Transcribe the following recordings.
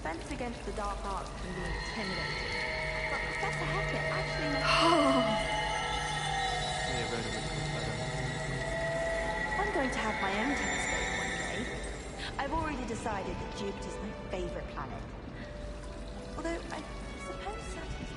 defense against the dark arts can be intimidating, but Professor Hecat actually makes I'm going to have my own telescope one day. I've already decided that Jupiter's my favorite planet. Although, I suppose Saturn's...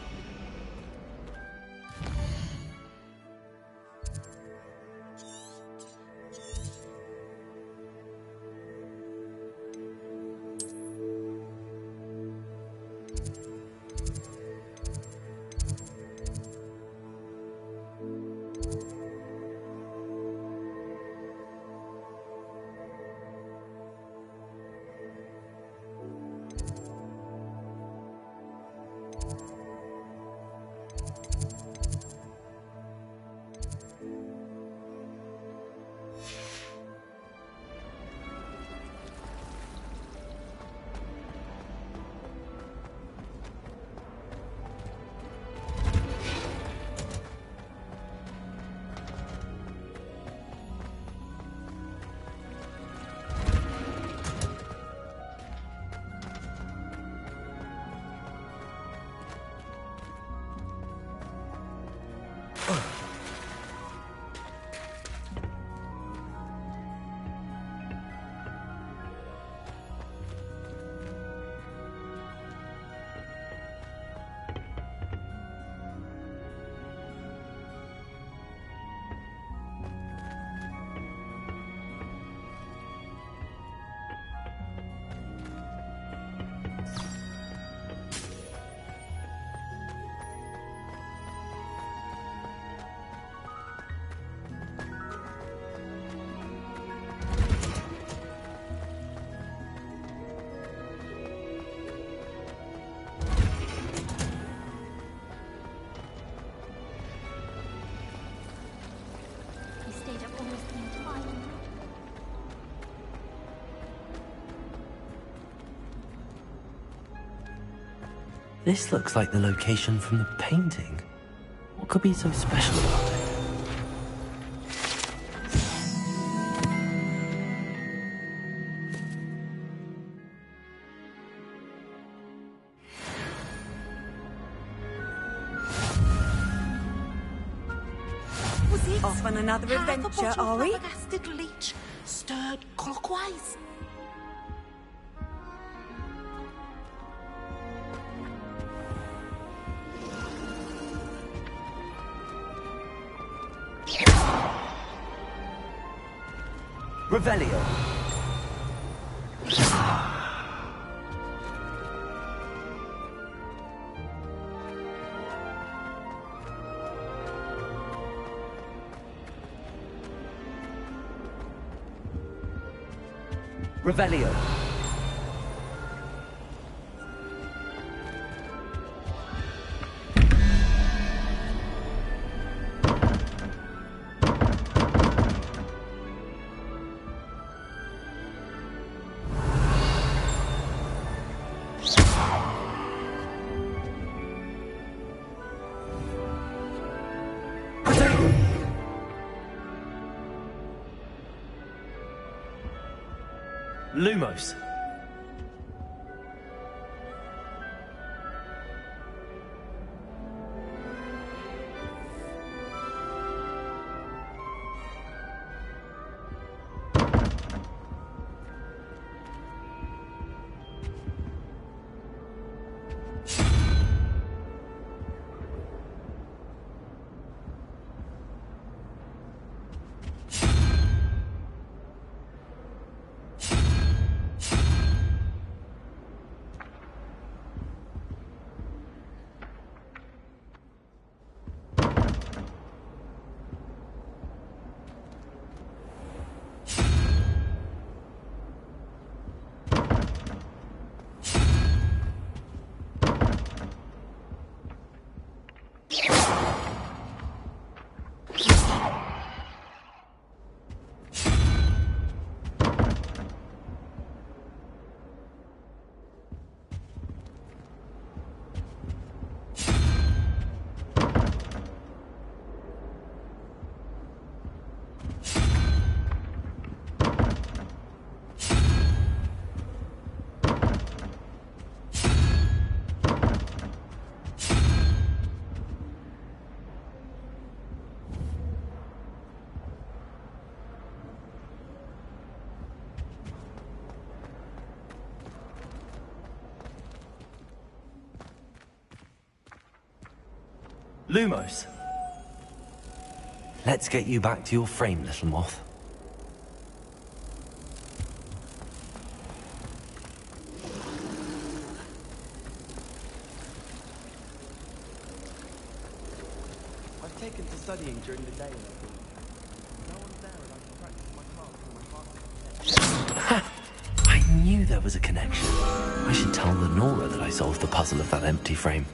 This looks like the location from the painting. What could be so special about it? Off on another adventure, are we? Acid leech stirred clockwise. Revelio. Revelio. Lumos. Lumos. Let's get you back to your frame, little moth. I've taken to studying during the day. No one's there and I can practice my class from my heart. I knew there was a connection. I should tell Lenora that I solved the puzzle of that empty frame.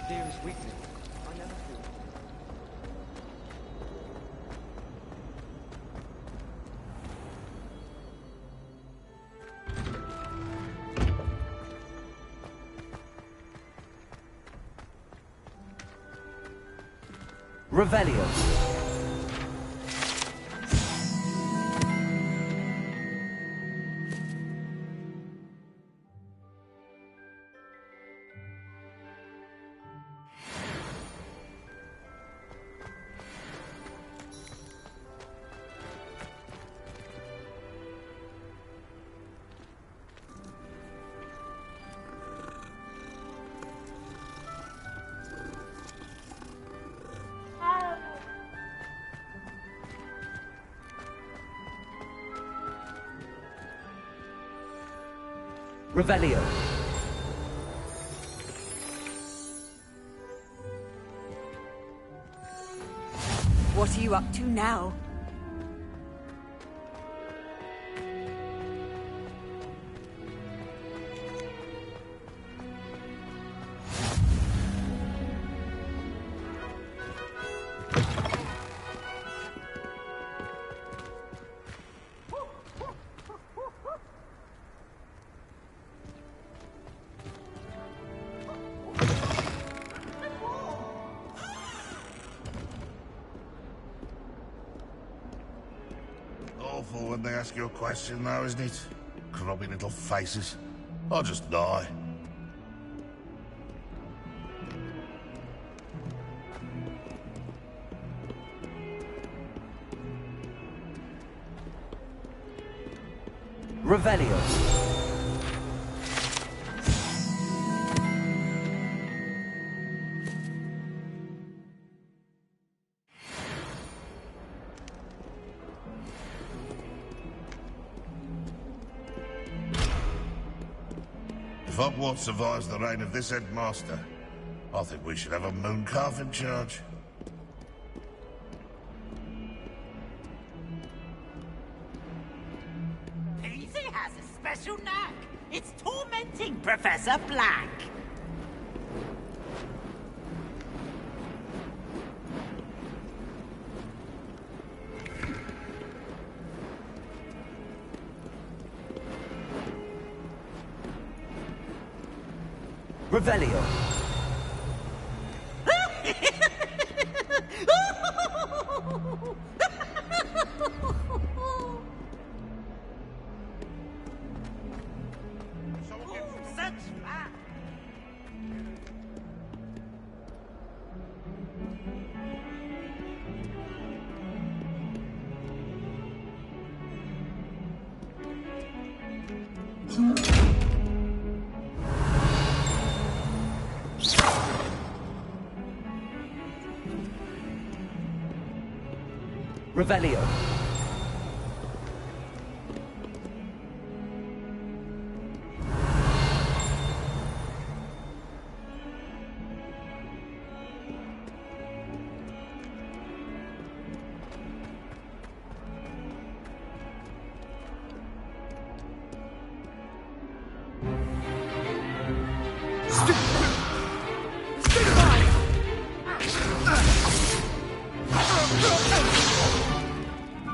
Dearest weakness. I never feel. Revelio. Revelio. What are you up to now? Awful when they ask you a question, though, isn't it? Grubby little faces. I'll just die. Revelio. If Hogwarts survives the reign of this headmaster, I think we should have a mooncalf in charge. Easy has a special knack. It's tormenting Professor Black. Revelio. Such fun! Revelio.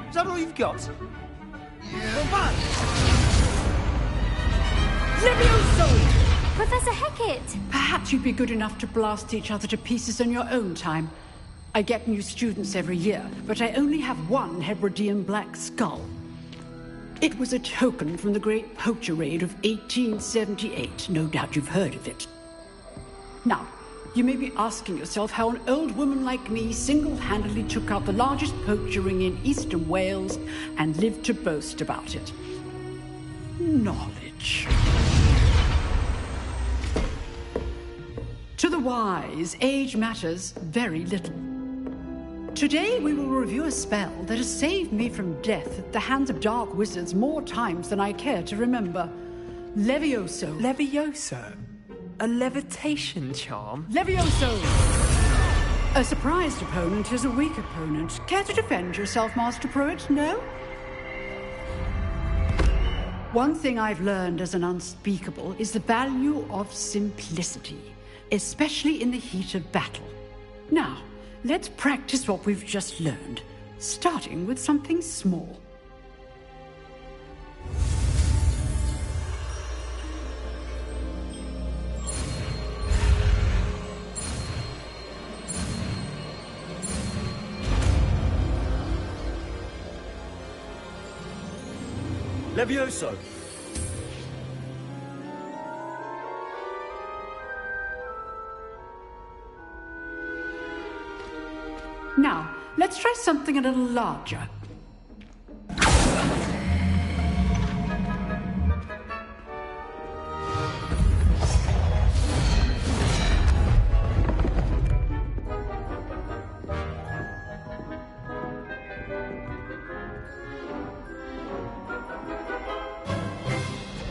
Is that all you've got? Levioso! Professor Hecat! Perhaps you'd be good enough to blast each other to pieces on your own time. I get new students every year, but I only have one Hebridean black skull. It was a token from the Great Poacher Raid of 1878. No doubt you've heard of it. Now, you may be asking yourself how an old woman like me single-handedly took out the largest poacher ring in eastern Wales and lived to boast about it. Knowledge. To the wise, age matters very little. Today we will review a spell that has saved me from death at the hands of dark wizards more times than I care to remember. Levioso. Levioso? A levitation charm? Levioso! A surprised opponent is a weak opponent. Care to defend yourself, Master Pruitt? No? One thing I've learned as an unspeakable is the value of simplicity, especially in the heat of battle. Now, let's practice what we've just learned, starting with something small. Levioso. Now, let's try something a little larger.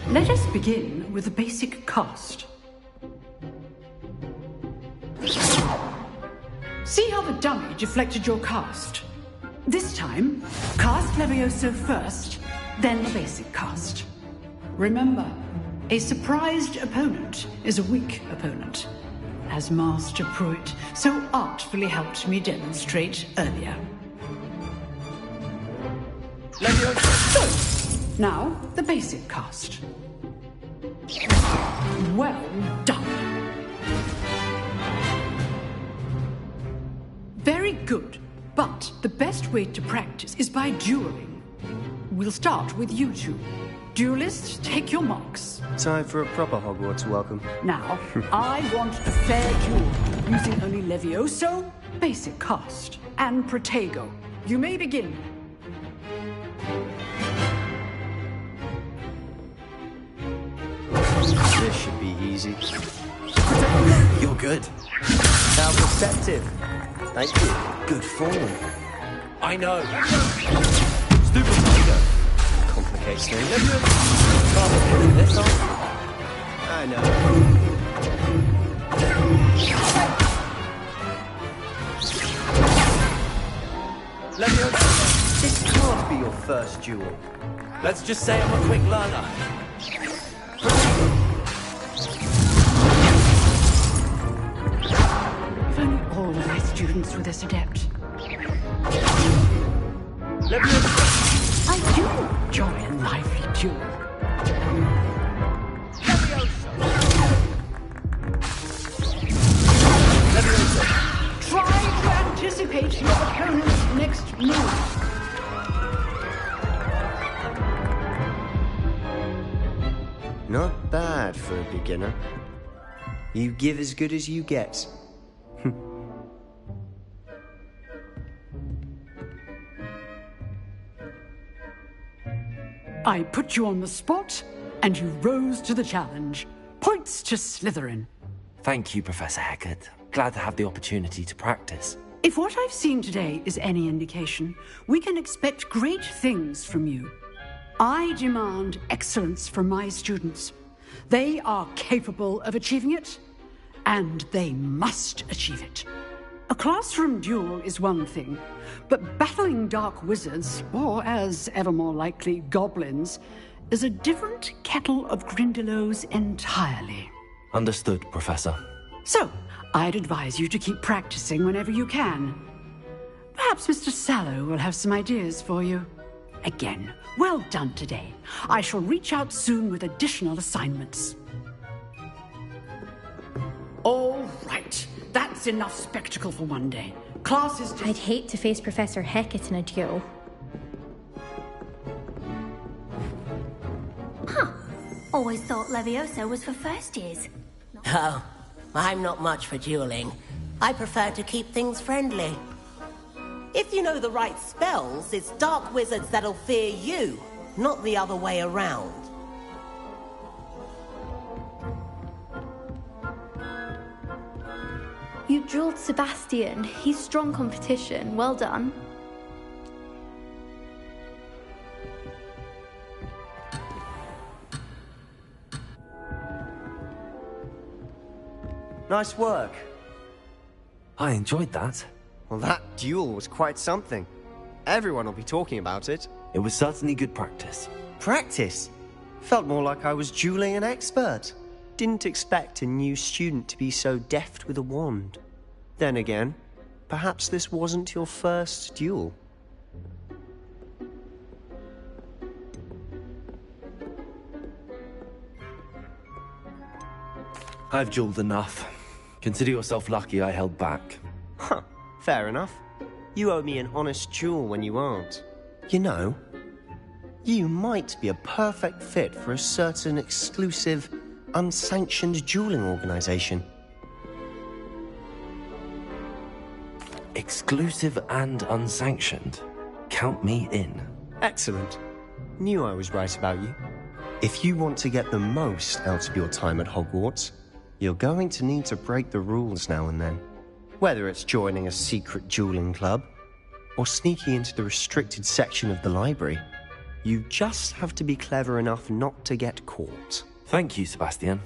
Let us begin with a basic cast. See how the dummy deflected your cast? This time, cast Levioso first, then the basic cast. Remember, a surprised opponent is a weak opponent, as Master Pruitt so artfully helped me demonstrate earlier. Levioso! Now, the basic cast. Well done. Very good, but the best way to practice is by dueling. We'll start with you two. Duelists, take your marks. Time for a proper Hogwarts welcome. Now, I want a fair duel, using only Levioso, basic cast, and Protego. You may begin. This should be easy. You're good. How perceptive. Thank you. Good form. I know. Stupid Protego. Complicates things. Complicated this one. I know. This can't be your first duel. Let's just say I'm a quick learner. If only all of my students were this adept. I do enjoy a lively duel. indicate your opponent's next move. Not bad for a beginner. You give as good as you get. I put you on the spot, and you rose to the challenge. Points to Slytherin. Thank you, Professor Hecat. Glad to have the opportunity to practice. If what I've seen today is any indication, we can expect great things from you. I demand excellence from my students. They are capable of achieving it, and they must achieve it. A classroom duel is one thing, but battling dark wizards, or as ever more likely, goblins, is a different kettle of Grindylows entirely. Understood, Professor. So, I'd advise you to keep practicing whenever you can. Perhaps Mr. Sallow will have some ideas for you. Again, well done today. I shall reach out soon with additional assignments. All right. That's enough spectacle for one day. Class is... I'd hate to face Professor Hecat in a duel. Huh. Always thought Leviosa was for first years. Oh, I'm not much for dueling. I prefer to keep things friendly. If you know the right spells, it's dark wizards that'll fear you, not the other way around. You drilled Sebastian. He's strong competition. Well done. Nice work. I enjoyed that. Well, that duel was quite something. Everyone will be talking about it. It was certainly good practice. Practice? Felt more like I was dueling an expert. Didn't expect a new student to be so deft with a wand. Then again, perhaps this wasn't your first duel. I've dueled enough. Consider yourself lucky I held back. Huh, fair enough. You owe me an honest duel when you aren't. You know, you might be a perfect fit for a certain exclusive, unsanctioned dueling organization. Exclusive and unsanctioned. Count me in. Excellent. Knew I was right about you. If you want to get the most out of your time at Hogwarts, you're going to need to break the rules now and then. Whether it's joining a secret dueling club, or sneaking into the restricted section of the library, you just have to be clever enough not to get caught. Thank you, Sebastian.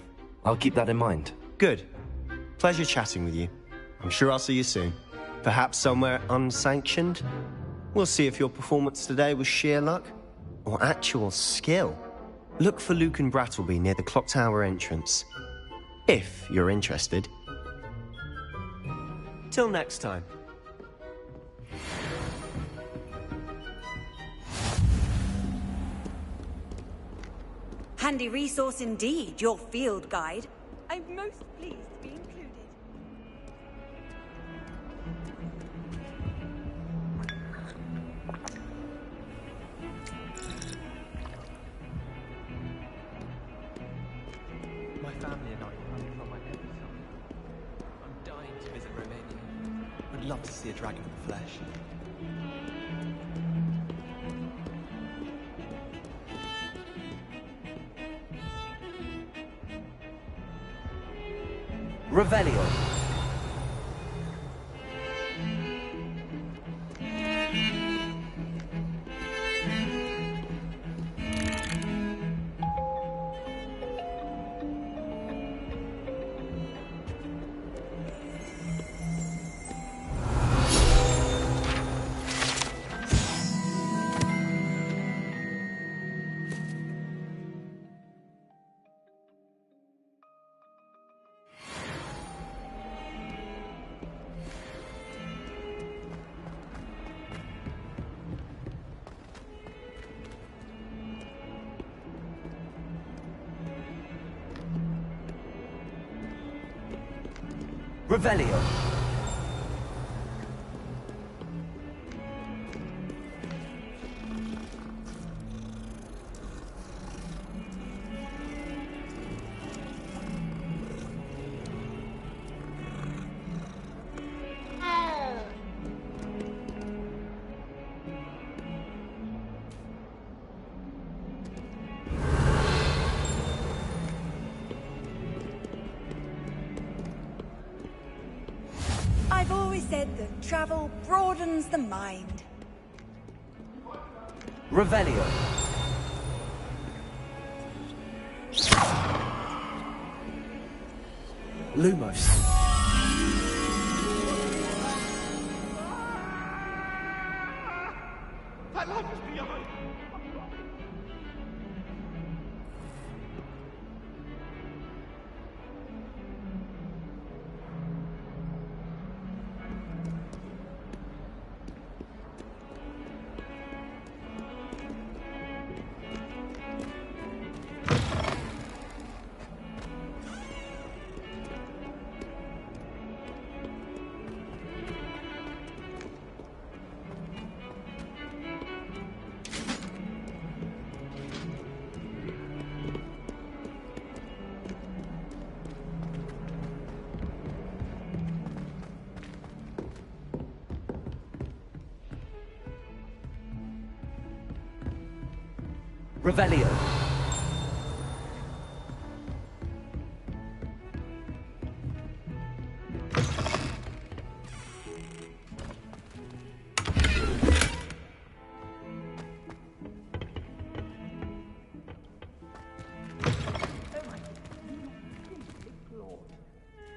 I'll keep that in mind. Good. Pleasure chatting with you. I'm sure I'll see you soon. Perhaps somewhere unsanctioned? We'll see if your performance today was sheer luck, or actual skill. Look for Luke and Brattleby near the clock tower entrance. If you're interested. Till next time. Handy resource indeed, your field guide. I'm most pleased to be included. My family and I are running from my neighbour's son. I'm dying to visit Romania. Would love to see a dragon in the flesh. Revelio. Revelio. always said that travel broadens the mind. Revelio. Lumos. That life is beyond. Revelio.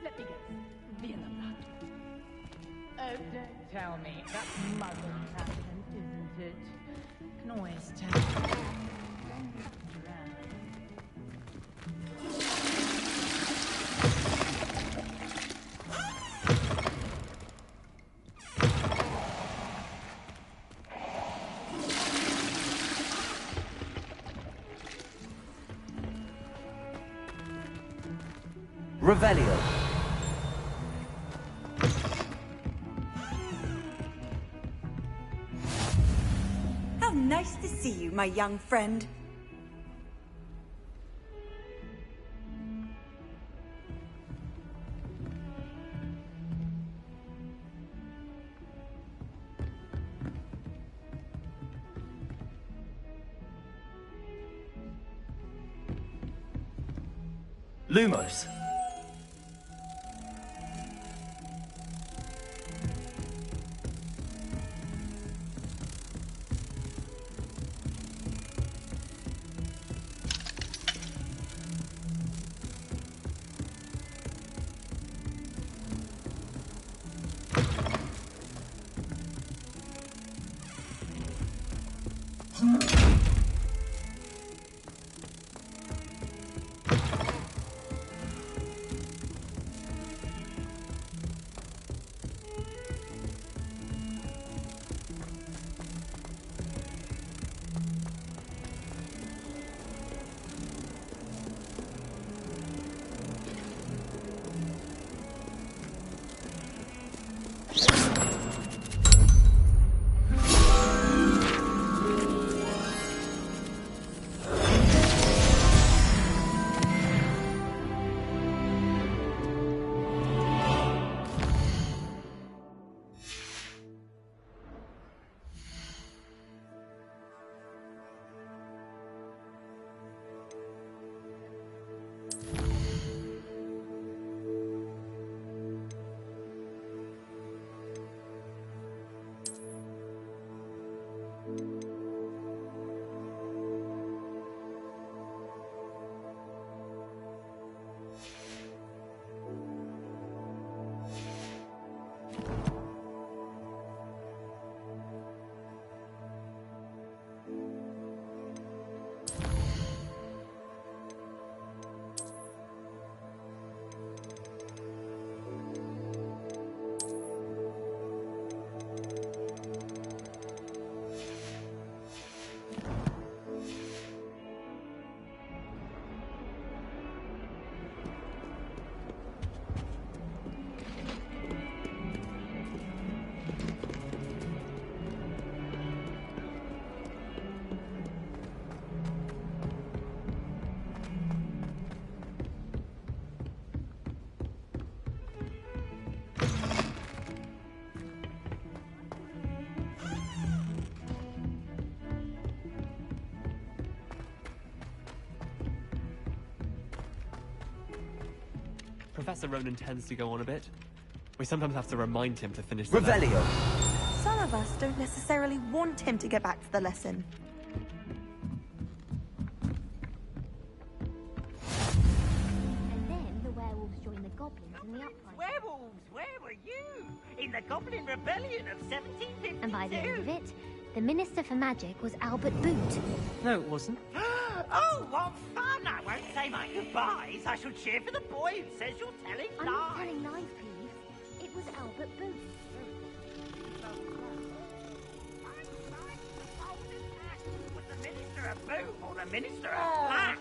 Let me guess. Vienna. Oh, don't tell me. That's muzzle tangent, isn't it? Can always tell. Revelio. How nice to see you, my young friend. Lumos. Professor Ronan tends to go on a bit. We sometimes have to remind him to finish the Revelio! Some of us don't necessarily want him to get back to the lesson. And then the werewolves joined the goblins in the uprising. Werewolves, where were you? In the Goblin Rebellion of 1752. And by the end of it, the Minister for Magic was Albert Boot. No, it wasn't. Oh, what fun! I won't say my goodbyes. I shall cheer for the boy who says you're telling I'm lies. not telling lies, Peeves. It was Albert Boot. Was the Minister of Boom or the Minister of Black?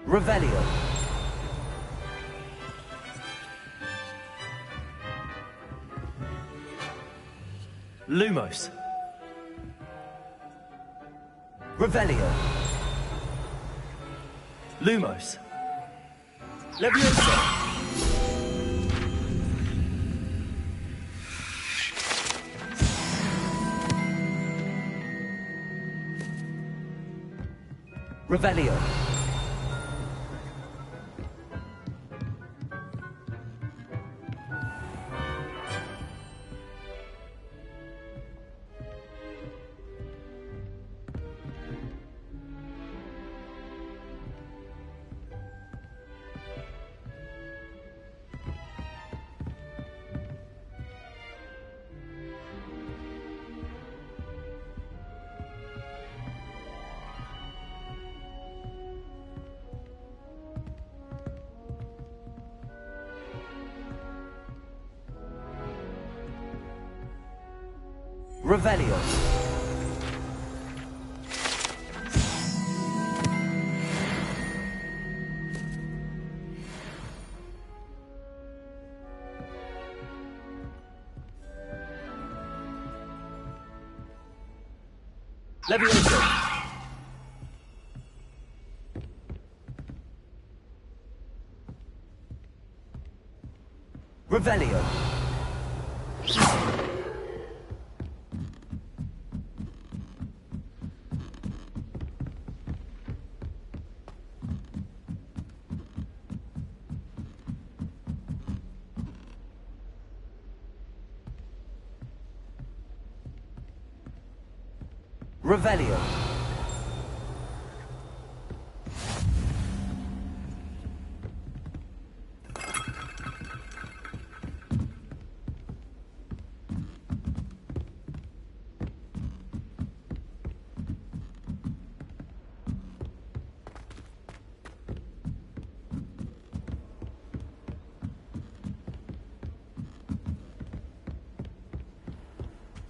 Revelio. Lumos. Revelio. Lumos. Levioso. Revelio. Revelio. Levioso. Revelio. Revelio.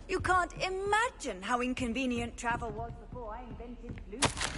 You can't imagine how inconvenient travel was before I invented Bluetooth.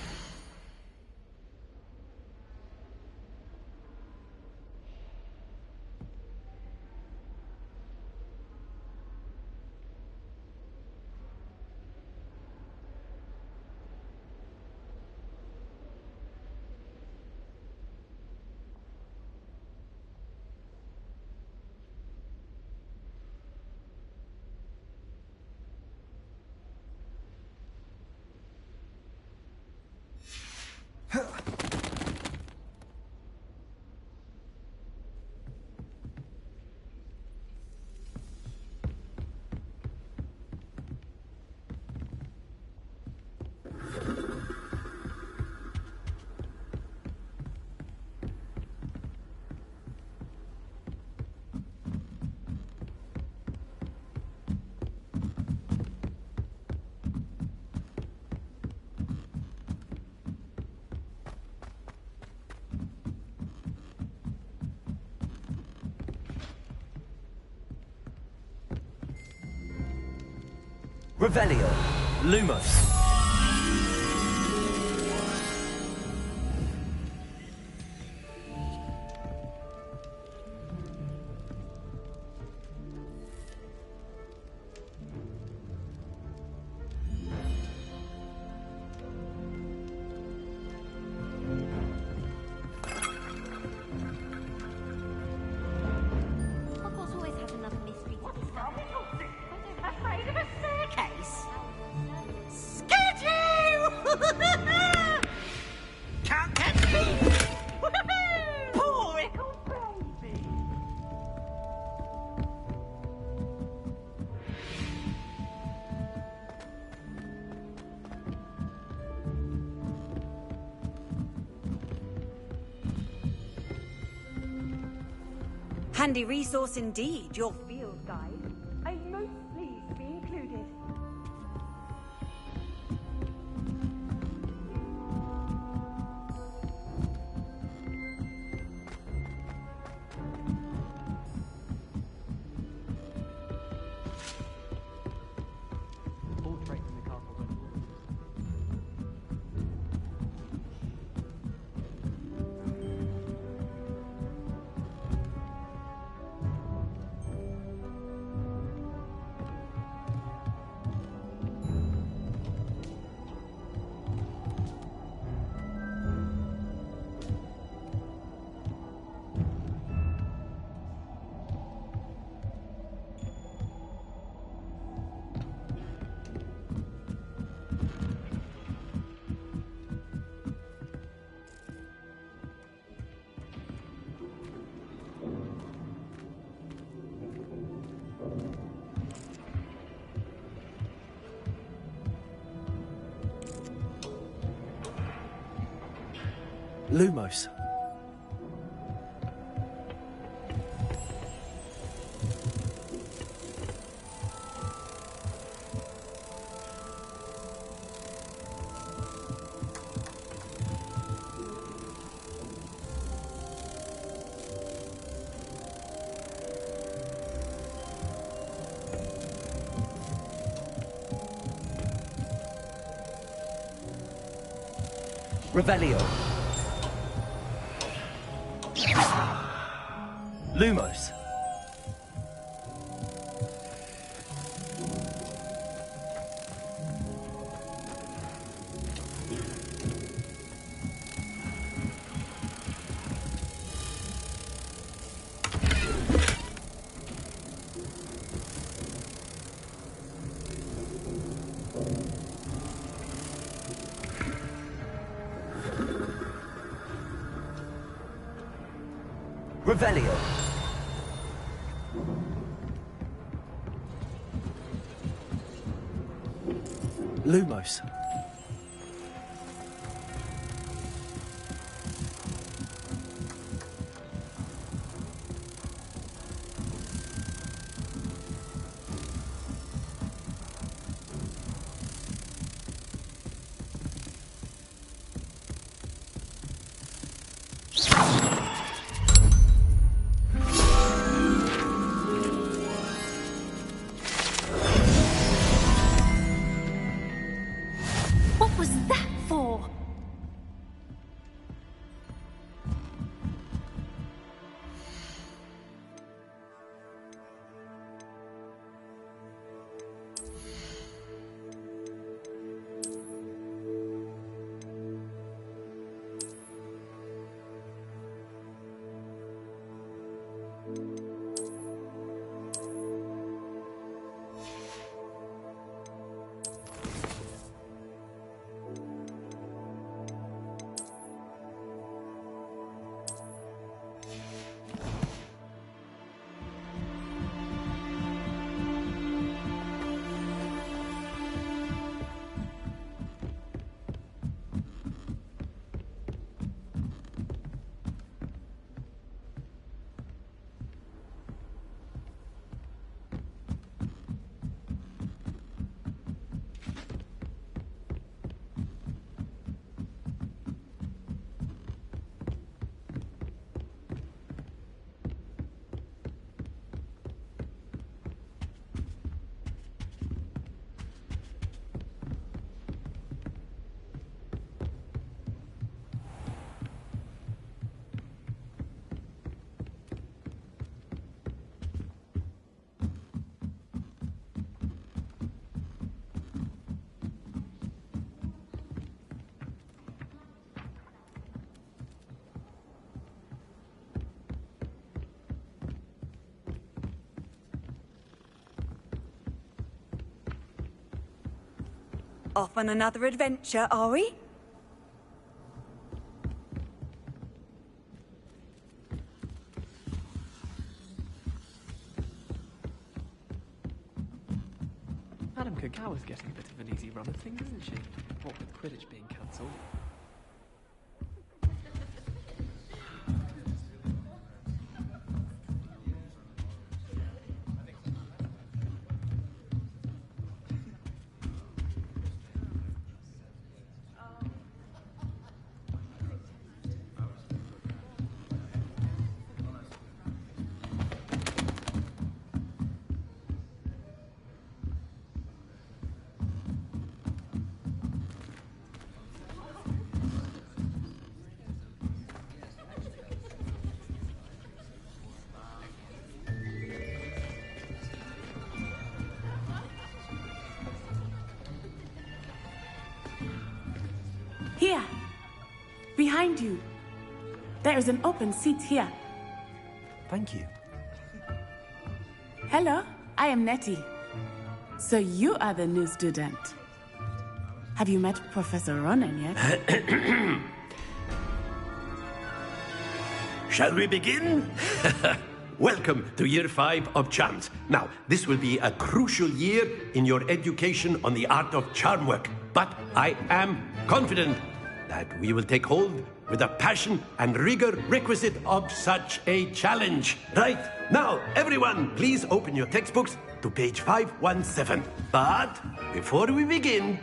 Revelio. Lumos. Hogwarts always has another mystery to discover. Afraid of a staircase? Scared you! Can't catch me! Poor little baby! Handy resource indeed, your field guide. I'm most pleased to be included. All traits in the castle don't Lumos. Revelio. Lumos. Revelio. Lumos. What was that for? Off on another adventure, are we? Madam Kagawa's getting a bit of an easy run of things, isn't she? What with Quidditch being cancelled. Here! Behind you! There is an open seat here. Thank you. Hello, I am Nettie. So you are the new student. Have you met Professor Ronan yet? Shall we begin? Welcome to Year 5 of Charms. Now, this will be a crucial year in your education on the art of charm work, but I am confident that we will take hold with the passion and rigor requisite of such a challenge. Right, now, everyone, please open your textbooks to page 517. But before we begin,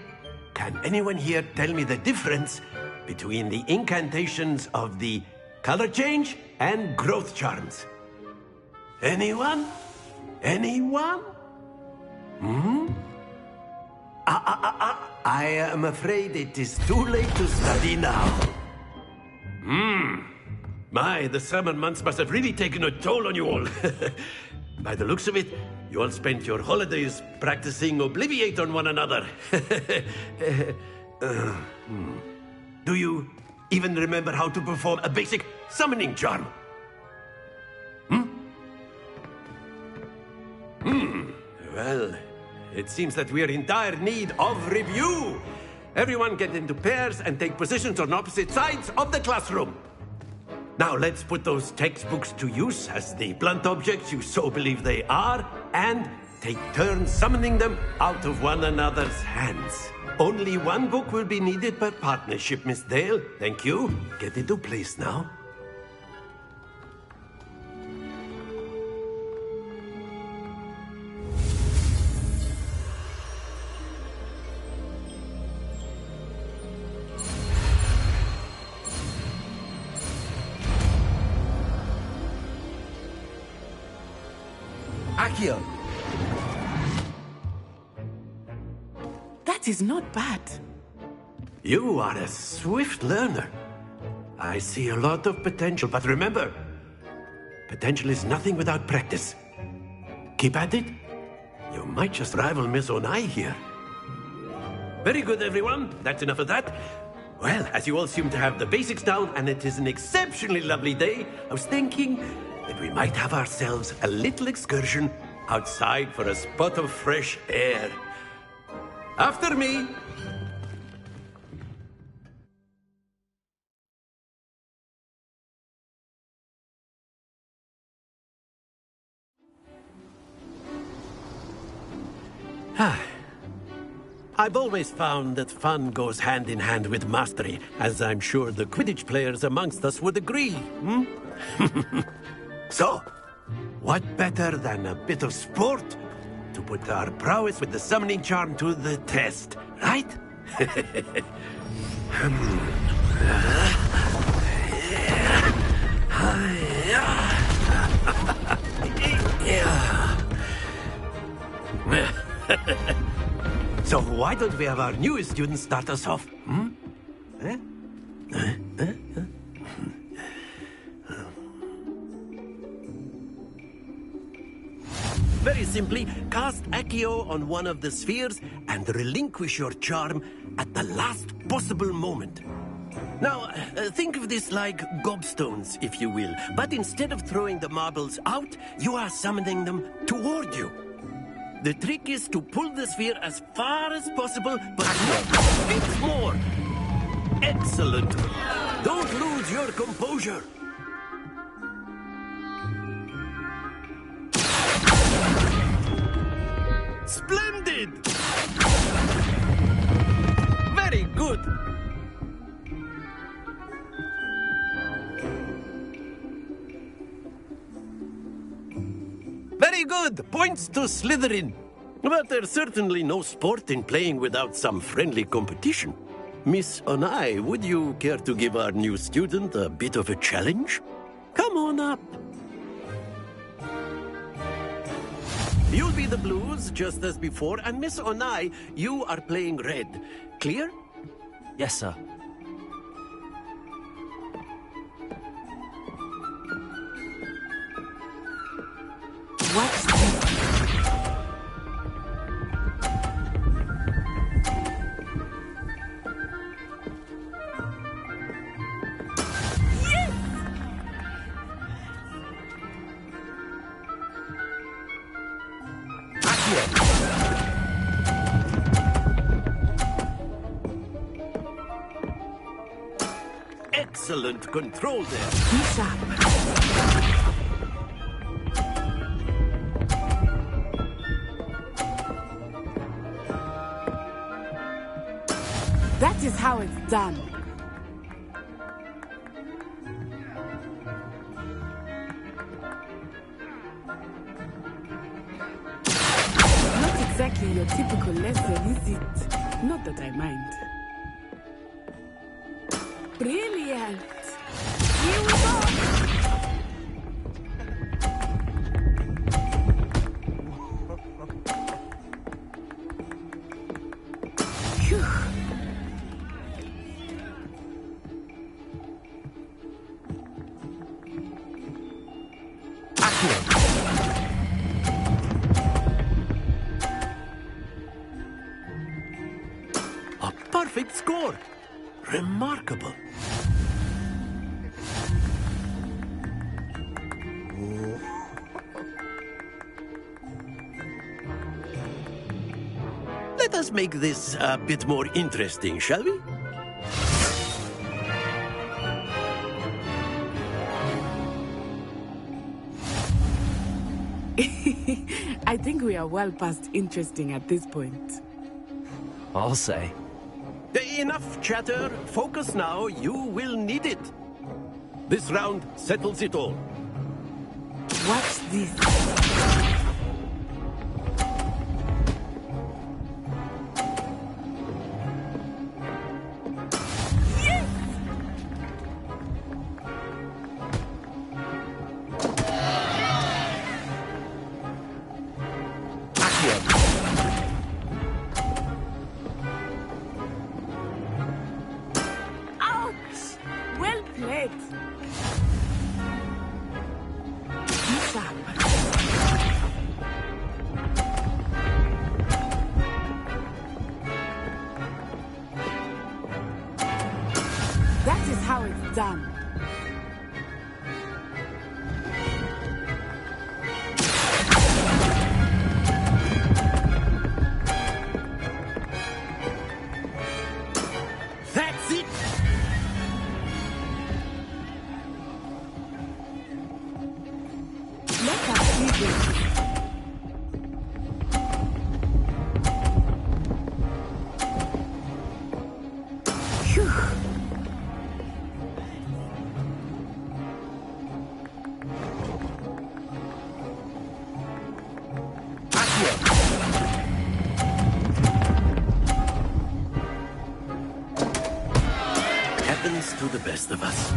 can anyone here tell me the difference between the incantations of the color change and growth charms? Anyone? Anyone? I am afraid it is too late to study now. My, the summer months must have really taken a toll on you all. By the looks of it, you all spent your holidays practicing Obliviate on one another. Do you even remember how to perform a basic summoning charm? Well, it seems that we are in dire need of review. Everyone get into pairs and take positions on opposite sides of the classroom. Now let's put those textbooks to use as the blunt objects you so believe they are, and take turns summoning them out of one another's hands. Only one book will be needed per partnership, Miss Dale. Thank you. Get into place now. Accio! That is not bad. You are a swift learner. I see a lot of potential, but remember, potential is nothing without practice. Keep at it. You might just rival Miss Onai here. Very good, everyone. That's enough of that. Well, as you all seem to have the basics down, and it is an exceptionally lovely day, I was thinking that we might have ourselves a little excursion outside for a spot of fresh air. After me. I've always found that fun goes hand in hand with mastery, as I'm sure the Quidditch players amongst us would agree. So, what better than a bit of sport to put our prowess with the summoning charm to the test, right? So why don't we have our newest student start us off? Very simply, cast Accio on one of the spheres and relinquish your charm at the last possible moment. Now, think of this like gobstones, if you will. But instead of throwing the marbles out, you are summoning them toward you. The trick is to pull the sphere as far as possible, but not a bit more. Excellent. Don't lose your composure. Splendid! Very good. Very good. Points to Slytherin. But there's certainly no sport in playing without some friendly competition. Miss Onai, would you care to give our new student a bit of a challenge? Come on up. You'll be the blues, just as before, and Miss Onai, you are playing red. Clear? Yes, sir. What's this? Excellent control there. Be sharp. That is how it's done. be your typical lesson, is it? Not that I mind. Brilliant! Here we go! Phew. A perfect score! Remarkable. Let us make this a bit more interesting, shall we? I think we are well past interesting at this point. I'll say. Enough chatter. Focus now. You will need it. This round settles it all. Watch this. That is how it's done. That's it! Let us see this. Happens to the best of us.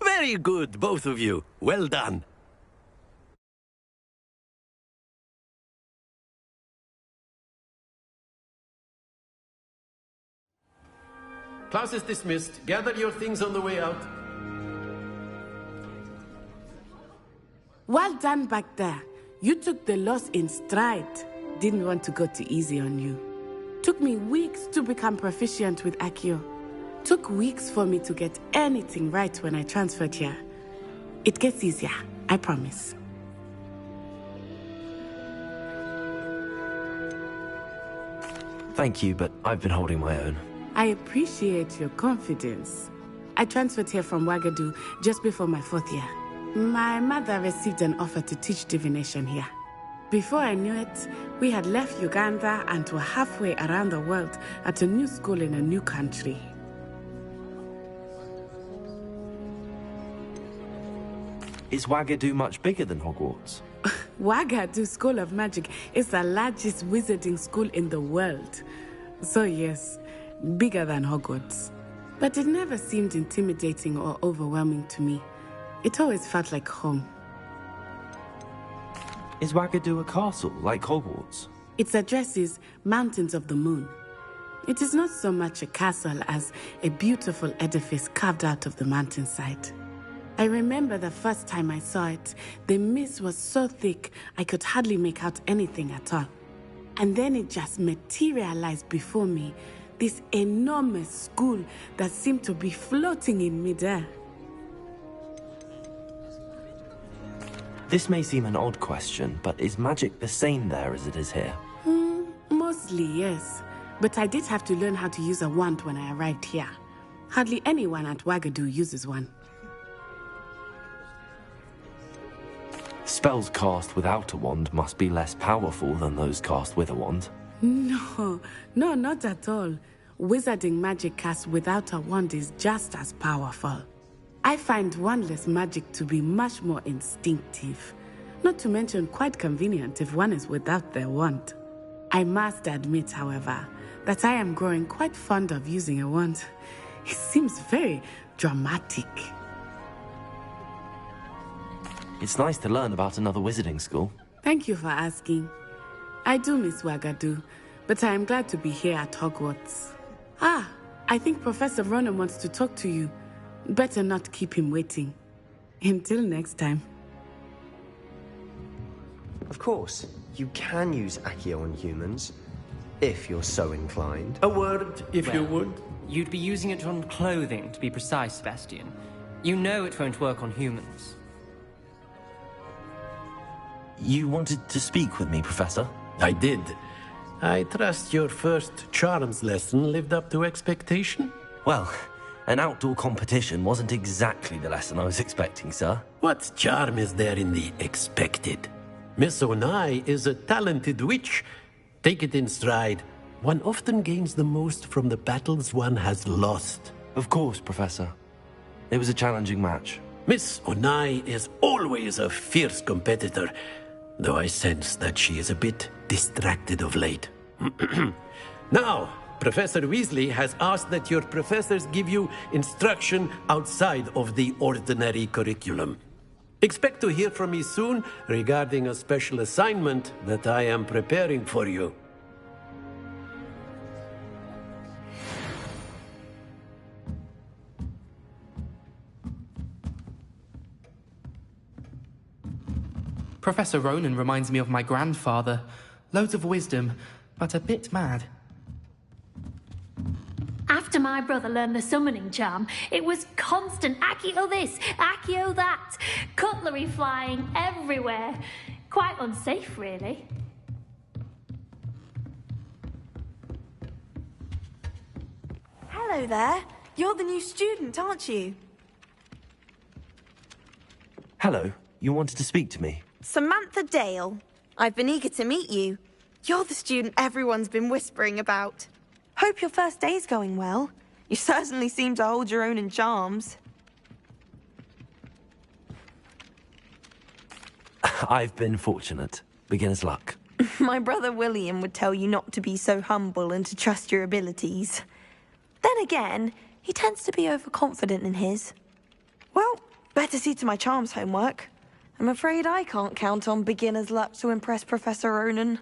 Very good, both of you. Well done. Class is dismissed. Gather your things on the way out. Well done back there. You took the loss in stride. Didn't want to go too easy on you. Took me weeks to become proficient with Accio. Took weeks for me to get anything right when I transferred here. It gets easier, I promise. Thank you, but I've been holding my own. I appreciate your confidence. I transferred here from Ouagadougou just before my 4th year. My mother received an offer to teach divination here. Before I knew it, we had left Uganda and were halfway around the world at a new school in a new country. Is Ouagadougou much bigger than Hogwarts? Ouagadougou School of Magic is the largest wizarding school in the world. So yes, bigger than Hogwarts. But it never seemed intimidating or overwhelming to me. It always felt like home. Is Ouagadougou a castle, like Hogwarts? Its address is Mountains of the Moon. It is not so much a castle as a beautiful edifice carved out of the mountainside. I remember the first time I saw it, the mist was so thick I could hardly make out anything at all. And then it just materialized before me, this enormous school that seemed to be floating in midair. This may seem an odd question, but is magic the same there as it is here? Mostly, yes. But I did have to learn how to use a wand when I arrived here. Hardly anyone at Ouagadougou uses one. Spells cast without a wand must be less powerful than those cast with a wand. No, not at all. wizarding magic cast without a wand is just as powerful. I find wandless magic to be much more instinctive, not to mention quite convenient if one is without their wand. I must admit, however, that I am growing quite fond of using a wand. It seems very dramatic. It's nice to learn about another wizarding school. Thank you for asking. I do miss Wagadu, but I am glad to be here at Hogwarts. Ah, I think Professor Ronan wants to talk to you. Better not keep him waiting. Until next time. Of course, you can use Accio on humans, if you're so inclined. A word, if you would. You'd be using it on clothing, to be precise, Sebastian. You know it won't work on humans. You wanted to speak with me, Professor? I did. I trust your first charms lesson lived up to expectation? Well, an outdoor competition wasn't exactly the lesson I was expecting, sir. What charm is there in the expected? Miss Onai is a talented witch. Take it in stride. One often gains the most from the battles one has lost. Of course, Professor. It was a challenging match. Miss Onai is always a fierce competitor, though I sense that she is a bit distracted of late. Now, Professor Weasley has asked that your professors give you instruction outside of the ordinary curriculum. Expect to hear from me soon regarding a special assignment that I am preparing for you. Professor Ronan reminds me of my grandfather. Loads of wisdom, but a bit mad. After my brother learned the summoning charm, it was constant Accio this, Accio that, cutlery flying everywhere. Quite unsafe, really. Hello there. You're the new student, aren't you? Hello. You wanted to speak to me? Samantha Dale. I've been eager to meet you. You're the student everyone's been whispering about. Hope your first day's going well. You certainly seem to hold your own in charms. I've been fortunate. Beginner's luck. My brother William would tell you not to be so humble and to trust your abilities. Then again, he tends to be overconfident in his. Well, better see to my charms homework. I'm afraid I can't count on beginner's luck to impress Professor Ronan.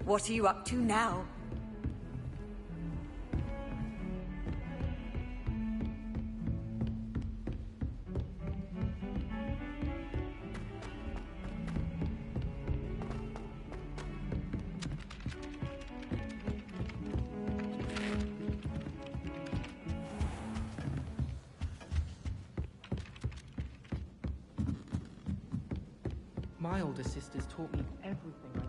What are you up to now? My older sisters taught me everything I knew.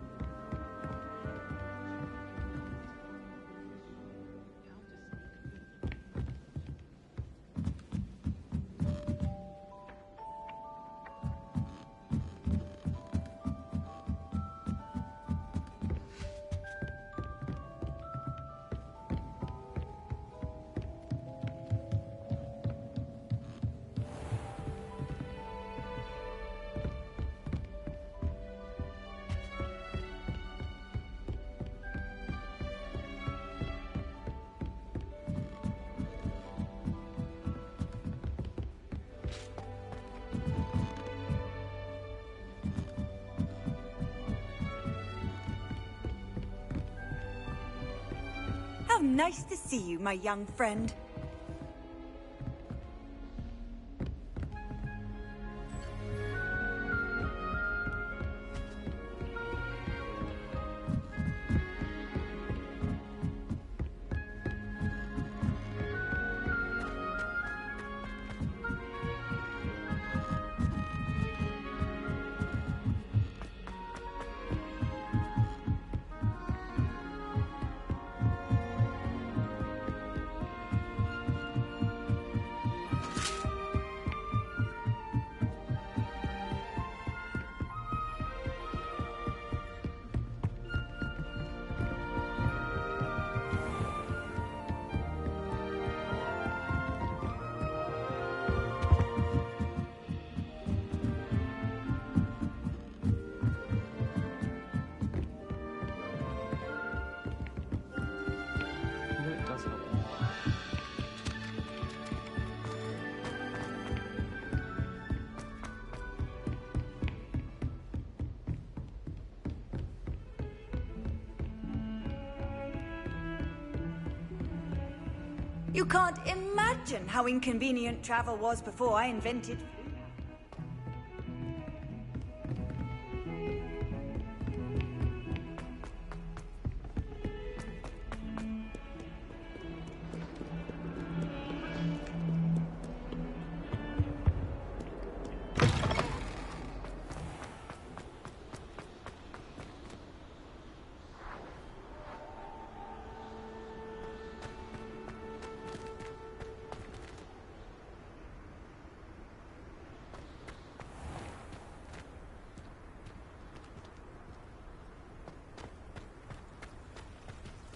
Nice to see you, my young friend. You can't imagine how inconvenient travel was before I invented food.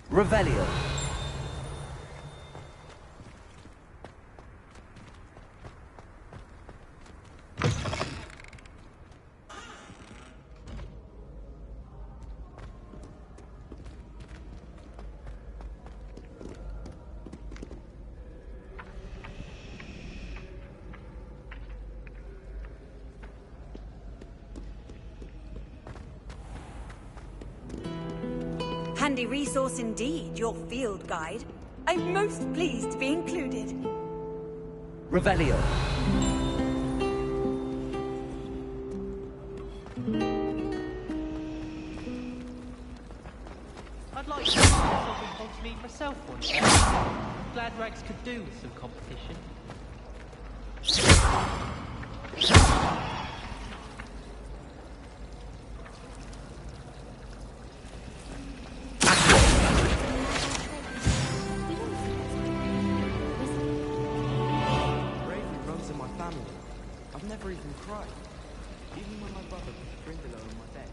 Revelio. Handy resource indeed, your field guide. I'm most pleased to be included. Revelio. I'd like to try something called me myself one day. I'm glad Rex could do with some competition. Never even cried, even when my brother put a drink below in my bed.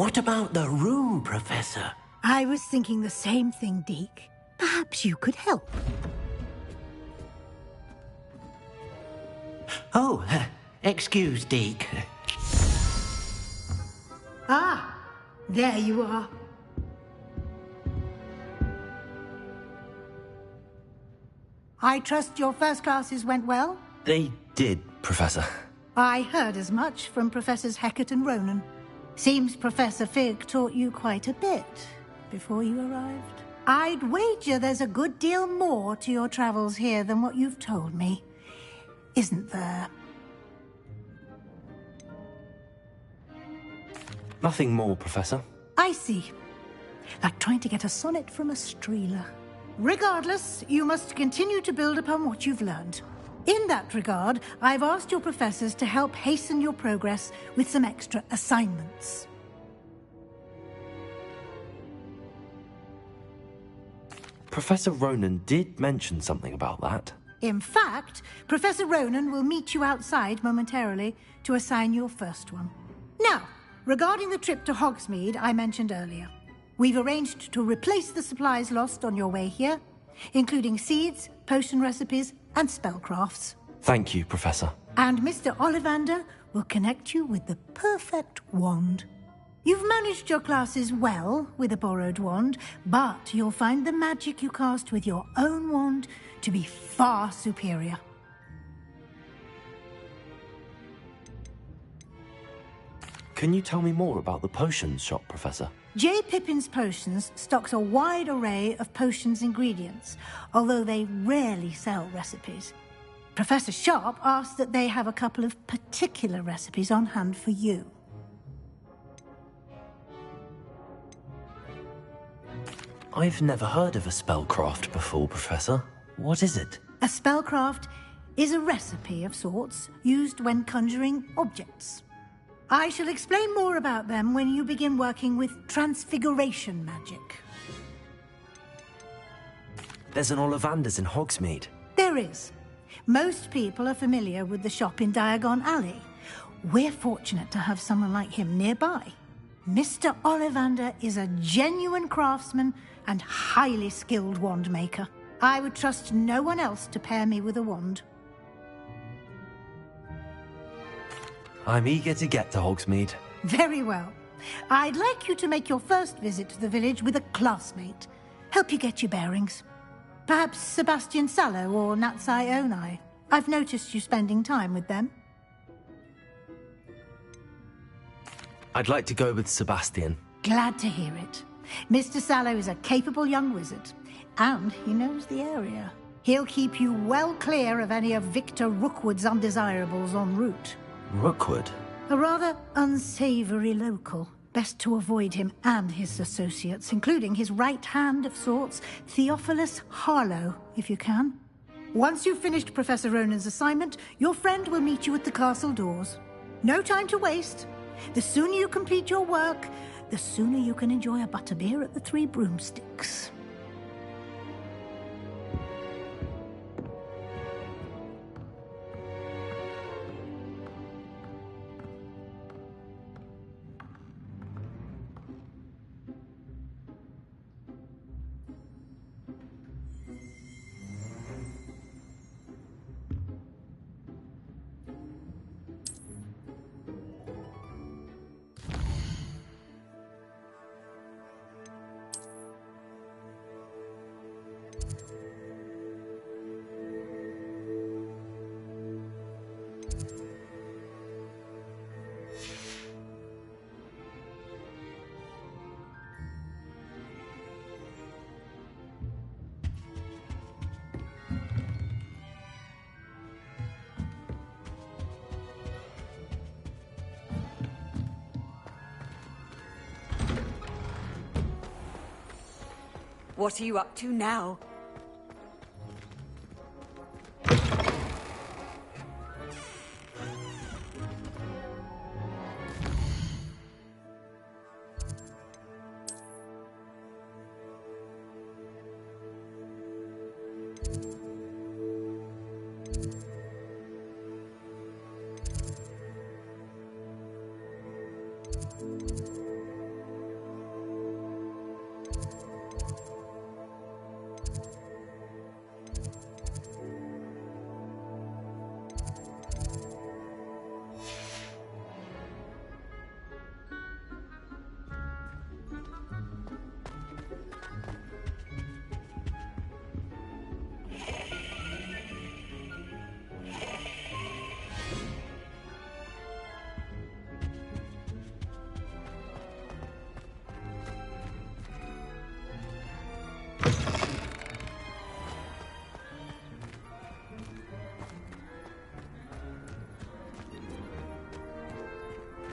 What about the room, Professor? I was thinking the same thing, Deke. Perhaps you could help. Oh, excuse, Deke. Ah, there you are. I trust your first classes went well? They did, Professor. I heard as much from Professors Hecat and Ronan. Seems Professor Fig taught you quite a bit before you arrived. I'd wager there's a good deal more to your travels here than what you've told me. Isn't there? Nothing more, Professor. I see. Like trying to get a sonnet from a streeler. Regardless, you must continue to build upon what you've learned. In that regard, I've asked your professors to help hasten your progress with some extra assignments. Professor Ronan did mention something about that. In fact, Professor Ronan will meet you outside momentarily to assign your first one. Now, regarding the trip to Hogsmeade I mentioned earlier, we've arranged to replace the supplies lost on your way here, including seeds, potion recipes, and spellcrafts. Thank you, Professor. And Mr. Ollivander will connect you with the perfect wand. You've managed your classes well with a borrowed wand, but you'll find the magic you cast with your own wand to be far superior. Can you tell me more about the potions shop, Professor? J. Pippin's Potions stocks a wide array of potions ingredients, although they rarely sell recipes. Professor Sharp asked that they have a couple of particular recipes on hand for you. I've never heard of a spellcraft before, Professor. What is it? A spellcraft is a recipe of sorts used when conjuring objects. I shall explain more about them when you begin working with transfiguration magic. There's an Ollivander's in Hogsmeade. There is. Most people are familiar with the shop in Diagon Alley. We're fortunate to have someone like him nearby. Mr. Ollivander is a genuine craftsman and highly skilled wand maker. I would trust no one else to pair me with a wand. I'm eager to get to Hogsmeade. Very well. I'd like you to make your first visit to the village with a classmate. Help you get your bearings. Perhaps Sebastian Sallow or Natsai Onai. I've noticed you spending time with them. I'd like to go with Sebastian. Glad to hear it. Mr. Sallow is a capable young wizard, and he knows the area. He'll keep you well clear of any of Victor Rookwood's undesirables en route. Rookwood? A rather unsavory local. Best to avoid him and his associates, including his right hand of sorts, Theophilus Harlow, if you can. Once you've finished Professor Ronan's assignment, your friend will meet you at the castle doors. No time to waste. The sooner you complete your work, the sooner you can enjoy a butterbeer at the Three Broomsticks. What are you up to now?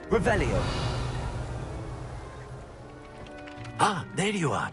Revelio. Ah, there you are.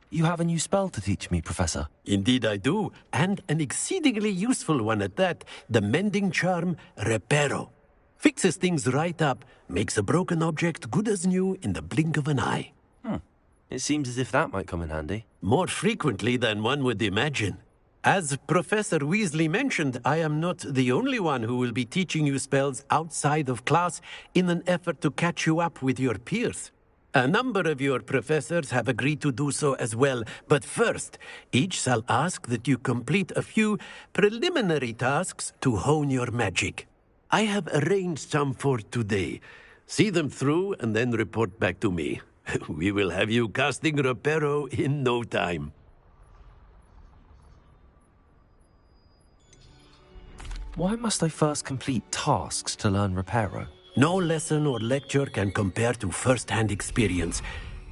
You have a new spell to teach me, Professor. Indeed I do, and an exceedingly useful one at that. The mending charm, Reparo. Fixes things right up, makes a broken object good as new in the blink of an eye. It seems as if that might come in handy. More frequently than one would imagine. As Professor Weasley mentioned, I am not the only one who will be teaching you spells outside of class in an effort to catch you up with your peers. A number of your professors have agreed to do so as well, but first, each shall ask that you complete a few preliminary tasks to hone your magic. I have arranged some for today. See them through and then report back to me. We will have you casting Reparo in no time. Why must I first complete tasks to learn Reparo? No lesson or lecture can compare to first-hand experience,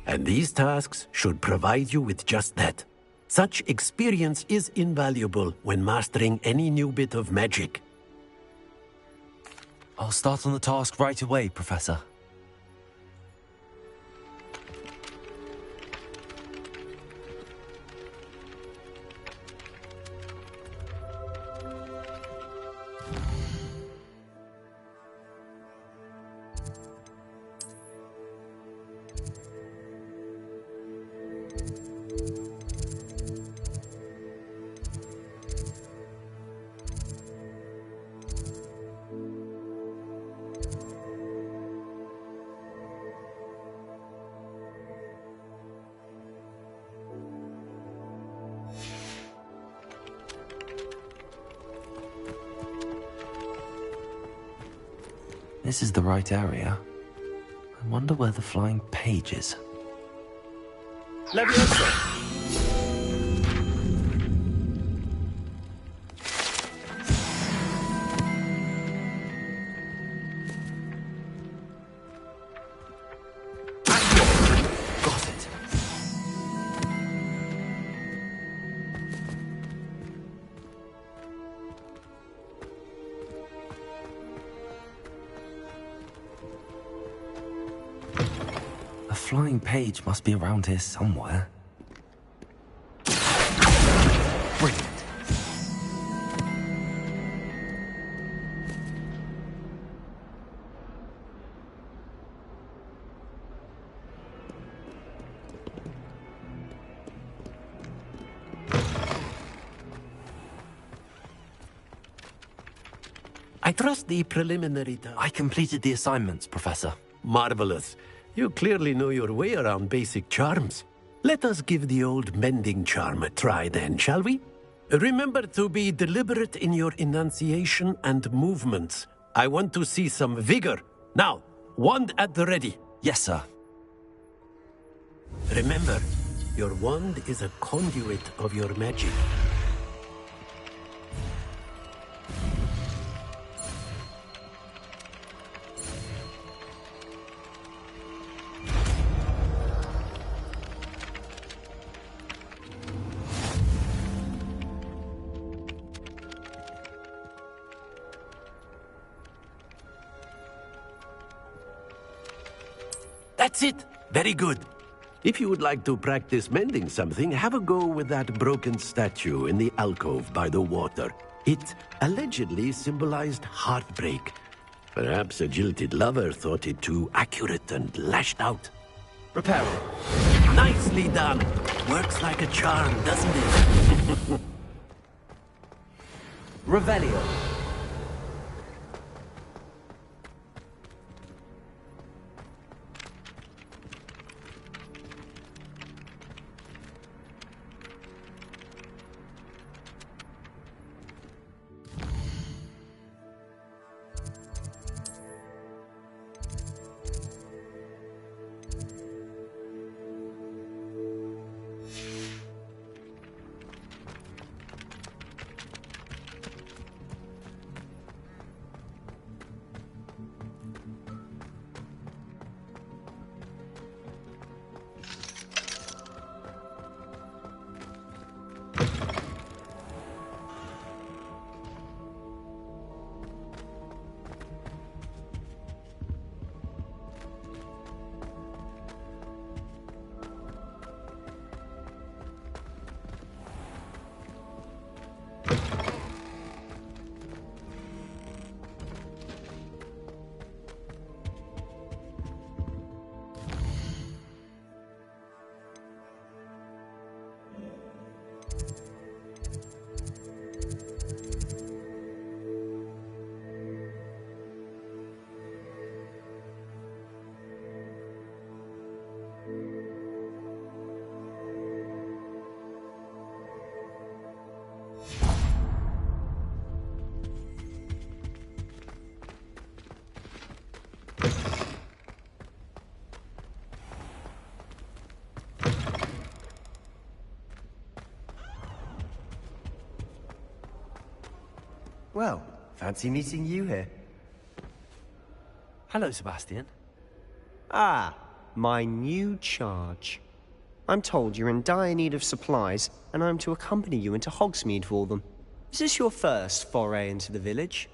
and these tasks should provide you with just that. Such experience is invaluable when mastering any new bit of magic. I'll start on the task right away, Professor. This is the right area. I wonder where the flying page is. Leviosa! The flying page must be around here somewhere. Brilliant. I trust the preliminary I completed the assignments, Professor. Marvelous. You clearly know your way around basic charms. Let us give the old mending charm a try then, shall we? Remember to be deliberate in your enunciation and movements. I want to see some vigor. Now, wand at the ready. Yes, sir. Remember, your wand is a conduit of your magic. That's it. Very good. If you would like to practice mending something, have a go with that broken statue in the alcove by the water. It allegedly symbolized heartbreak. Perhaps a jilted lover thought it too accurate and lashed out. Repair it. Nicely done. Works like a charm, doesn't it? Revelio. Well, fancy meeting you here. Hello, Sebastian. Ah, my new charge. I'm told you're in dire need of supplies, and I'm to accompany you into Hogsmeade for them. Is this your first foray into the village?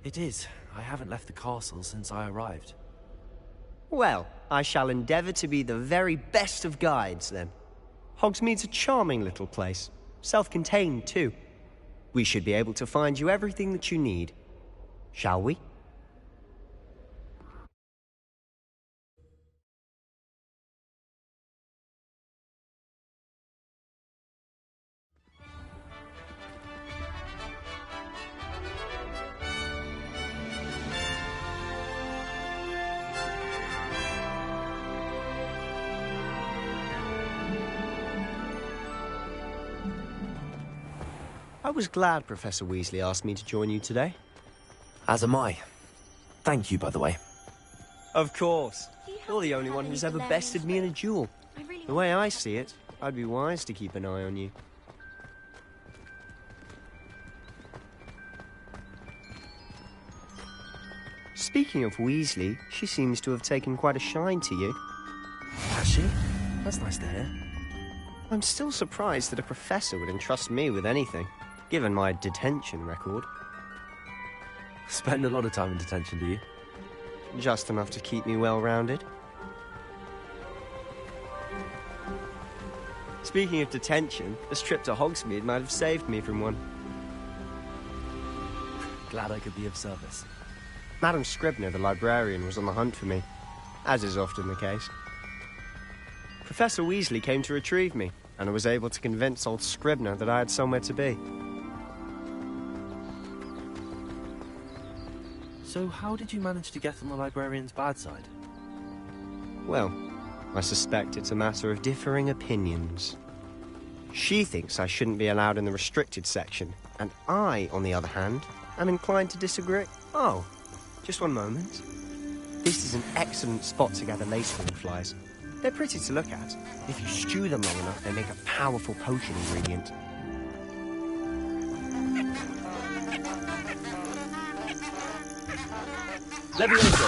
It is. I haven't left the castle since I arrived. Well, I shall endeavour to be the very best of guides, then. Hogsmeade's a charming little place. Self-contained, too. We should be able to find you everything that you need. Shall we? I was glad Professor Weasley asked me to join you today. As am I. Thank you, by the way. Of course. You're the only one who's ever bested me in a duel. The way I see it, I'd be wise to keep an eye on you. Speaking of Weasley, she seems to have taken quite a shine to you. Has she? That's nice to hear. I'm still surprised that a professor would entrust me with anything, given my detention record. Spend a lot of time in detention, do you? Just enough to keep me well-rounded. Speaking of detention, this trip to Hogsmeade might have saved me from one. Glad I could be of service. Madam Scribner, the librarian, was on the hunt for me, as is often the case. Professor Weasley came to retrieve me, and I was able to convince old Scribner that I had somewhere to be. So how did you manage to get on the librarian's bad side? Well, I suspect it's a matter of differing opinions. She thinks I shouldn't be allowed in the restricted section, and I, on the other hand, am inclined to disagree. Oh, just one moment. This is an excellent spot to gather lacewing flies. They're pretty to look at. If you stew them long enough, they make a powerful potion ingredient. Levioso!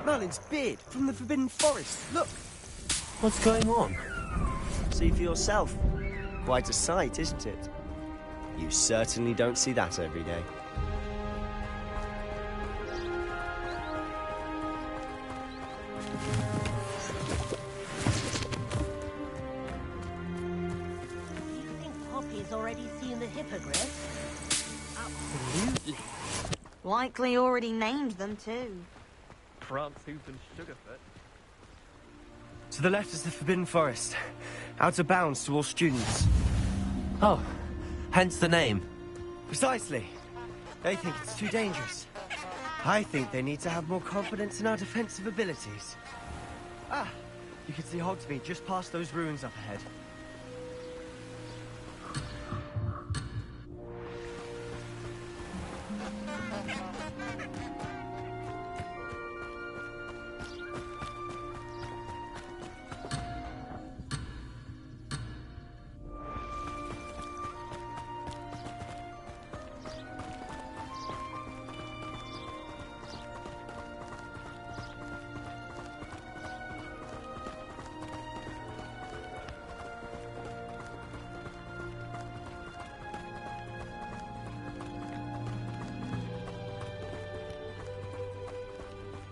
Merlin's beard from the Forbidden Forest. Look! What's going on? See for yourself. Quite a sight, isn't it? You certainly don't see that every day. Do you think Poppy's already seen the hippogriff? Absolutely. Likely already named them too. Prance-Hoof and Sugarfoot. To the left is the Forbidden Forest. Out of bounds to all students. Oh, hence the name. Precisely. They think it's too dangerous. I think they need to have more confidence in our defensive abilities. Ah, you can see Hogsmeade just past those ruins up ahead.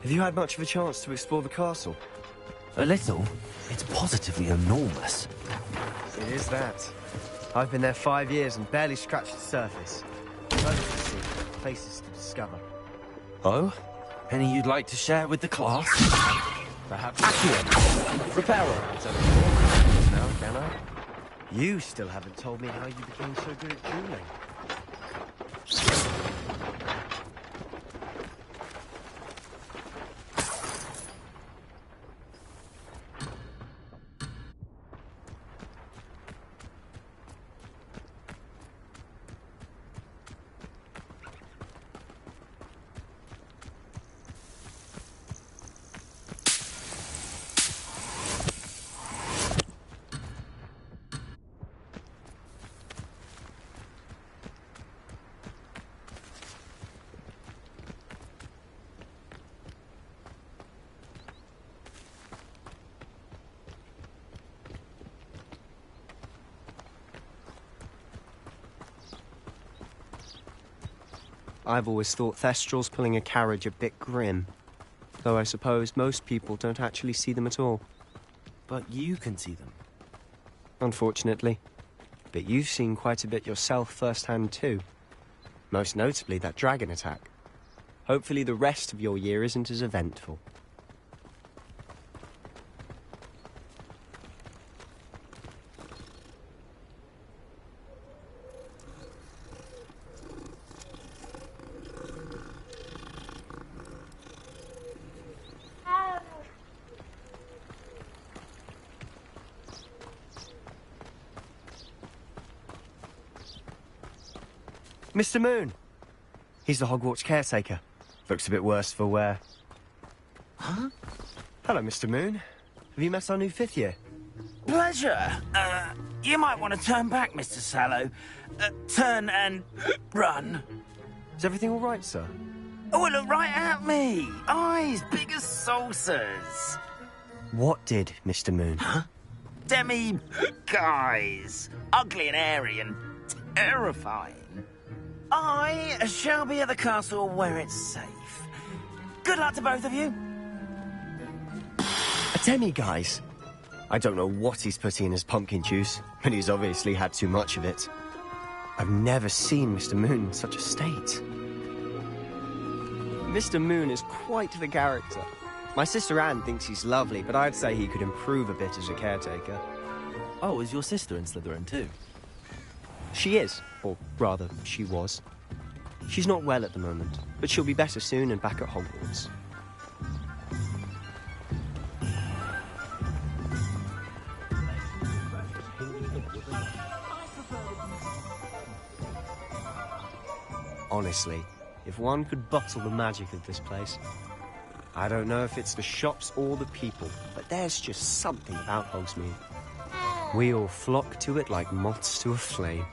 Have you had much of a chance to explore the castle? A little. It's positively enormous. It is that. I've been there 5 years and barely scratched the surface. Loads to see, places to discover. Oh? Any you'd like to share with the class? Perhaps... Accio! Reparo! Now, can I? You still haven't told me how you became so good at dueling. I've always thought Thestrals pulling a carriage a bit grim. Though I suppose most people don't actually see them at all. But you can see them. Unfortunately. But you've seen quite a bit yourself firsthand too. Most notably that dragon attack. Hopefully the rest of your year isn't as eventful. Mr. Moon! He's the Hogwarts caretaker. Looks a bit worse for wear. Huh? Hello, Mr. Moon. Have you met our new 5th year? Pleasure. You might want to turn back, Mr. Sallow. Turn and run. Is everything all right, sir? Oh, look right at me. Eyes big as saucers. What did, Mr. Moon? Huh? Demi guys. Ugly and airy and terrifying. I shall be at the castle where it's safe. Good luck to both of you. A demi-guise? I don't know what he's putting in his pumpkin juice, but he's obviously had too much of it. I've never seen Mr. Moon in such a state. Mr. Moon is quite the character. My sister Anne thinks he's lovely, but I'd say he could improve a bit as a caretaker. Oh, is your sister in Slytherin too? She is, or rather, she was. She's not well at the moment, but she'll be better soon and back at Hogwarts. Honestly, if one could bottle the magic of this place. I don't know if it's the shops or the people, but there's just something about Hogsmeade. We all flock to it like moths to a flame.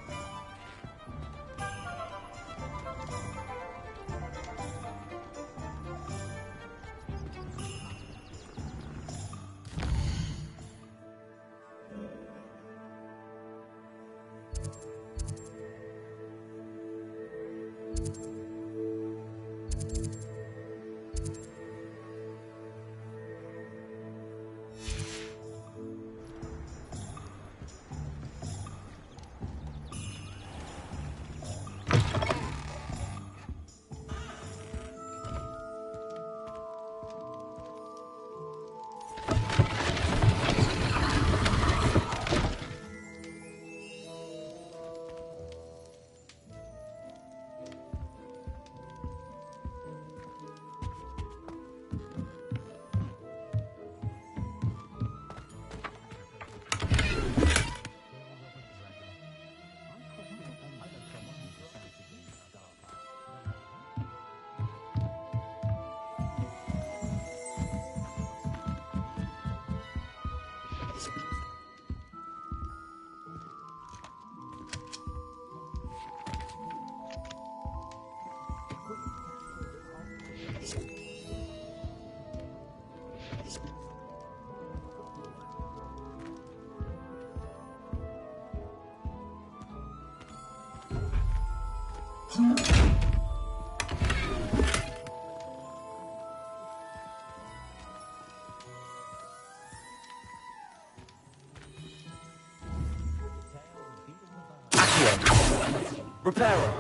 Reparo.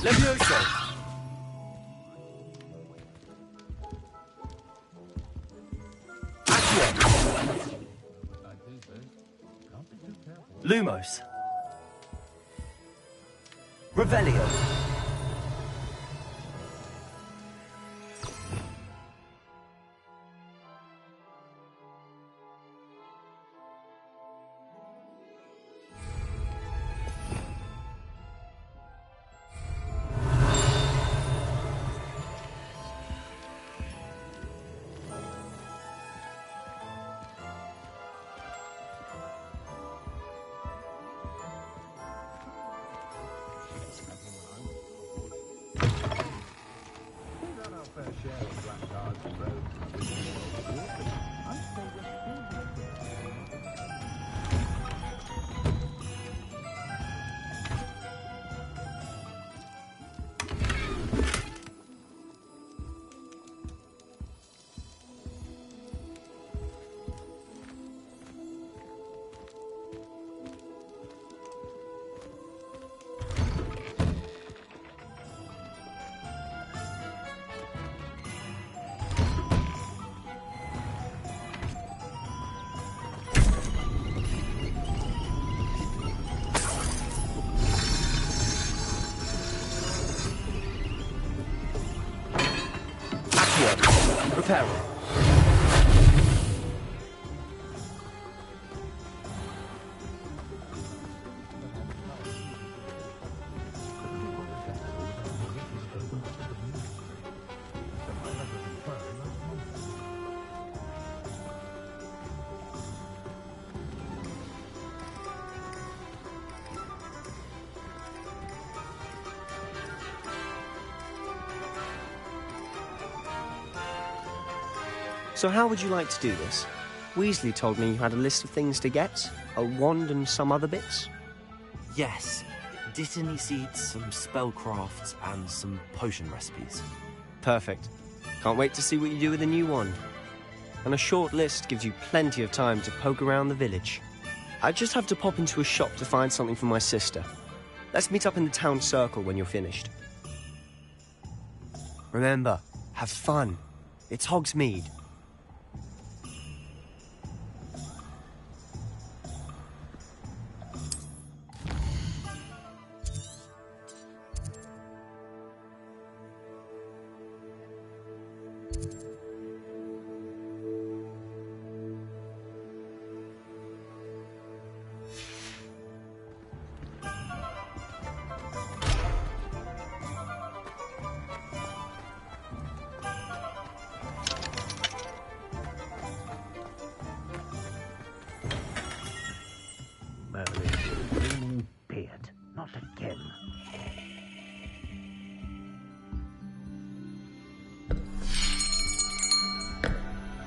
Levioso. Accio. Lumos. Revelio. Reparo. So how would you like to do this? Weasley told me you had a list of things to get, a wand and some other bits. Yes. Dittany seeds, some spellcrafts, and some potion recipes. Perfect. Can't wait to see what you do with the new wand. And a short list gives you plenty of time to poke around the village. I just have to pop into a shop to find something for my sister. Let's meet up in the town circle when you're finished. Remember, have fun. It's Hogsmeade.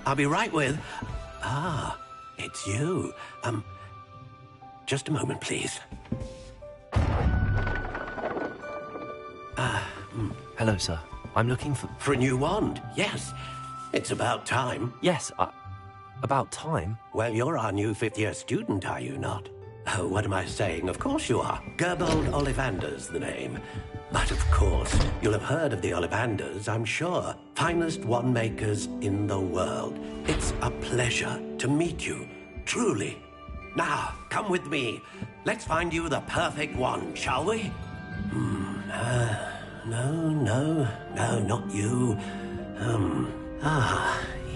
I'll be right with... Ah, it's you. Just a moment, please. Hello, sir. I'm looking for... For a new wand, yes. It's about time. Yes, about time? Well, you're our new fifth-year student, are you not? Oh, what am I saying? Of course you are. Gerbold Ollivander's the name. But of course, you'll have heard of the Ollivanders, I'm sure. Finest wand makers in the world. It's a pleasure to meet you, truly. Now, come with me. Let's find you the perfect wand, shall we? No, not you.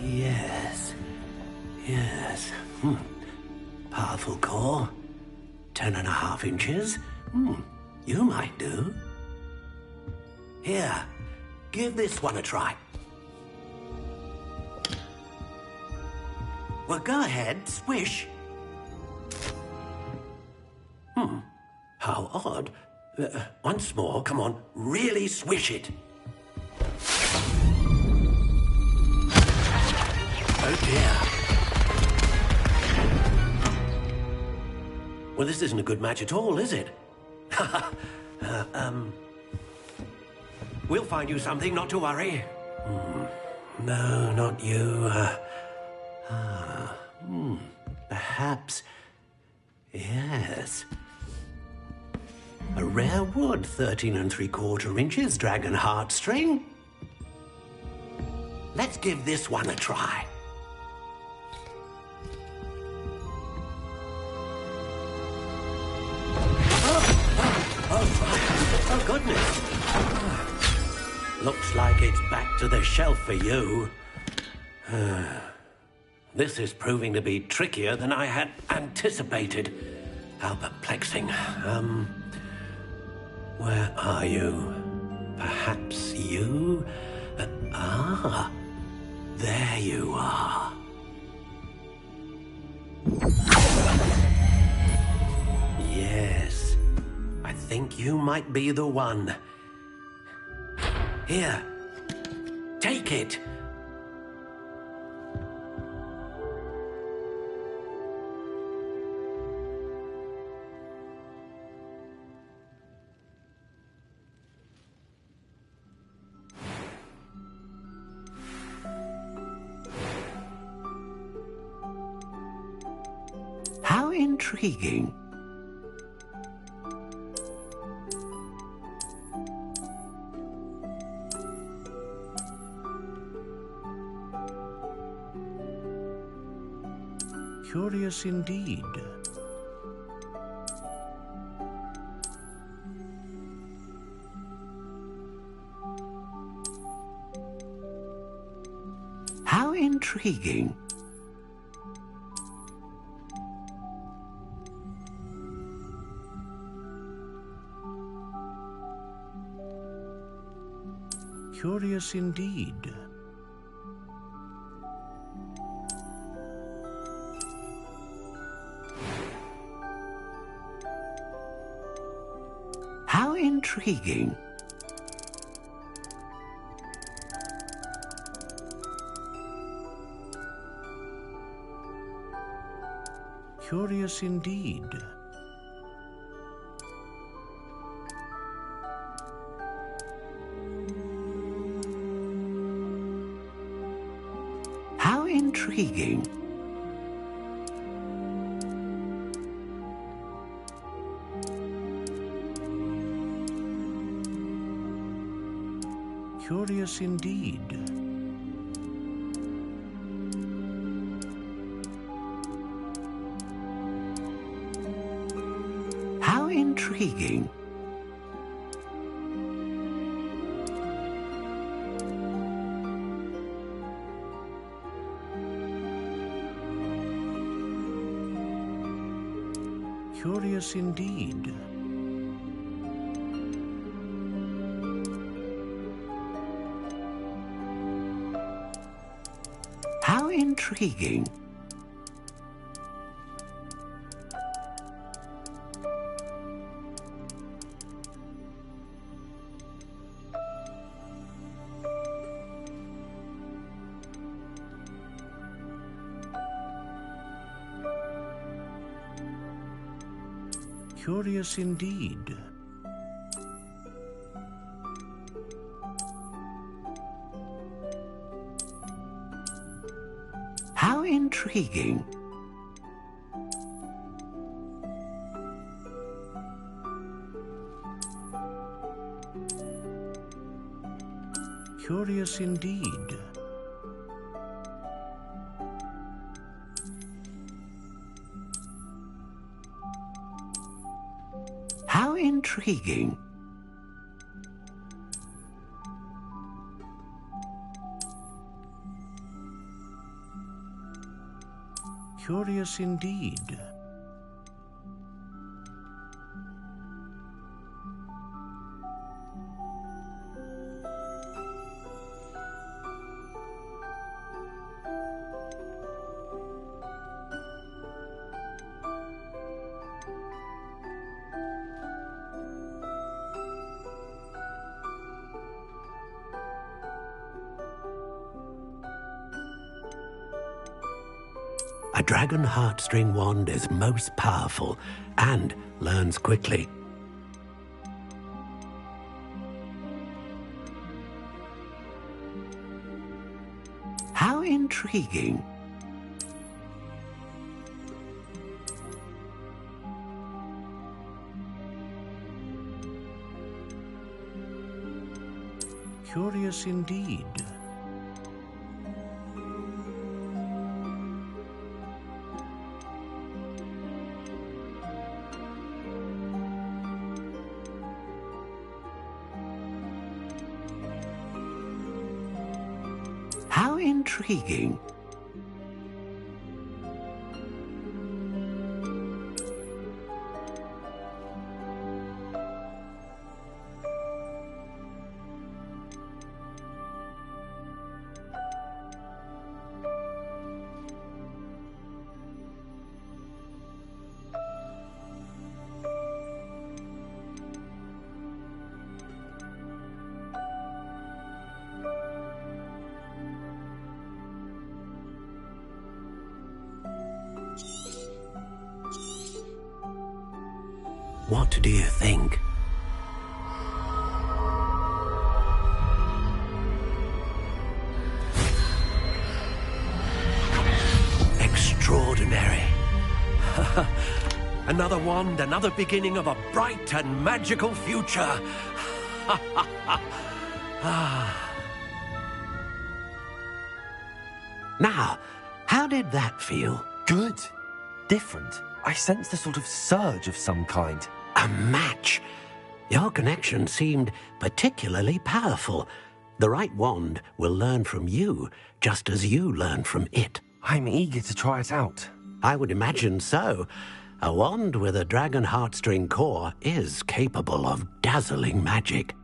Yes. Powerful core. 10.5 inches. You might do. Here, give this one a try. Well, go ahead, swish. How odd. Once more, come on, really swish it. Oh dear. Well, this isn't a good match at all, is it? We'll find you something, not to worry. No, not you. Perhaps... Yes. A rare wood, 13 3/4 inches, dragon heartstring. Let's give this one a try. Oh, goodness. Looks like it's back to the shelf for you. This is proving to be trickier than I had anticipated. How perplexing. Where are you? Perhaps you? There you are. Yes, I think you might be the one. Here, take it. How intriguing. Curious indeed. How intriguing. Curious indeed. How intriguing. Curious indeed. How intriguing. Curious indeed. How intriguing. Curious indeed. How intriguing. Curious indeed. intriguing. Curious indeed. How intriguing. Curious indeed. A dragon heartstring wand is most powerful and learns quickly. How intriguing. Curious indeed. How intriguing. What do you think? Extraordinary. Another wand, another beginning of a bright and magical future. Now, how did that feel? Good. Different. I sensed a sort of surge of some kind. A match. Your connection seemed particularly powerful. The right wand will learn from you, just as you learn from it. I'm eager to try it out. I would imagine so. A wand with a dragon heartstring core is capable of dazzling magic.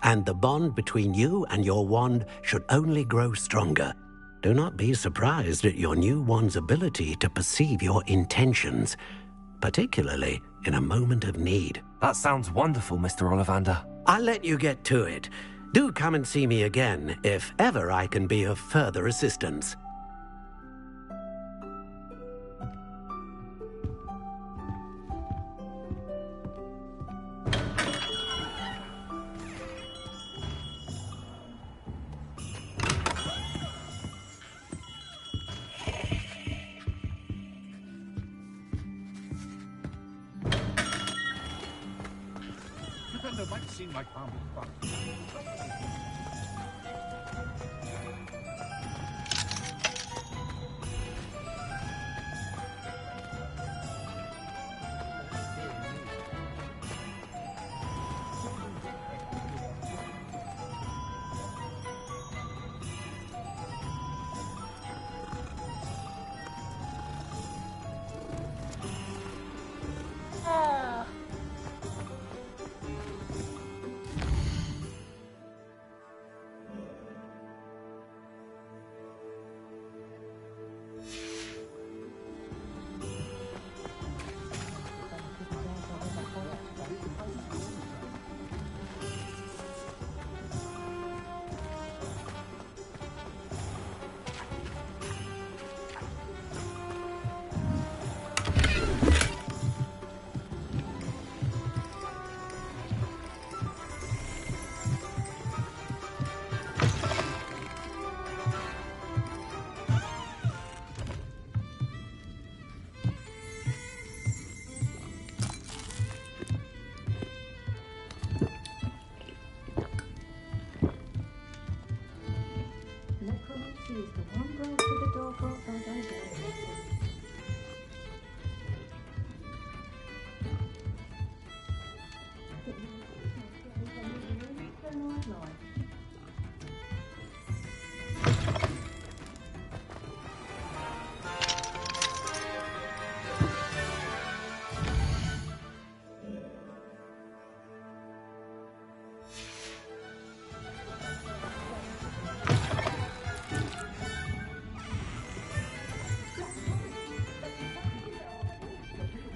And the bond between you and your wand should only grow stronger. Do not be surprised at your new wand's ability to perceive your intentions, particularly in a moment of need. That sounds wonderful, Mr. Ollivander. I'll let you get to it. Do come and see me again if ever I can be of further assistance.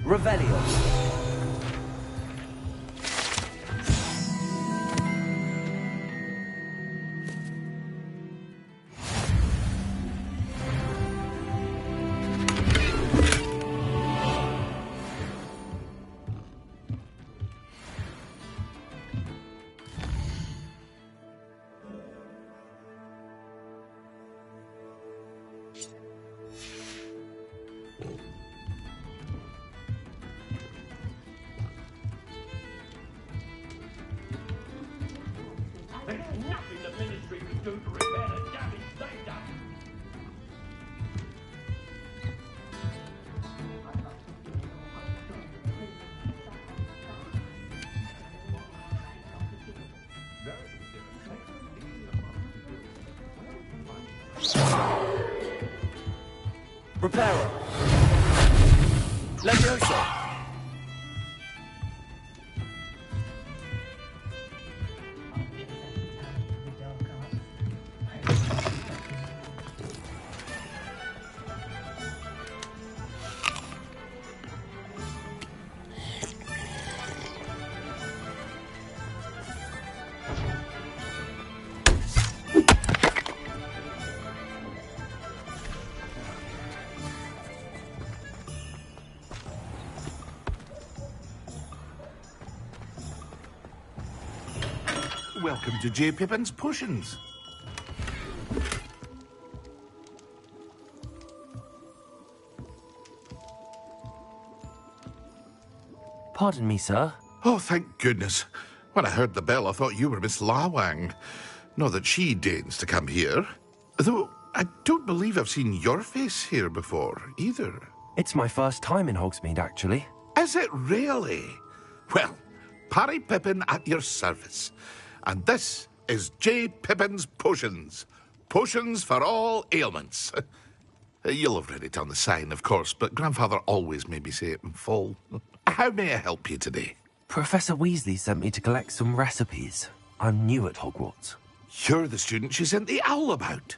Revelio. There's nothing the Ministry can do to repair the damage they've done. Reparo. Levioso. Welcome to J. Pippin's Potions. Pardon me, sir. Oh, thank goodness. When I heard the bell, I thought you were Miss Lawang. Not that she deigns to come here. Though, I don't believe I've seen your face here before, either. It's my first time in Hogsmeade, actually. Is it really? Well, Parry Pippin at your service. And this is J. Pippin's Potions. Potions for all ailments. You'll have read it on the sign, of course, but Grandfather always made me say it in full. How may I help you today? Professor Weasley sent me to collect some recipes. I'm new at Hogwarts. You're the student she sent the owl about.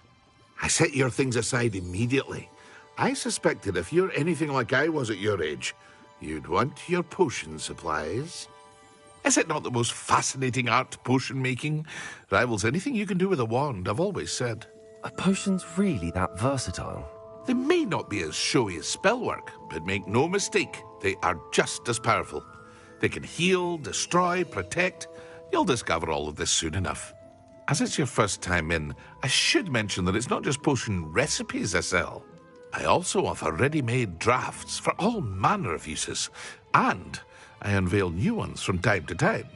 I set your things aside immediately. I suspected if you're anything like I was at your age, you'd want your potion supplies. Is it not the most fascinating art, potion making? Rivals anything you can do with a wand, I've always said. Are potions really that versatile? They may not be as showy as spellwork, but make no mistake, they are just as powerful. They can heal, destroy, protect. You'll discover all of this soon enough. As it's your first time in, I should mention that it's not just potion recipes I sell. I also offer ready-made drafts for all manner of uses, and I unveil new ones from time to time.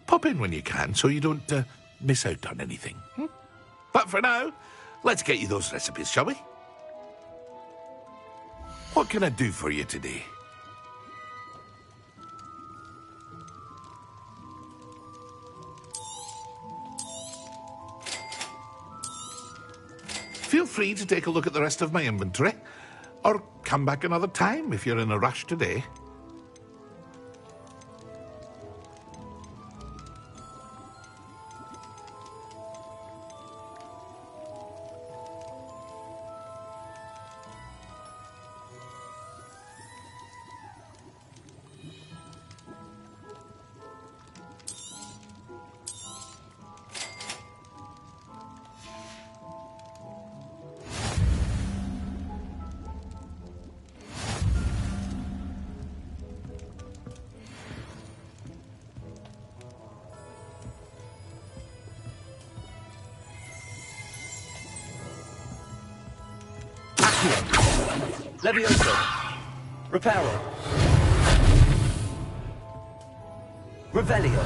Pop in when you can so you don't miss out on anything. But for now, let's get you those recipes, shall we? What can I do for you today? Feel free to take a look at the rest of my inventory, or come back another time if you're in a rush today. Levioso. Reparo. Revelio.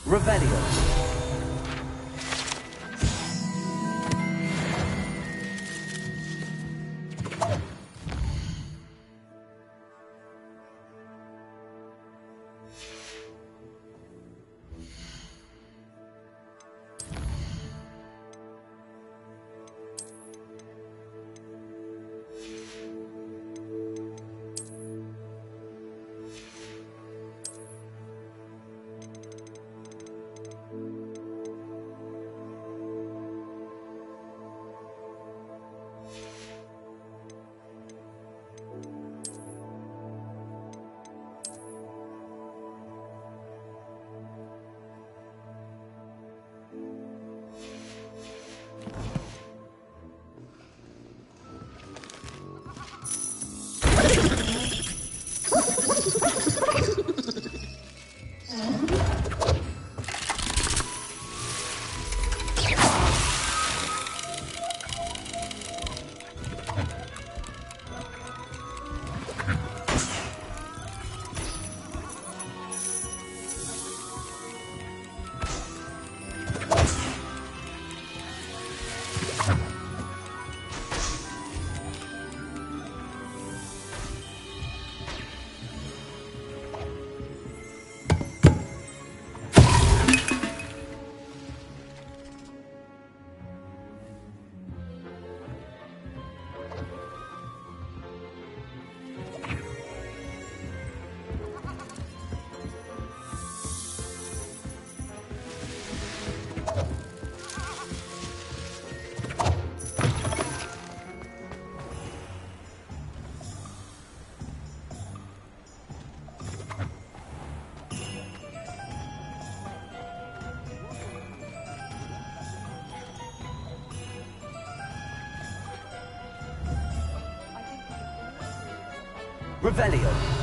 Revelio. Revelio.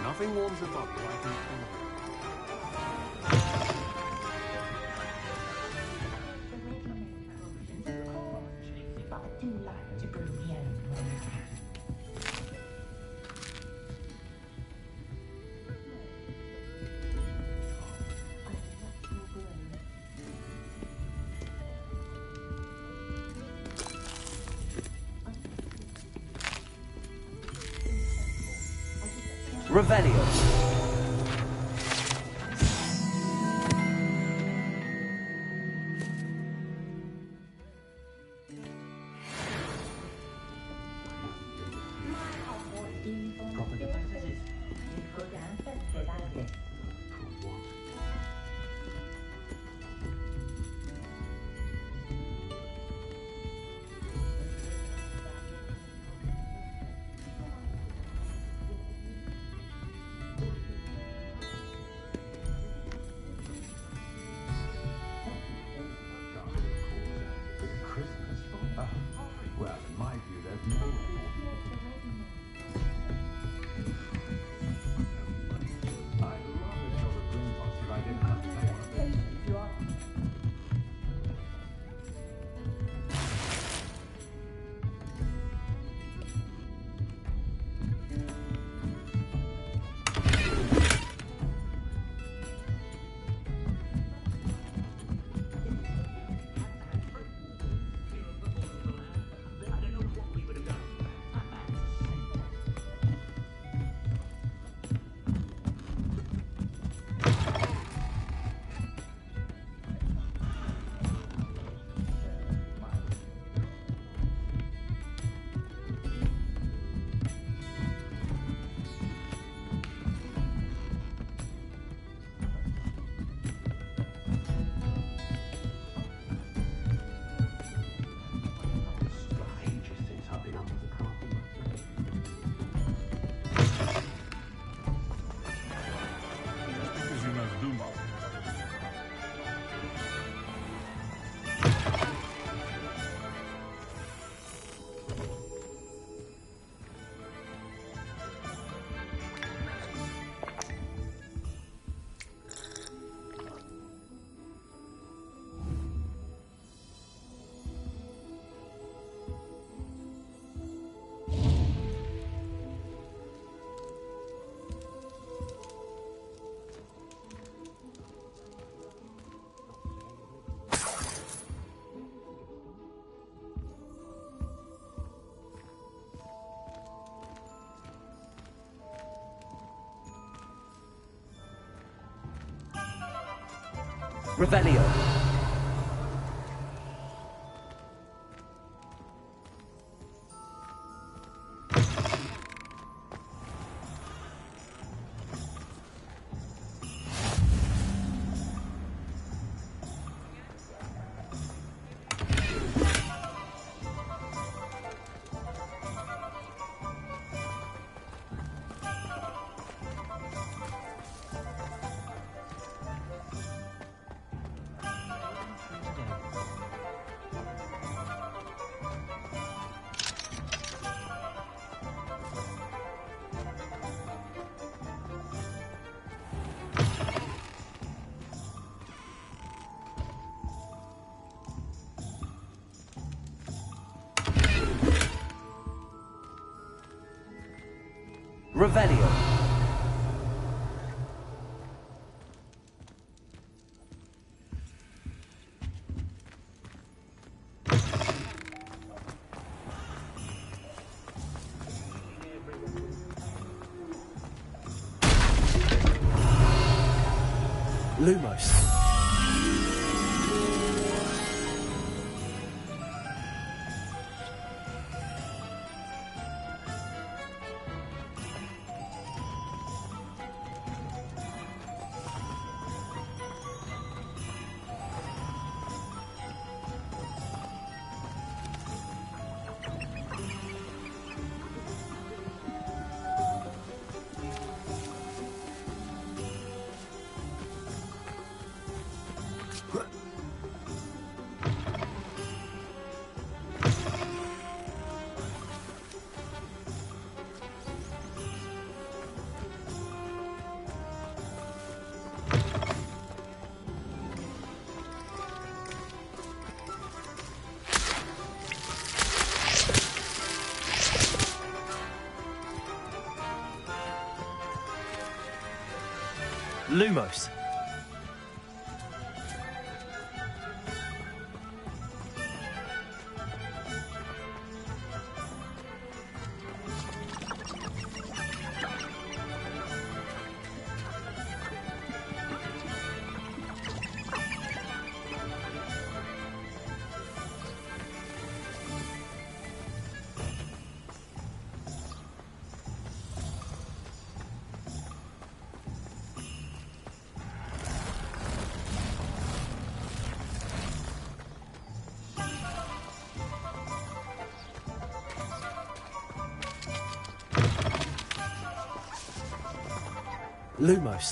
Nothing warms us up like an Revelio. Revelio. Revelio. Lumos. Lumos. Lumos.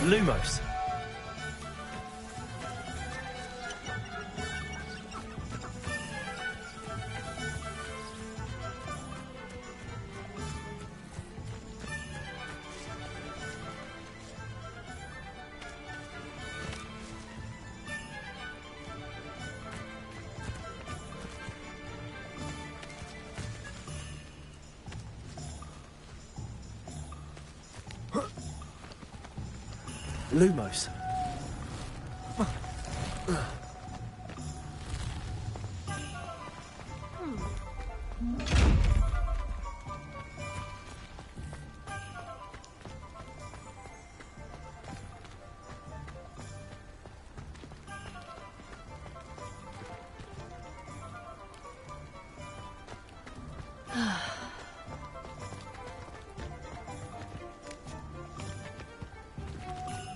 Lumos. Lumos.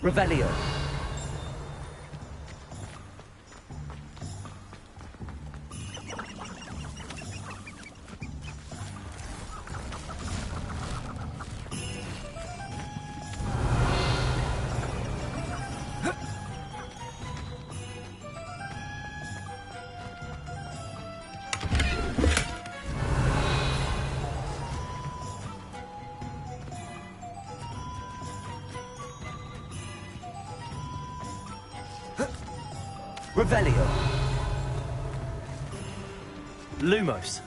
Revelio. Revelio. Lumos.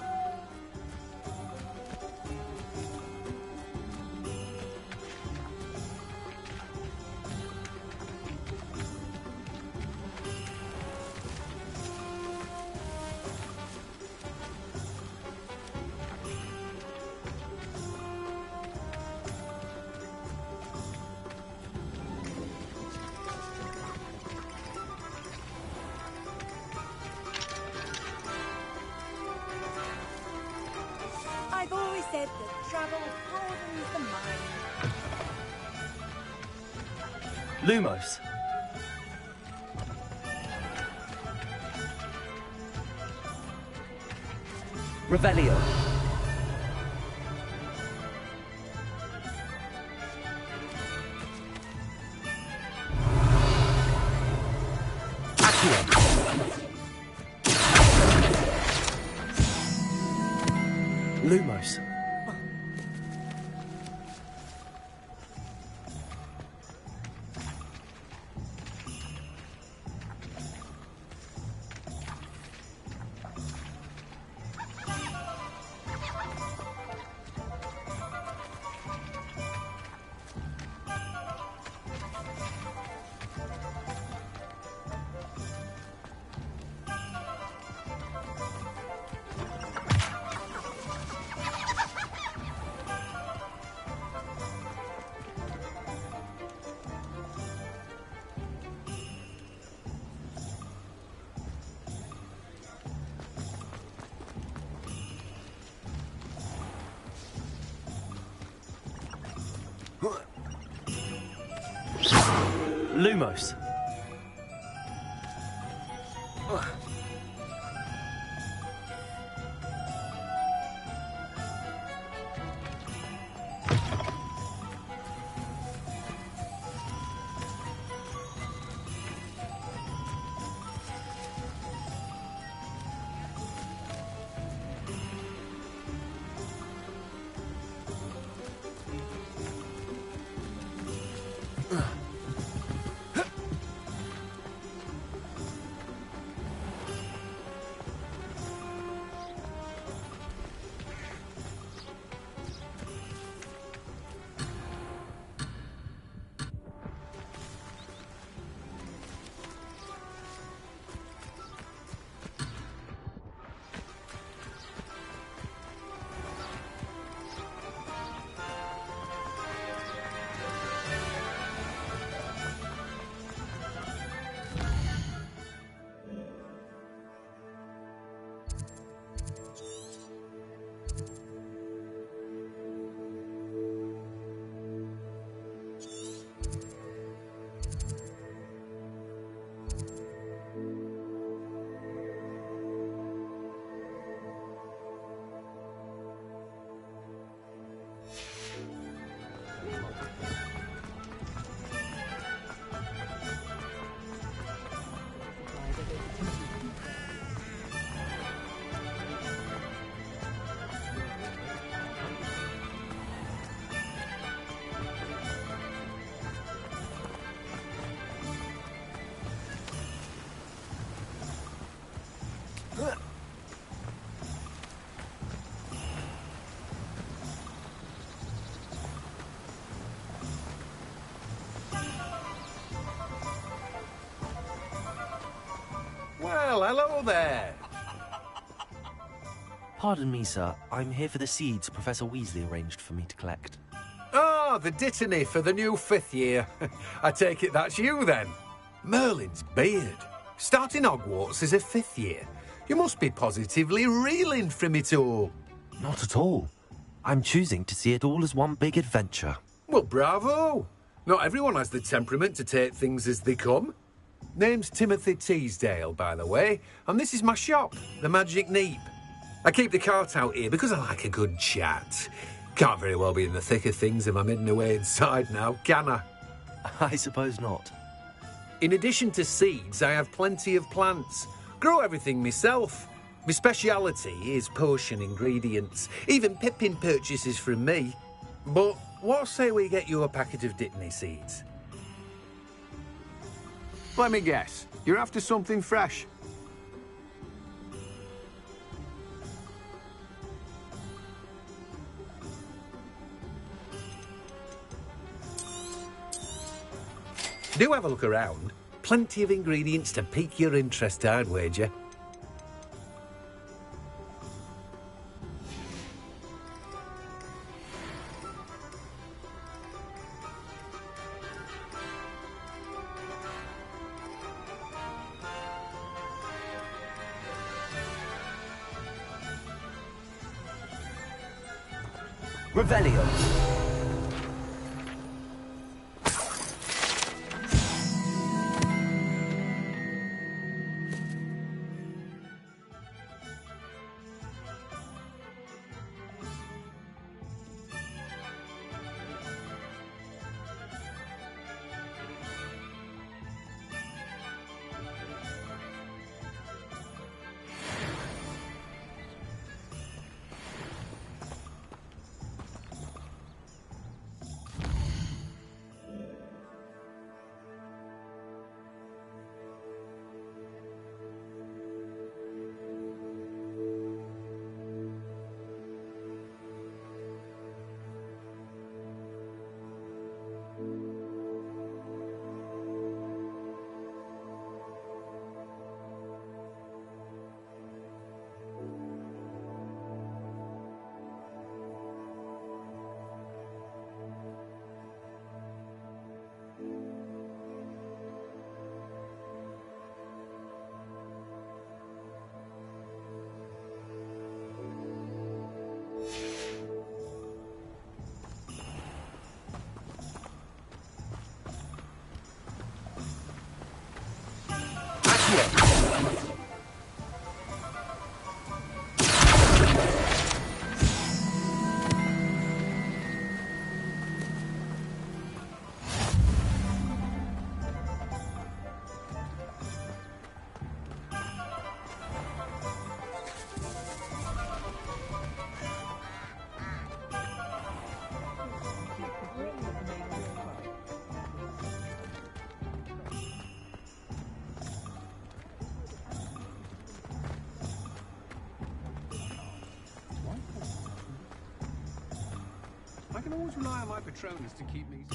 I've always said that travel broadens the mind. Lumos. Revelio. Lumos. Lumos. Hello there. Pardon me, sir. I'm here for the seeds Professor Weasley arranged for me to collect. Ah, the dittany for the new 5th year. I take it that's you, then. Merlin's beard. Starting Hogwarts as a 5th year. You must be positively reeling from it all. Not at all. I'm choosing to see it all as one big adventure. Well, bravo. Not everyone has the temperament to take things as they come. Name's Timothy Teasdale, by the way, and this is my shop, the Magic Neep. I keep the cart out here because I like a good chat. Can't very well be in the thick of things if I'm hidden away inside now, can I? I suppose not. In addition to seeds, I have plenty of plants. Grow everything myself. My speciality is potion ingredients. Even Pippin purchases from me. But what say we get you a packet of Dittany seeds? Let me guess. You're after something fresh. Do have a look around. Plenty of ingredients to pique your interest, I'd wager. Revelio. I can always rely on my Patronus to keep me...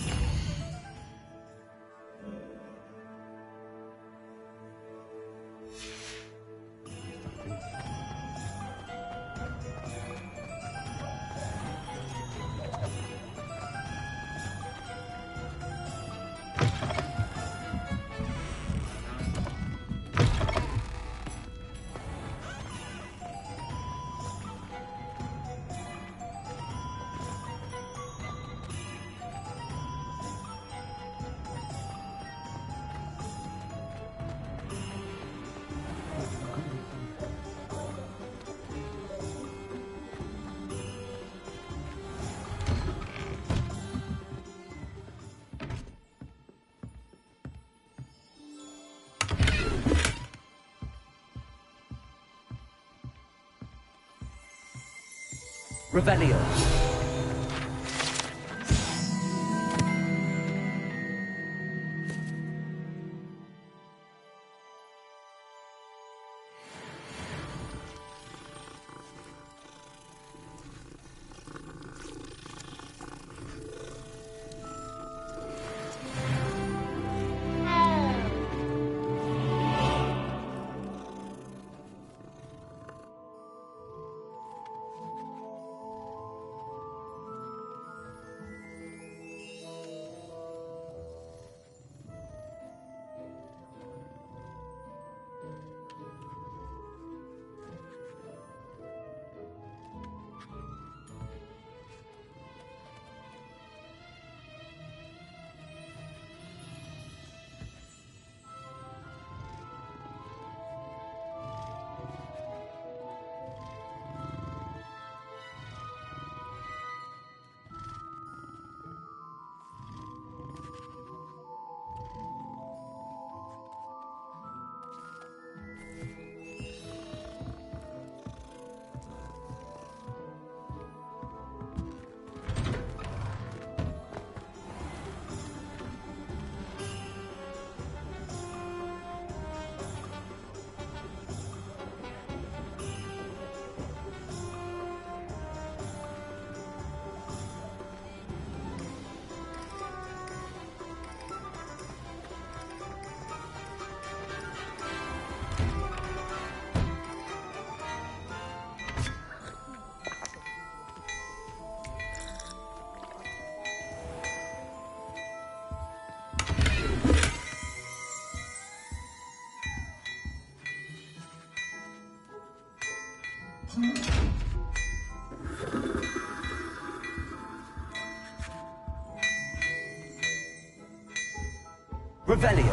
Revelio. Revelio.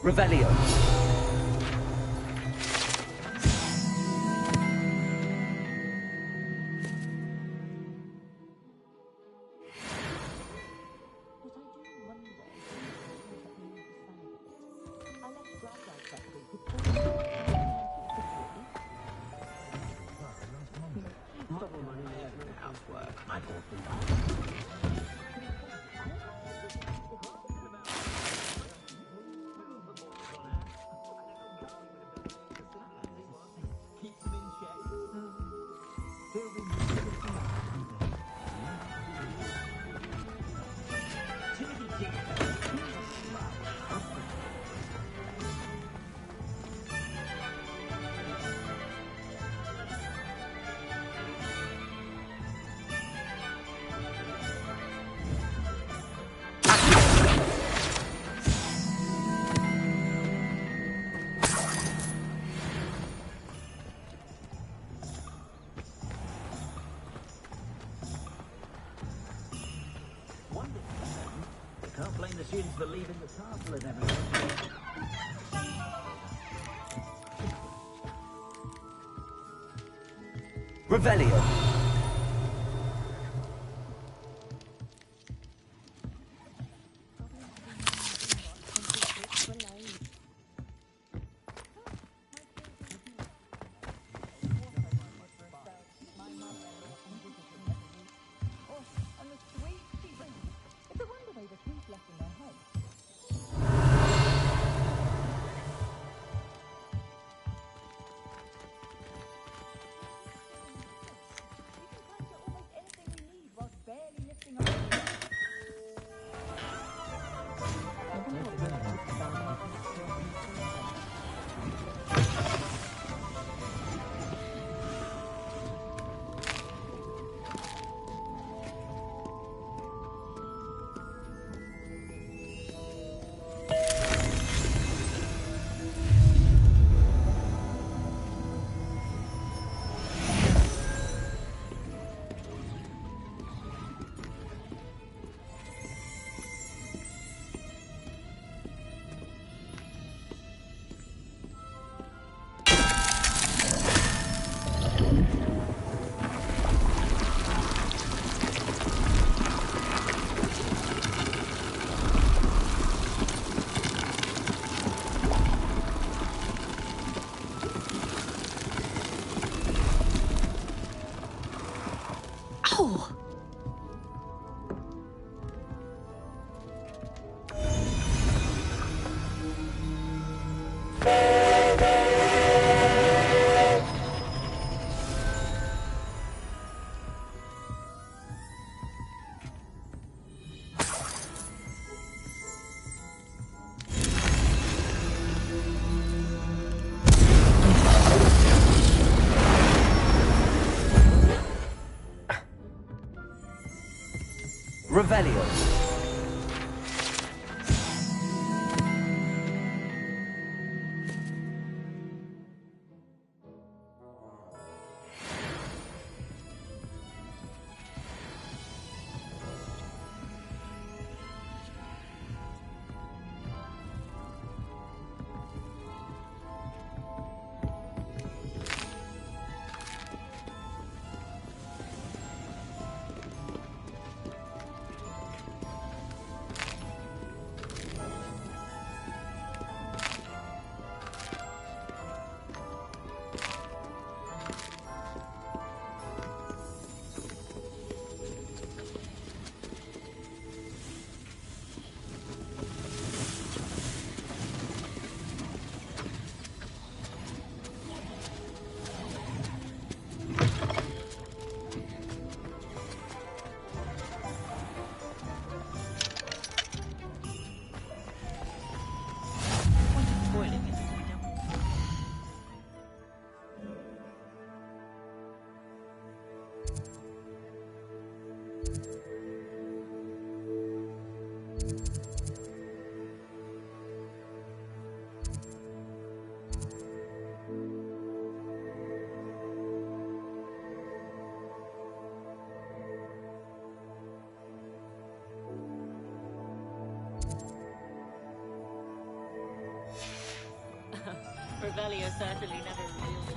Revelio. Can't blame the students for leaving the castle and everything. Revelio. Revelio. Revelio certainly never reveals it.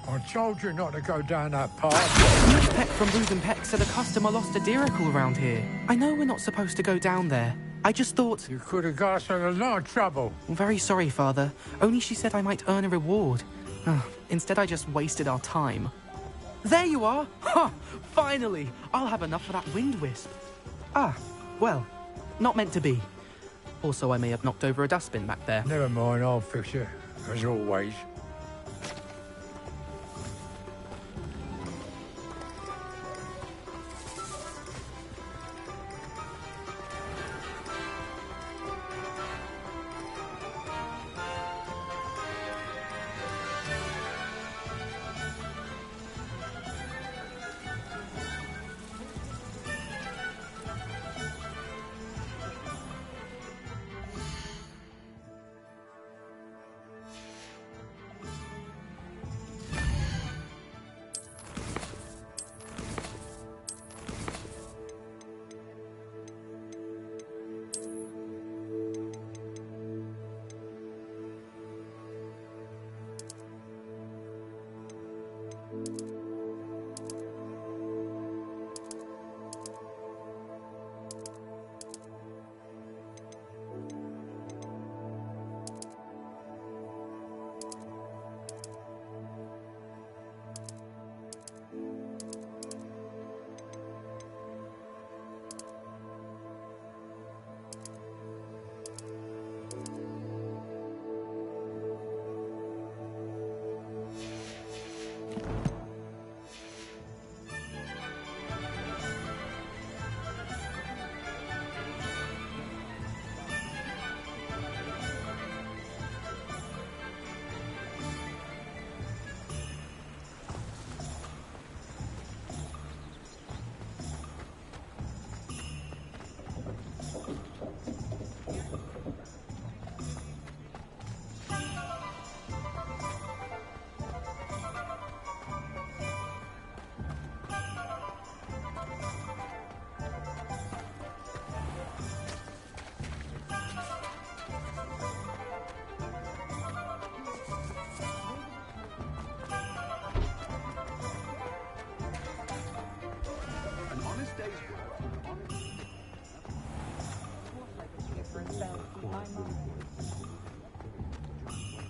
I told you not to go down that path. Miss Peck from Booth and Peck said a customer lost a diricle around here. I know we're not supposed to go down there. I just thought... You could have got us in a lot of trouble. I'm very sorry, Father. Only she said I might earn a reward. Instead, I just wasted our time. There you are! Ha! Finally! I'll have enough for that wind wisp. Ah, well, not meant to be. Also, I may have knocked over a dustbin back there. Never mind, I'll fix it, as always.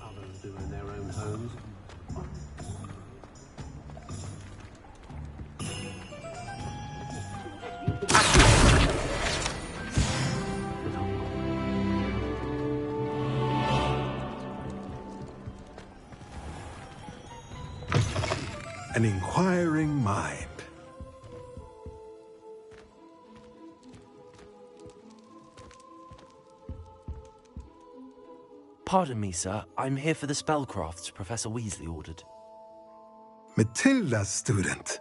Others do in their own homes. An inquiring mind. Pardon me, sir. I'm here for the spellcrafts Professor Weasley ordered. Matilda's student.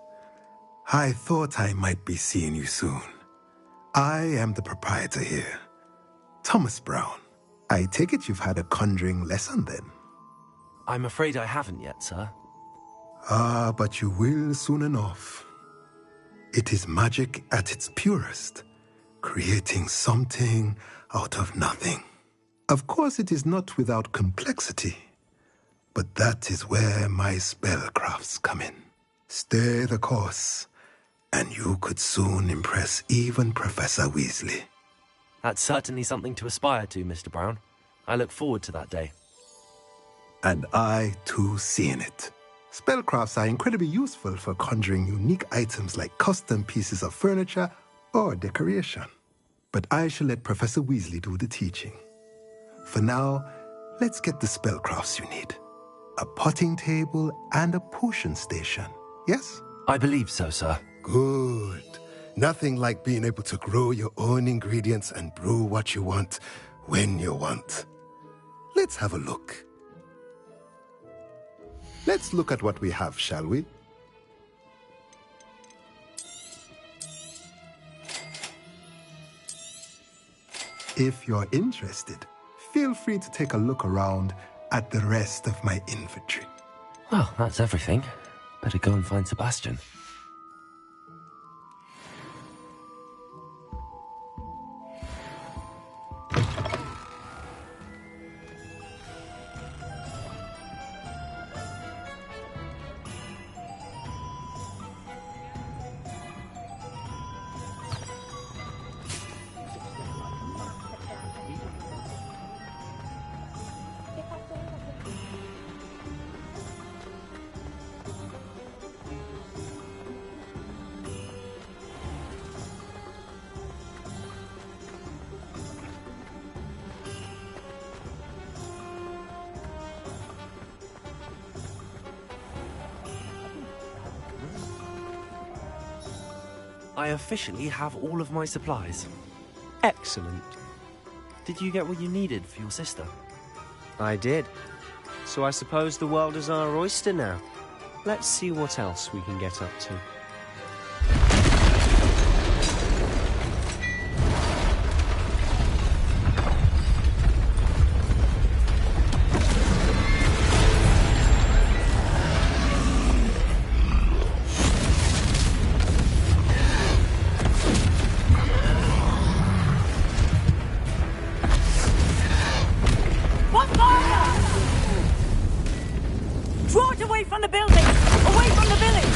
I thought I might be seeing you soon. I am the proprietor here, Thomas Brown. I take it you've had a conjuring lesson then? I'm afraid I haven't yet, sir. Ah, but you will soon enough. It is magic at its purest, creating something out of nothing. Of course, it is not without complexity, but that is where my spellcrafts come in. Stay the course, and you could soon impress even Professor Weasley. That's certainly something to aspire to, Mr. Brown. I look forward to that day. And I, too, see in it. Spellcrafts are incredibly useful for conjuring unique items like custom pieces of furniture or decoration. But I shall let Professor Weasley do the teaching. For now, let's get the spellcrafts you need. A potting table and a potion station, yes? I believe so, sir. Good. Nothing like being able to grow your own ingredients and brew what you want when you want. Let's have a look. Let's look at what we have, shall we? If you're interested, feel free to take a look around at the rest of my inventory. Well, that's everything. Better go and find Sebastian. I officially have all of my supplies. Excellent. Did you get what you needed for your sister? I did. So I suppose the world is our oyster now. Let's see what else we can get up to. Draw it away from the building! Away from the village!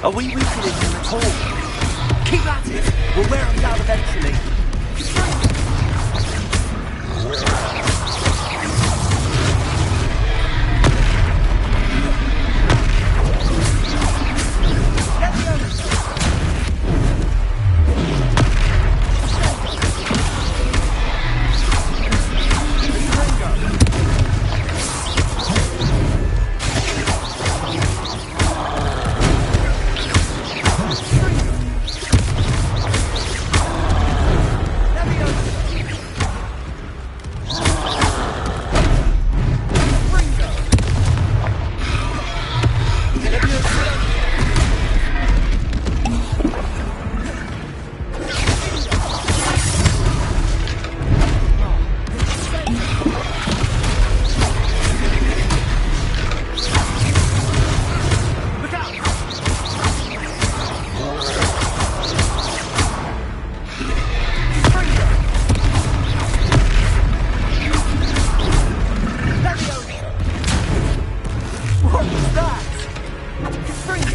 Are we weakening them at all? Keep at it! We'll wear them down eventually.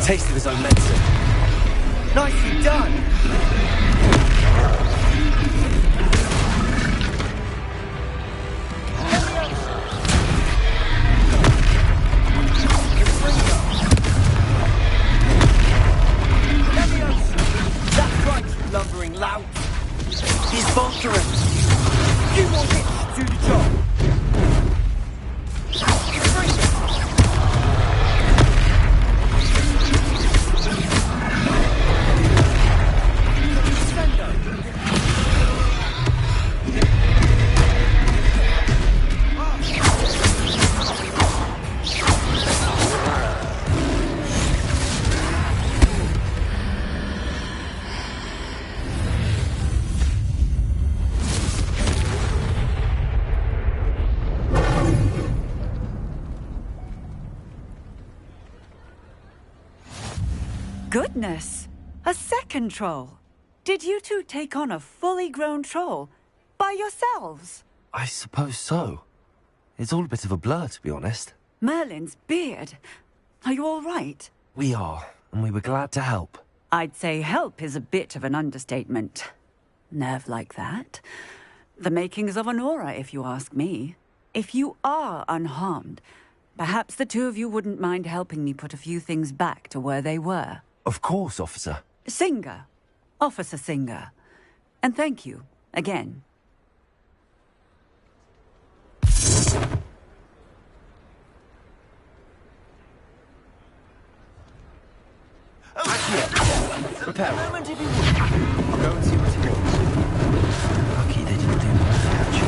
Taste of his own medicine. Nicely done! That's right, you lumbering lout! He's bolstering! You want it to do the job! Goodness! A second troll! Did you two take on a fully grown troll? By yourselves? I suppose so. It's all a bit of a blur, to be honest. Merlin's beard. Are you all right? We are, and we were glad to help. I'd say help is a bit of an understatement. Nerve like that. The makings of an aura, if you ask me. If you are unharmed, perhaps the two of you wouldn't mind helping me put a few things back to where they were. Of course, officer. Singer. Officer Singer. And thank you, again. Prepare. A moment if you would. I'll go and see what he wants. Lucky they didn't do more damage.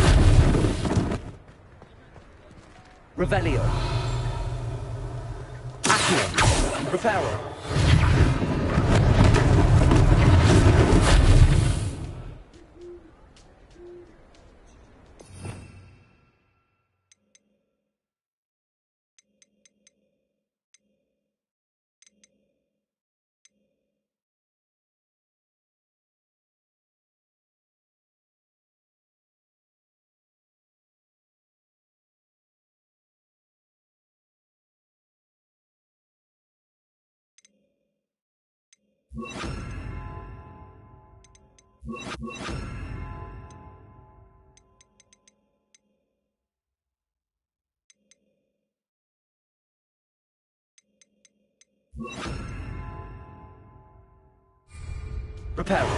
Revelio. Accio. Reparo. Reparo.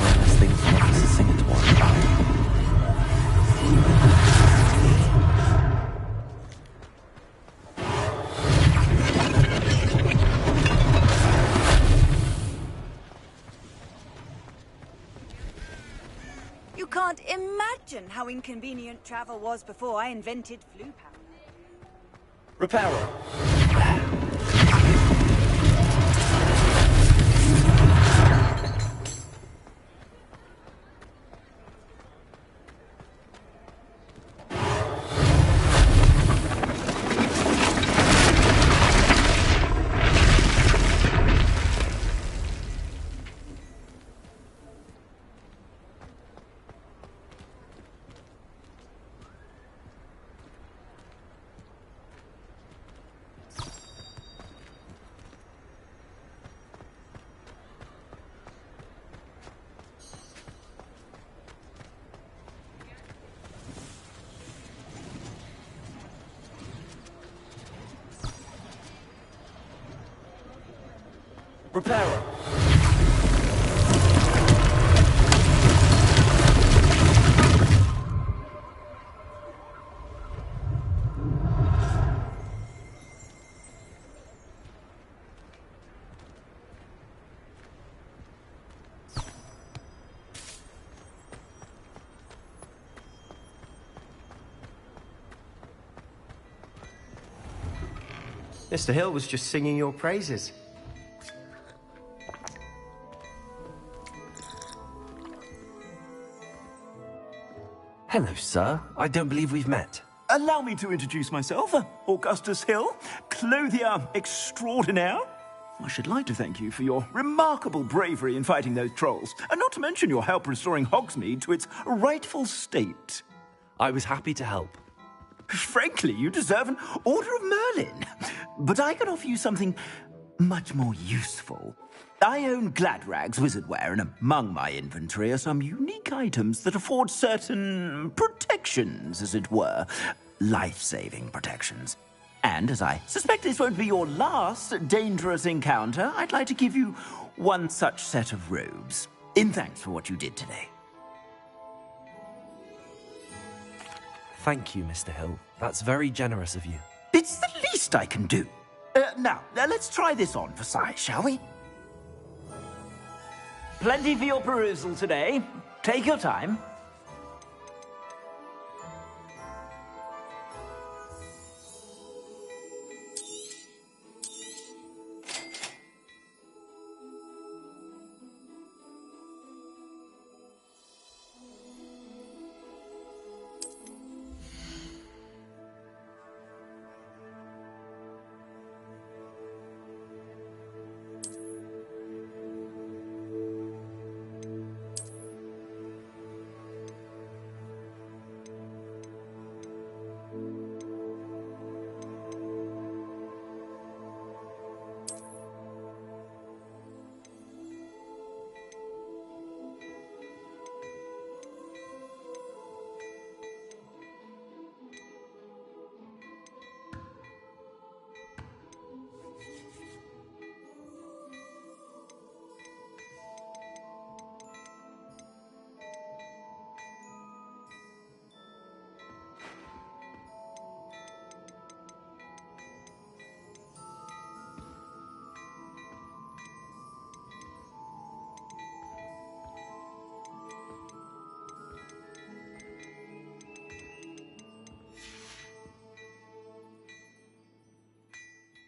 Unless things from Officer Singer to worry about. You can't imagine how inconvenient travel was before I invented flu power. Reparo. Reparo. Mr. Hill was just singing your praises. Hello, sir. I don't believe we've met. Allow me to introduce myself, Augustus Hill, clothier extraordinaire. I should like to thank you for your remarkable bravery in fighting those trolls, and not to mention your help restoring Hogsmeade to its rightful state. I was happy to help. Frankly, you deserve an Order of Merlin. But I can offer you something much more useful. I own Gladrag's wizardware, and among my inventory are some unique items that afford certain protections, as it were. Life-saving protections. And as I suspect this won't be your last dangerous encounter, I'd like to give you one such set of robes, in thanks for what you did today. Thank you, Mr. Hill. That's very generous of you. It's the least I can do. Now, let's try this on for size, shall we? Plenty for your perusal today. Take your time.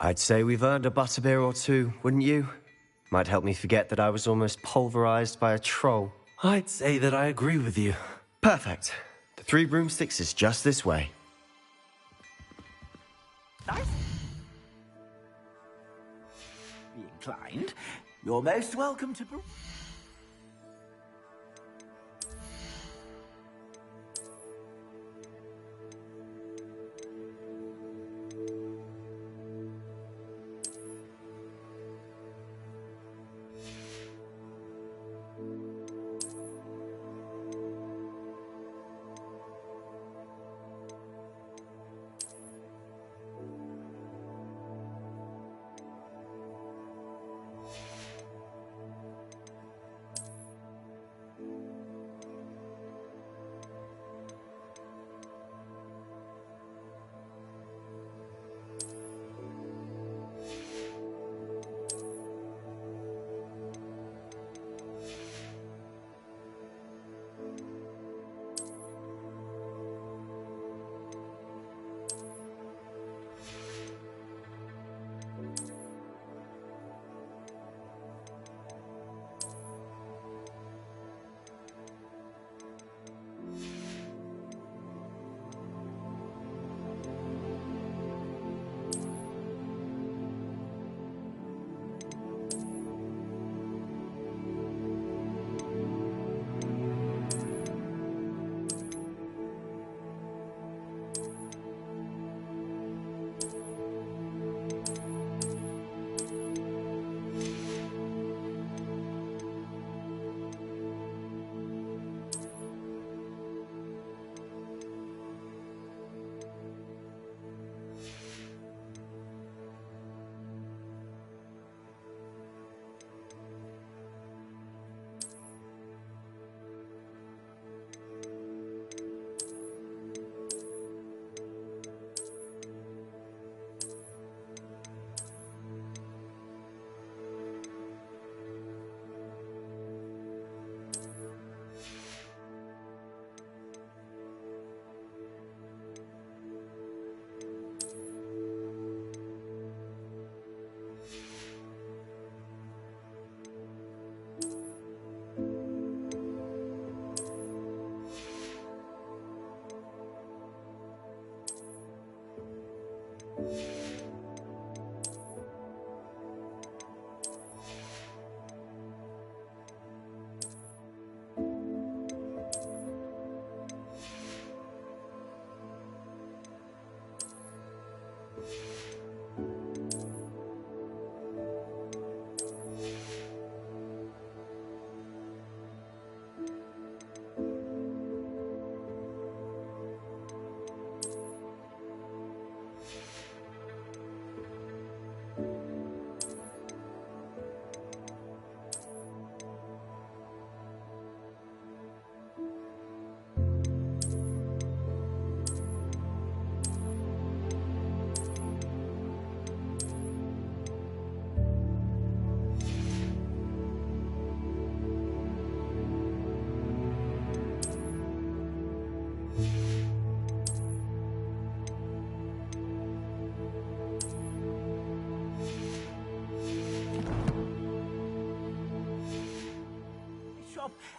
I'd say we've earned a butterbeer or two, wouldn't you? Might help me forget that I was almost pulverized by a troll. I'd say that I agree with you. Perfect. The 3 broomsticks is just this way. Nice. Be inclined. You're most welcome to...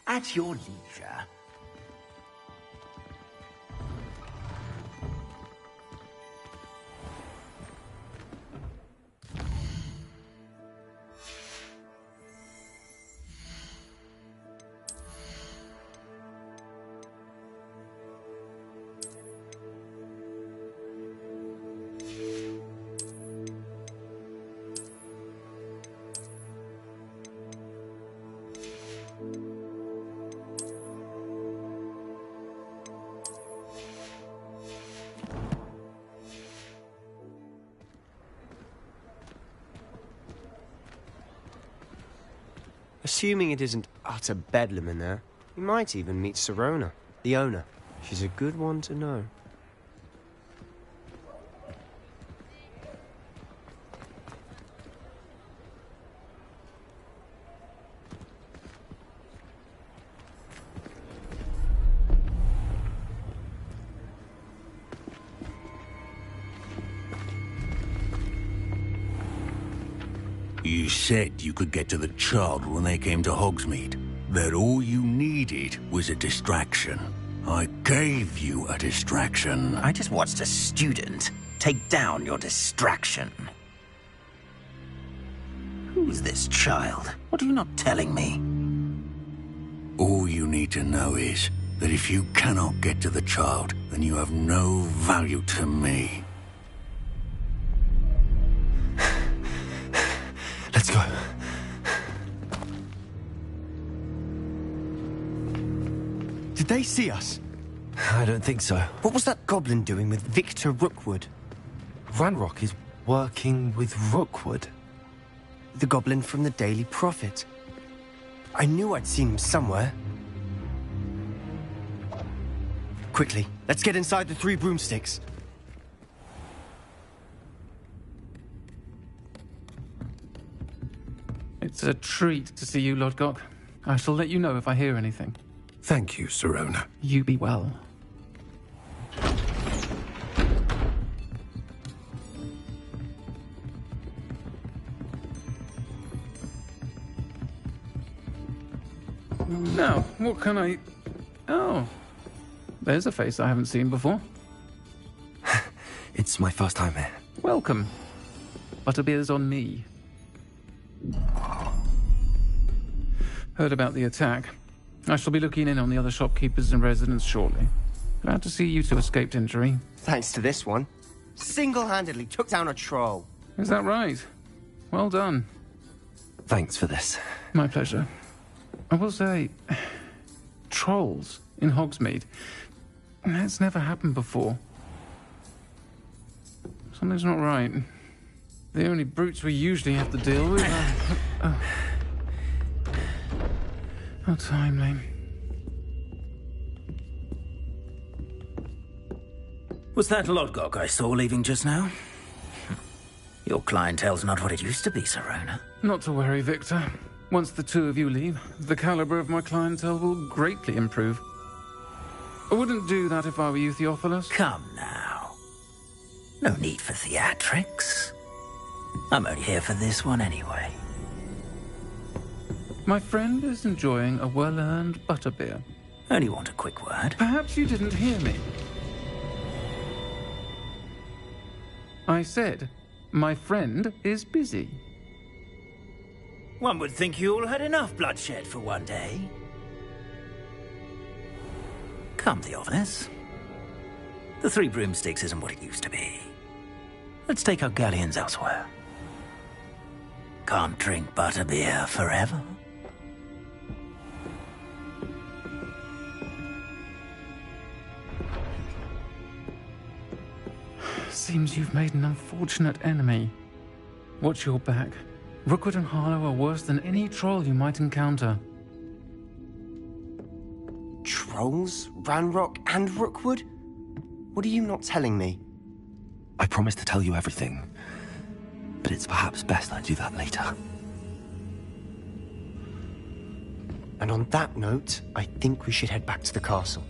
At your leisure. Assuming it isn't utter bedlam in there, you might even meet Sirona, the owner. She's a good one to know. You said you could get to the child when they came to Hogsmeade. That all you needed was a distraction. I gave you a distraction. I just watched a student take down your distraction. Who's this child? What are you not telling me? All you need to know is that if you cannot get to the child, then you have no value to me. Let's go. Did they see us? I don't think so. What was that goblin doing with Victor Rookwood? Ranrock is working with Rookwood. The goblin from the Daily Prophet. I knew I'd seen him somewhere. Quickly, let's get inside the 3 broomsticks. It's a treat to see you, Lodgok. I shall let you know if I hear anything. Thank you, Sirona. You be well. Now, what can I... Oh, there's a face I haven't seen before. It's my first time here. Welcome. Butterbeer's on me. Heard about the attack. I shall be looking in on the other shopkeepers and residents shortly. Glad to see you two escaped injury. Thanks to this one. Single-handedly took down a troll. Is that right? Well done. Thanks for this. My pleasure. I will say, trolls in Hogsmeade. That's never happened before. Something's not right. The only brutes we usually have to deal with are... How timely. Was that Lodgok I saw leaving just now? Your clientele's not what it used to be, Sirona. Not to worry, Victor. Once the 2 of you leave, the caliber of my clientele will greatly improve. I wouldn't do that if I were you, Theophilus. Come now. No need for theatrics. I'm only here for this one anyway. My friend is enjoying a well-earned butterbeer. Only want a quick word. Perhaps you didn't hear me. I said, my friend is busy. One would think you all had enough bloodshed for one day. Come, Theophilus. The 3 broomsticks isn't what it used to be. Let's take our galleons elsewhere. Can't drink butterbeer forever. Seems you've made an unfortunate enemy. Watch your back. Rookwood and Harlow are worse than any troll you might encounter. Trolls? Ranrock and Rookwood? What are you not telling me? I promise to tell you everything, but it's perhaps best I do that later. And on that note, I think we should head back to the castle.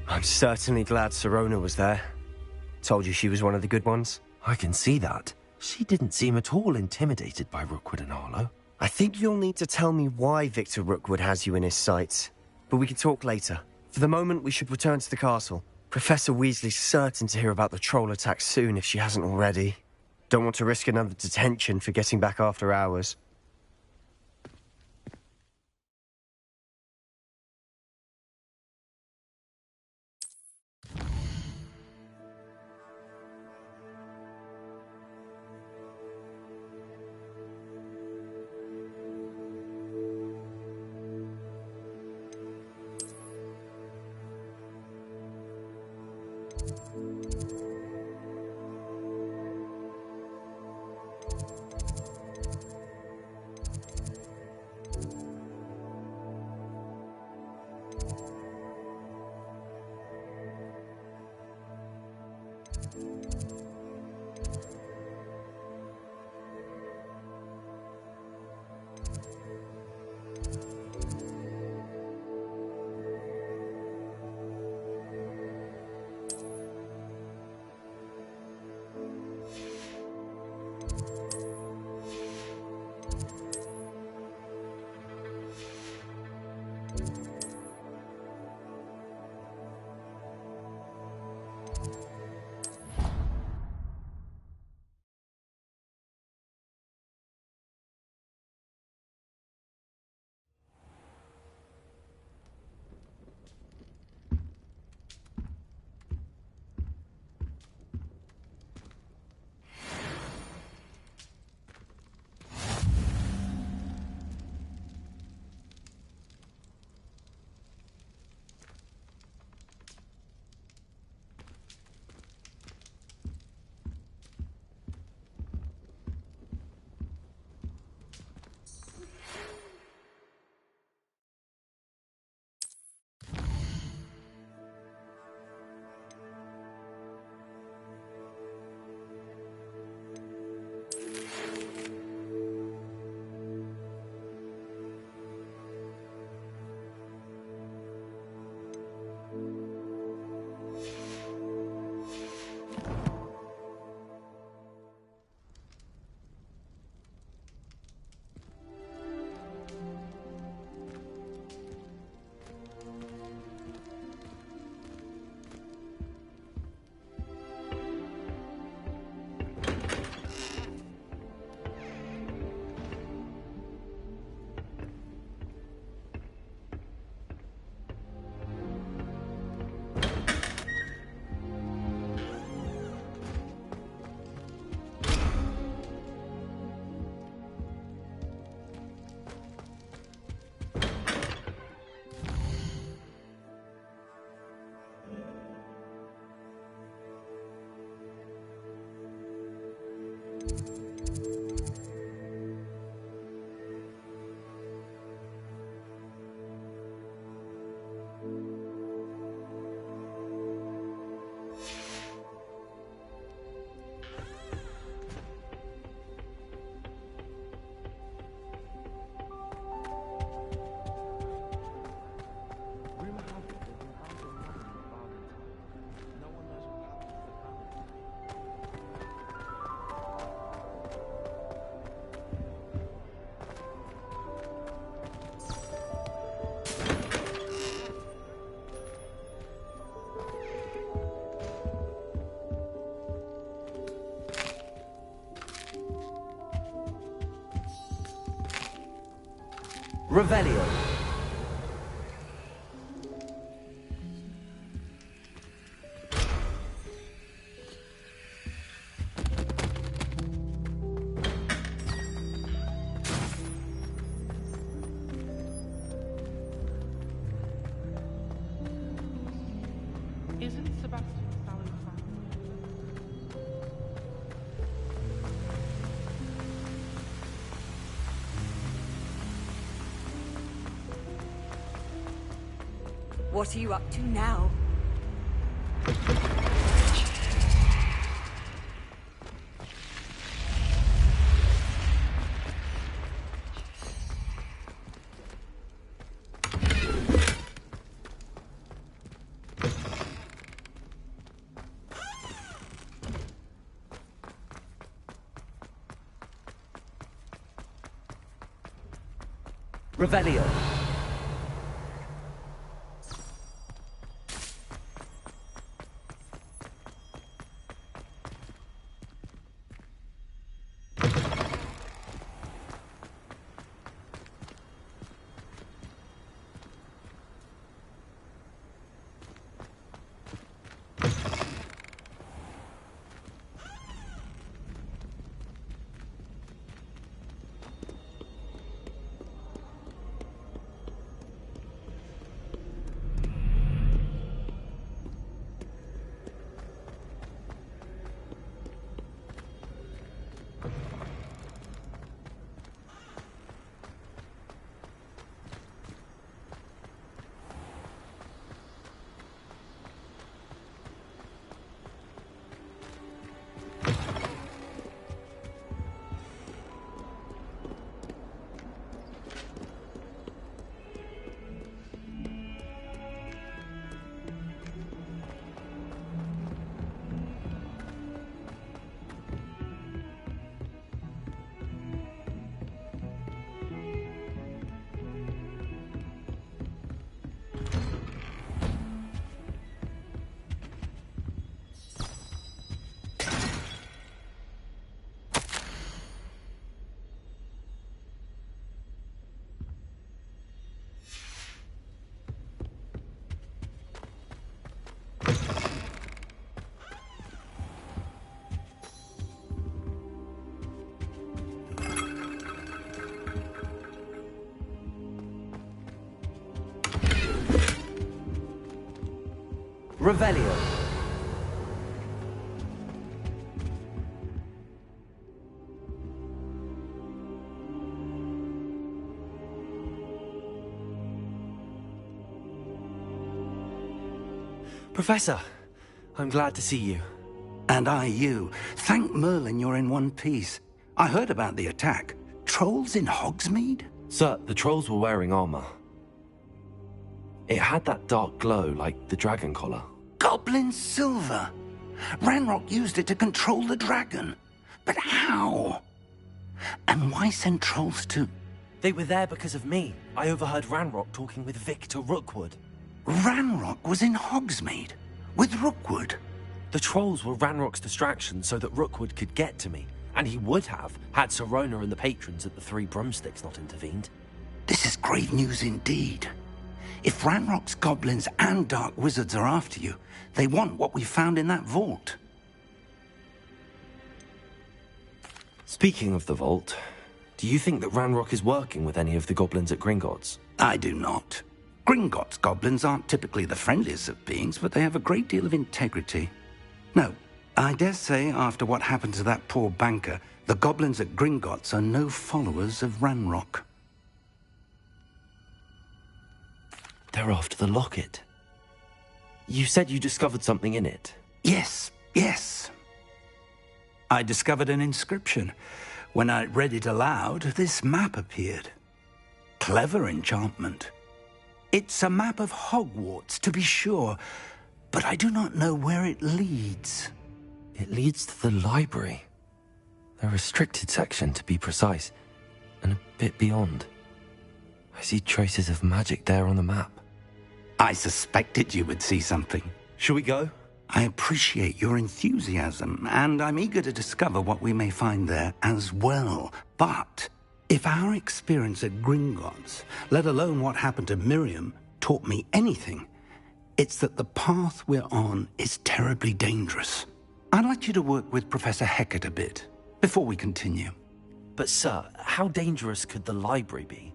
I'm certainly glad Sirona was there. Told you she was one of the good ones. I can see that. She didn't seem at all intimidated by Rookwood and Harlow. I think you'll need to tell me why Victor Rookwood has you in his sights. But we can talk later. For the moment, we should return to the castle. Professor Weasley's certain to hear about the troll attack soon if she hasn't already. Don't want to risk another detention for getting back after hours. Revelio. Isn't Sebastian Sally's family? What are you up to now? Revelio. Revelio. Professor, I'm glad to see you. And I you. Thank Merlin you're in one piece. I heard about the attack. Trolls in Hogsmeade? Sir, the trolls were wearing armor. It had that dark glow like the dragon collar. Goblin silver! Ranrock used it to control the dragon. But how? And why send trolls to... They were there because of me. I overheard Ranrock talking with Victor Rookwood. Ranrock was in Hogsmeade? With Rookwood? The trolls were Ranrock's distraction so that Rookwood could get to me. And he would have, had Sirona and the patrons at the Three Broomsticks not intervened. This is grave news indeed. If Ranrock's goblins and dark wizards are after you, they want what we found in that vault. Speaking of the vault, do you think that Ranrock is working with any of the goblins at Gringotts? I do not. Gringotts goblins aren't typically the friendliest of beings, but they have a great deal of integrity. No, I dare say after what happened to that poor banker, The goblins at Gringotts are no followers of Ranrock. They're after the locket. You said you discovered something in it. Yes, yes. I discovered an inscription. When I read it aloud, this map appeared. Clever enchantment. It's a map of Hogwarts, to be sure, but I do not know where it leads. It leads to the library. The restricted section, to be precise, and a bit beyond. I see traces of magic there on the map. I suspected you would see something. Shall we go? I appreciate your enthusiasm, and I'm eager to discover what we may find there as well. But if our experience at Gringotts, let alone what happened to Miriam, taught me anything, it's that the path we're on is terribly dangerous. I'd like you to work with Professor Hecat a bit before we continue. But sir, how dangerous could the library be?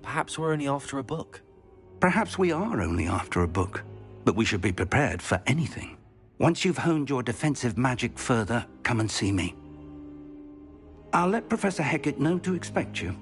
Perhaps we're only after a book. Perhaps we are only after a book, but we should be prepared for anything. Once you've honed your defensive magic further, come and see me. I'll let Professor Hecat know to expect you.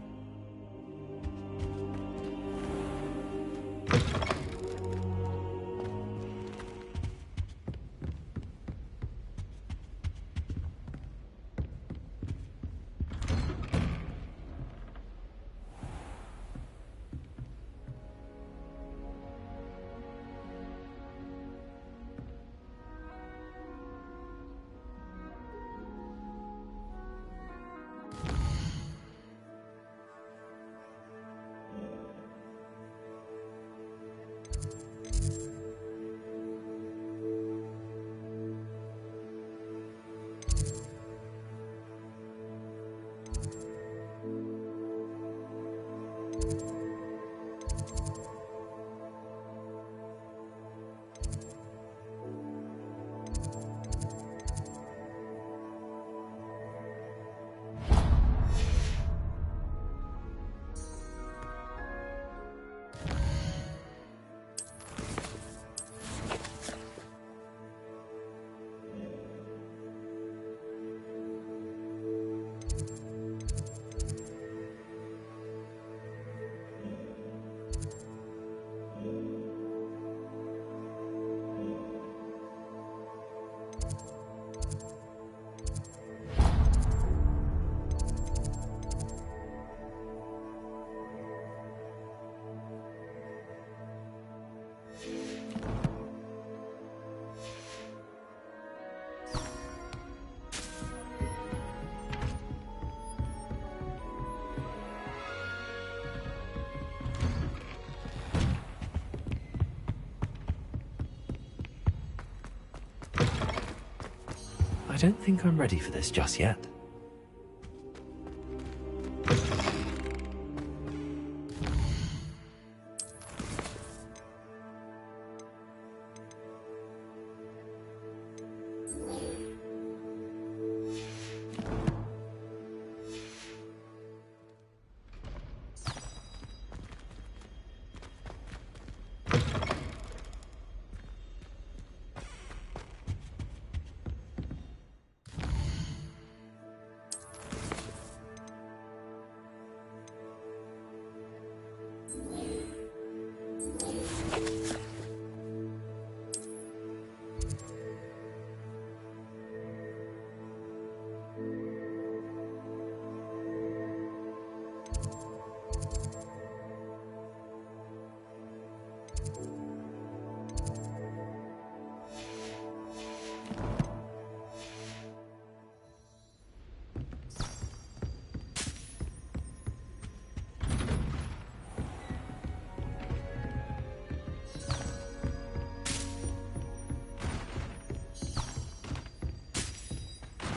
I don't think I'm ready for this just yet.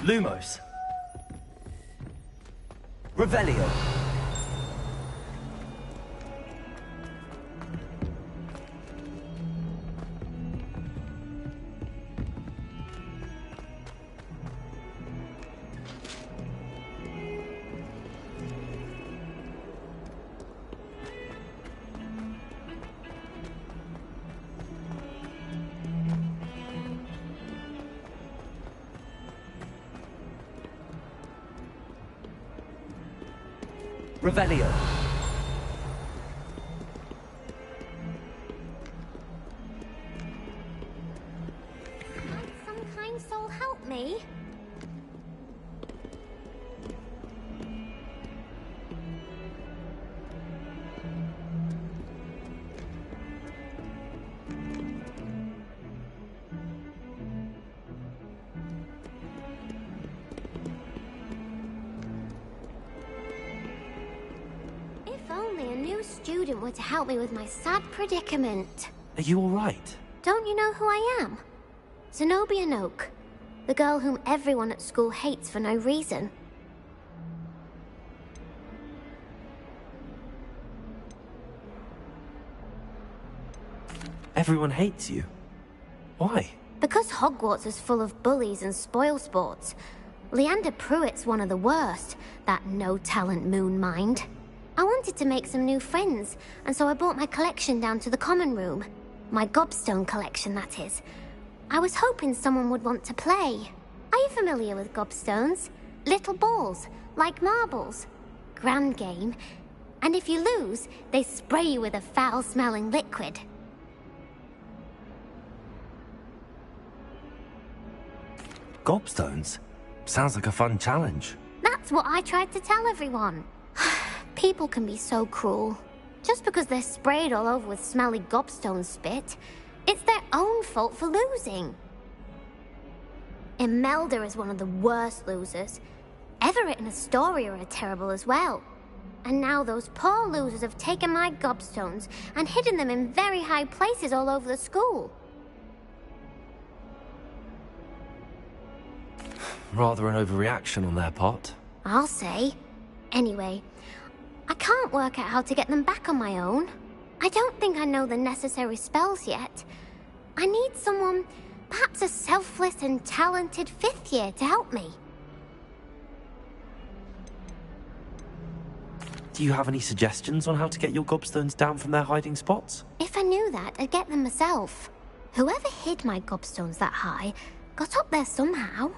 Lumos. Revelio. Revelio. Might some kind soul help me? If only a new student were to help me with my sad predicament. Are you alright? Don't you know who I am? Zenobia Noak, the girl whom everyone at school hates for no reason. Everyone hates you. Why? Because Hogwarts is full of bullies and spoilsports. Leander Pruitt's one of the worst, that no-talent moon mind. I wanted to make some new friends, and so I brought my collection down to the common room. My gobstone collection, that is. I was hoping someone would want to play. Are you familiar with gobstones? Little balls, like marbles. Grand game. And if you lose, they spray you with a foul-smelling liquid. Gobstones? Sounds like a fun challenge. That's what I tried to tell everyone. People can be so cruel. Just because they're sprayed all over with smelly gobstone spit, it's their own fault for losing. Imelda is one of the worst losers. Everett and Astoria are terrible as well. And now those poor losers have taken my gobstones and hidden them in very high places all over the school. Rather an overreaction on their part. I'll say. Anyway, I can't work out how to get them back on my own. I don't think I know the necessary spells yet. I need someone, perhaps a selfless and talented 5th year to help me. Do you have any suggestions on how to get your gobstones down from their hiding spots? If I knew that, I'd get them myself. Whoever hid my gobstones that high got up there somehow.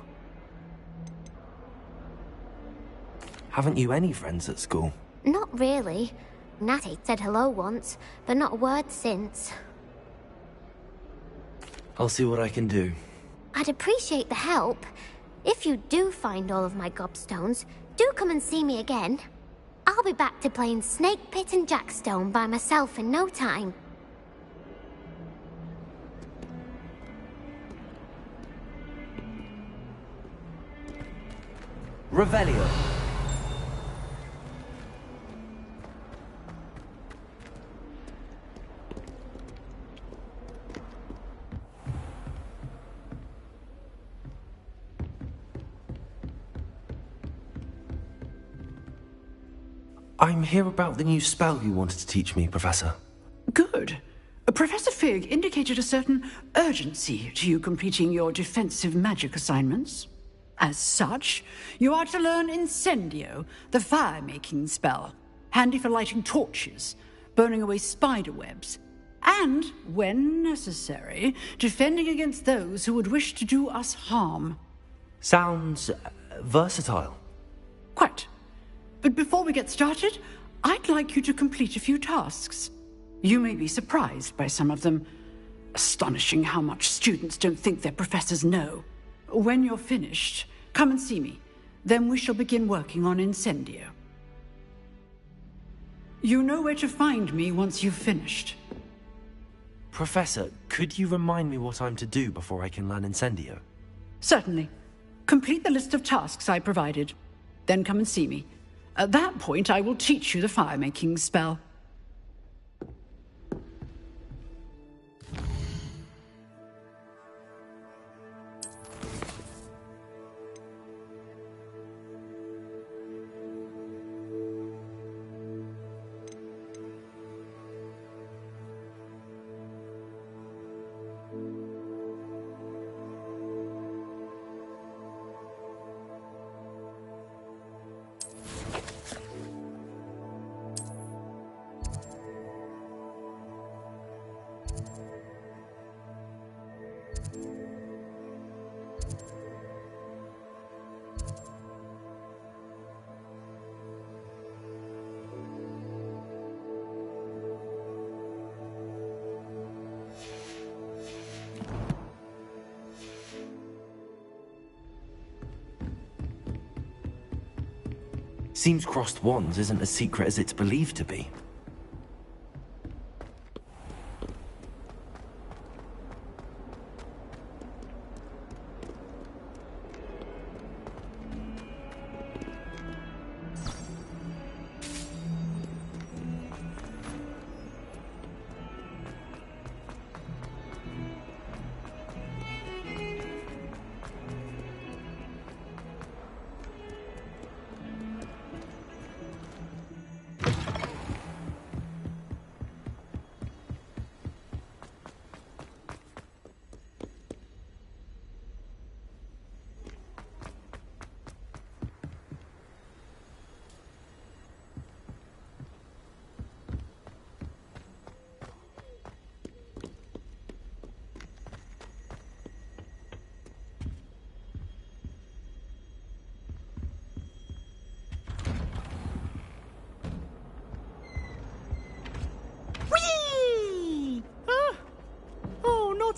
Haven't you any friends at school? Not really. Natty said hello once, but not a word since. I'll see what I can do. I'd appreciate the help. If you do find all of my gobstones, do come and see me again. I'll be back to playing Snake Pit and Jackstone by myself in no time. Revelio. I'm here about the new spell you wanted to teach me, Professor. Good. Professor Fig indicated a certain urgency to you completing your defensive magic assignments. As such, you are to learn Incendio, the fire-making spell, handy for lighting torches, burning away spider webs, and, when necessary, defending against those who would wish to do us harm. Sounds versatile. Quite. But before we get started, I'd like you to complete a few tasks. You may be surprised by some of them. Astonishing how much students don't think their professors know. When you're finished, come and see me. Then we shall begin working on Incendio. You know where to find me once you've finished. Professor, could you remind me what I'm to do before I can learn Incendio? Certainly. Complete the list of tasks I provided. Then come and see me. At that point, I will teach you the fire-making spell. Seems crossed wands isn't as secret as it's believed to be.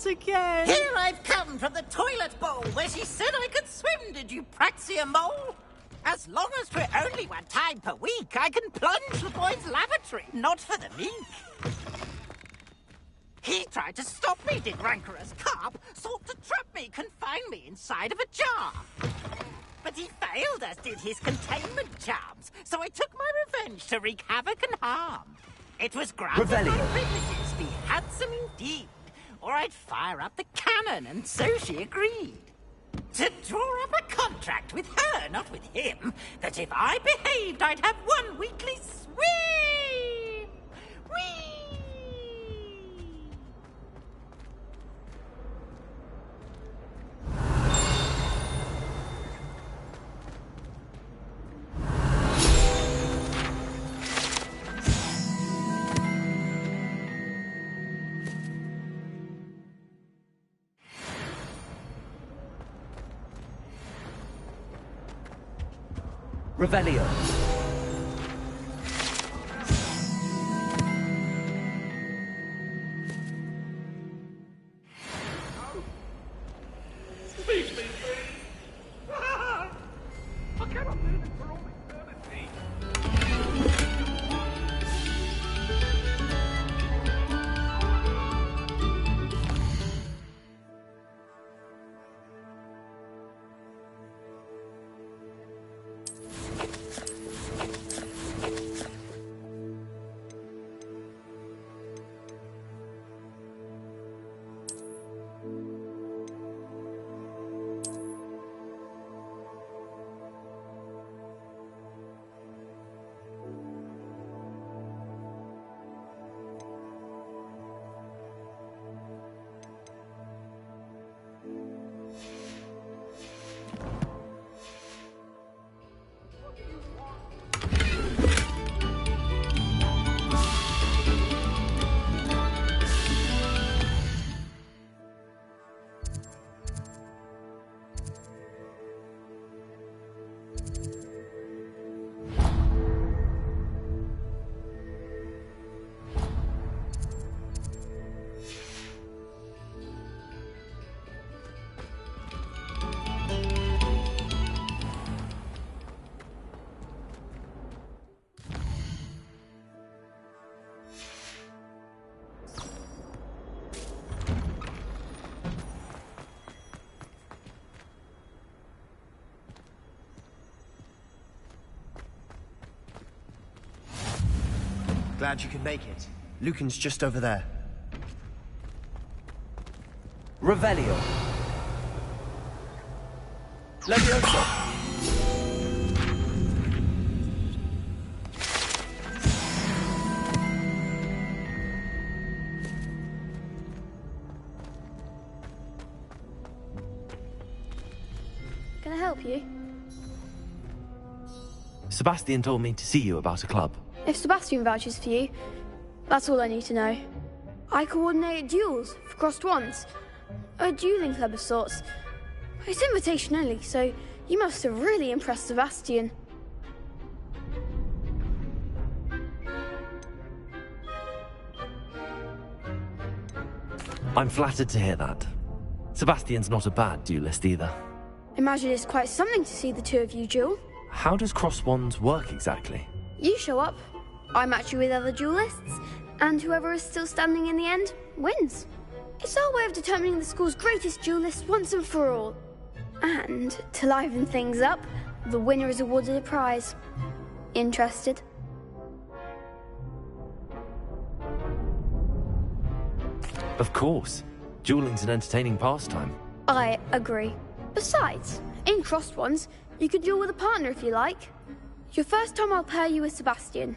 Again. Here I've come from the toilet bowl where she said I could swim, did you praxia mole? As long as 'twere only one time per week, I can plunge the boy's lavatory, not for the meek. He tried to stop me, did rancorous carp, sought to trap me, confine me inside of a jar. But he failed, as did his containment charms, so I took my revenge to wreak havoc and harm. It was granted my privileges be handsome indeed, or I'd fire up the cannon, and so she agreed. To draw up a contract with her, not with him, that if I behaved, I'd have one weekly swim! Whee! Revelio. Speak to me, please. I cannot do this for all eternity. Glad you could make it. Lucan's just over there. Revelio. Levioso. Can I help you? Sebastian told me to see you about a club. If Sebastian vouches for you, that's all I need to know. I coordinate duels for crossed wands. A dueling club of sorts. It's invitation only, so you must have really impressed Sebastian. I'm flattered to hear that. Sebastian's not a bad duelist either. Imagine it's quite something to see the two of you duel. How does cross wands work exactly? You show up, I match you with other duelists, and whoever is still standing in the end wins. It's our way of determining the school's greatest duelist once and for all. And to liven things up, the winner is awarded a prize. Interested? Of course. Dueling's an entertaining pastime. I agree. Besides, in crossed ones, you could duel with a partner if you like. Your first time I'll pair you with Sebastian.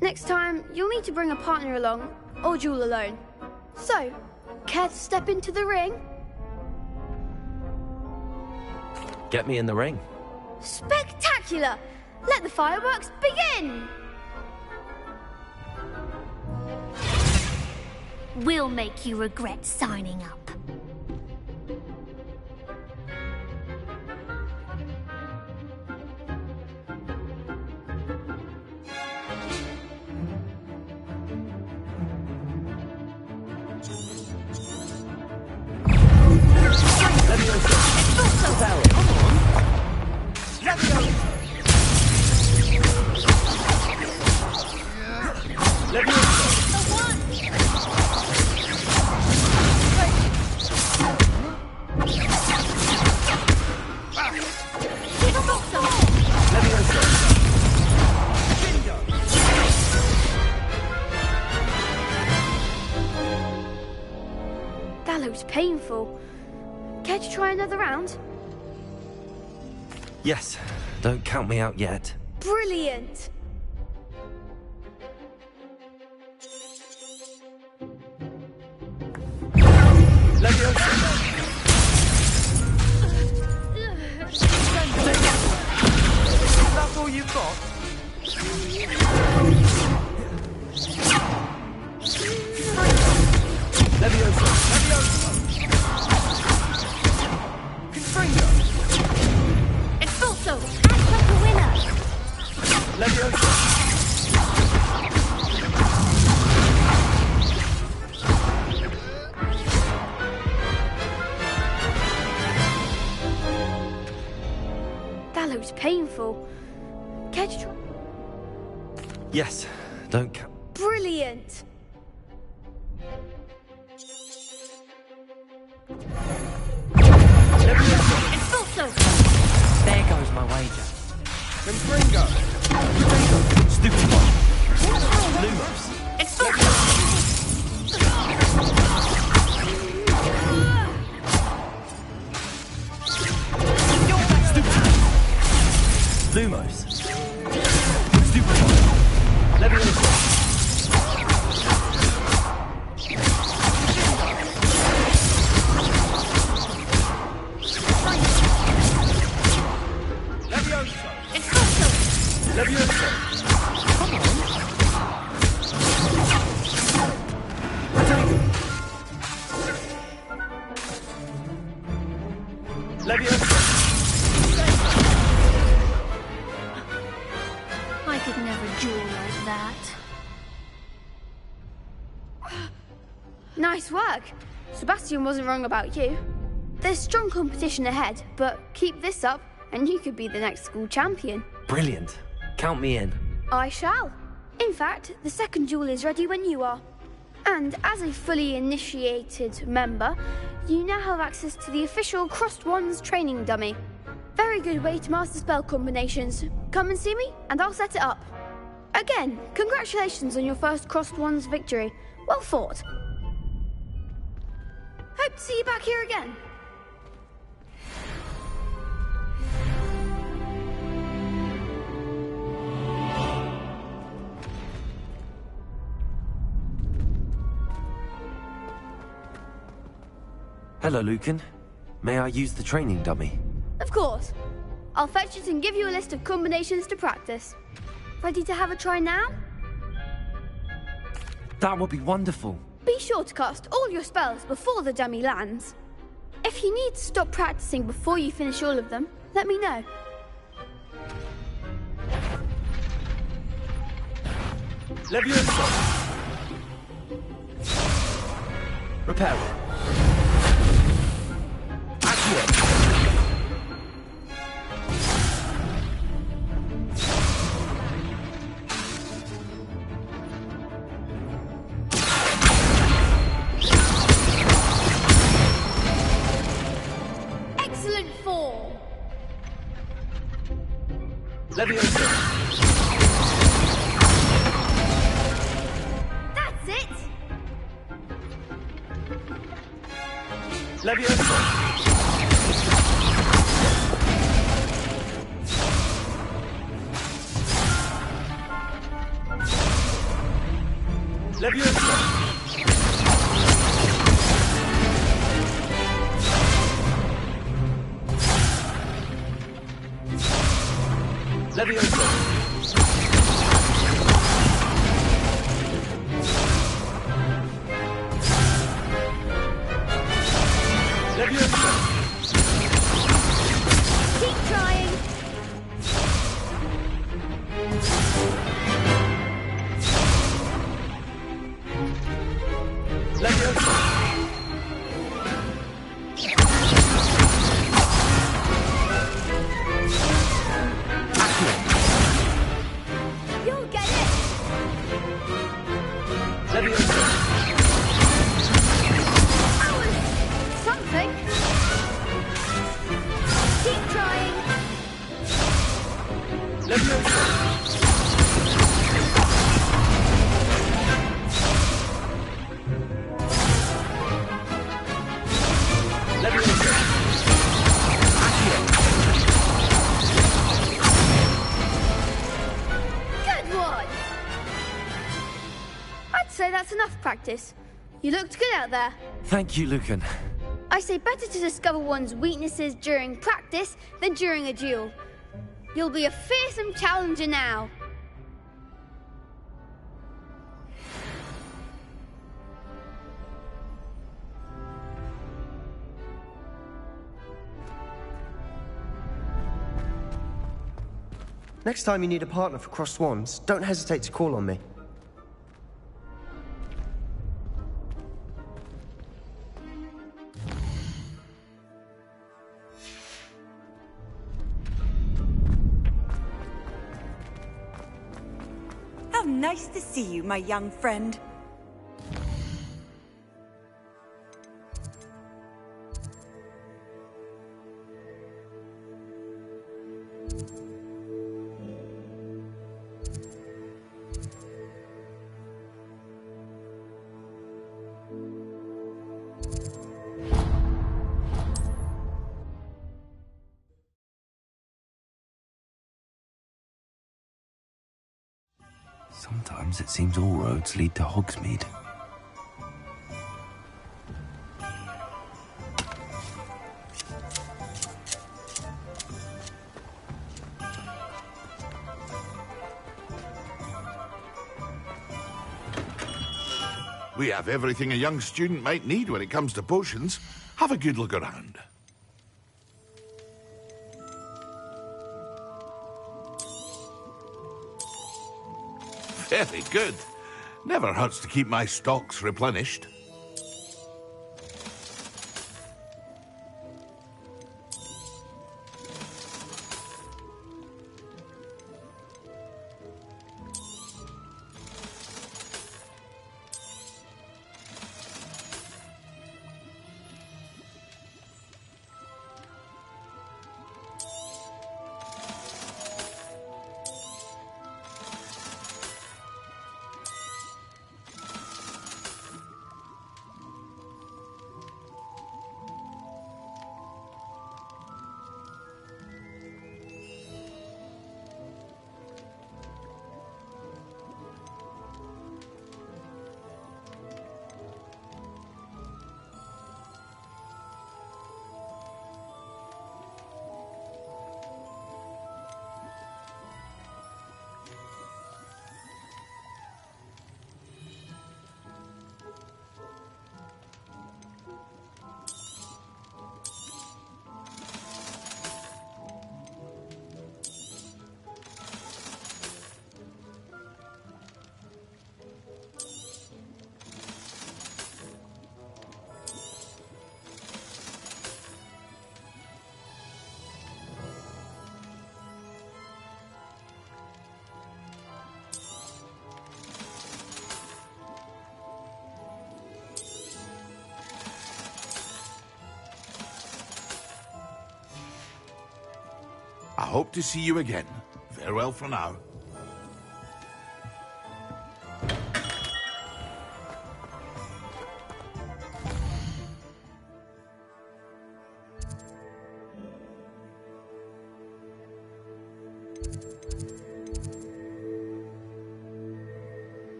Next time, you'll need to bring a partner along, or duel alone. So, care to step into the ring? Get me in the ring. Spectacular! Let the fireworks begin! We'll make you regret signing up. That looks painful. Care to try another round? Yes. Don't count me out yet. Brilliant! That's all you've got? Expulso! Act like a winner! That looks painful. Care to try? Yes. Don't count. Brilliant! Expulso! There goes my wager. Confringo! Stupid one. Lumos. Lumos. Stupid one. Leviosa. I could never duel like that. Nice work. Sebastian wasn't wrong about you. There's strong competition ahead, but keep this up and you could be the next school champion. Brilliant. Count me in. I shall. In fact, the second duel is ready when you are. And as a fully initiated member, you now have access to the official Crossed Wands training dummy. Very good way to master spell combinations. Come and see me, and I'll set it up. Again, congratulations on your first Crossed Wands victory. Well fought. Hope to see you back here again. Hello, Lucan. May I use the training dummy? Of course. I'll fetch it and give you a list of combinations to practice. Ready to have a try now? That would be wonderful. Be sure to cast all your spells before the dummy lands. If you need to stop practicing before you finish all of them, let me know. Leviosa! Reparo. Accio. Keep trying. You'll get it. That was something. Keep trying. Good one. I'd say that's enough practice. You looked good out there. Thank you, Lucan. I say better to discover one's weaknesses during practice than during a duel. You'll be a fearsome challenger now. Next time you need a partner for Crossed Wands, don't hesitate to call on me. How nice to see you, my young friend. Sometimes it seems all roads lead to Hogsmeade. We have everything a young student might need when it comes to potions. Have a good look around. Very good. Never hurts to keep my stocks replenished. I hope to see you again. Farewell for now.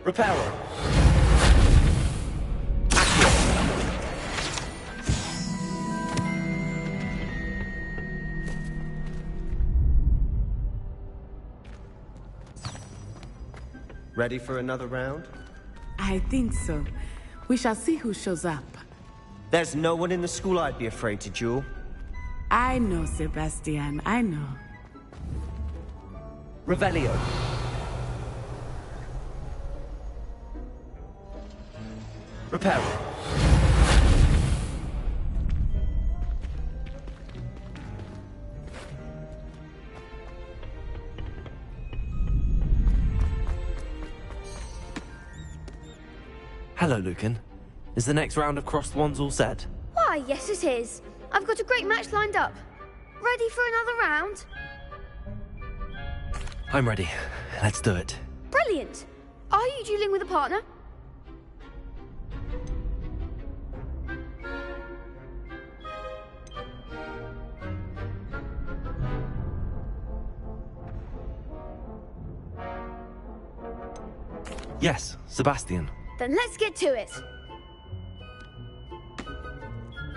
Reparo. Ready for another round? I think so. We shall see who shows up. There's no one in the school I'd be afraid to duel. I know, Sebastian, I know. Revelio. Reparo. Hello, Lucan. Is the next round of crossed wands all set? Why, yes it is. I've got a great match lined up. Ready for another round? I'm ready. Let's do it. Brilliant. Are you dueling with a partner? Yes, Sebastian. Then let's get to it.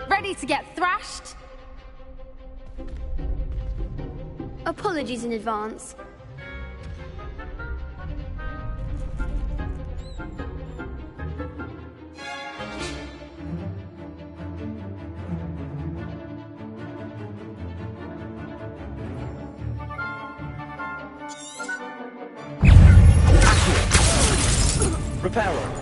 Ready to get thrashed? Apologies in advance. Reparo.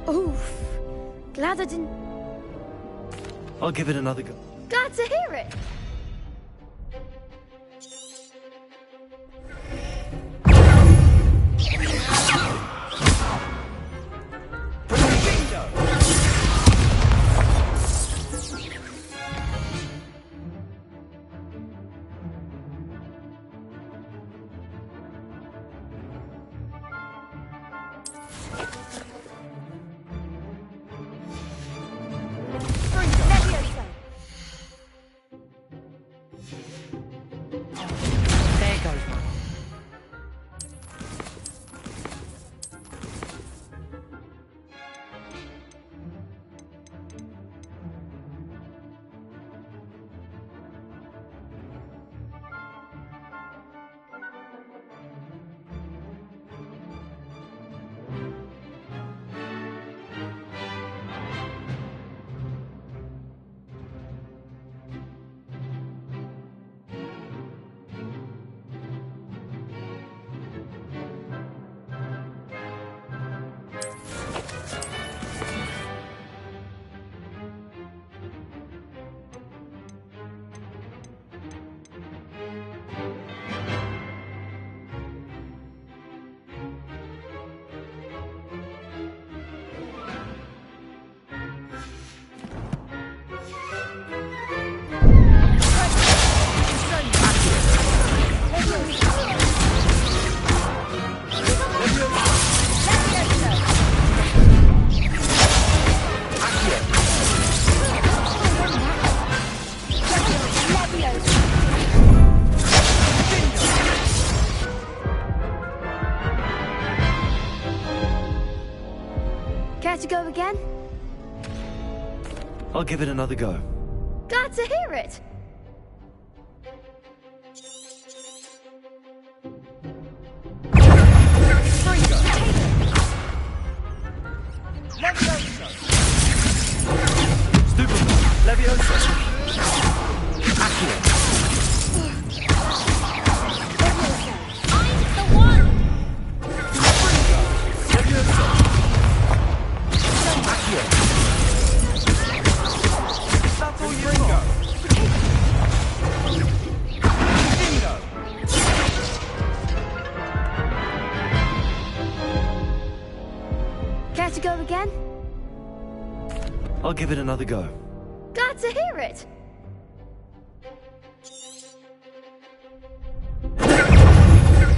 Oof. Glad I didn't... I'll give it another go. Glad to hear it. Care to go again? I'll give it another go. Glad to hear it. I'll give it another go. Glad to hear it.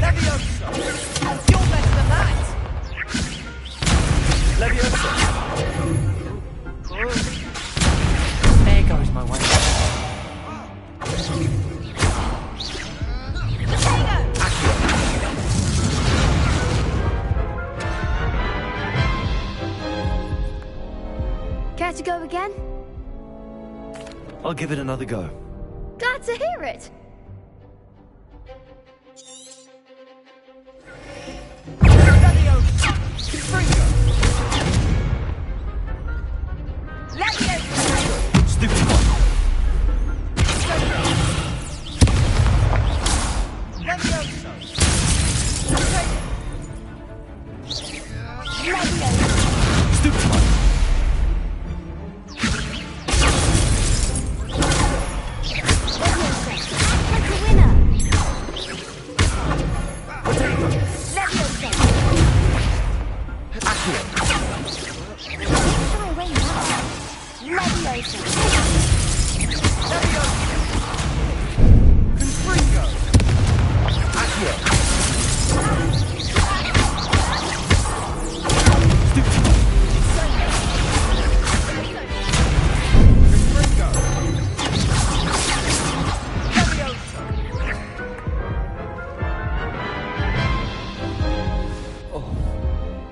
Levioso! You're better than that! Leviosa! There goes my way. Care to go again? I'll give it another go. Glad to hear it. Stupid one. Stupid one.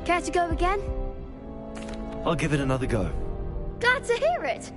Care to go again? I'll give it another go. Glad to hear it.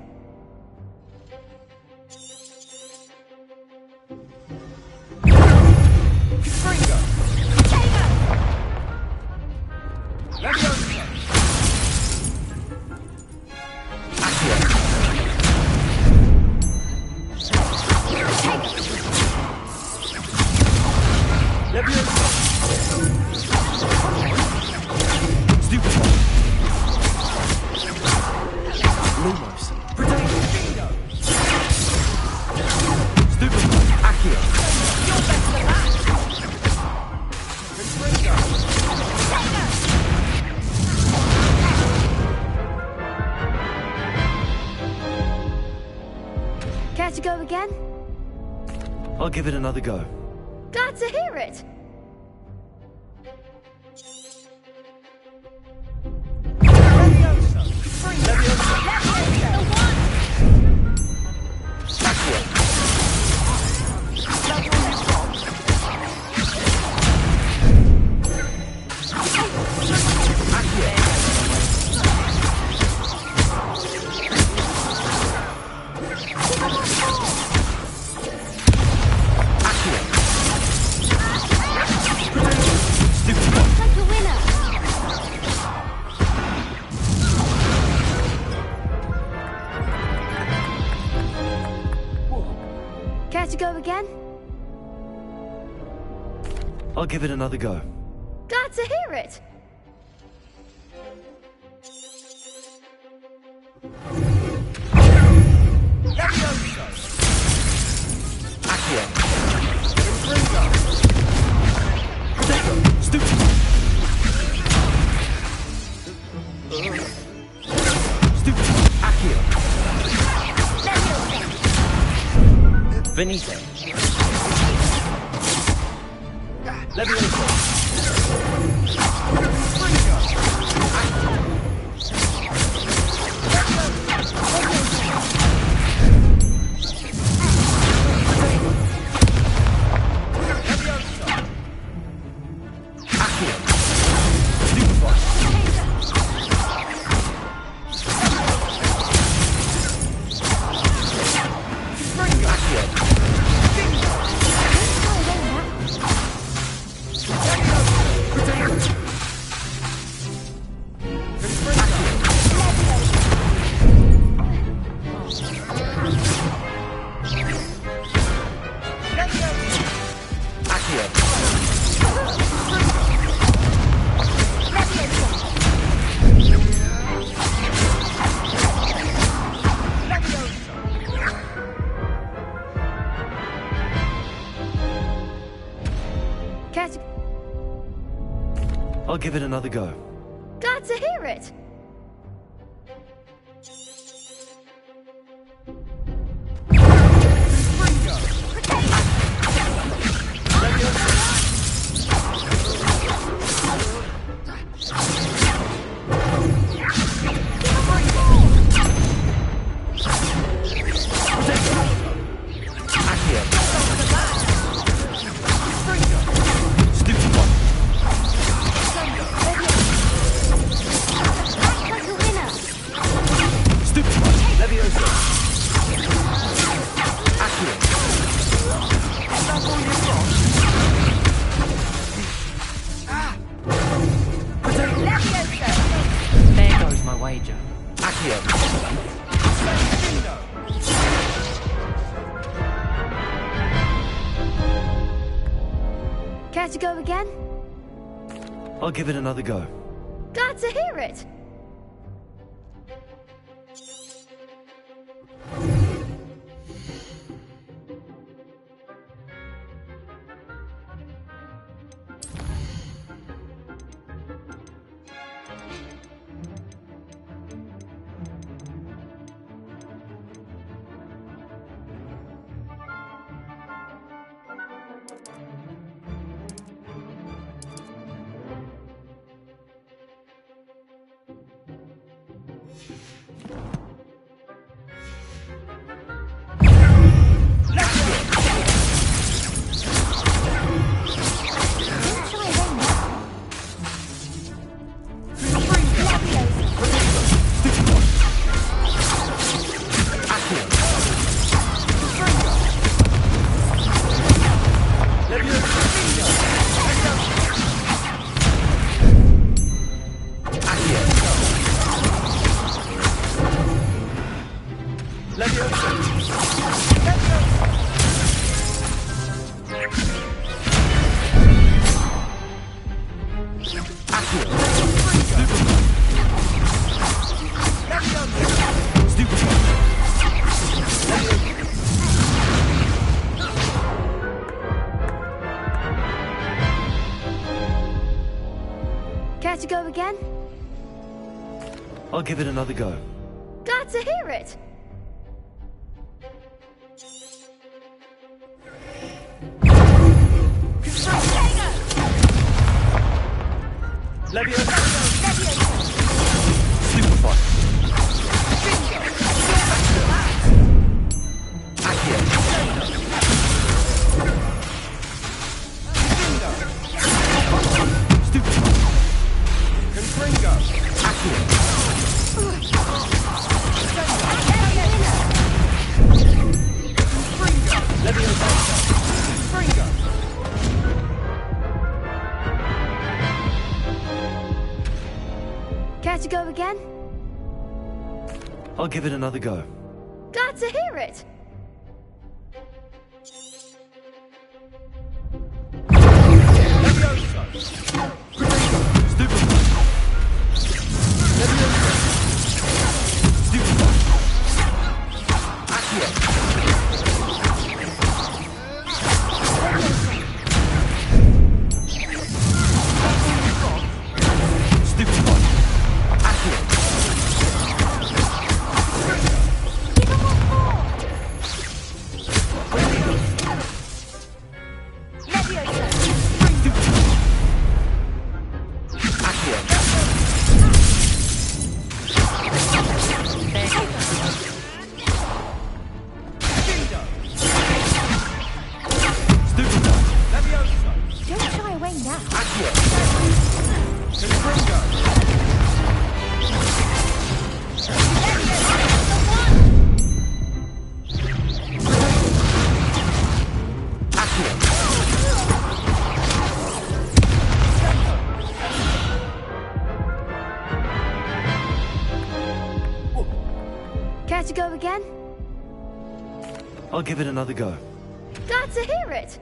Care to go again? I'll give it another go. Glad to hear it. Care to go again? I'll give it another go. Glad to hear it. Benito. Leviosa. I'll give it another go. Glad to hear it. Care to go again? I'll give it another go. Glad to hear it. Care to go again? I'll give it another go. Glad to hear it. Care to go again? I'll give it another go. Glad to hear it. Care to go again? I'll give it another go. Glad to hear it.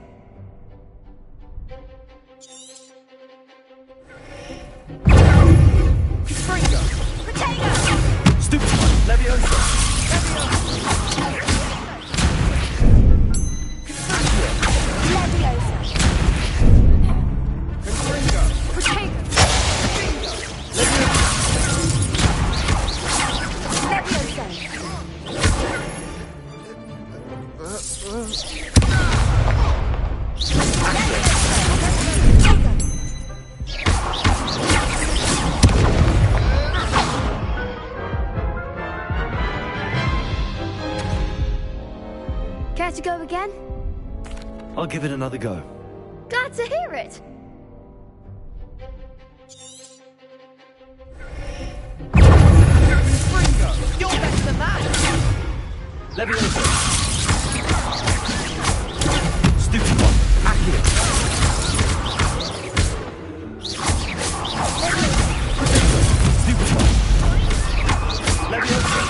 Care to go again? I'll give it another go. Glad to hear it. You're better than that. Leviosa. Stupid one. Accio. Stupid one. Leviosa.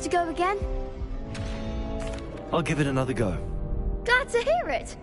to go again? I'll give it another go. Glad to hear it.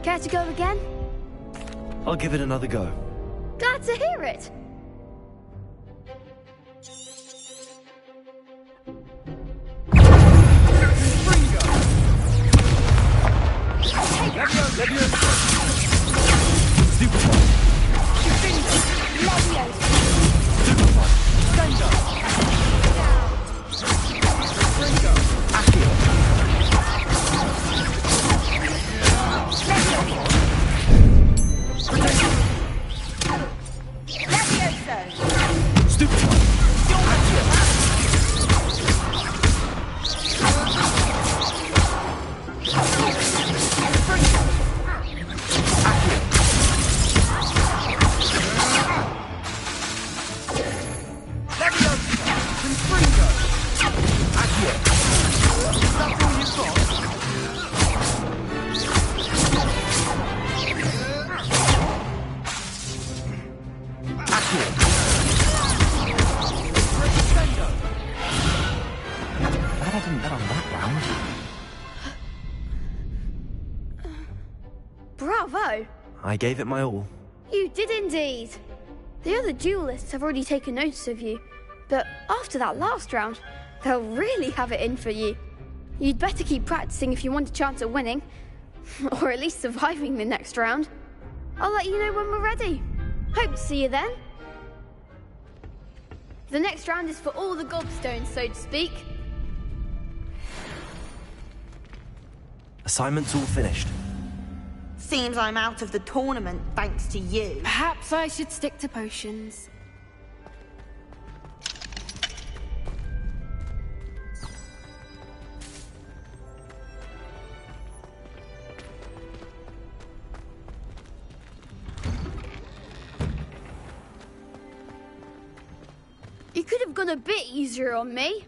Care to go again? I'll give it another go. Glad to hear it. Bravo! I gave it my all. You did indeed. The other duelists have already taken notice of you, but after that last round, they'll really have it in for you. You'd better keep practicing if you want a chance at winning, or at least surviving the next round. I'll let you know when we're ready. Hope to see you then. The next round is for all the gobstones, so to speak. Assignment's all finished. Seems I'm out of the tournament thanks to you. Perhaps I should stick to potions. You could have gone a bit easier on me.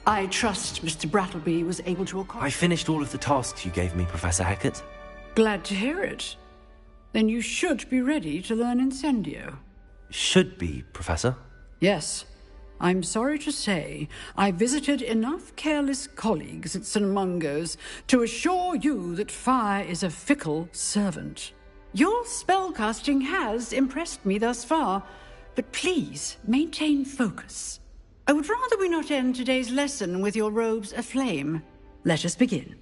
I trust Mr. Brattleby was able to accomplish. I finished all of the tasks you gave me, Professor Hackett. Glad to hear it. Then you should be ready to learn Incendio. Should be, Professor. Yes. I'm sorry to say, I visited enough careless colleagues at St. Mungo's to assure you that fire is a fickle servant. Your spellcasting has impressed me thus far, but please maintain focus. I would rather we not end today's lesson with your robes aflame. Let us begin.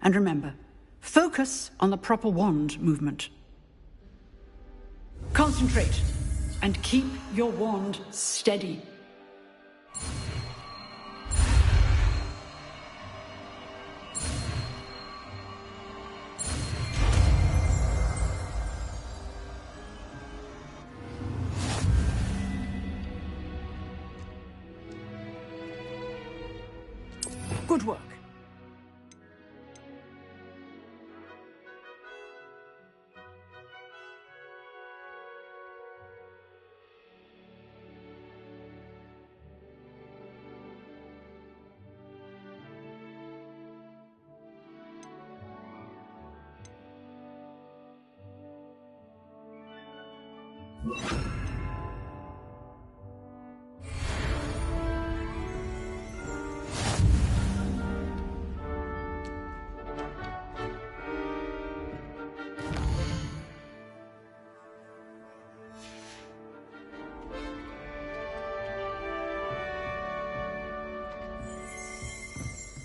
And remember, focus on the proper wand movement. Concentrate, and keep your wand steady. Good work.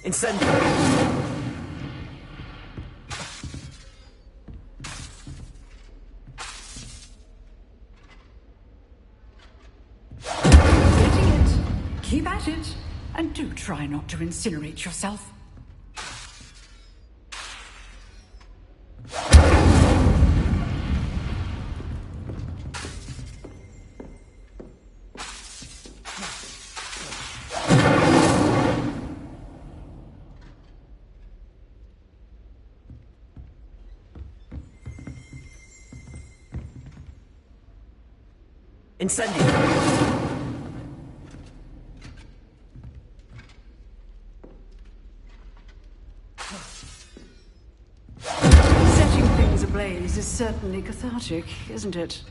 Incendio! Getting it. Keep at it. And do try not to incinerate yourself. Incendio! Setting things ablaze is certainly cathartic, isn't it?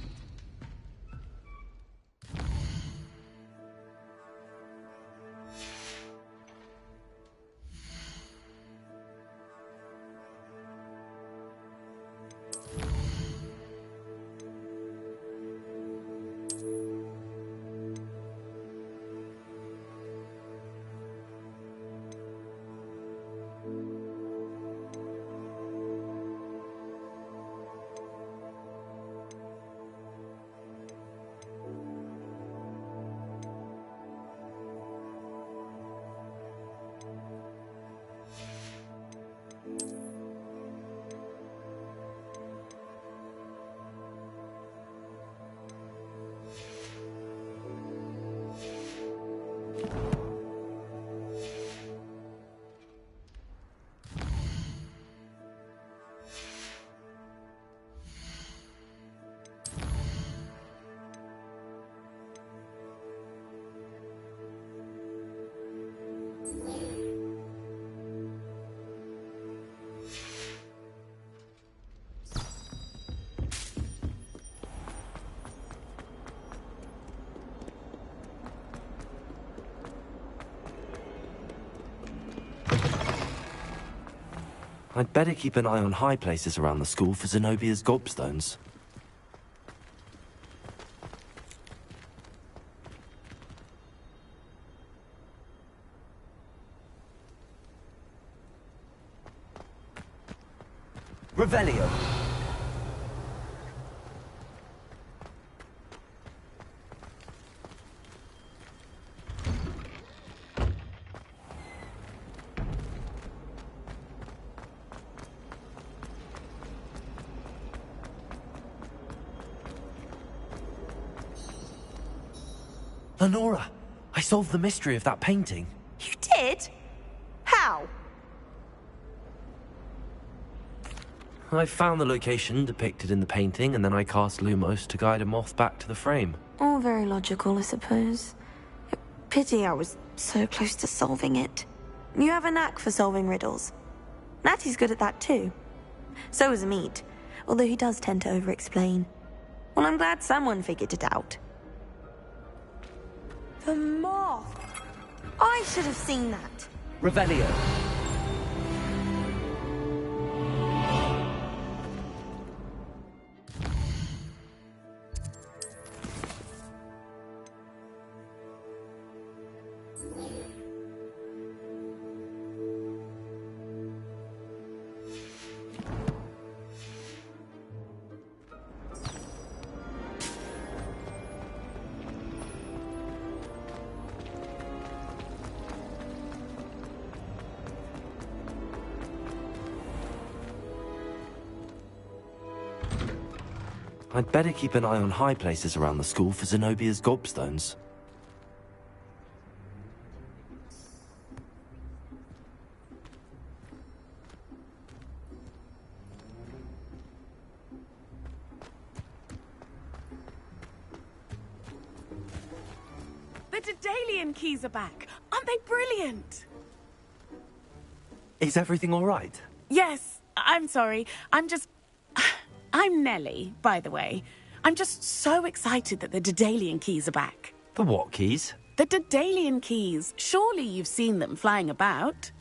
I'd better keep an eye on high places around the school for Zenobia's gobstones. Revelio! Lenora, I solved the mystery of that painting. You did? How? I found the location depicted in the painting, and then I cast Lumos to guide a moth back to the frame. All very logical, I suppose. Pity I was so close to solving it. You have a knack for solving riddles. Natty's good at that too. So is Meat, although he does tend to over-explain. Well, I'm glad someone figured it out. The moth! I should have seen that. Revelio. I'd better keep an eye on high places around the school for Zenobia's gobstones. Daedalian keys are back. Aren't they brilliant? Is everything all right? Yes, I'm sorry. I'm Nellie, by the way. I'm just so excited that the Daedalian keys are back. The what keys? The Daedalian keys. Surely you've seen them flying about.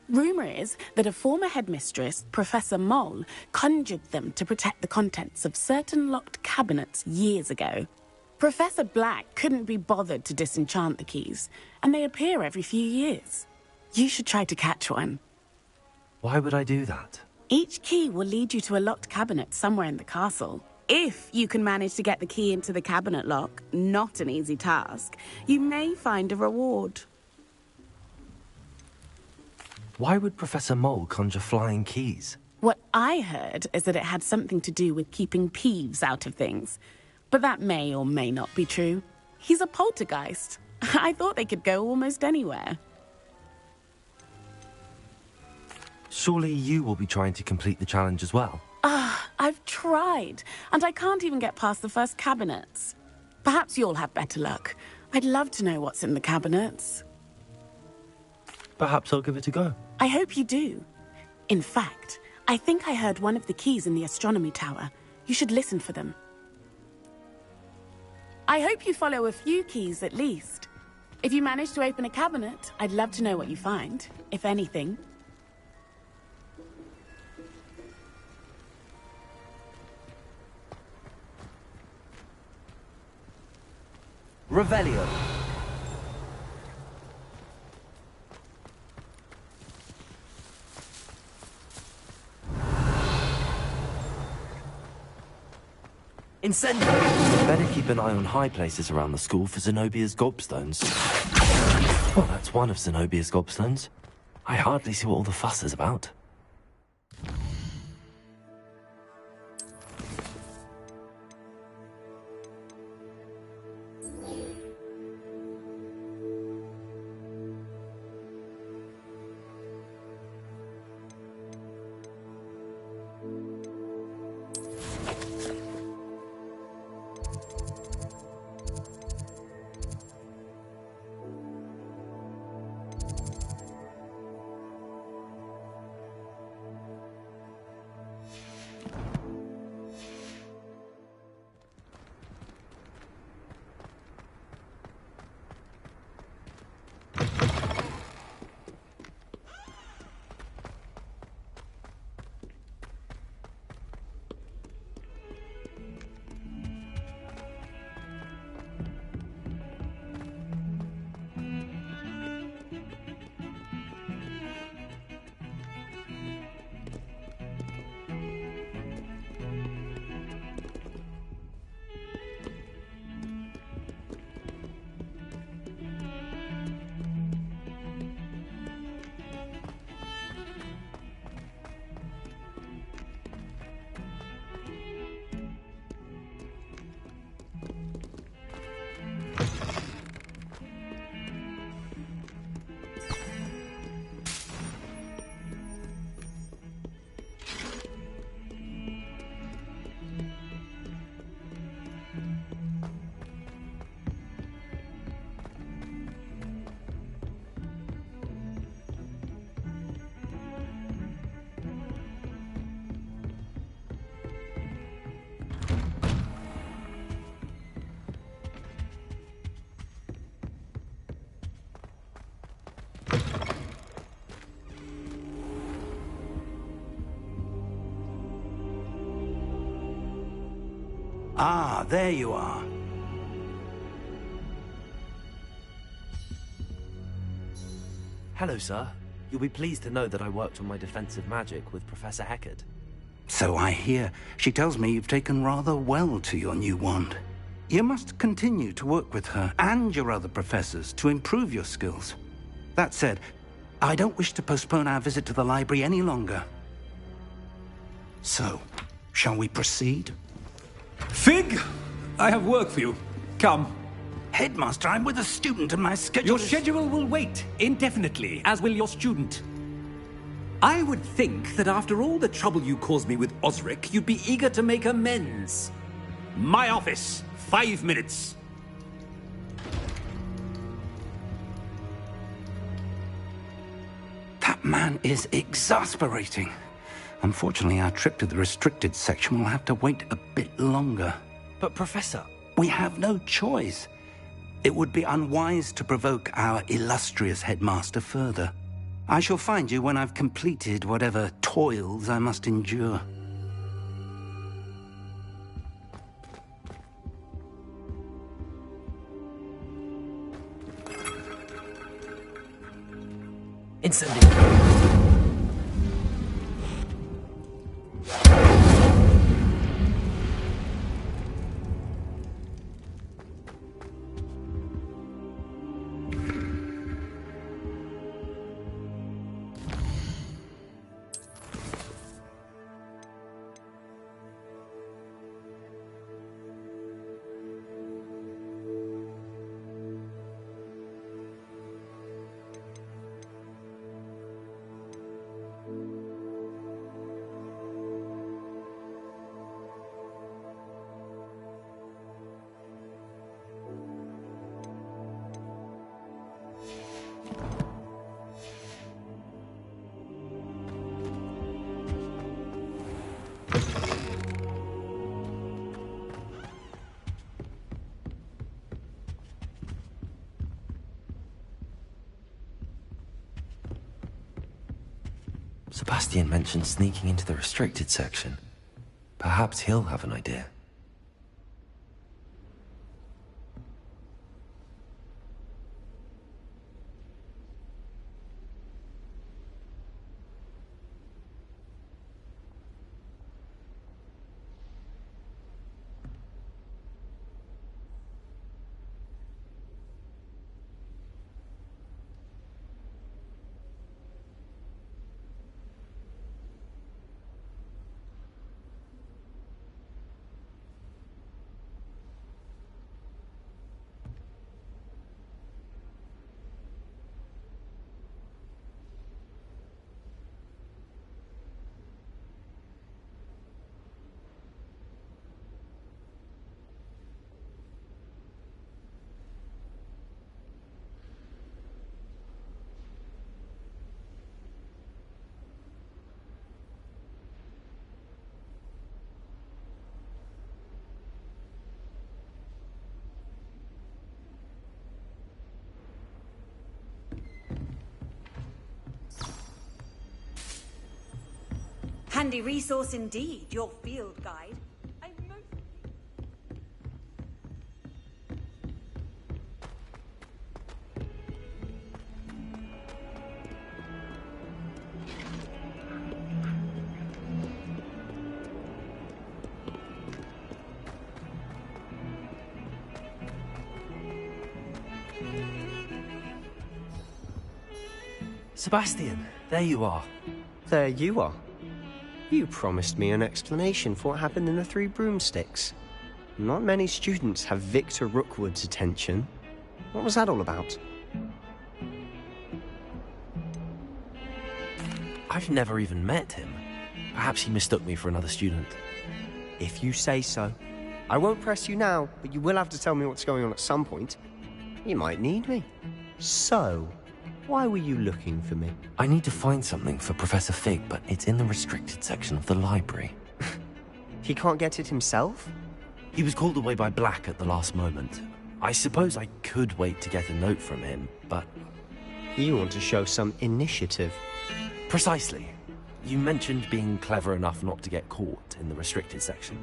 Rumour is that a former headmistress, Professor Moll, conjured them to protect the contents of certain locked cabinets years ago. Professor Black couldn't be bothered to disenchant the keys, and they appear every few years. You should try to catch one. Why would I do that? Each key will lead you to a locked cabinet somewhere in the castle. If you can manage to get the key into the cabinet lock, not an easy task, you may find a reward. Why would Professor Moll conjure flying keys? What I heard is that it had something to do with keeping Peeves out of things. But that may or may not be true. He's a poltergeist. I thought they could go almost anywhere. Surely you will be trying to complete the challenge as well. I've tried, and I can't even get past the first cabinets. Perhaps you'll have better luck. I'd love to know what's in the cabinets. Perhaps I'll give it a go. I hope you do. In fact, I think I heard one of the keys in the astronomy tower. You should listen for them. I hope you follow a few keys at least. If you manage to open a cabinet, I'd love to know what you find, if anything. Revelio. Incendio! Better keep an eye on high places around the school for Zenobia's gobstones. Well, that's one of Zenobia's gobstones. I hardly see what all the fuss is about. Ah, there you are. Hello, sir. You'll be pleased to know that I worked on my defensive magic with Professor Heckard. So I hear. She tells me you've taken rather well to your new wand. You must continue to work with her and your other professors to improve your skills. That said, I don't wish to postpone our visit to the library any longer. So, shall we proceed? Fig! I have work for you. Come. Headmaster, I'm with a student and my schedule Your schedule will wait indefinitely, as will your student. I would think that after all the trouble you caused me with Osric, you'd be eager to make amends. My office. 5 minutes. man is exasperating. Unfortunately, our trip to the restricted section will have to wait a bit longer. But, Professor... We have no choice. It would be unwise to provoke our illustrious headmaster further. I shall find you when I've completed whatever toils I must endure. Incendio. Sebastian mentioned sneaking into the restricted section. Perhaps he'll have an idea. Handy resource indeed, your field guide. Sebastian, there you are. There you are. You promised me an explanation for what happened in the Three Broomsticks. Not many students have Victor Rookwood's attention. What was that all about? I've never even met him. Perhaps he mistook me for another student. If you say so. I won't press you now, but you will have to tell me what's going on at some point. You might need me. So, why were you looking for me? I need to find something for Professor Fig, but it's in the restricted section of the library. He can't get it himself? He was called away by Black at the last moment. I suppose I could wait to get a note from him, but... You want to show some initiative. Precisely. You mentioned being clever enough not to get caught in the restricted section.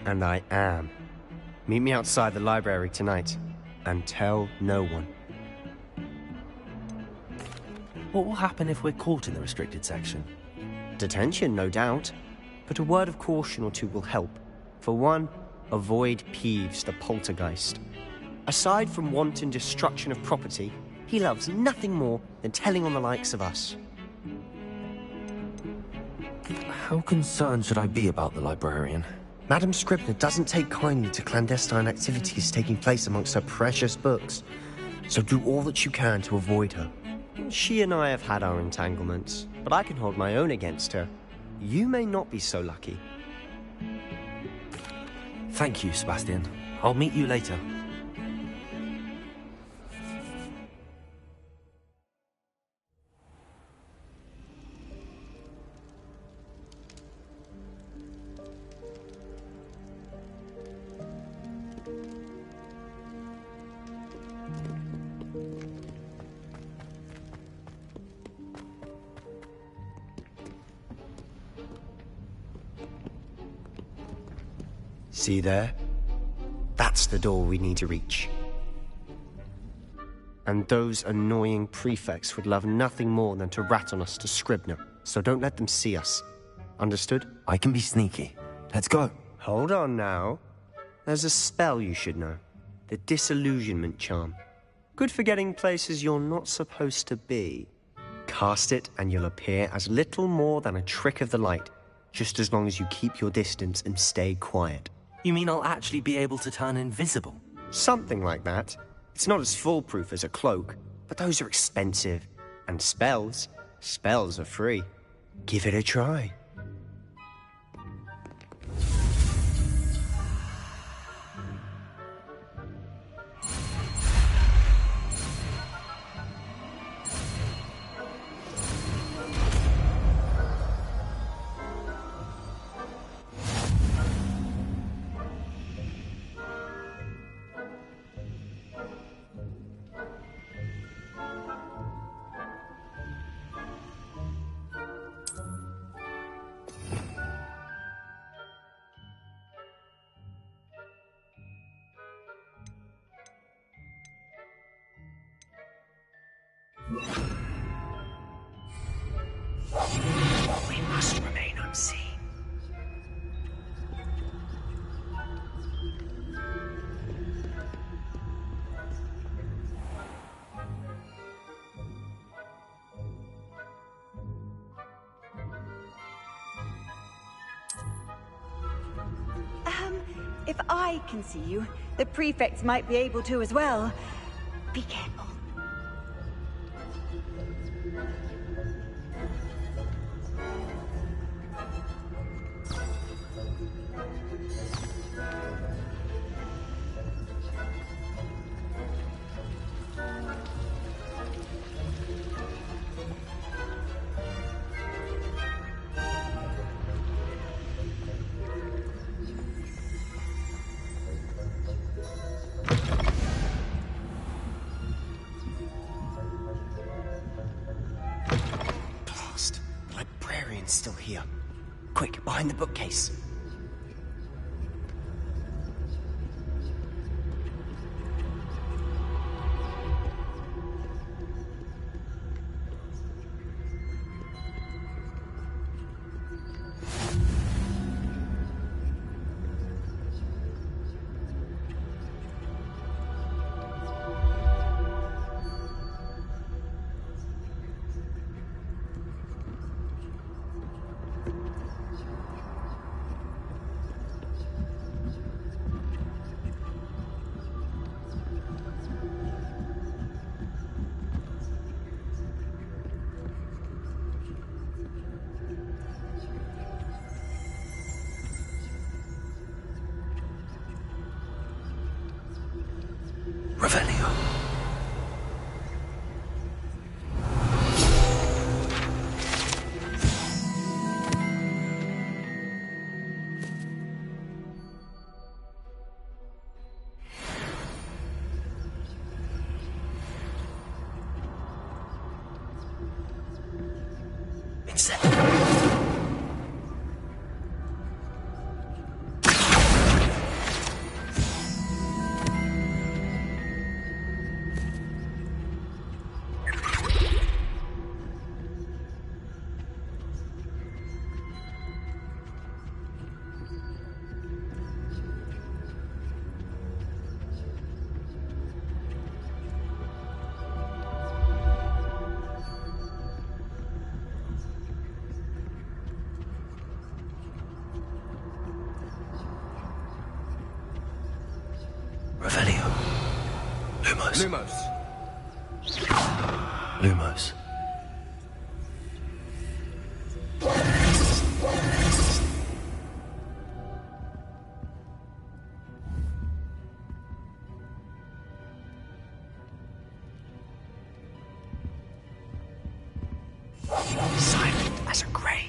And I am. Meet me outside the library tonight, and tell no one. What will happen if we're caught in the restricted section? Detention, no doubt. But a word of caution or two will help. For one, avoid Peeves, the poltergeist. Aside from wanton destruction of property, he loves nothing more than telling on the likes of us. How concerned should I be about the librarian? Madam Scribner doesn't take kindly to clandestine activities taking place amongst her precious books. So do all that you can to avoid her. She and I have had our entanglements, but I can hold my own against her. You may not be so lucky. Thank you, Sebastian. I'll meet you later. See there? That's the door we need to reach. And those annoying prefects would love nothing more than to rat on us to Scribner, so don't let them see us. Understood? I can be sneaky. Let's go. Hold on now. There's a spell you should know. The Disillusionment Charm. Good for getting places you're not supposed to be. Cast it and you'll appear as little more than a trick of the light, just as long as you keep your distance and stay quiet. You mean I'll actually be able to turn invisible? Something like that. It's not as foolproof as a cloak, but those are expensive. And spells are free. Give it a try. We must remain unseen. If I can see you, the prefects might be able to as well. Be careful. Still here. Quick, behind the bookcase. Lumos. Lumos. Silent as a grave.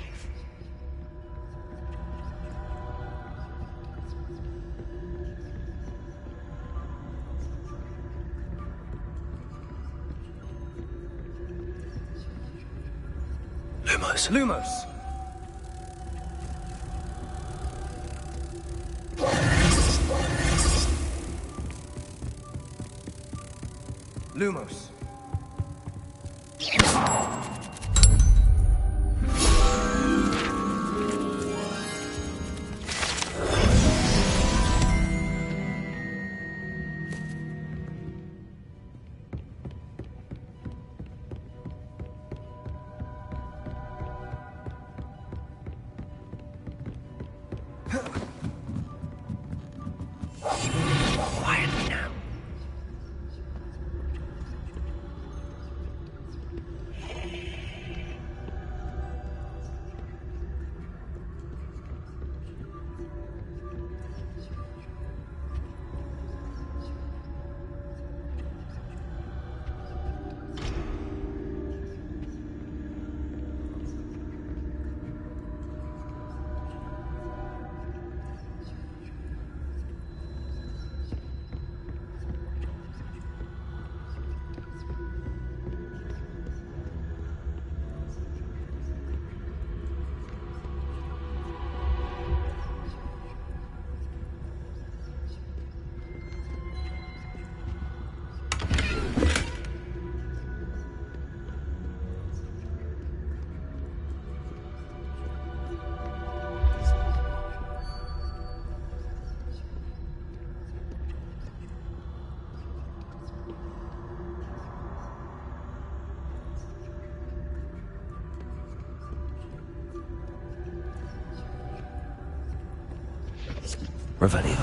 Lumos. Lumos. Lumos. Quietly now. Revelio.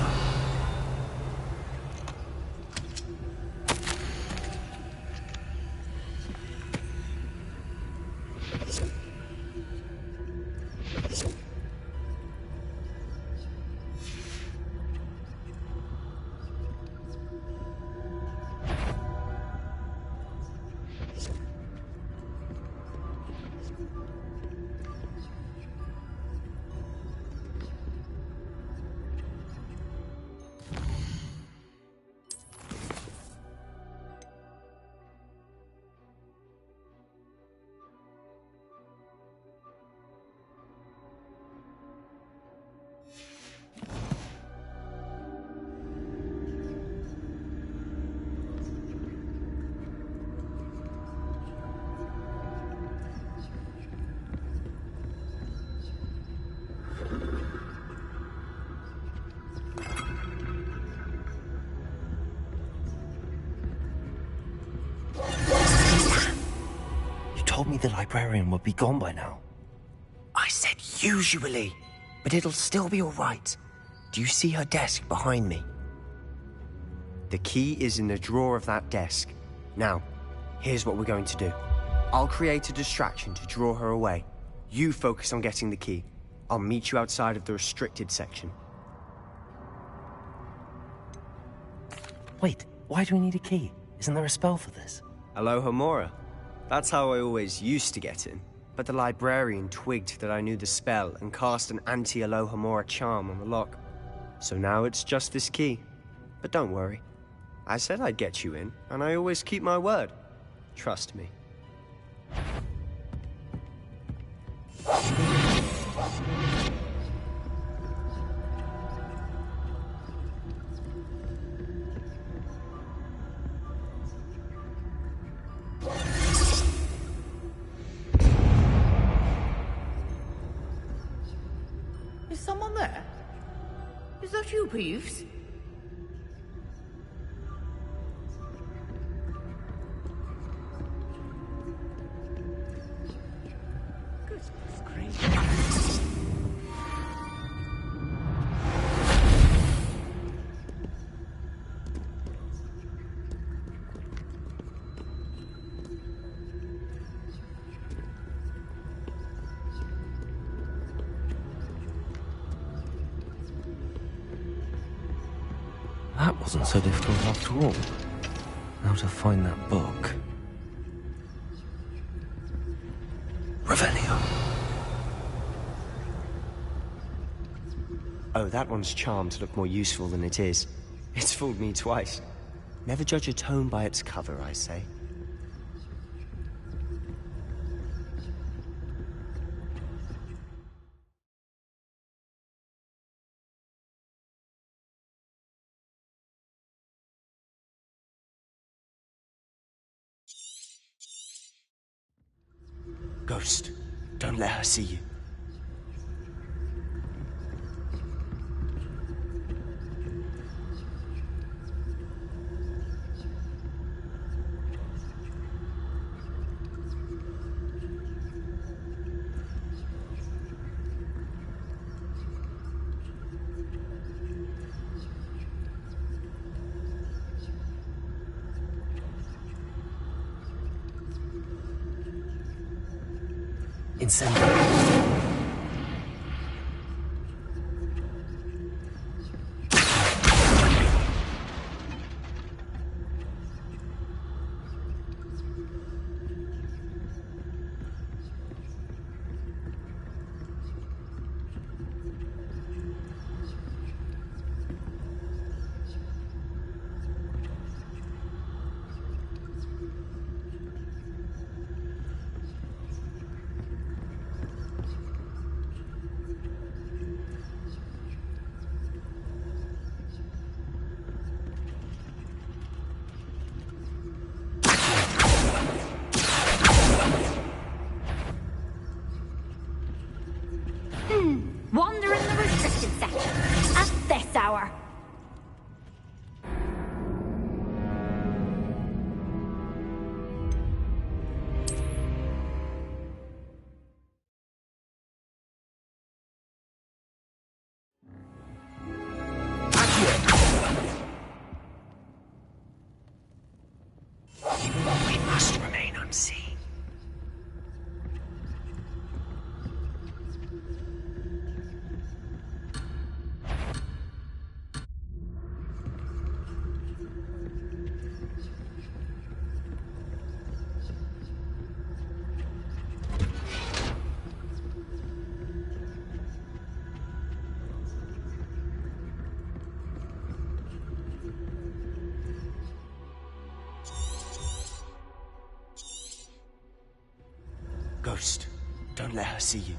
You told me the librarian would be gone by now. I said usually, but it'll still be all right. Do you see her desk behind me? The key is in the drawer of that desk. Now, here's what we're going to do. I'll create a distraction to draw her away. You focus on getting the key. I'll meet you outside of the restricted section. Wait, why do we need a key? Isn't there a spell for this? Alohomora. That's how I always used to get in. But the librarian twigged that I knew the spell and cast an anti-Alohomora charm on the lock. So now it's just this key. But don't worry. I said I'd get you in, and I always keep my word. Trust me. Is someone there? Is that you, Peeves? Goodness gracious. That wasn't so difficult after all. Now to find that book. Revelio. Oh, that one's charmed to look more useful than it is. It's fooled me twice. Never judge a tome by its cover, I say. Ghost, don't let her see you. Incendio. Wander in the restricted section at this hour. We must remain unseen. Ghost, don't let her see you.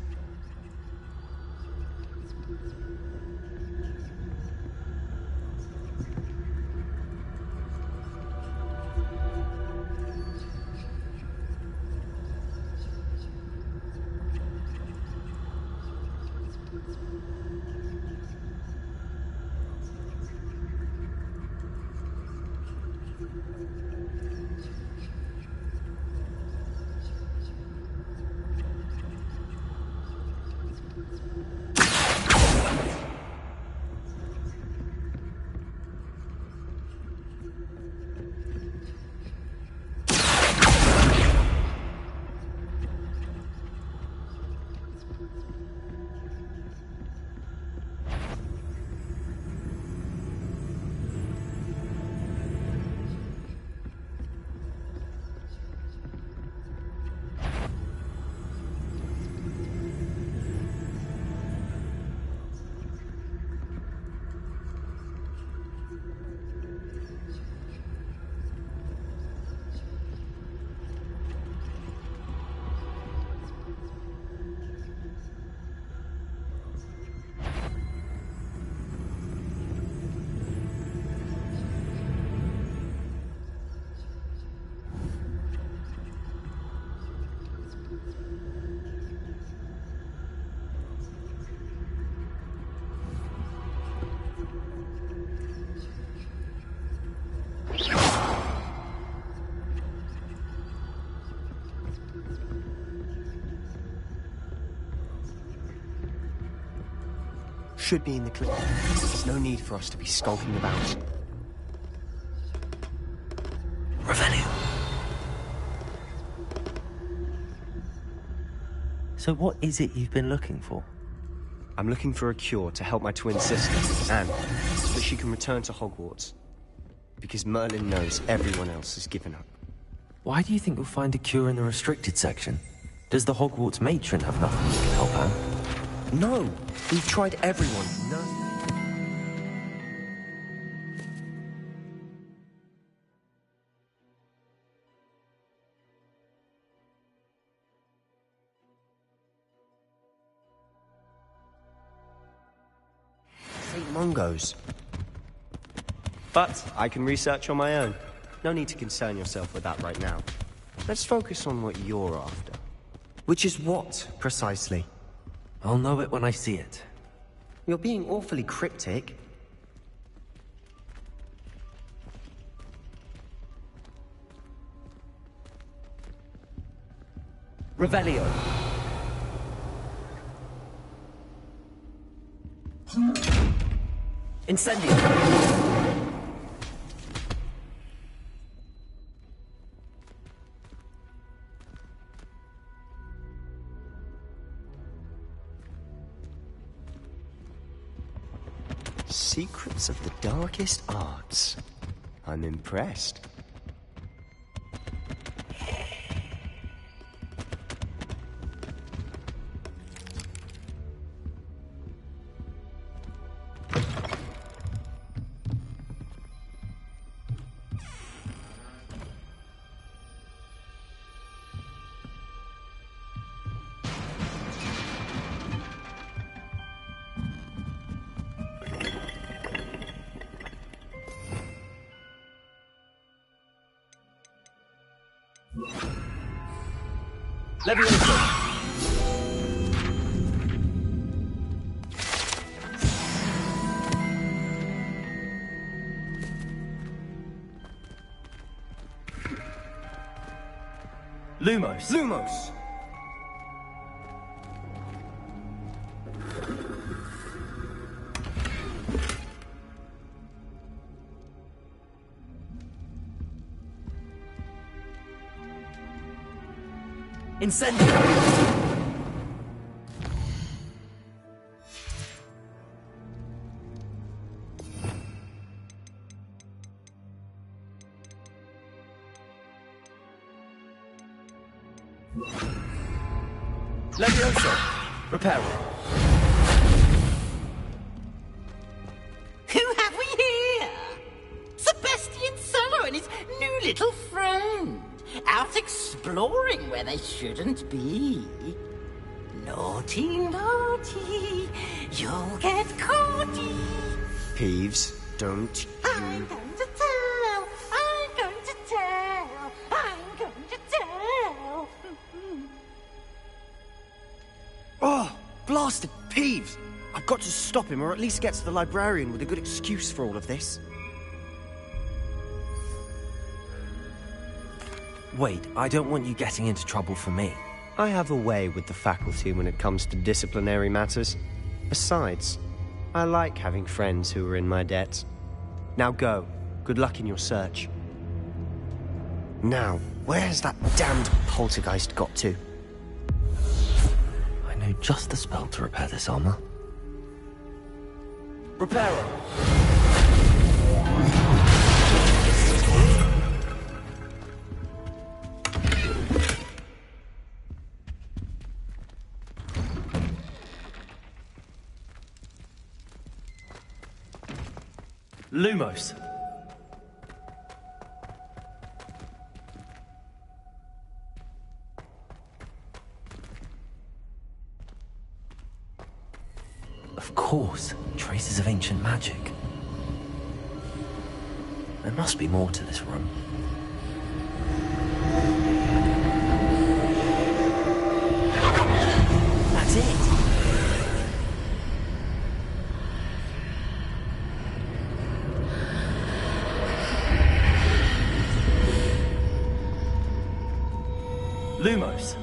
Should be in the clip. There's no need for us to be skulking about. Revenue. So what is it you've been looking for? I'm looking for a cure to help my twin sister, Anne, so that she can return to Hogwarts. Because Merlin knows everyone else has given up. Why do you think you'll find a cure in the restricted section? Does the Hogwarts matron have nothing that can help Anne? No! We've tried everyone. No. St. Mungo's. But I can research on my own. No need to concern yourself with that right now. Let's focus on what you're after. Which is what, precisely? I'll know it when I see it. You're being awfully cryptic. Revelio. Incendio. Secrets of the darkest arts. I'm impressed. Levioso. Lumos. Lumos! Incendio. Levioso. Reparo. Who have we here? Sebastian Solo and his new little friend. Out exploring where they shouldn't be. Naughty, naughty, you'll get caughty. Peeves, don't I'm going to tell, I'm going to tell, I'm going to tell. Oh, blasted Peeves! I've got to stop him, or at least get to the librarian with a good excuse for all of this. Wait, I don't want you getting into trouble for me. I have a way with the faculty when it comes to disciplinary matters. Besides, I like having friends who are in my debt. Now go. Good luck in your search. Now, where's that damned poltergeist got to? I know just the spell to repair this armor. Reparo. Lumos. Of course, traces of ancient magic. There must be more to this room. That's it. Lumos.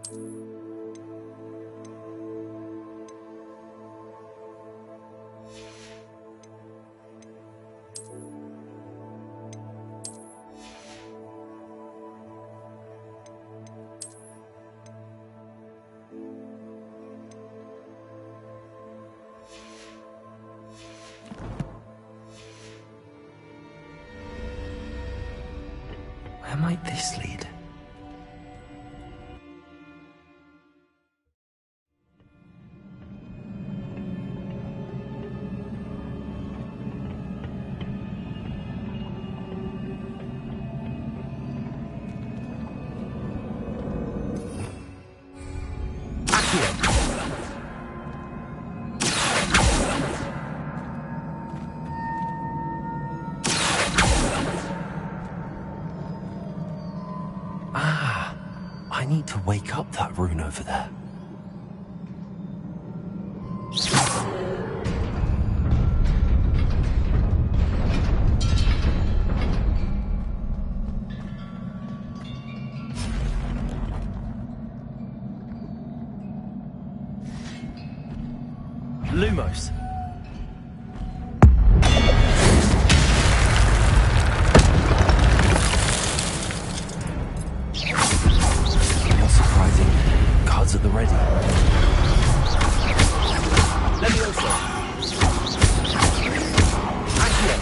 Where might this lead? I need to wake up that rune over there. Lumos. Cards at the ready. Levioso. Accio.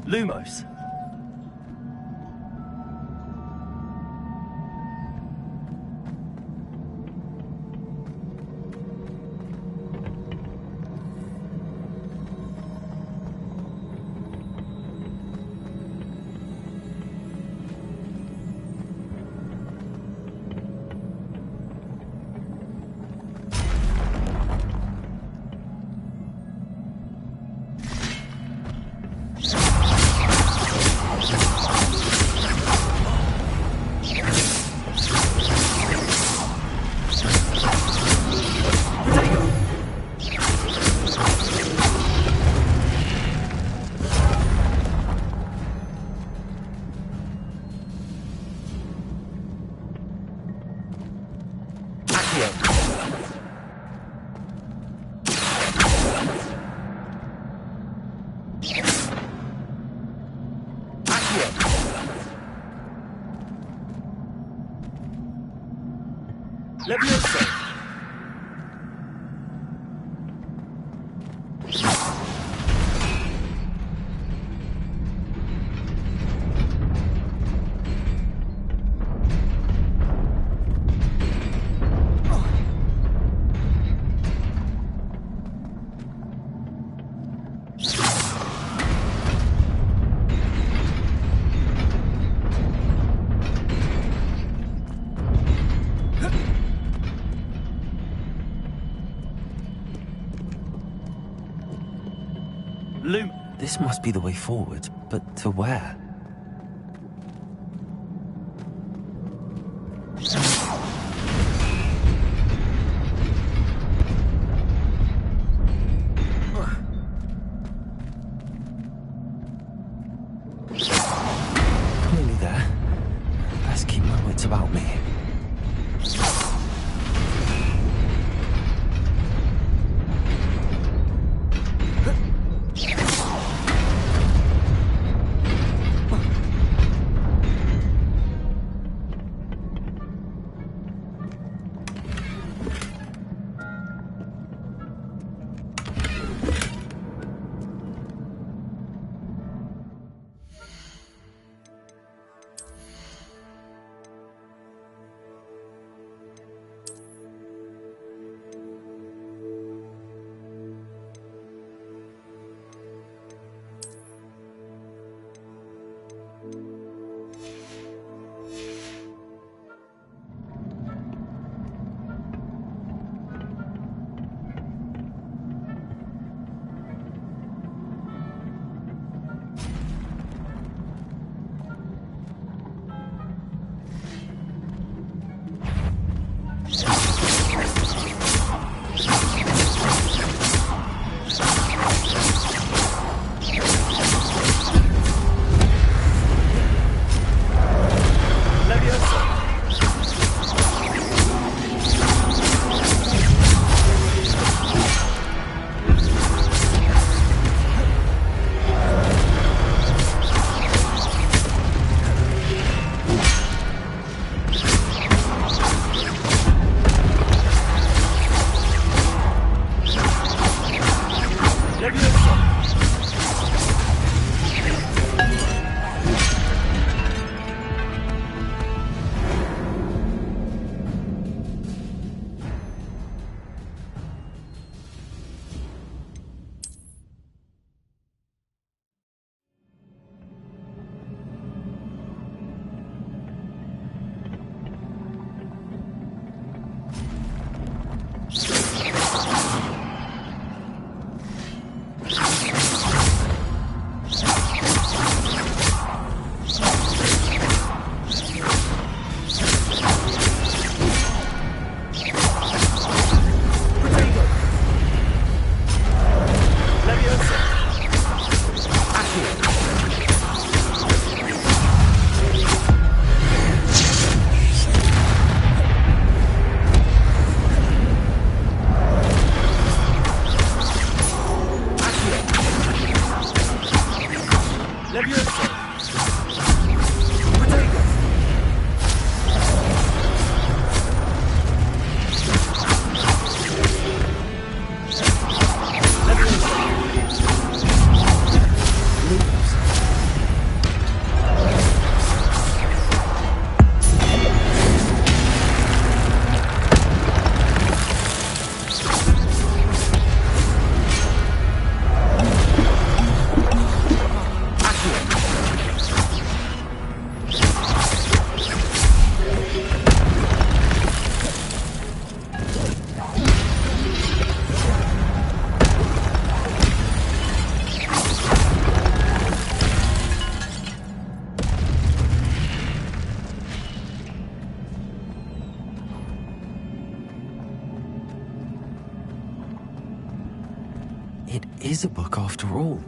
Lumos. Levioso. This must be the way forward, but to where? Nearly there. Best keep my wits about me. It is a book after all.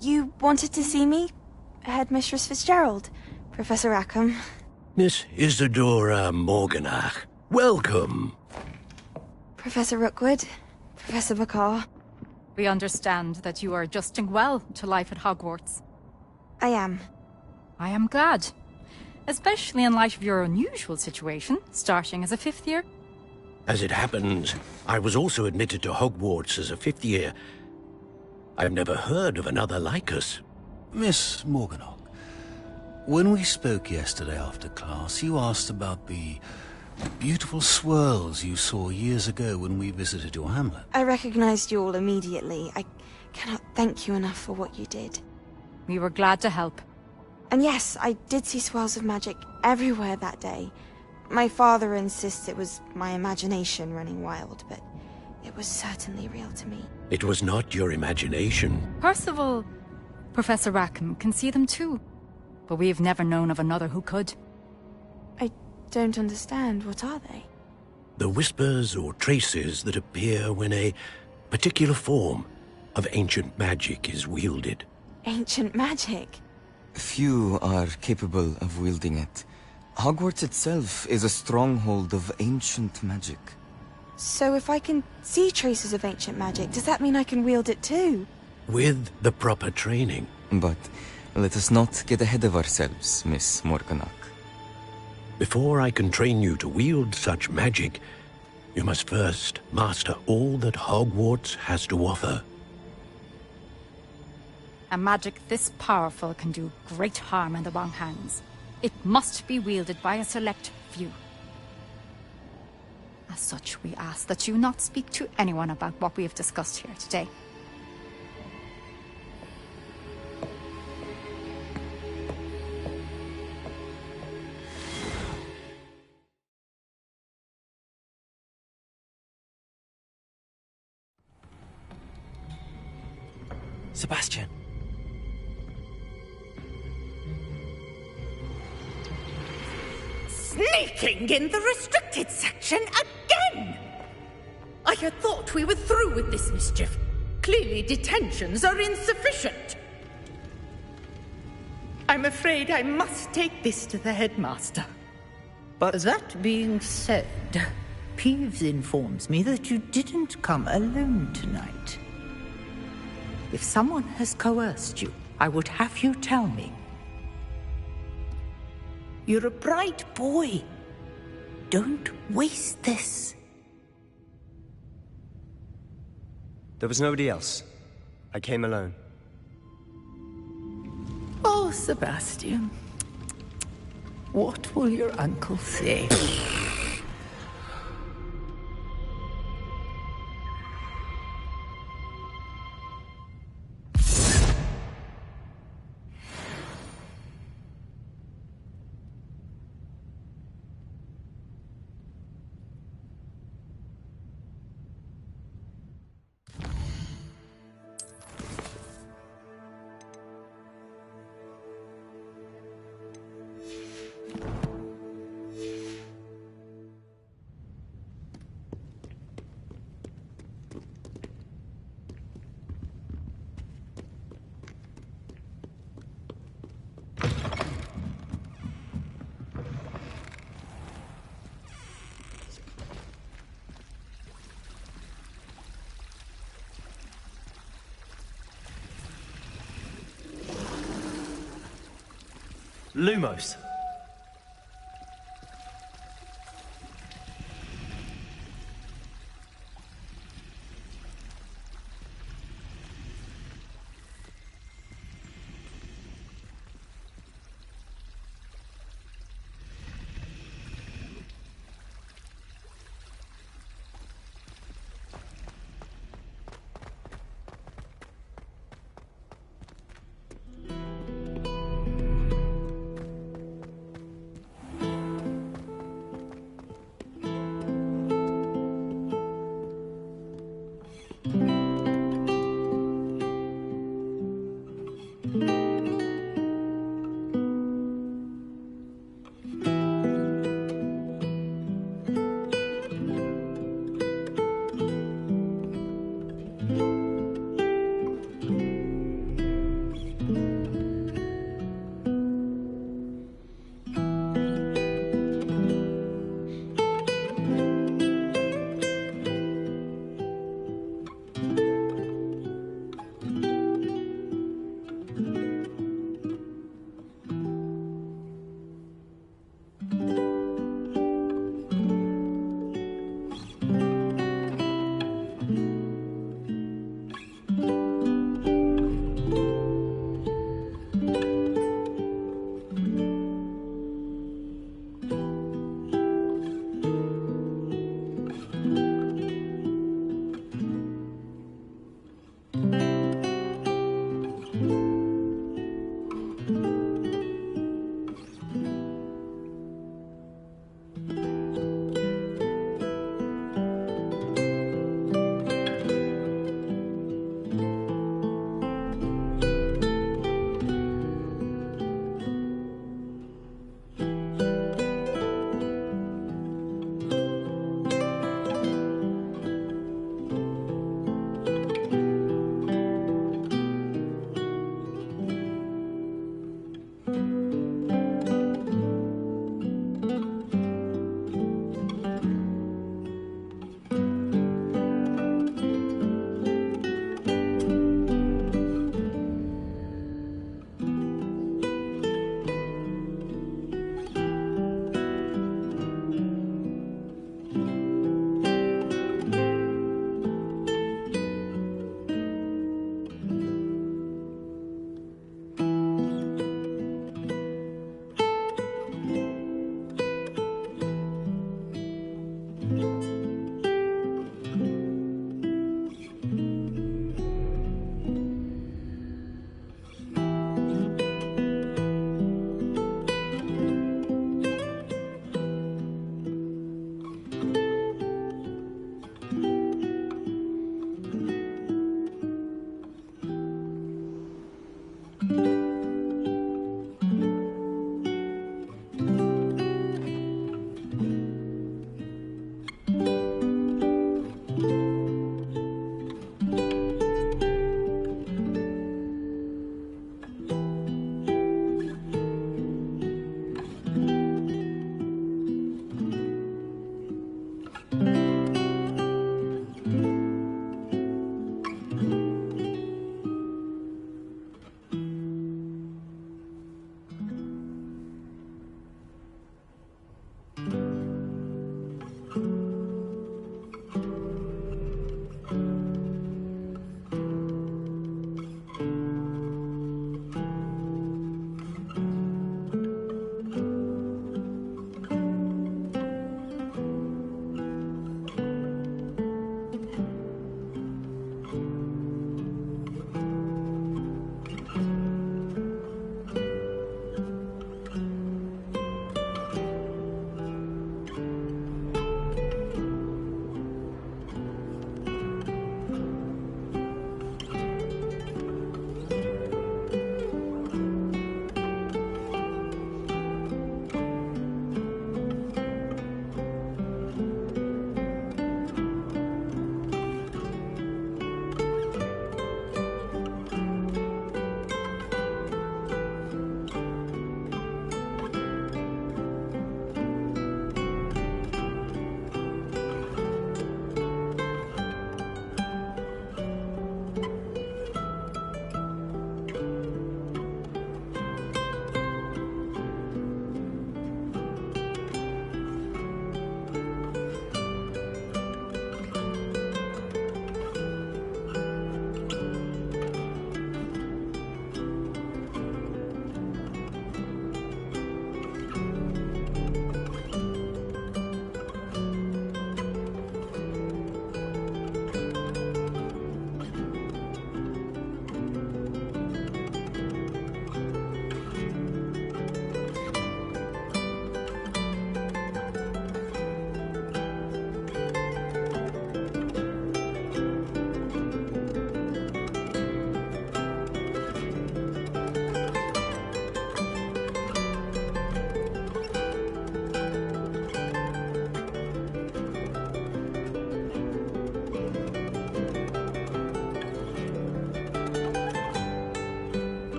You wanted to see me? Headmistress Fitzgerald? Professor Rackham? Miss Isadora Morganach, welcome. Professor Rookwood? Professor Bakar? We understand that you are adjusting well to life at Hogwarts. I am. I am glad. Especially in light of your unusual situation, starting as a 5th year. As it happens, I was also admitted to Hogwarts as a 5th year. I've never heard of another like us. Miss Morganach, when we spoke yesterday after class, you asked about the beautiful swirls you saw years ago when we visited your hamlet. I recognized you all immediately. I cannot thank you enough for what you did. We were glad to help. And yes, I did see swirls of magic everywhere that day. My father insists it was my imagination running wild, but it was certainly real to me. It was not your imagination. Percival, Professor Rackham can see them too. But we've never known of another who could. I don't understand. What are they? The whispers or traces that appear when a particular form of ancient magic is wielded. Ancient magic? Few are capable of wielding it. Hogwarts itself is a stronghold of ancient magic. So if I can see traces of ancient magic, does that mean I can wield it too? With the proper training. But let us not get ahead of ourselves, Miss Morganach. Before I can train you to wield such magic, you must first master all that Hogwarts has to offer. A magic this powerful can do great harm in the wrong hands. It must be wielded by a select few. As such, we ask that you not speak to anyone about what we have discussed here today. Sebastian. Sneaking in the restricted section again! I had thought we were through with this mischief. Clearly detentions are insufficient. I'm afraid I must take this to the headmaster. But... That being said, Peeves informs me that you didn't come alone tonight. If someone has coerced you, I would have you tell me. You're a bright boy. Don't waste this. There was nobody else. I came alone. Oh, Sebastian. What will your uncle say? Lumos.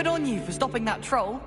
Good on you for stopping that troll.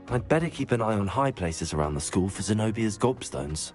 I'd better keep an eye on high places around the school for Zenobia's gobstones.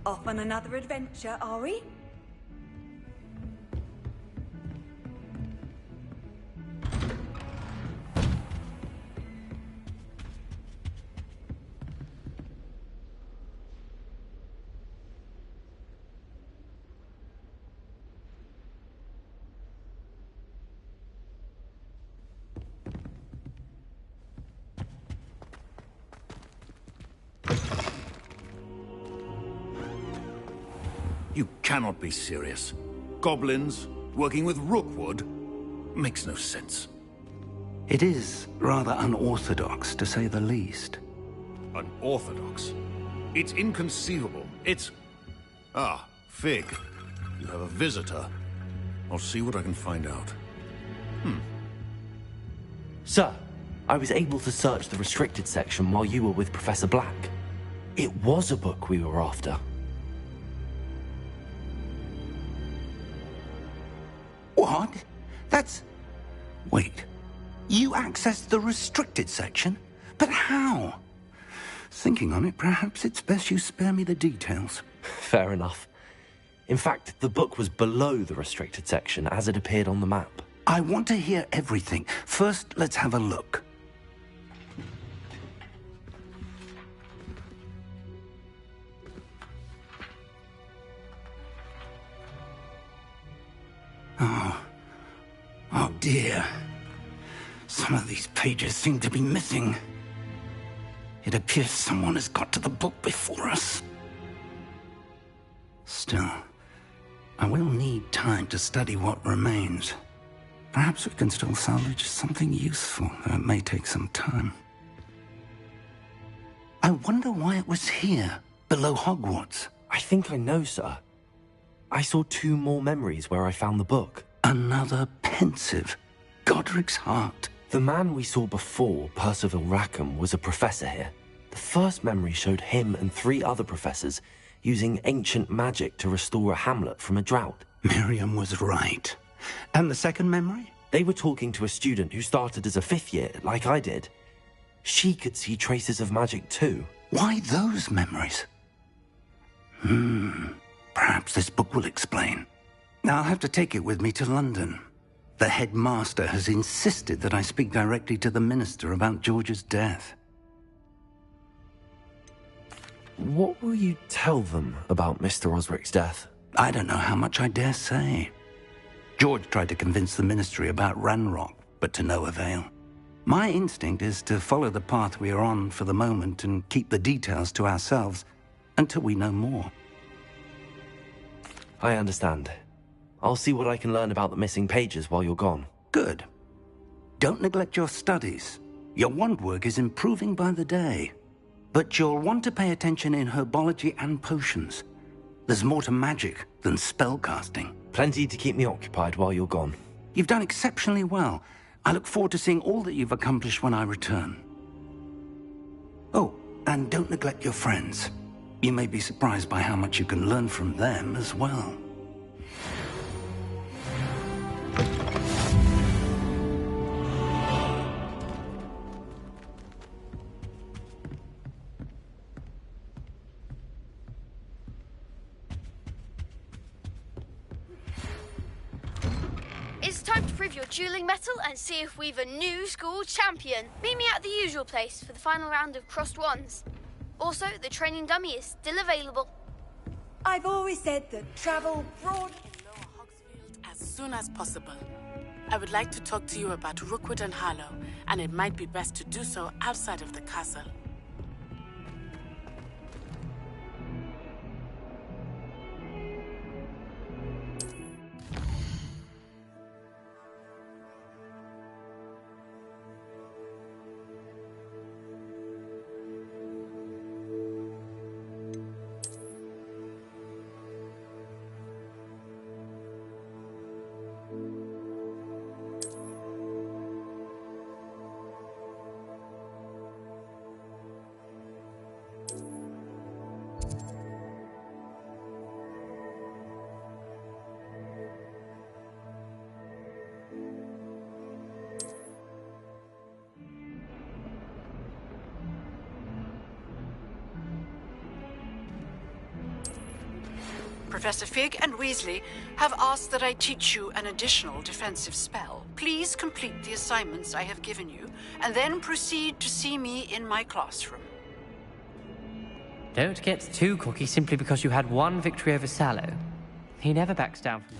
Off on another adventure, are we? You cannot be serious. Goblins working with Rookwood makes no sense. It is rather unorthodox, to say the least. Unorthodox? It's inconceivable. It's... Ah, Fig. You have a visitor. I'll see what I can find out. Sir, I was able to search the restricted section while you were with Professor Black. It was a book we were after. What? That's... Wait. You accessed the restricted section? But how? Thinking on it, perhaps it's best you spare me the details. Fair enough. In fact, the book was below the restricted section as it appeared on the map. I want to hear everything. First, let's have a look. Oh dear. Some of these pages seem to be missing. It appears someone has got to the book before us. Still, I will need time to study what remains. Perhaps we can still salvage something useful, though it may take some time. I wonder why it was here, below Hogwarts. I think I know, sir. I saw 2 more memories where I found the book. Another pensive. Godric's heart. The man we saw before, Percival Rackham, was a professor here. The first memory showed him and 3 other professors using ancient magic to restore a hamlet from a drought. Miriam was right. And the second memory? They were talking to a student who started as a 5th year, like I did. She could see traces of magic too. Why those memories? Perhaps this book will explain. I'll have to take it with me to London. The headmaster has insisted that I speak directly to the minister about George's death. What will you tell them about Mr. Osric's death? I don't know how much I dare say. George tried to convince the ministry about Ranrock, but to no avail. My instinct is to follow the path we are on for the moment and keep the details to ourselves until we know more. I understand. I'll see what I can learn about the missing pages while you're gone. Good. Don't neglect your studies. Your wand work is improving by the day. But you'll want to pay attention in herbology and potions. There's more to magic than spellcasting. Plenty to keep me occupied while you're gone. You've done exceptionally well. I look forward to seeing all that you've accomplished when I return. Oh, and don't neglect your friends. You may be surprised by how much you can learn from them as well. It's time to prove your dueling mettle and see if we've a new school champion. Meet me at the usual place for the final round of crossed wands. Also, the training dummy is still available. I've always said that travel broad... As soon as possible. I would like to talk to you about Rookwood and Harlow, and it might be best to do so outside of the castle. Professor Fig and Weasley have asked that I teach you an additional defensive spell. Please complete the assignments I have given you, and then proceed to see me in my classroom. Don't get too cocky simply because you had one victory over Sallow. He never backs down from...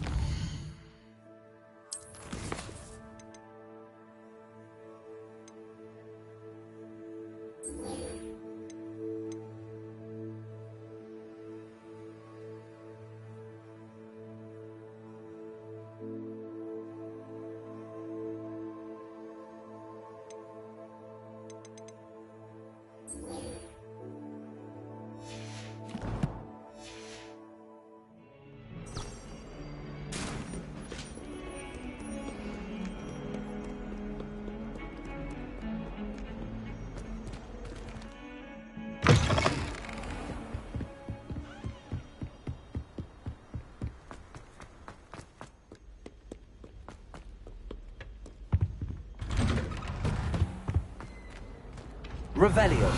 Revelio.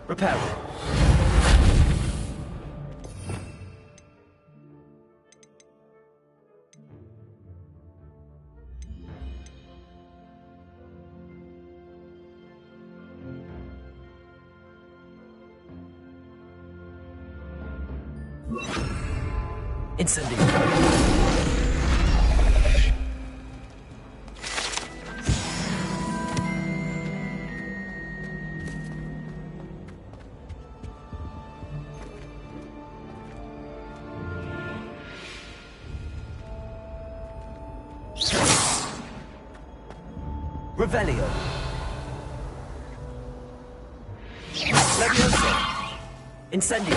Repair. Incendio. Revelio. Incendio!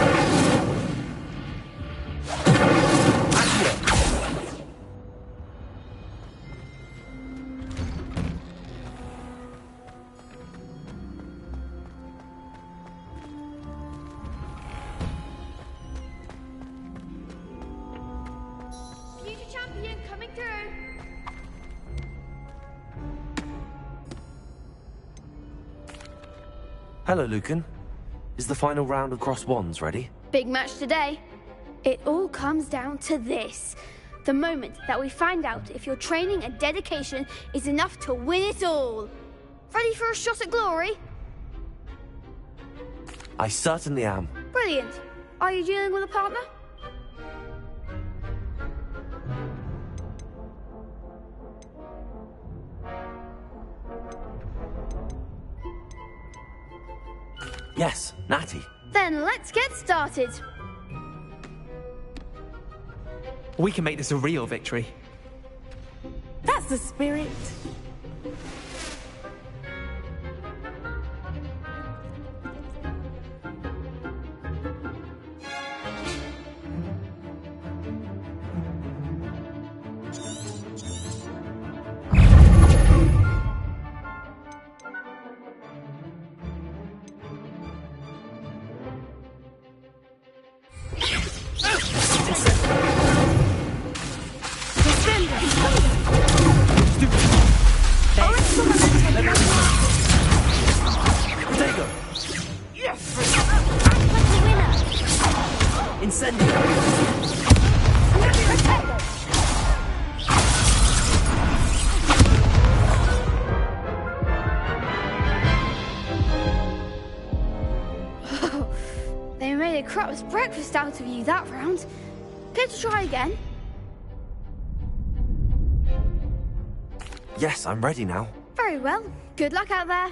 Future champion coming through. Hello, Lucan. Is the final round of Cross Wands ready? Big match today. It all comes down to this. The moment that we find out if your training and dedication is enough to win it all. Ready for a shot at glory? I certainly am. Brilliant. Are you dealing with a partner? Yes, Natty. Then let's get started. We can make this a real victory. That's the spirit. They made a crap's breakfast out of you that round. Care to try again? Yes, I'm ready now. Very well. Good luck out there.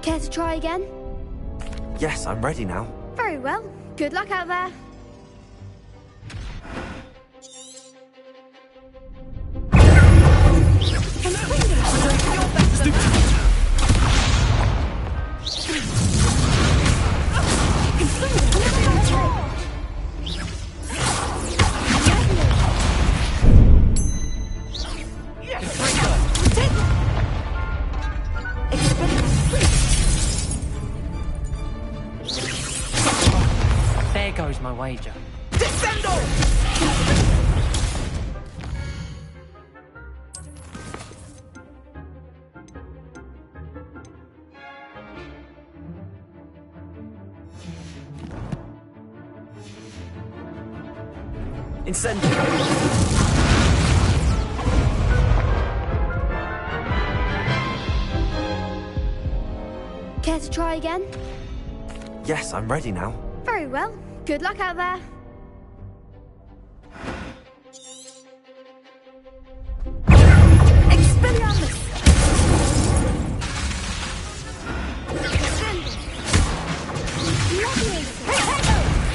Care to try again? Yes, I'm ready now. Very well. Good luck out there. There goes my wager. Incendio! Care to try again? Yes, I'm ready now. Very well. Good luck out there.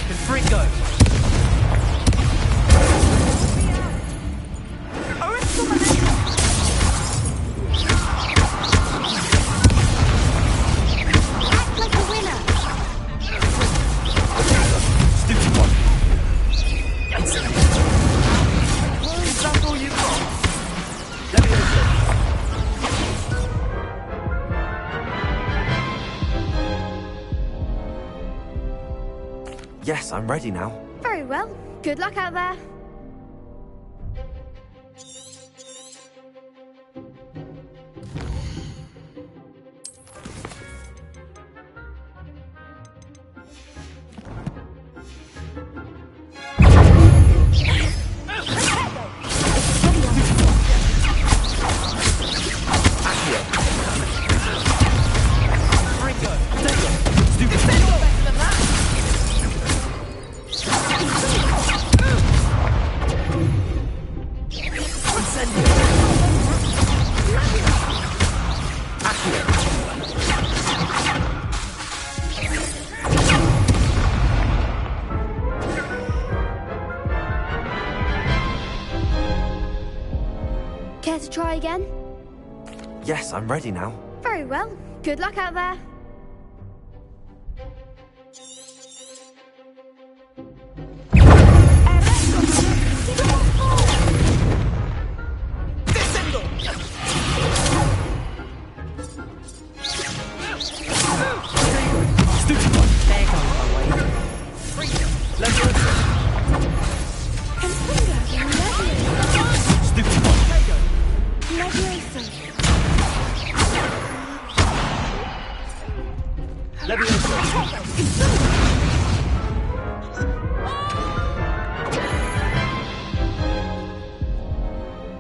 Confringo! Yes, I'm ready now. Very well. Good luck out there. again? Yes, I'm ready now. Very well. Good luck out there.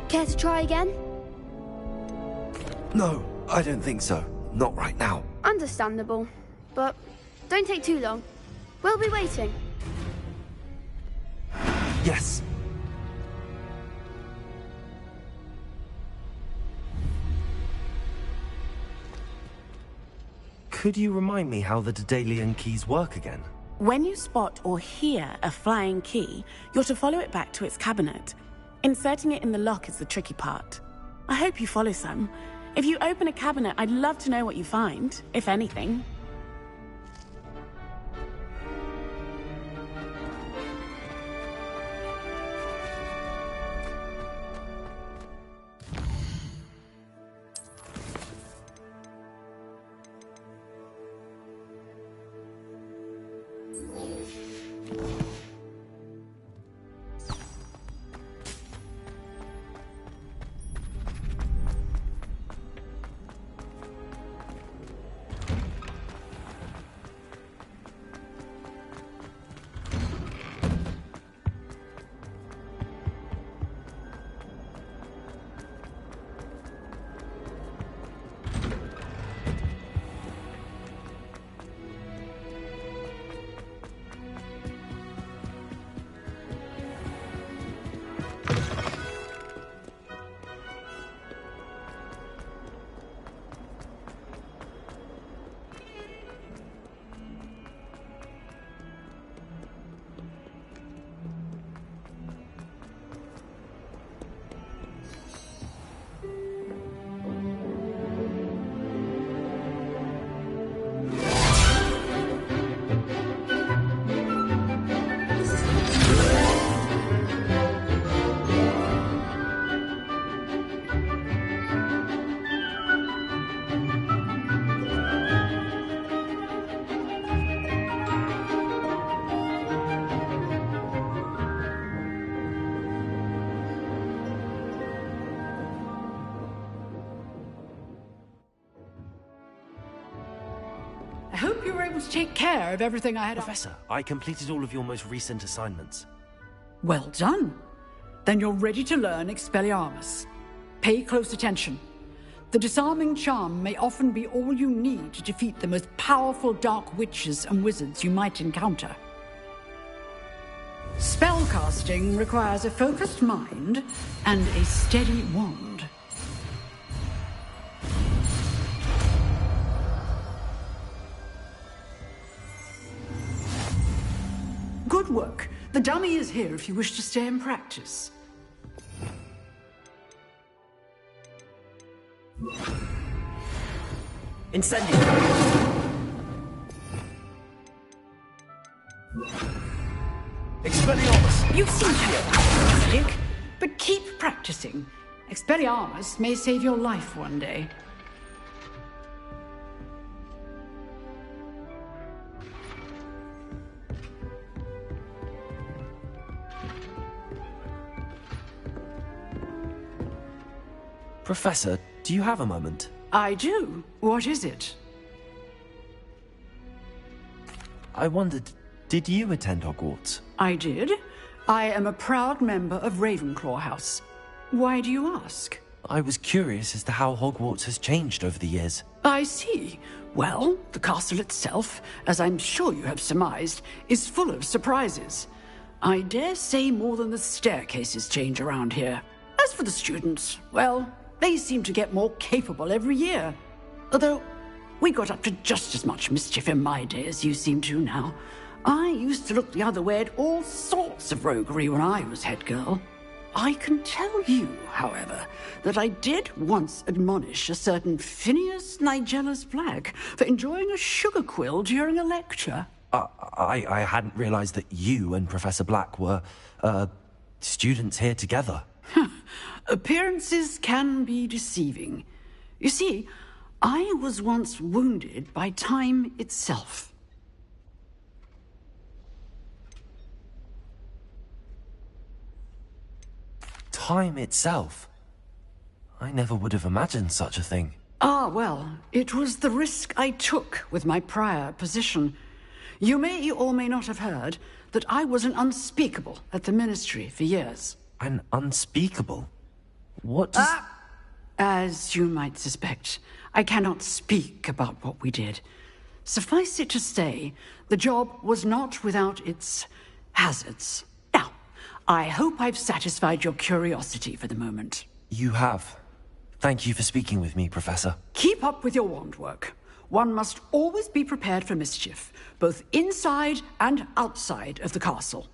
Care to try again? No, I don't think so. Not right now. Understandable. But don't take too long. We'll be waiting. Yes. Could you remind me how the Daedalian keys work again? When you spot or hear a flying key, you're to follow it back to its cabinet. Inserting it in the lock is the tricky part. I hope you follow some. If you open a cabinet, I'd love to know what you find, if anything. I hope you were able to take care of everything I had. Professor, I completed all of your most recent assignments. Well done. Then you're ready to learn Expelliarmus. Pay close attention. The disarming charm may often be all you need to defeat the most powerful dark witches and wizards you might encounter. Spellcasting requires a focused mind and a steady wand. Good work. The dummy is here if you wish to stay and practice. Incendio! Expelliarmus! You seem to have stick, but keep practicing. Expelliarmus may save your life one day. Professor, do you have a moment? I do. What is it? I wondered, did you attend Hogwarts? I did. I am a proud member of Ravenclaw House. Why do you ask? I was curious as to how Hogwarts has changed over the years. I see. Well, the castle itself, as I'm sure you have surmised, is full of surprises. I dare say more than the staircases change around here. As for the students, well, they seem to get more capable every year. Although, we got up to just as much mischief in my day as you seem to now. I used to look the other way at all sorts of roguery when I was head girl. I can tell you, however, that I did once admonish a certain Phineas Nigellus Black for enjoying a sugar quill during a lecture. I hadn't realized that you and Professor Black were, students here together. Appearances can be deceiving. You see, I was once wounded by time itself. Time itself? I never would have imagined such a thing. Ah, well, it was the risk I took with my prior position. You may or may not have heard that I was an unspeakable at the Ministry for years. An unspeakable? What does... As you might suspect, I cannot speak about what we did. Suffice it to say, the job was not without its hazards. Now, I hope I've satisfied your curiosity for the moment. You have. Thank you for speaking with me, Professor. Keep up with your wand work. One must always be prepared for mischief, both inside and outside of the castle.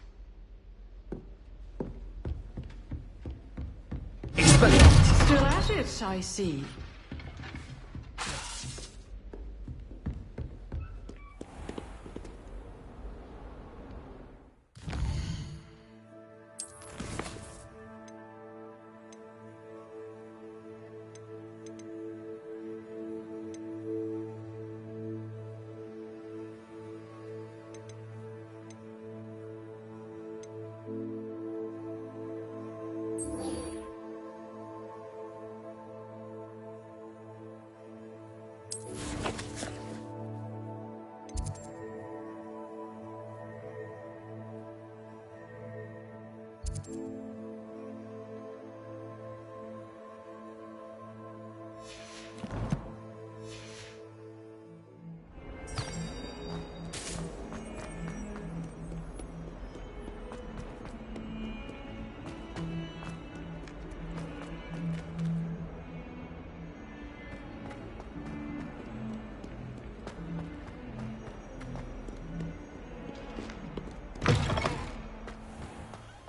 Still at it, I see.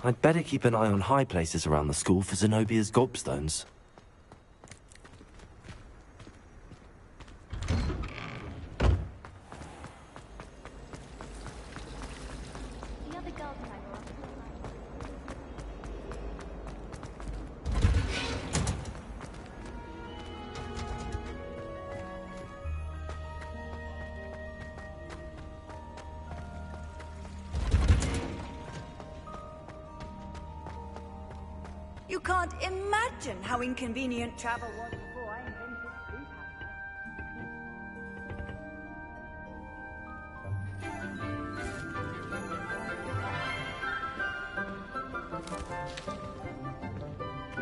I'd better keep an eye on high places around the school for Zenobia's gobstones. You can't imagine how inconvenient travel was before I invented sleep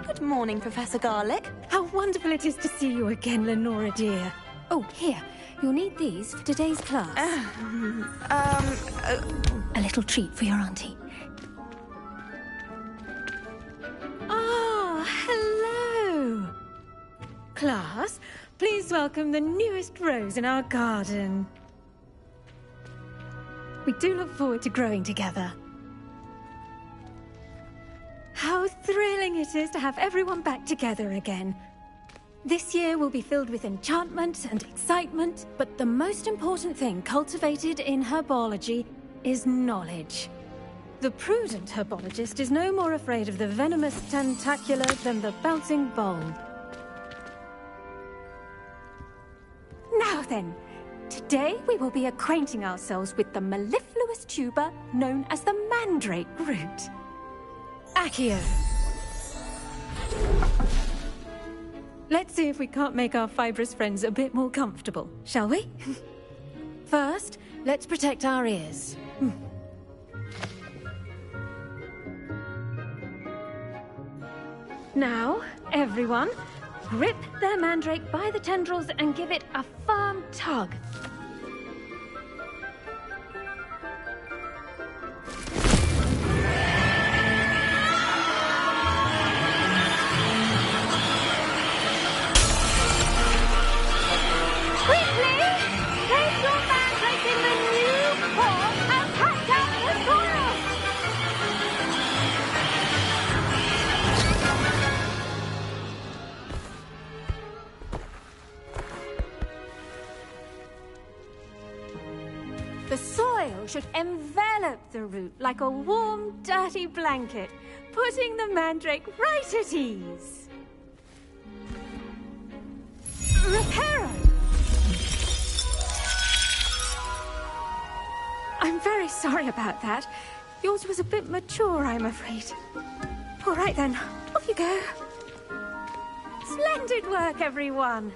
Good morning, Professor Garlick. How wonderful it is to see you again, Lenora dear. Oh, here. You'll need these for today's class. A little treat for your auntie. Ah, hello. Class, please welcome the newest rose in our garden. We do look forward to growing together. How thrilling it is to have everyone back together again. This year will be filled with enchantment and excitement, but the most important thing cultivated in herbology is knowledge. The prudent herbologist is no more afraid of the venomous tentacula than the bouncing bulb. Now then, today we will be acquainting ourselves with the mellifluous tuber known as the mandrake root. Accio. Let's see if we can't make our fibrous friends a bit more comfortable, shall we? First, let's protect our ears. Now, everyone, grip their mandrake by the tendrils and give it a firm tug. The soil should envelop the root like a warm, dirty blanket, putting the mandrake right at ease. Reparo! I'm very sorry about that. Yours was a bit mature, I'm afraid. All right then, off you go. Splendid work, everyone!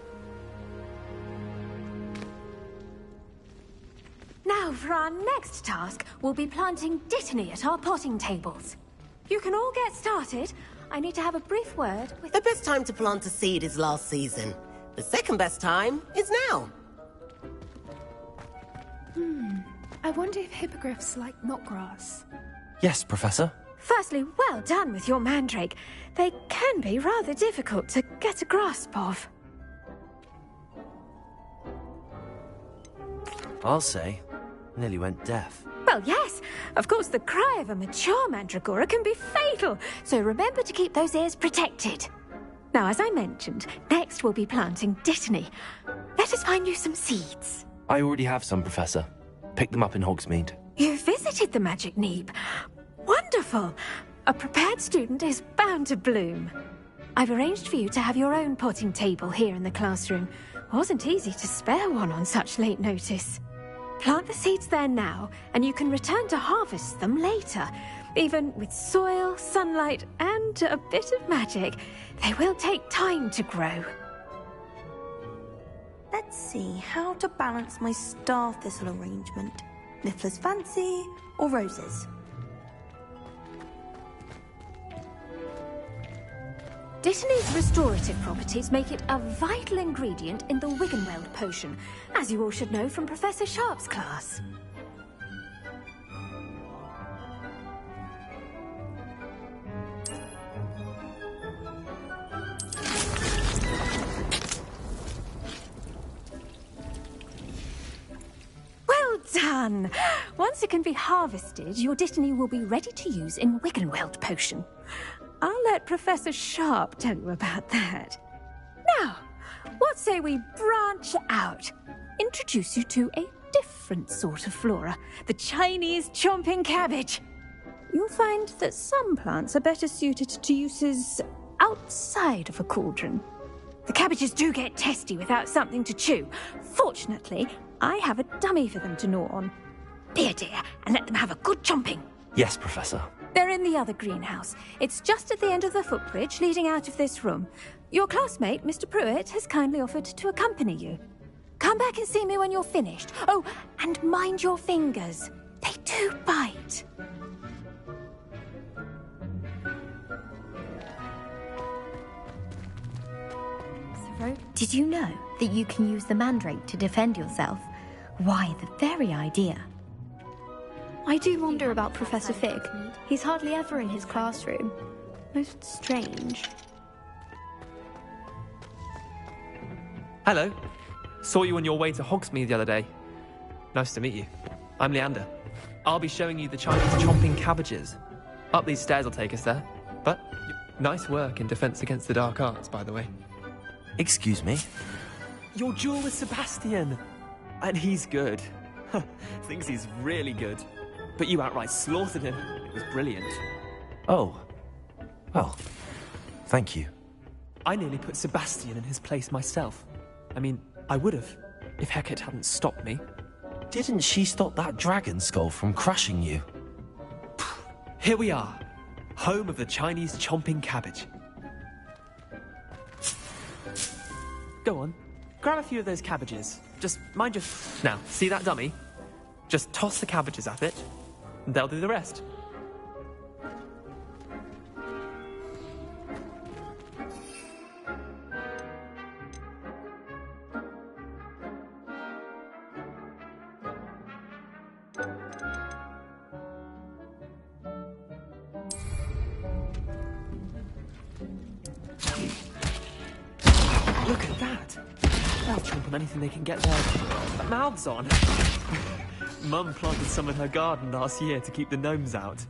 Now, for our next task, we'll be planting Dittany at our potting tables. You can all get started. I need to have a brief word with... The best time to plant a seed is last season. The second best time is now. I wonder if hippogriffs like knotgrass. Yes, Professor. Firstly, well done with your mandrake. They can be rather difficult to get a grasp of. I'll say, nearly went deaf. Well, yes. Of course, the cry of a mature mandragora can be fatal, so remember to keep those ears protected. Now, as I mentioned, next we'll be planting Dittany. Let us find you some seeds. I already have some, Professor. Picked them up in Hogsmeade. You visited the Magic Neep. Wonderful! A prepared student is bound to bloom. I've arranged for you to have your own potting table here in the classroom. Wasn't easy to spare one on such late notice. Plant the seeds there now, and you can return to harvest them later. Even with soil, sunlight, and a bit of magic, they will take time to grow. Let's see how to balance my star thistle arrangement. Niffler's fancy or roses? Dittany's restorative properties make it a vital ingredient in the Wiggenweld potion, as you all should know from Professor Sharp's class. Well done! Once it can be harvested, your Dittany will be ready to use in Wiggenweld potion. I'll let Professor Sharp tell you about that. Now, what say we branch out? Introduce you to a different sort of flora, the Chinese chomping cabbage. You'll find that some plants are better suited to uses outside of a cauldron. The cabbages do get testy without something to chew. Fortunately, I have a dummy for them to gnaw on. Be a dear and let them have a good chomping. Yes, Professor. They're in the other greenhouse. It's just at the end of the footbridge leading out of this room. Your classmate, Mr. Pruitt, has kindly offered to accompany you. Come back and see me when you're finished. Oh, and mind your fingers. They do bite. Did you know that you can use the mandrake to defend yourself? Why, the very idea. I do wonder about Professor Fig. He's hardly ever in his classroom. Most strange. Hello. Saw you on your way to Hogsmeade the other day. Nice to meet you. I'm Leander. I'll be showing you the Chinese chomping cabbages. Up these stairs will take us there. But nice work in Defense Against the Dark Arts, by the way. Excuse me? Your duel with Sebastian. And he's good. Thinks he's really good. But you outright slaughtered him. It was brilliant. Oh. Well, thank you. I nearly put Sebastian in his place myself. I mean, I would have, if Hecate hadn't stopped me. Didn't she stop that dragon skull from crushing you? Here we are. Home of the Chinese chomping cabbage. Go on. Grab a few of those cabbages. Just mind your... Now, see that dummy? Just toss the cabbages at it, and they'll do the rest. Look at that! They'll chomp on anything they can get their mouths on. Mum planted some in her garden last year to keep the gnomes out.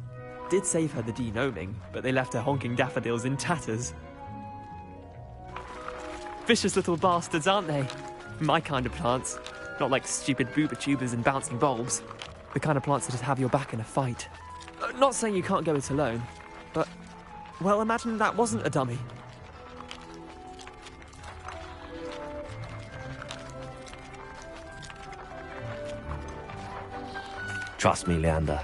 Did save her the de-gnoming, but they left her honking daffodils in tatters. Vicious little bastards, aren't they? My kind of plants. Not like stupid booba tubers and bouncing bulbs. The kind of plants that'd have your back in a fight. Not saying you can't go it alone, but... well, imagine that wasn't a dummy. Trust me, Leander.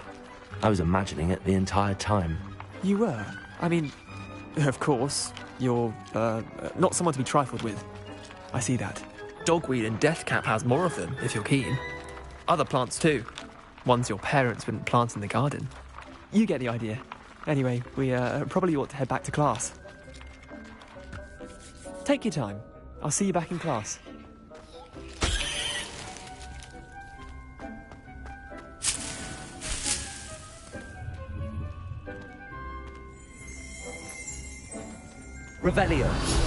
I was imagining it the entire time. You were? I mean, of course, you're, not someone to be trifled with. I see that. Dogweed and deathcap has more of them, if you're keen. Other plants, too. Ones your parents wouldn't plant in the garden. You get the idea. Anyway, we, probably ought to head back to class. Take your time. I'll see you back in class. Revelio.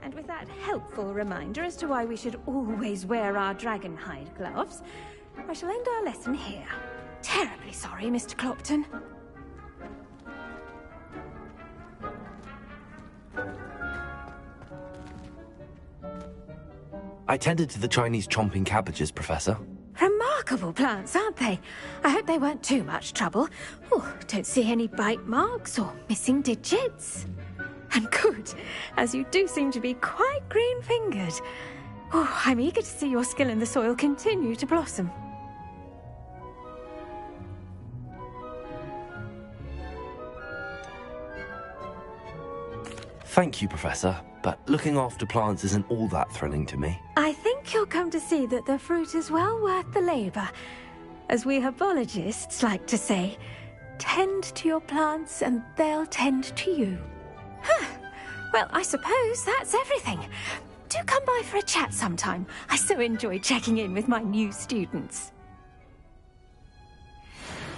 And with that helpful reminder as to why we should always wear our dragon hide gloves, I shall end our lesson here. Terribly sorry, Mr. Clopton. I tended to the Chinese chomping cabbages, Professor. Remarkable plants, aren't they? I hope they weren't too much trouble. Oh, don't see any bite marks or missing digits. And good, as you do seem to be quite green-fingered. Oh, I'm eager to see your skill in the soil continue to blossom. Thank you, Professor, but looking after plants isn't all that thrilling to me. I think you'll come to see that the fruit is well worth the labour. As we herbologists like to say, tend to your plants and they'll tend to you. Huh. Well, I suppose that's everything. Do come by for a chat sometime. I so enjoy checking in with my new students.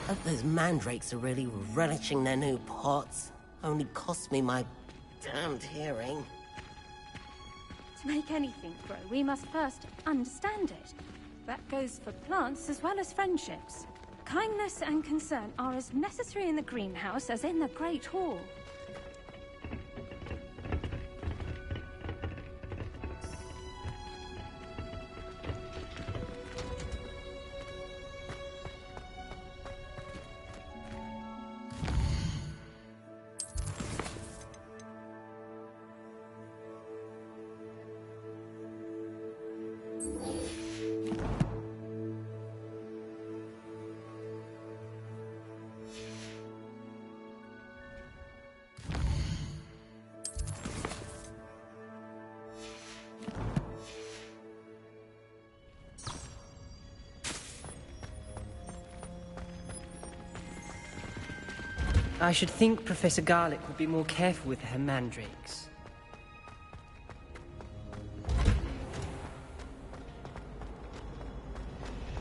Hope those mandrakes are really relishing their new pots. Only cost me my damned hearing. To make anything grow, we must first understand it. That goes for plants as well as friendships. Kindness and concern are as necessary in the greenhouse as in the Great Hall. I should think Professor Garlick would be more careful with her mandrakes.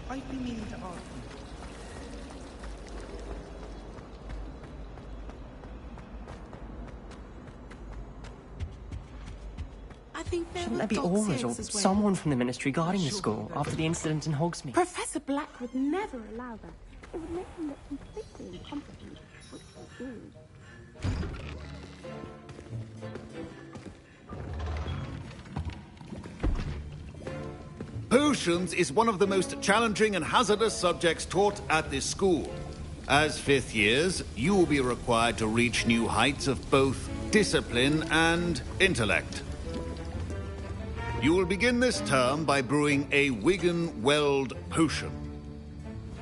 I've been meaning to ask you. I think Shouldn't there be Auras or someone from the Ministry guarding the school after the incident in Hogsmeade? Professor Black would never allow that. It would make him look completely incompetent. Potions is one of the most challenging and hazardous subjects taught at this school. As fifth years, you will be required to reach new heights of both discipline and intellect. You will begin this term by brewing a Wigan-Weld potion.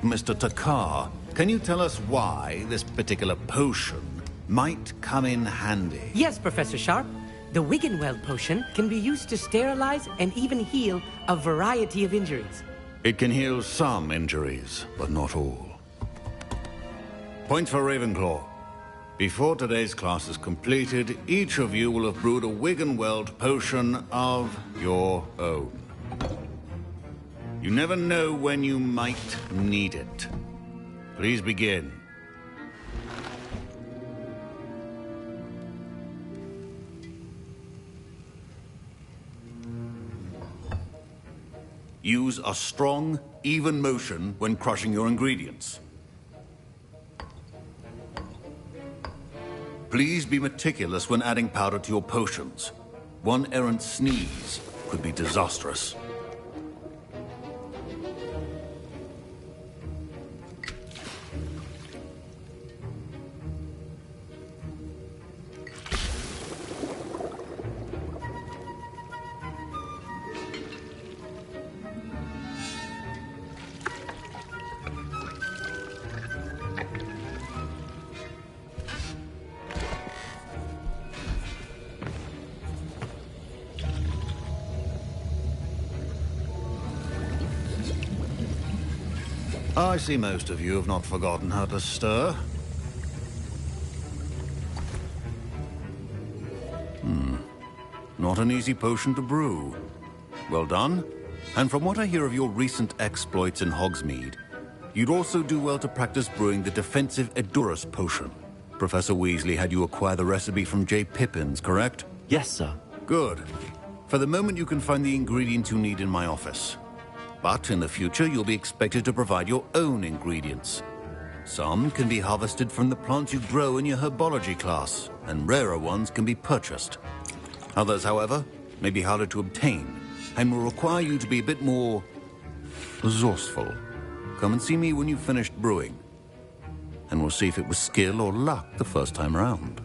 Mr. Takar, can you tell us why this particular potion might come in handy? Yes, Professor Sharp. The Wiggenweld potion can be used to sterilize and even heal a variety of injuries. It can heal some injuries, but not all. Points for Ravenclaw. Before today's class is completed, each of you will have brewed a Wiggenweld potion of your own. You never know when you might need it. Please begin. Use a strong, even motion when crushing your ingredients. Please be meticulous when adding powder to your potions. One errant sneeze could be disastrous. I see most of you have not forgotten how to stir. Not an easy potion to brew. Well done. And from what I hear of your recent exploits in Hogsmeade, you'd also do well to practice brewing the defensive Edurus potion. Professor Weasley had you acquire the recipe from J. Pippin's, correct? Yes, sir. Good. For the moment, you can find the ingredients you need in my office. But in the future, you'll be expected to provide your own ingredients. Some can be harvested from the plants you grow in your herbology class, and rarer ones can be purchased. Others, however, may be harder to obtain, and will require you to be a bit more resourceful. Come and see me when you've finished brewing, and we'll see if it was skill or luck the first time around.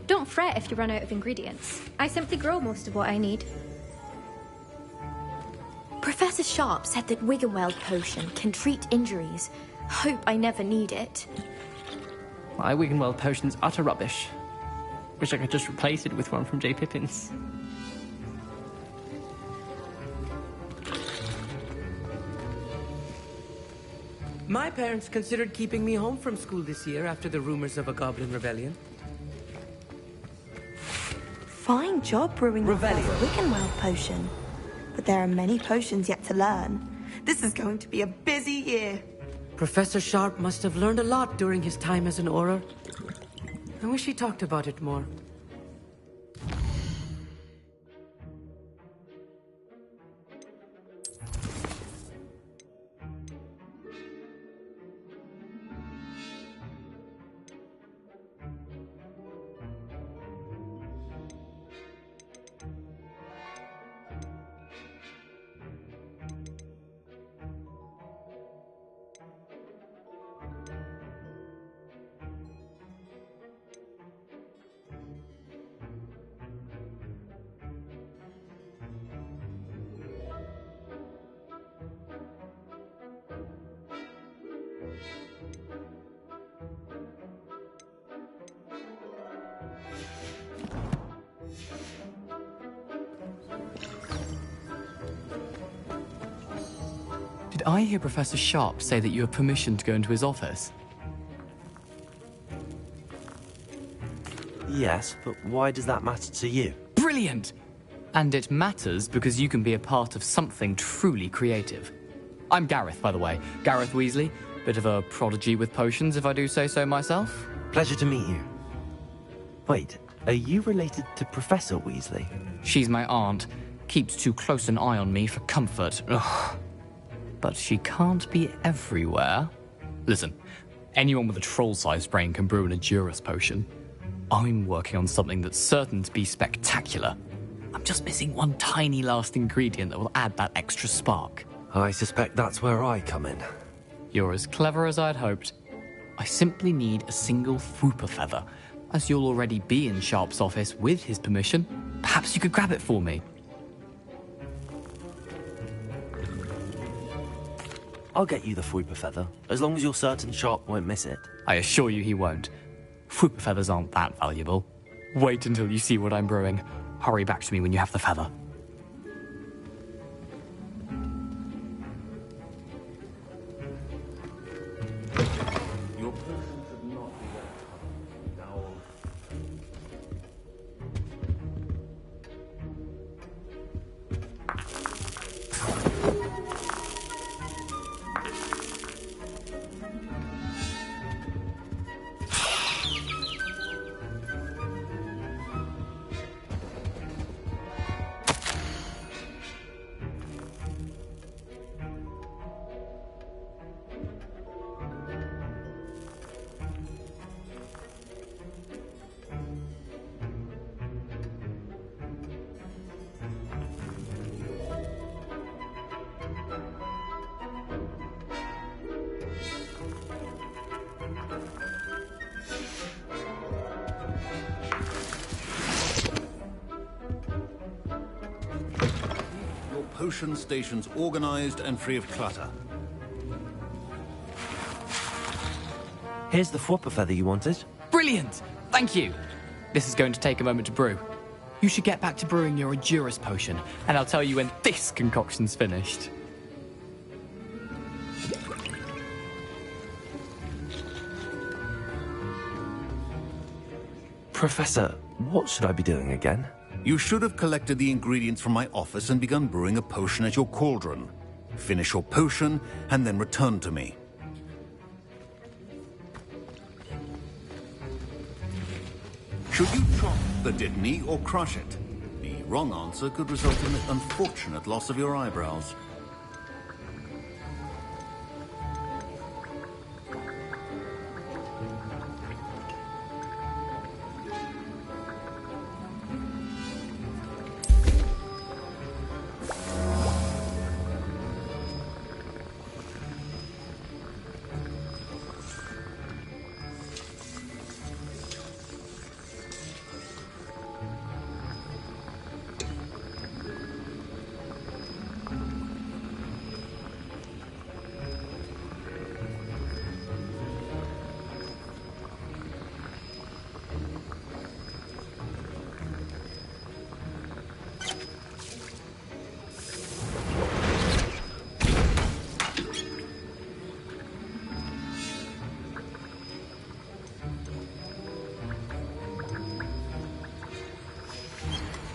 Don't fret if you run out of ingredients. I simply grow most of what I need. Professor Sharp said that Wiggenweld potion can treat injuries. Hope I never need it. My Wiggenweld potion's utter rubbish. Wish I could just replace it with one from J. Pippin's. My parents considered keeping me home from school this year after the rumors of a goblin rebellion. Fine job brewing the Wiggenweld potion. But there are many potions yet to learn. This is going to be a busy year. Professor Sharp must have learned a lot during his time as an Auror. I wish he talked about it more. Did I hear Professor Sharp say that you have permission to go into his office? Yes, but why does that matter to you? Brilliant! And it matters because you can be a part of something truly creative. I'm Gareth, by the way. Gareth Weasley. Bit of a prodigy with potions, if I do say so myself. Pleasure to meet you. Wait, are you related to Professor Weasley? She's my aunt. Keeps too close an eye on me for comfort. Ugh. But she can't be everywhere. Listen, anyone with a troll-sized brain can brew an Edurus potion. I'm working on something that's certain to be spectacular. I'm just missing one tiny last ingredient that will add that extra spark. I suspect that's where I come in. You're as clever as I'd hoped. I simply need a single Fwooper feather. As you'll already be in Sharp's office with his permission, perhaps you could grab it for me. I'll get you the Fwooper feather, as long as you're certain Sharp won't miss it. I assure you he won't. Fwooper feathers aren't that valuable. Wait until you see what I'm brewing. Hurry back to me when you have the feather. Your person should not be that now. Potion stations organized and free of clutter. Here's the Fwooper feather you wanted. Brilliant! Thank you! This is going to take a moment to brew. You should get back to brewing your Edurus potion, and I'll tell you when this concoction's finished. Professor, what should I be doing again? You should have collected the ingredients from my office and begun brewing a potion at your cauldron. Finish your potion, and then return to me. Should you chop the Dittany or crush it? The wrong answer could result in the unfortunate loss of your eyebrows.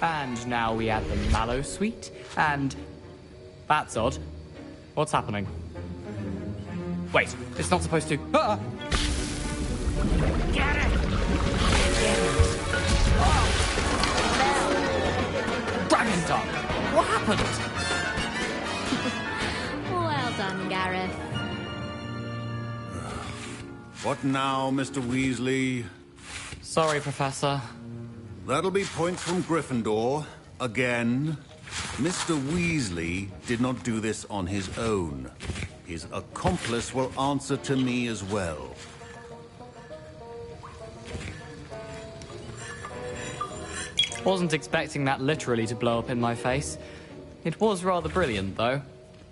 And now we add the mallow sweet, and... That's odd. What's happening? Wait, it's not supposed to... Ah! Get it! Dragon Tongue! What happened? Well done, Gareth. What now, Mr. Weasley? Sorry, Professor. That'll be points from Gryffindor. Again. Mr. Weasley did not do this on his own. His accomplice will answer to me as well. Wasn't expecting that literally to blow up in my face. It was rather brilliant, though.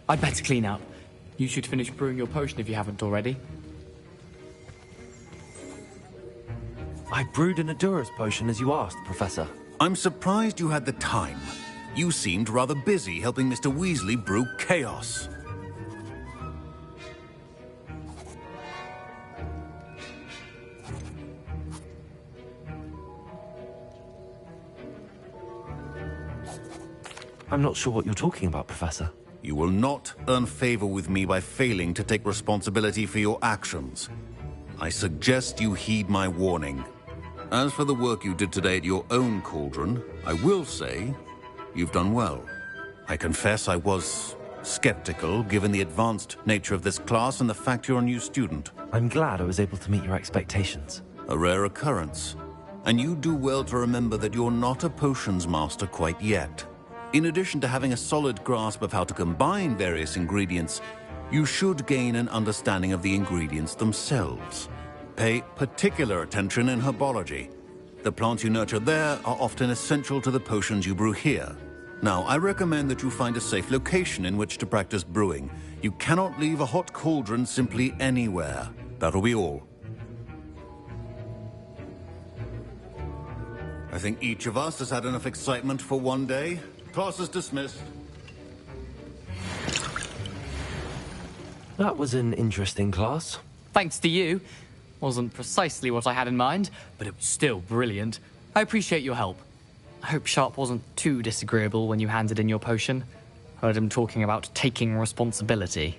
I'd better clean up. You should finish brewing your potion if you haven't already. I brewed an Edurus potion as you asked, Professor. I'm surprised you had the time. You seemed rather busy helping Mr. Weasley brew chaos. I'm not sure what you're talking about, Professor. You will not earn favor with me by failing to take responsibility for your actions. I suggest you heed my warning. As for the work you did today at your own cauldron, I will say you've done well. I confess I was skeptical, given the advanced nature of this class and the fact you're a new student. I'm glad I was able to meet your expectations. A rare occurrence. And you do well to remember that you're not a potions master quite yet. In addition to having a solid grasp of how to combine various ingredients, you should gain an understanding of the ingredients themselves. Pay particular attention in herbology. The plants you nurture there are often essential to the potions you brew here. Now, I recommend that you find a safe location in which to practice brewing. You cannot leave a hot cauldron simply anywhere. That'll be all. I think each of us has had enough excitement for one day. Class is dismissed. That was an interesting class. Thanks to you. Wasn't precisely what I had in mind, but it was still brilliant. I appreciate your help. I hope Sharp wasn't too disagreeable when you handed in your potion. Heard him talking about taking responsibility.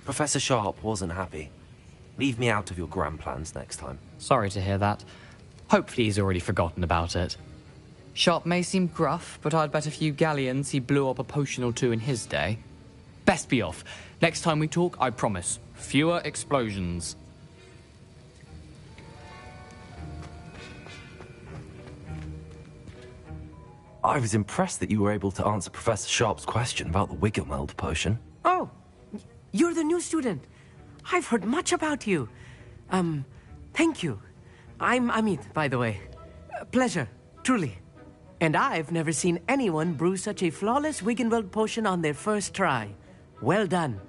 Professor Sharp wasn't happy. Leave me out of your grand plans next time. Sorry to hear that. Hopefully he's already forgotten about it. Sharp may seem gruff, but I'd bet a few galleons he blew up a potion or two in his day. Best be off. Next time we talk, I promise, fewer explosions. I was impressed that you were able to answer Professor Sharp's question about the Wiggelmeld potion. Oh, you're the new student. I've heard much about you. Thank you. I'm Amit, by the way. Pleasure, truly. And I've never seen anyone brew such a flawless Wiggenweld potion on their first try. Well done.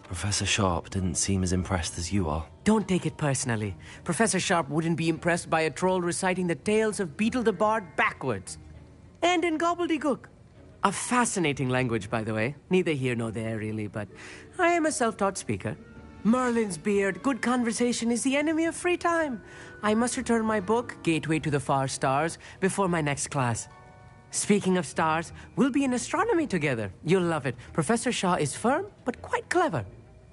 Professor Sharp didn't seem as impressed as you are. Don't take it personally. Professor Sharp wouldn't be impressed by a troll reciting the tales of Beetle the Bard backwards. And in gobbledygook. A fascinating language, by the way. Neither here nor there, really, but I am a self-taught speaker. Merlin's beard, good conversation is the enemy of free time. I must return my book, Gateway to the Far Stars, before my next class. Speaking of stars, we'll be in astronomy together. You'll love it. Professor Shah is firm, but quite clever.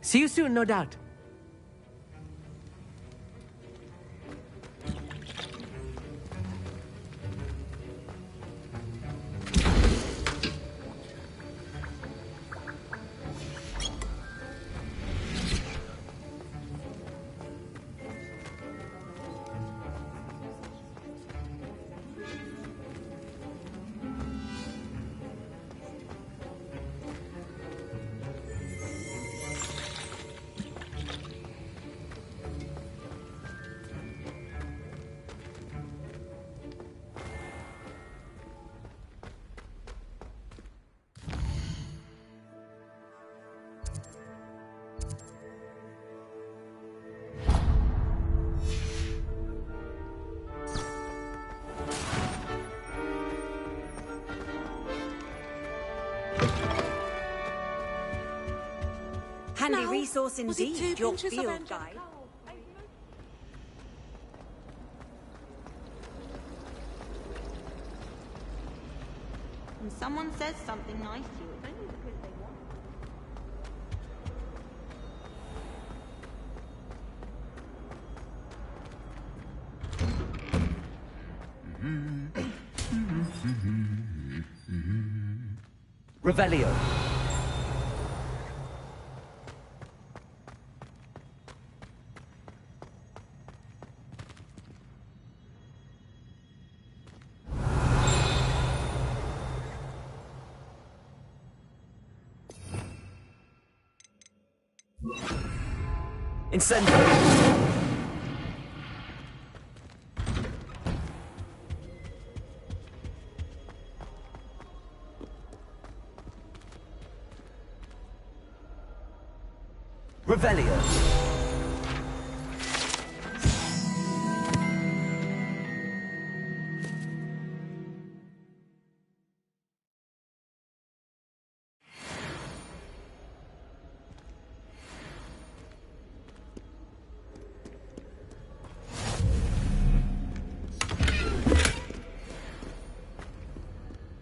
See you soon, no doubt. Handy resource indeed, your field guide. When someone says something nice to you, it's only because they want Revelio. Incendio. Revelio.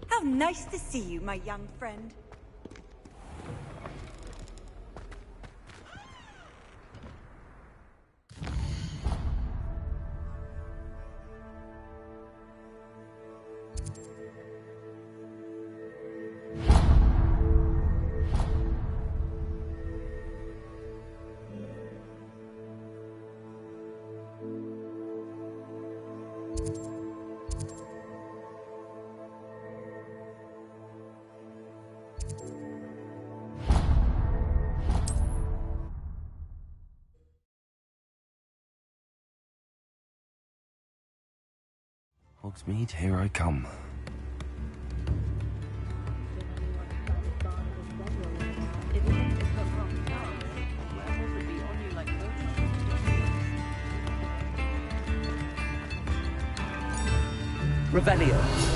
How nice to see you, my young friend. Hogsmeade, here I come. Revelio.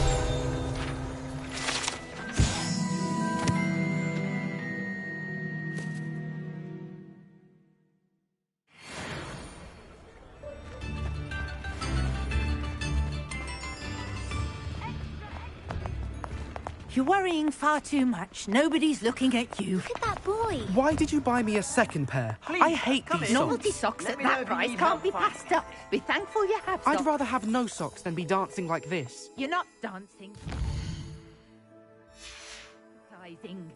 You're worrying far too much. Nobody's looking at you. Look at that boy. Why did you buy me a second pair? I hate these socks. Novelty socks at that price can't be passed up. Be thankful you have socks. I'd rather have no socks than be dancing like this. You're not dancing. Sizing.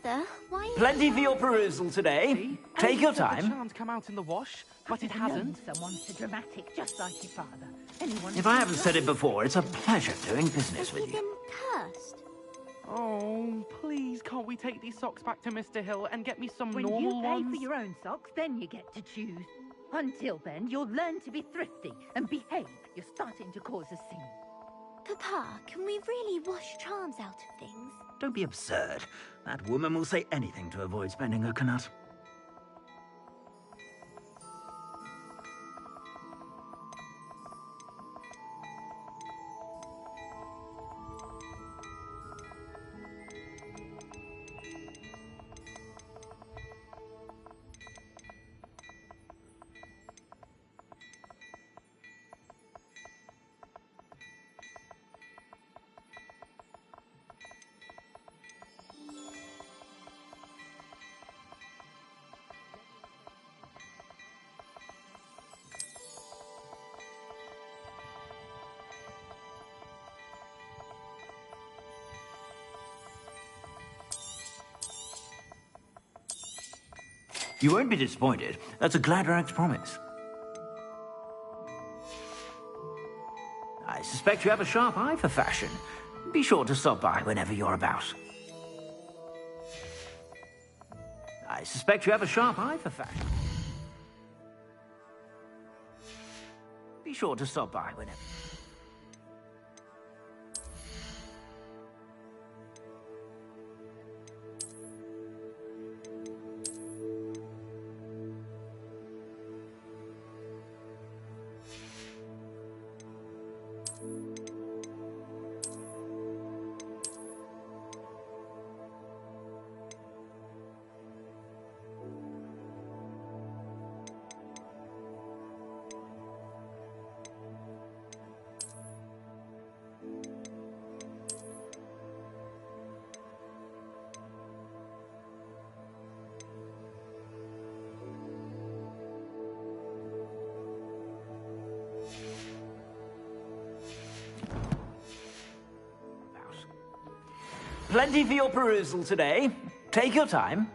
Father, why... Plenty for your perusal today. Take your time. The charm's come out in the wash, but it hasn't. Someone so dramatic, just like your father. Anyone If I haven't said it before, it's a pleasure doing business with you. cursed? Oh, please, can't we take these socks back to Mr. Hill and get me some When normal you pay ones? for your own socks, then you get to choose. Until then, you'll learn to be thrifty and behave. You're starting to cause a scene. Papa, can we really wash charms out of things? Don't be absurd. That woman will say anything to avoid spending her knut. You won't be disappointed. That's a Gladrax promise. I suspect you have a sharp eye for fashion. Be sure to stop by whenever you're about. I suspect you have a sharp eye for fashion. Be sure to stop by whenever... Plenty for your perusal today. Take your time.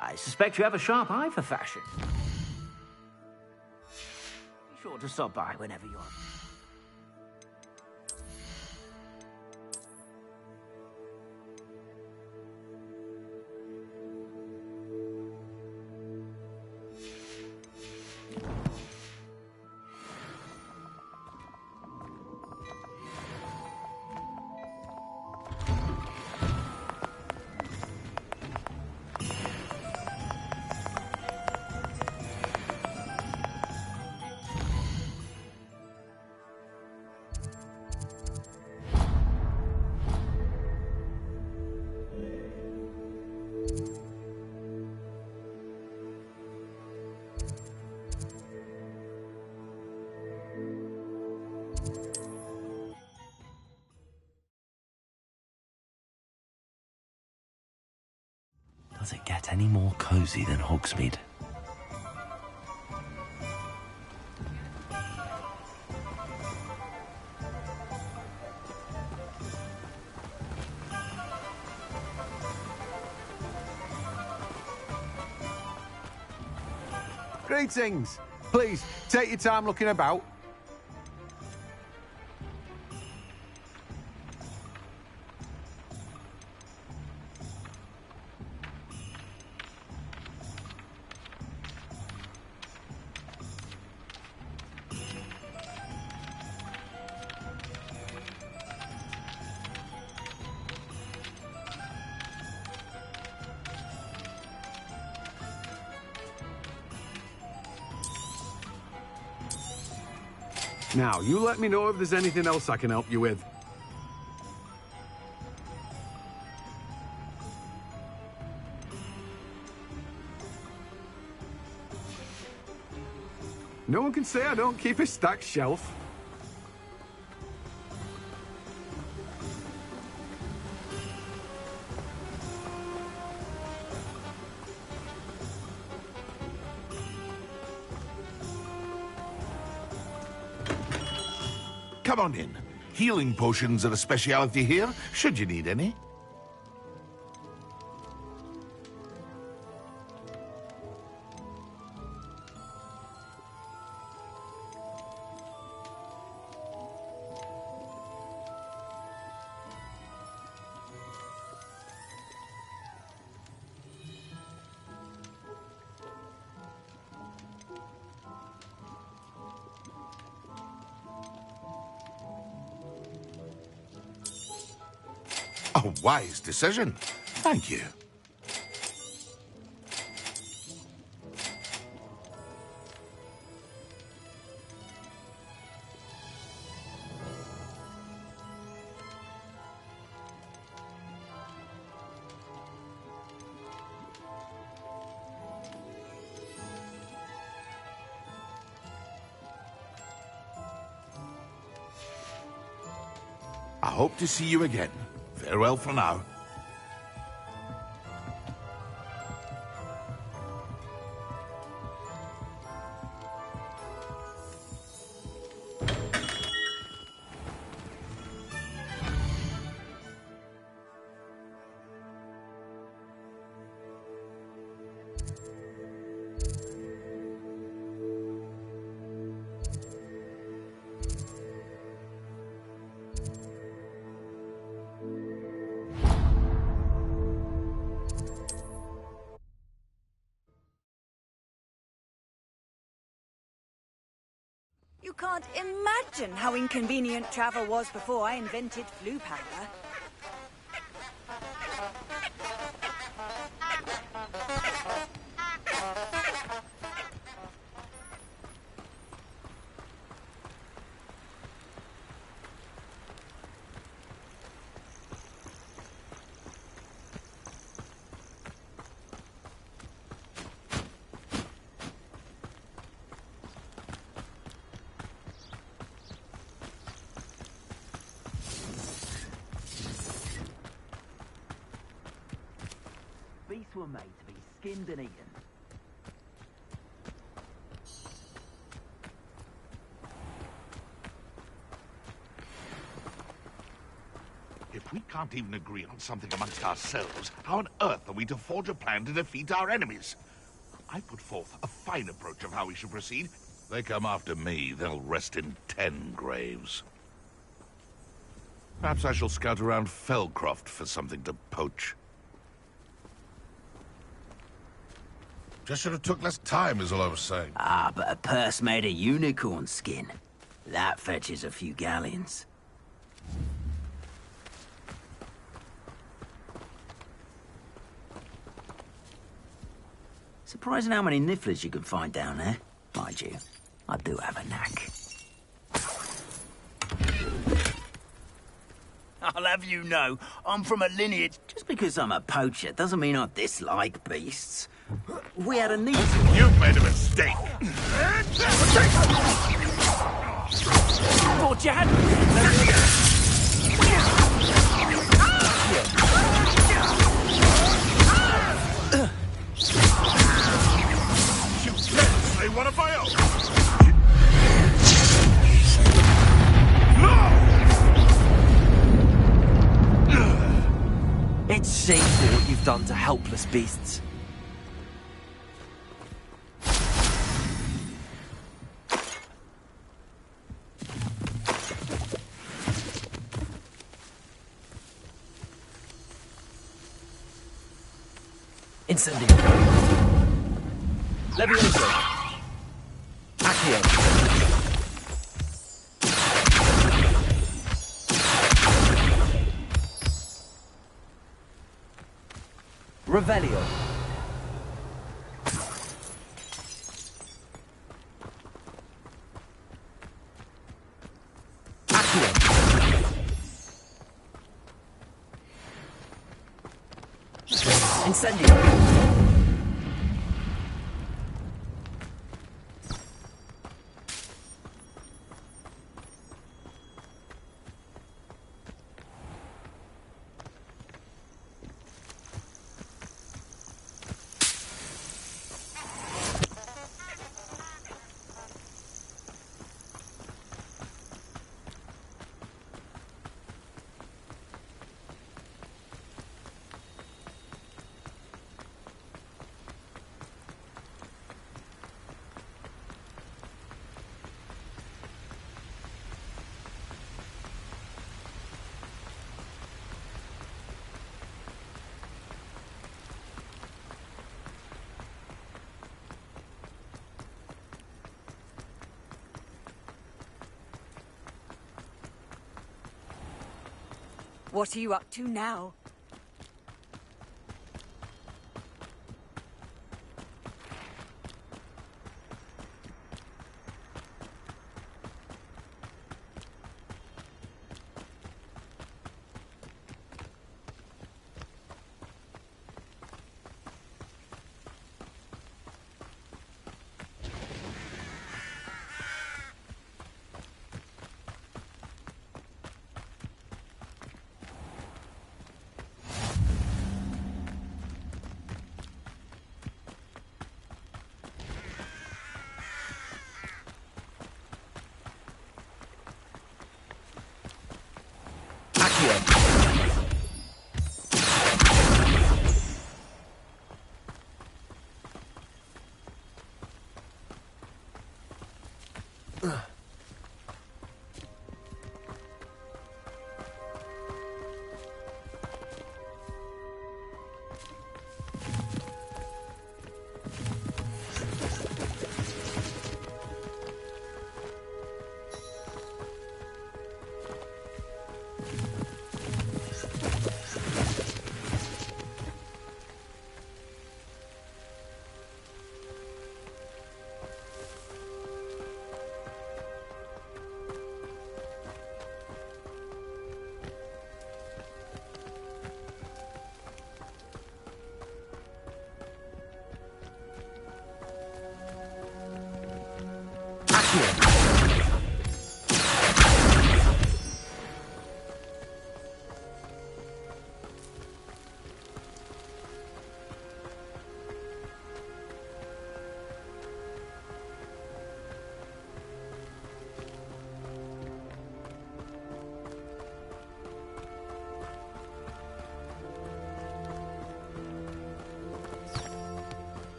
I suspect you have a sharp eye for fashion. Be sure to stop by whenever you're... Does it get any more cozy than Hogsmeade? Greetings. Please, take your time looking about. Now, you let me know if there's anything else I can help you with. No one can say I don't keep a stacked shelf. Come on in. Healing potions are a speciality here, should you need any. A wise decision. Thank you. I hope to see you again. Farewell for now. You can't imagine how inconvenient travel was before I invented flu powder. were made to be skinned and eaten. If we can't even agree on something amongst ourselves, how on earth are we to forge a plan to defeat our enemies? I put forth a fine approach of how we should proceed. They come after me, they'll rest in 10 graves. Perhaps I shall scout around Felcroft for something to poach. Just should have took less time, is all I was saying. Ah, but a purse made of unicorn skin. That fetches a few galleons. Surprising how many nifflers you can find down there. Mind you, I do have a knack. I'll have you know, I'm from a lineage. Just because I'm a poacher doesn't mean I dislike beasts. We had a neat... You've made a mistake. Thought you had... They want to buy out. It's shameful what you've done to helpless beasts. Incendio. Levioso. Accio. Revelio. Accio. Incendio. What are you up to now?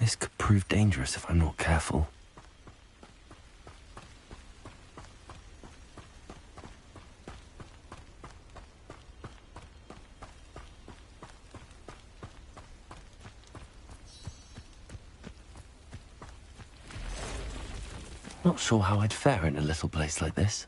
This could prove dangerous if I'm not careful. Not sure how I'd fare in a little place like this.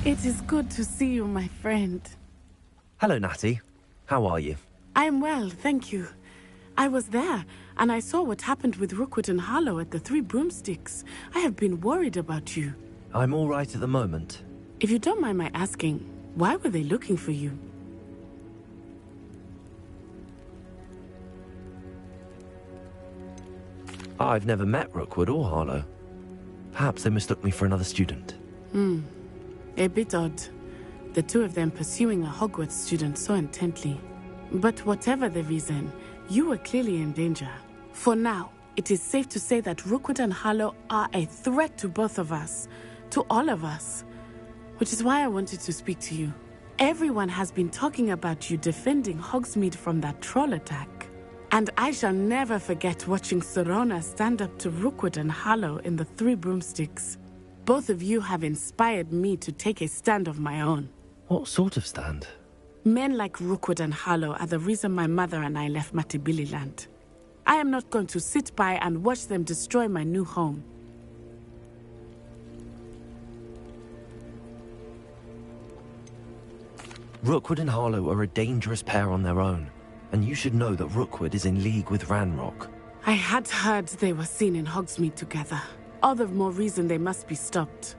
It is good to see you, my friend. Hello, Natty. How are you? I am well, thank you. I was there, and I saw what happened with Rookwood and Harlow at the Three Broomsticks. I have been worried about you. I'm all right at the moment. If you don't mind my asking, why were they looking for you? I've never met Rookwood or Harlow. Perhaps they mistook me for another student. A bit odd. The two of them pursuing a Hogwarts student so intently. But whatever the reason, you were clearly in danger. For now, it is safe to say that Rookwood and Harlow are a threat to both of us. To all of us. Which is why I wanted to speak to you. Everyone has been talking about you defending Hogsmeade from that troll attack. And I shall never forget watching Serona stand up to Rookwood and Harlow in the Three Broomsticks. Both of you have inspired me to take a stand of my own. What sort of stand? Men like Rookwood and Harlow are the reason my mother and I left Matibili land. I am not going to sit by and watch them destroy my new home. Rookwood and Harlow are a dangerous pair on their own, and you should know that Rookwood is in league with Ranrock. I had heard they were seen in Hogsmeade together. All the more reason they must be stopped.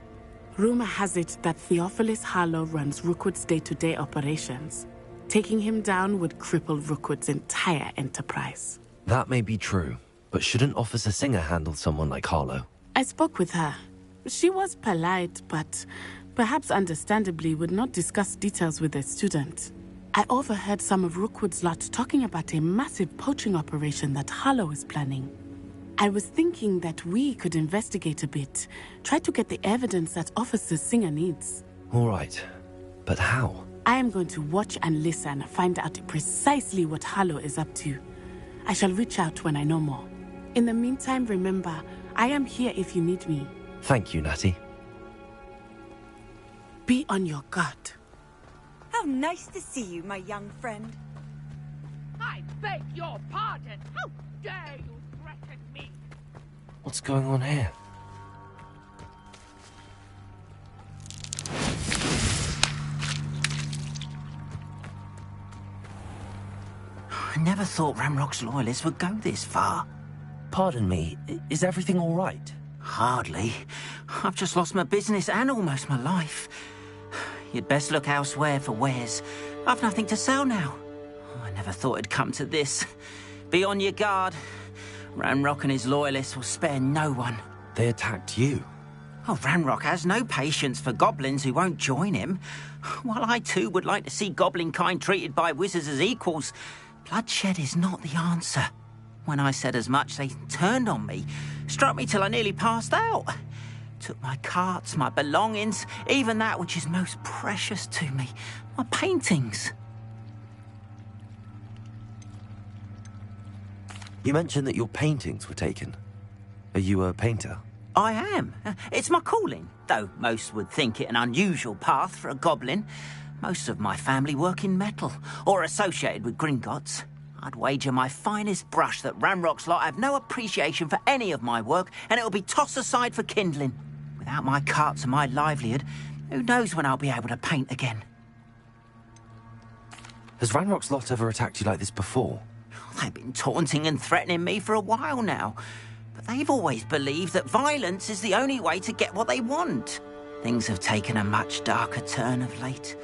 Rumor has it that Theophilus Harlow runs Rookwood's day-to-day operations. Taking him down would cripple Rookwood's entire enterprise. That may be true, but shouldn't Officer Singer handle someone like Harlow? I spoke with her. She was polite, but perhaps understandably would not discuss details with a student. I overheard some of Rookwood's lot talking about a massive poaching operation that Harlow is planning. I was thinking that we could investigate a bit, try to get the evidence that Officer Singer needs. All right, but how? I am going to watch and listen, find out precisely what Harlow is up to. I shall reach out when I know more. In the meantime, remember, I am here if you need me. Thank you, Natty. Be on your guard. How nice to see you, my young friend. I beg your pardon. How dare you threaten me? What's going on here? I never thought Ranrock's loyalists would go this far. Pardon me, is everything all right? Hardly. I've just lost my business and almost my life. You'd best look elsewhere for wares. I've nothing to sell now. I never thought it'd come to this. Be on your guard. Ranrock and his loyalists will spare no one. They attacked you? Oh, Ranrock has no patience for goblins who won't join him. While I too would like to see goblin kind treated by wizards as equals, bloodshed is not the answer. When I said as much, they turned on me, struck me till I nearly passed out. Took my carts, my belongings, even that which is most precious to me, my paintings. You mentioned that your paintings were taken. Are you a painter? I am. It's my calling, though most would think it an unusual path for a goblin. Most of my family work in metal, or associated with Gringotts. I'd wager my finest brush that Ranrock's lot have no appreciation for any of my work, and it'll be tossed aside for kindling. Without my carts and my livelihood, who knows when I'll be able to paint again? Has Ranrock's lot ever attacked you like this before? They've been taunting and threatening me for a while now. But they've always believed that violence is the only way to get what they want. Things have taken a much darker turn of late.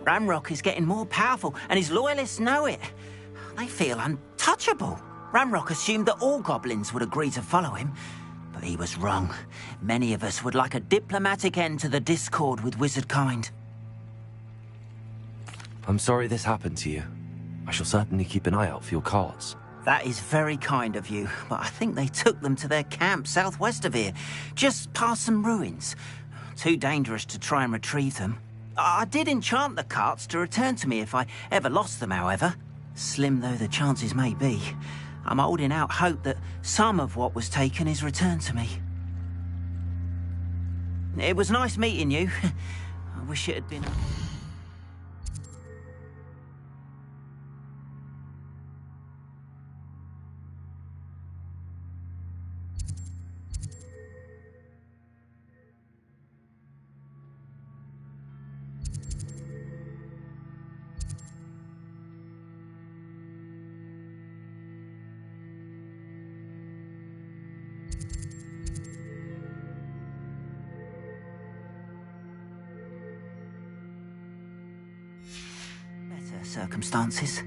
Ranrock is getting more powerful, and his loyalists know it. They feel untouchable. Ranrock assumed that all goblins would agree to follow him, but he was wrong. Many of us would like a diplomatic end to the discord with wizard kind. I'm sorry this happened to you. I shall certainly keep an eye out for your carts. That is very kind of you, but I think they took them to their camp southwest of here, just past some ruins. Too dangerous to try and retrieve them. I did enchant the carts to return to me if I ever lost them, however. Slim though the chances may be, I'm holding out hope that some of what was taken is returned to me. It was nice meeting you. I wish it had been... circumstances.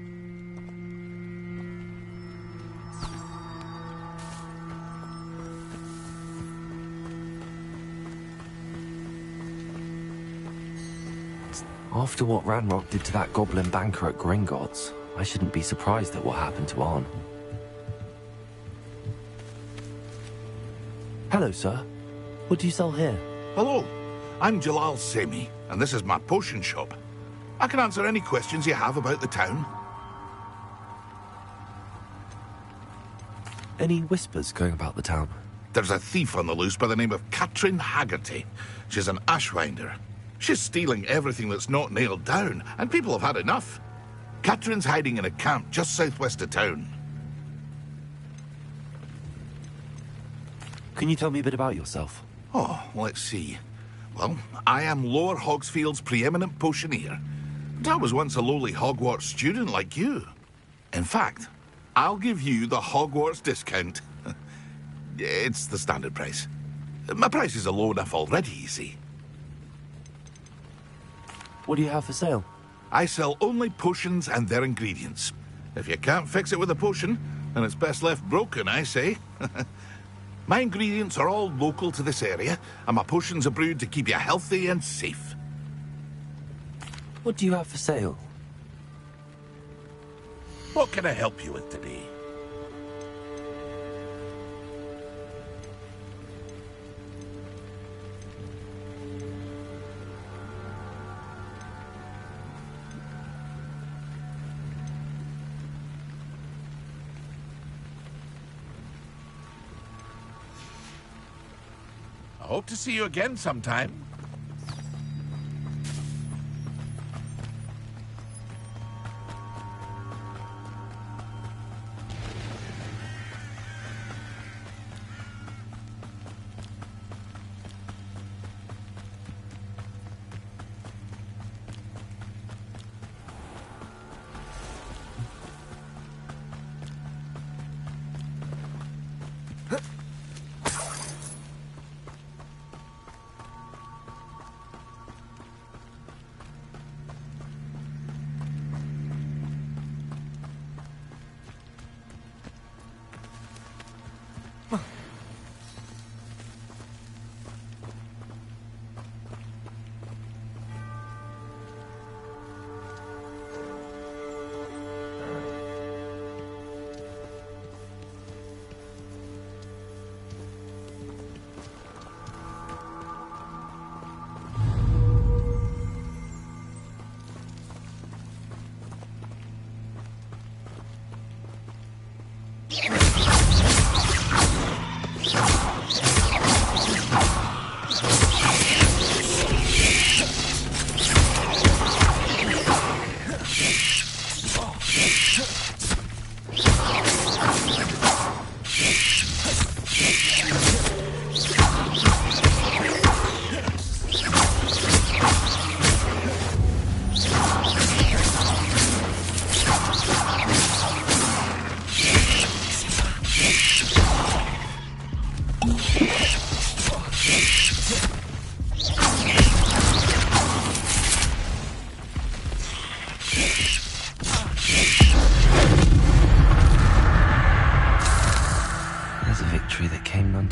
After what Ranrock did to that goblin banker at Gringotts, I shouldn't be surprised at what happened to Arn. Hello, sir. What do you sell here? Hello, I'm Jalal Semi, and this is my potion shop. I can answer any questions you have about the town. Any whispers going about the town? There's a thief on the loose by the name of Katrin Haggerty. She's an ashwinder. She's stealing everything that's not nailed down, and people have had enough. Katrin's hiding in a camp just southwest of town. Can you tell me a bit about yourself? Oh, let's see. Well, I am Lower Hogsfield's preeminent potioneer. But I was once a lowly Hogwarts student like you. In fact, I'll give you the Hogwarts discount. It's the standard price. My prices are low enough already, you see. What do you have for sale? I sell only potions and their ingredients. If you can't fix it with a potion, then it's best left broken, I say. My ingredients are all local to this area, and my potions are brewed to keep you healthy and safe. What do you have for sale? What can I help you with today? I hope to see you again sometime.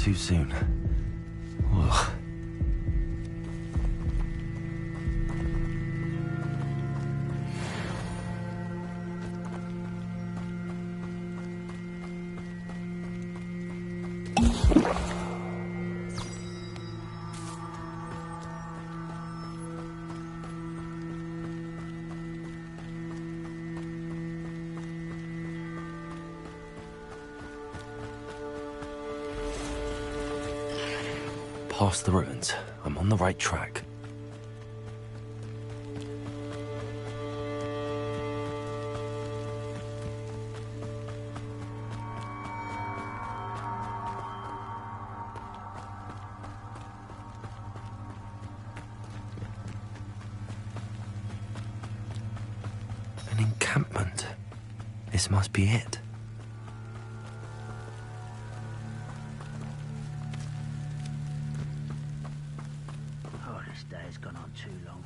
too soon. Ugh. Past the ruins. I'm on the right track. An encampment. This must be it. Day's gone on too long.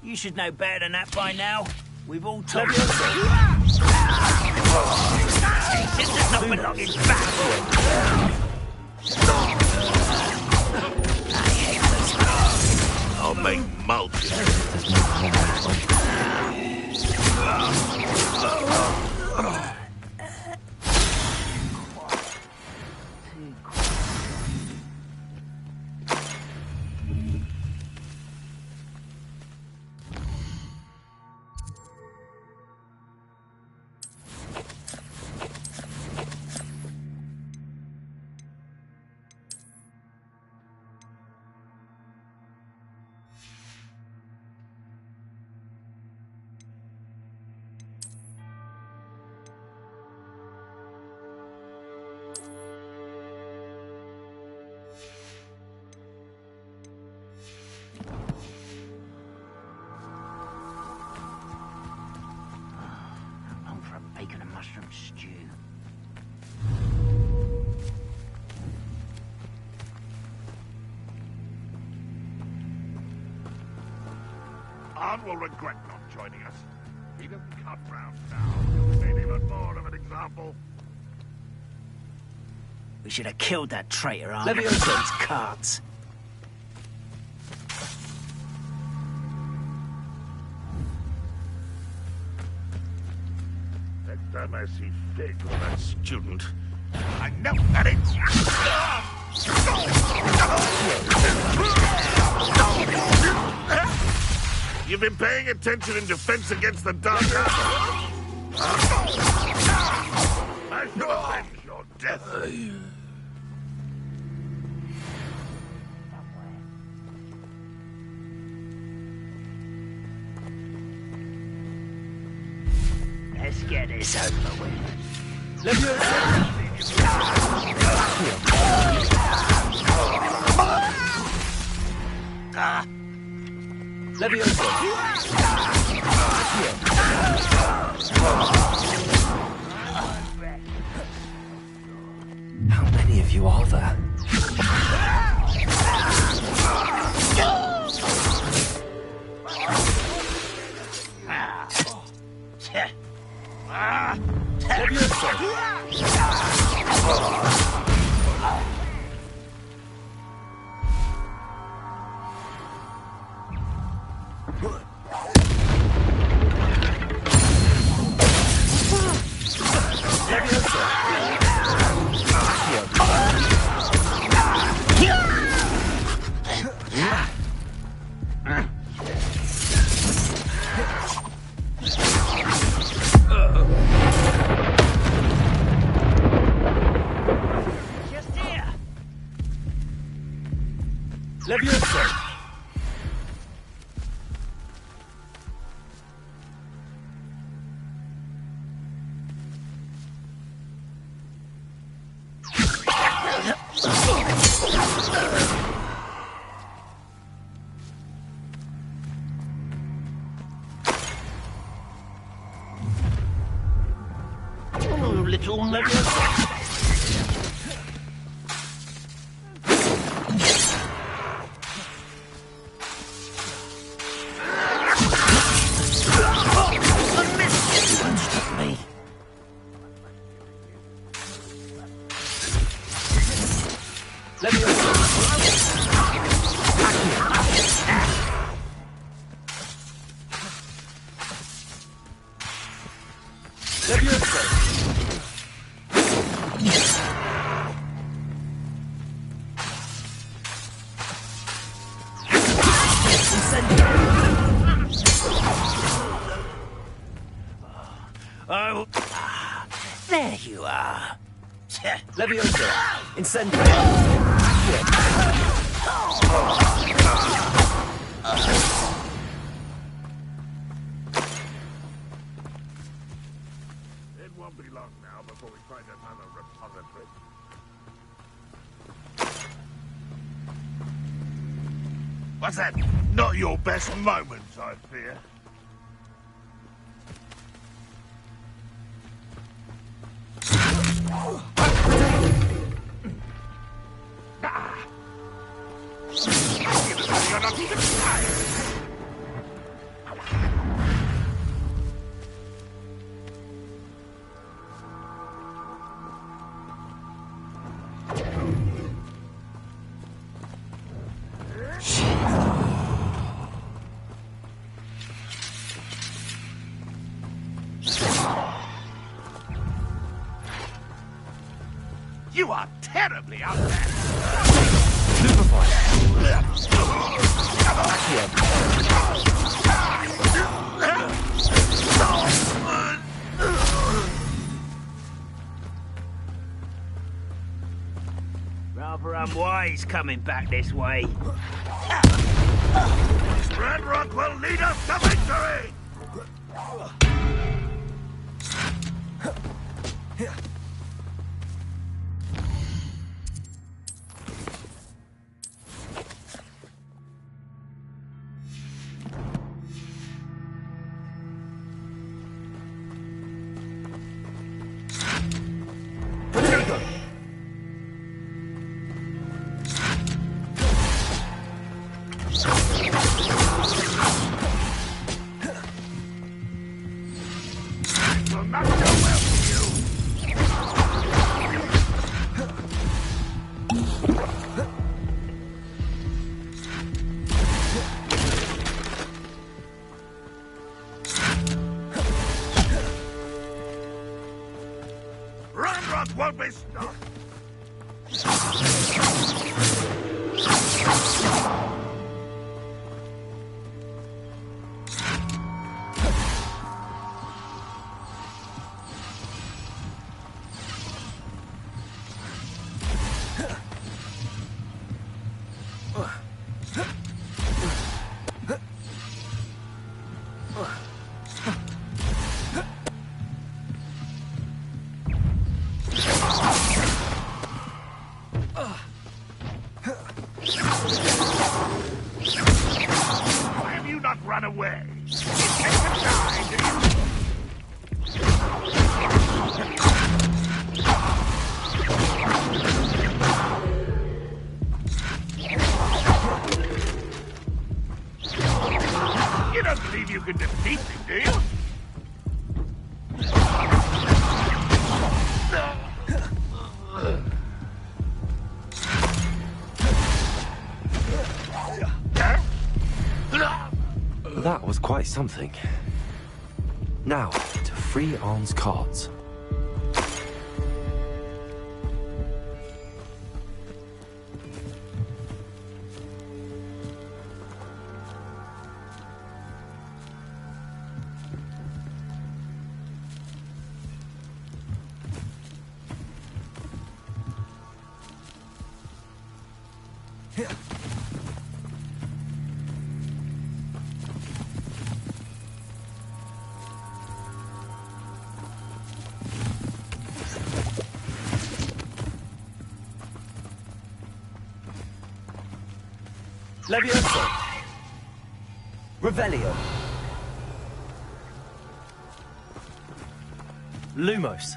You should know better than that by now. We've all told you. This does not belong in battle. I'll make multi. Bacon and mushroom stew. Arn will regret not joining us. He doesn't cut round now. He'll made even more of an example. We should have killed that traitor, Arn. Leviosa's cards. Next time I see Fig or that student, I know that it's... You've been paying attention in Defense Against the Dark Arts. I shall avenge your death. Let's get this over with. How many of you are there? little Leviosa. Oh, there you are. Leviosa, incendio. It won't be long now before we find another repository. What's that? Not your best moments, I fear. You're not even tired. You are terribly out there. Rather unwise coming back this way. Red Rock will lead us to victory! Won't be stopped. Why have you not run away? It takes a time to... You don't believe you can defeat me, do you? That was quite something. Now, to free Arn's cards. Leviosa. Revelio. Lumos.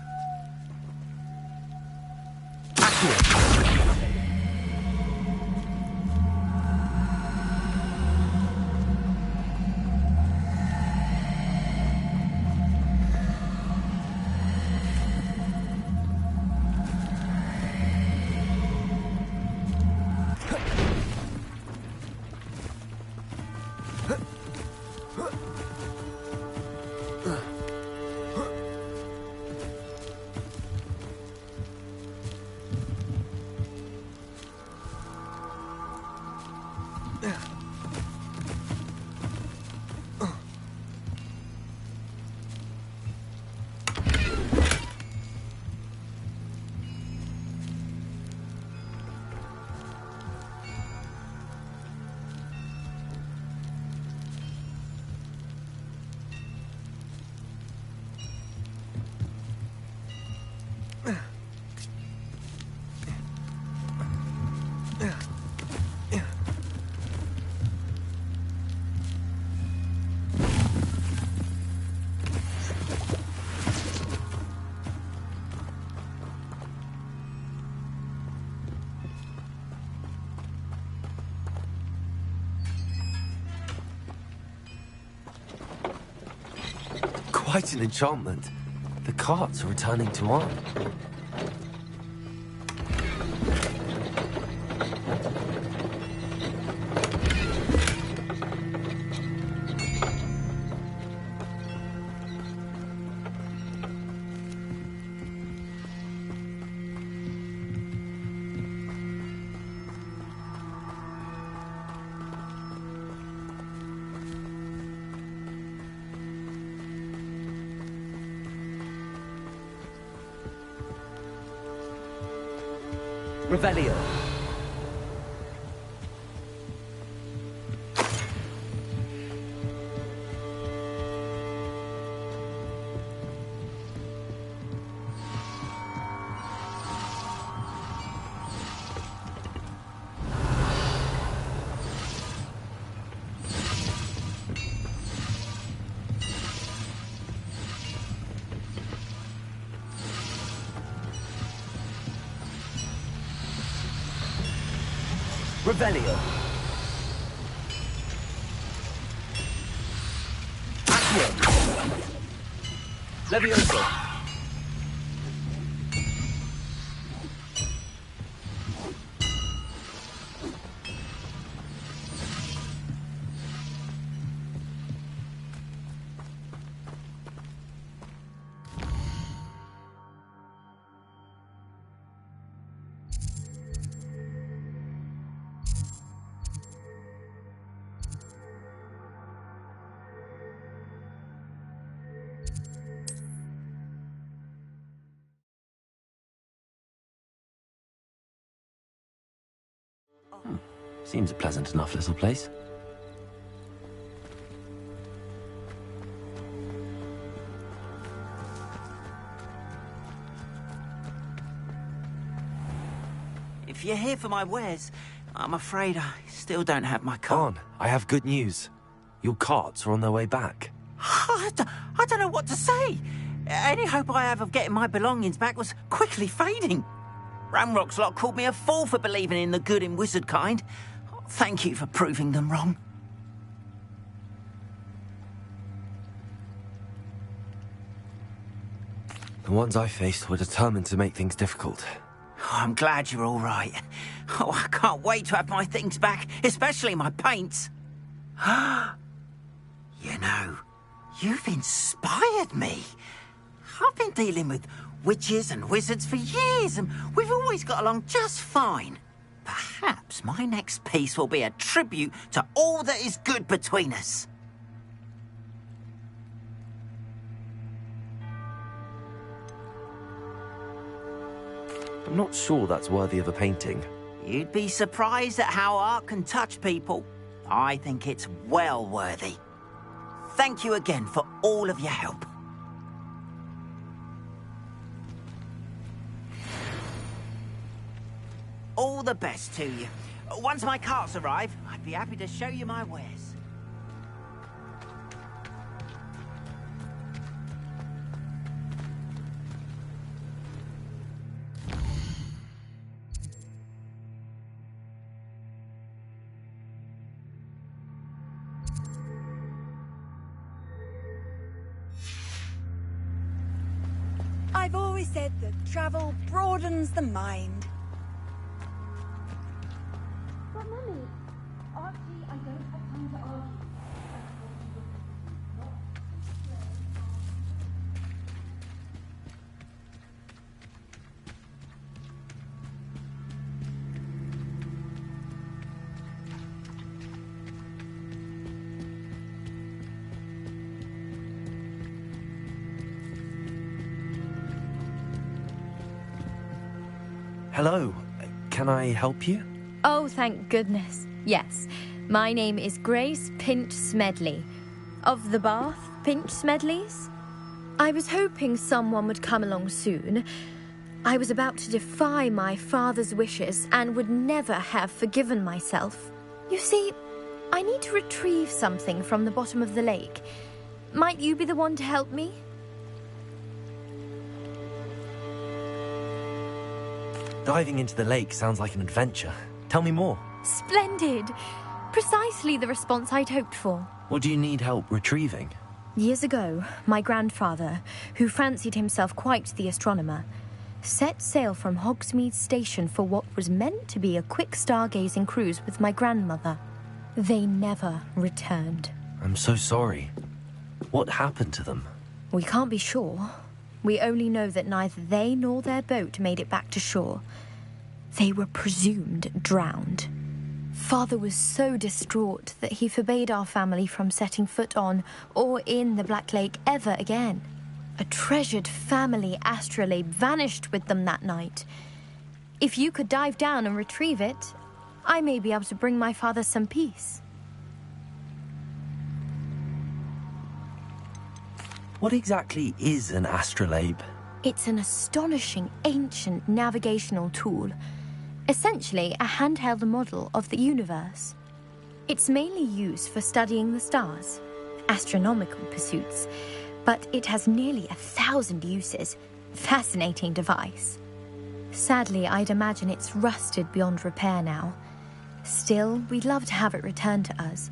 Quite an enchantment. The carts are returning to Ark. Revelio. Revelio. Accio. Levioso. Seems a pleasant enough little place. If you're here for my wares, I'm afraid I still don't have my cart. On, I have good news. Your carts are on their way back. I don't know what to say. Any hope I have of getting my belongings back was quickly fading. Ramrock's lot called me a fool for believing in the good in wizard kind. Thank you for proving them wrong. The ones I faced were determined to make things difficult. Oh, I'm glad you're all right. Oh, I can't wait to have my things back, especially my paints. You know, you've inspired me. I've been dealing with witches and wizards for years, and we've always got along just fine. Perhaps my next piece will be a tribute to all that is good between us. I'm not sure that's worthy of a painting. You'd be surprised at how art can touch people. I think it's well worthy. Thank you again for all of your help. All the best to you. Once my carts arrive, I'd be happy to show you my wares. I've always said that travel broadens the mind. But Mummy, Archie, I don't have time to argue. Hello, can I help you? Oh, thank goodness. Yes. My name is Grace Pinch Smedley. Of the Bath Pinch Smedleys? I was hoping someone would come along soon. I was about to defy my father's wishes and would never have forgiven myself. You see, I need to retrieve something from the bottom of the lake. Might you be the one to help me? Diving into the lake sounds like an adventure. Tell me more. Splendid! Precisely the response I'd hoped for. What do you need help retrieving? Years ago, my grandfather, who fancied himself quite the astronomer, set sail from Hogsmeade Station for what was meant to be a quick stargazing cruise with my grandmother. They never returned. I'm so sorry. What happened to them? We can't be sure. We only know that neither they nor their boat made it back to shore. They were presumed drowned. Father was so distraught that he forbade our family from setting foot on or in the Black Lake ever again. A treasured family astrolabe vanished with them that night. If you could dive down and retrieve it, I may be able to bring my father some peace. What exactly is an astrolabe? It's an astonishing ancient navigational tool. Essentially, a handheld model of the universe. It's mainly used for studying the stars, astronomical pursuits, but it has nearly 1,000 uses. Fascinating device. Sadly, I'd imagine it's rusted beyond repair now. Still, we'd love to have it returned to us.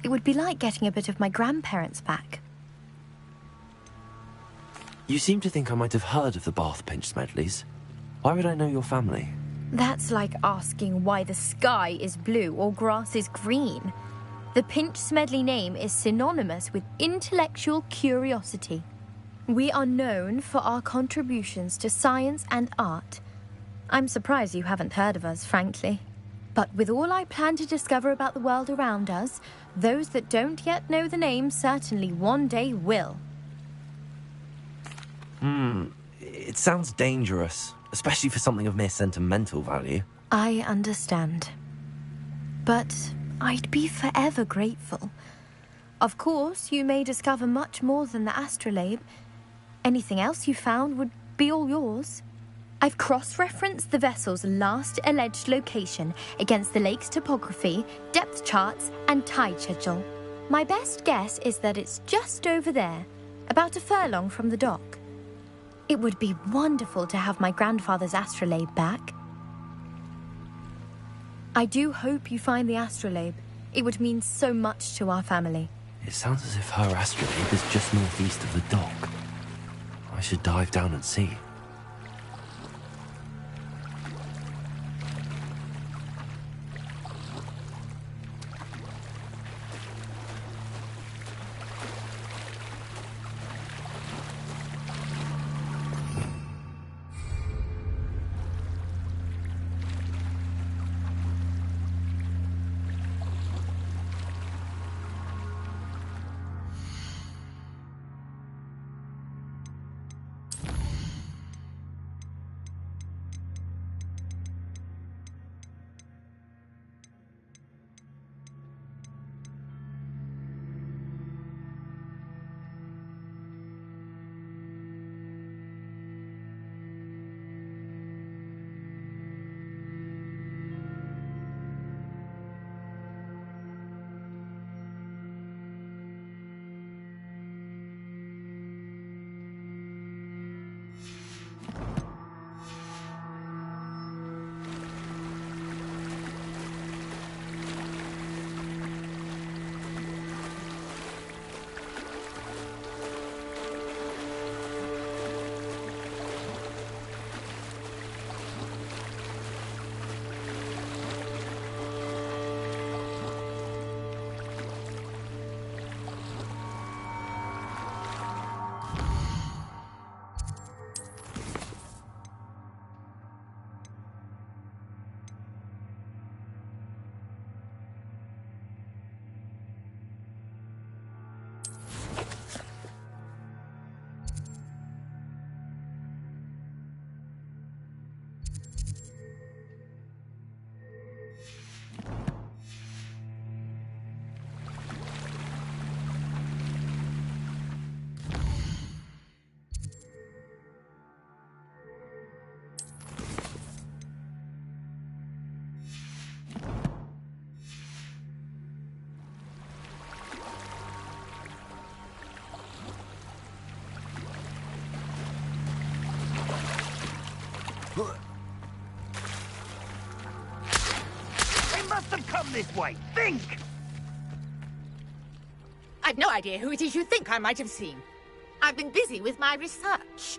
It would be like getting a bit of my grandparents back. You seem to think I might have heard of the Bath Pinch Smedleys. Why would I know your family? That's like asking why the sky is blue or grass is green. The Pinch Smedley name is synonymous with intellectual curiosity. We are known for our contributions to science and art. I'm surprised you haven't heard of us, frankly. But with all I plan to discover about the world around us, those that don't yet know the name certainly one day will. It sounds dangerous, especially for something of mere sentimental value. I understand. But I'd be forever grateful. Of course, you may discover much more than the astrolabe. Anything else you found would be all yours. I've cross-referenced the vessel's last alleged location against the lake's topography, depth charts, and tide schedule. My best guess is that it's just over there, about a furlong from the dock. It would be wonderful to have my grandfather's astrolabe back. I do hope you find the astrolabe. It would mean so much to our family. It sounds as if her astrolabe is just northeast of the dock. I should dive down and see. They must have come this way. Think! I I've no idea who it is you think I might have seen. I've been busy with my research.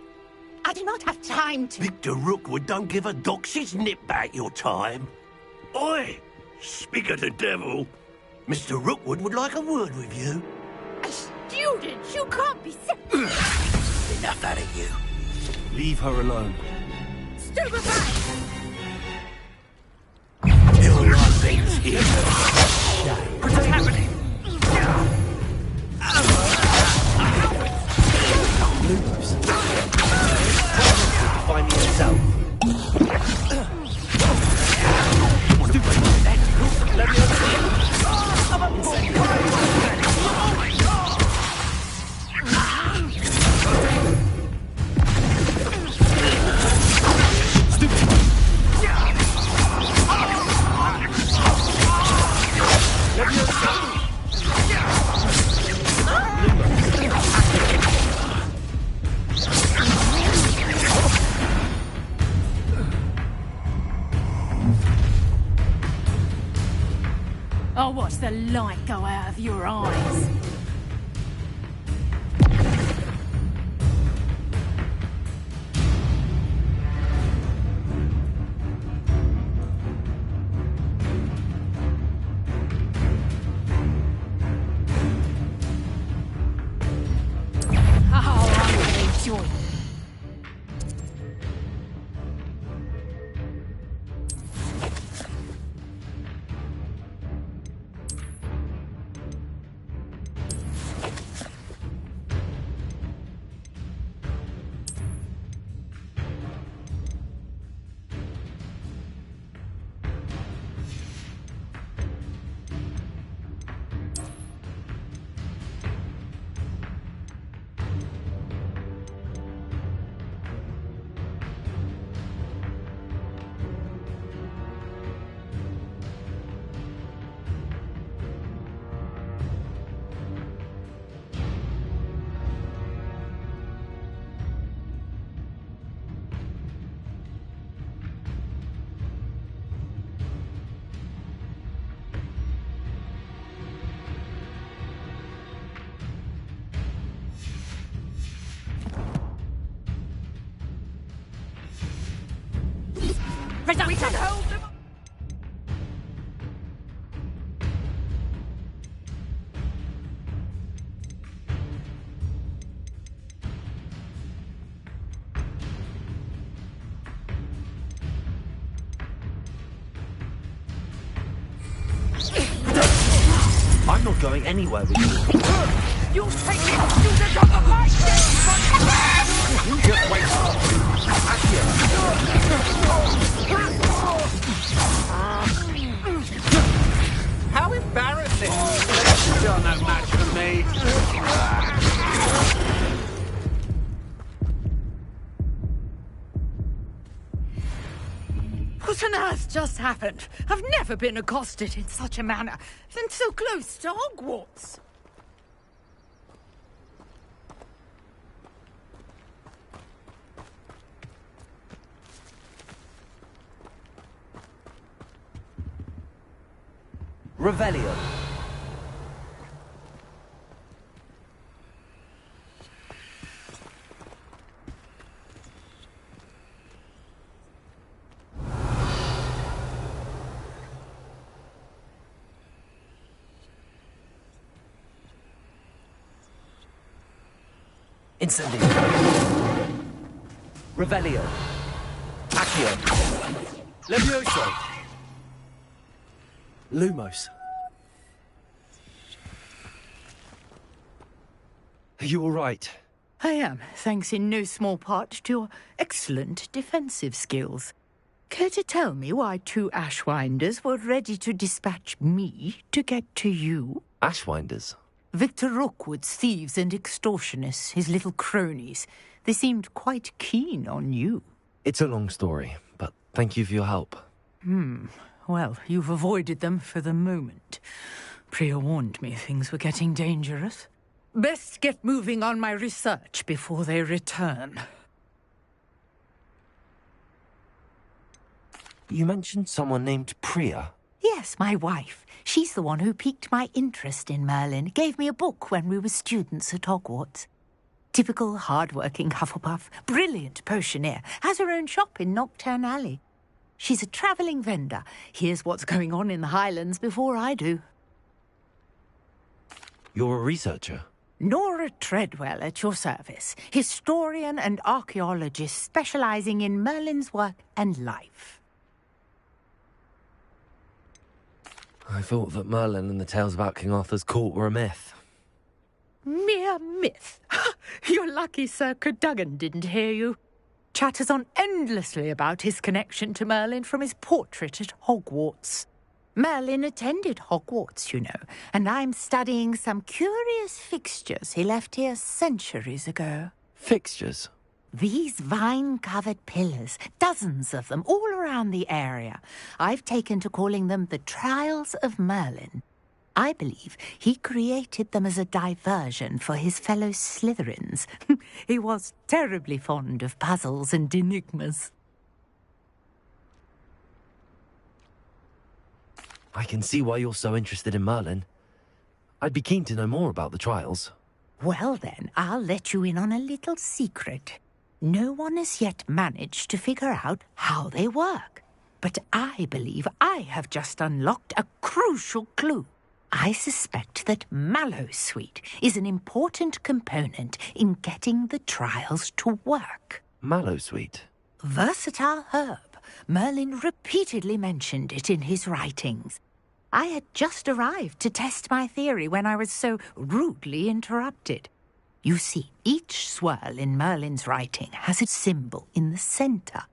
I do not have time to... Victor Rookwood don't give a doxy's nip back your time. Oi! Speak of the devil. Mr. Rookwood would like a word with you. A student? You can't be... Enough out of you. Leave her alone. Stupefy! Your nothing's here. What's happening? Lumos. Find me yourself. I'll watch the light go out of your eyes. Oh, I'm gonna enjoy it. I'm not going anywhere with you. You take it, student of the light! Just wait. How embarrassing! You're no match for me. What on earth just happened? I've never been accosted in such a manner, and so close to Hogwarts. Revelio. Incendio. Revelio. Accio. Levioso. Lumos. Are you all right? I am, thanks in no small part to your excellent defensive skills. Care to tell me why two Ashwinders were ready to dispatch me to get to you? Ashwinders? Victor Rookwood's thieves and extortionists, his little cronies. They seemed quite keen on you. It's a long story, but thank you for your help. Well, you've avoided them for the moment. Priya warned me things were getting dangerous. Best get moving on my research before they return. You mentioned someone named Priya. Yes, my wife. She's the one who piqued my interest in Merlin. Gave me a book when we were students at Hogwarts. Typical hard-working Hufflepuff, brilliant potioneer, has her own shop in Knockturn Alley. She's a travelling vendor. Hears what's going on in the Highlands before I do. You're a researcher? Nora Treadwell at your service, historian and archaeologist specialising in Merlin's work and life. I thought that Merlin and the tales about King Arthur's court were a myth. Mere myth. You're lucky Sir Cadogan didn't hear you. Chatters on endlessly about his connection to Merlin from his portrait at Hogwarts. Merlin attended Hogwarts, you know, and I'm studying some curious fixtures he left here centuries ago. Fixtures? These vine-covered pillars, dozens of them, all around the area. I've taken to calling them the Trials of Merlin. I believe he created them as a diversion for his fellow Slytherins. He was terribly fond of puzzles and enigmas. I can see why you're so interested in Merlin. I'd be keen to know more about the trials. Well then, I'll let you in on a little secret. No one has yet managed to figure out how they work. But I believe I have just unlocked a crucial clue. I suspect that Mallowsweet is an important component in getting the trials to work. Mallowsweet? Versatile herb. Merlin repeatedly mentioned it in his writings. I had just arrived to test my theory when I was so rudely interrupted. You see, each swirl in Merlin's writing has a symbol in the centre.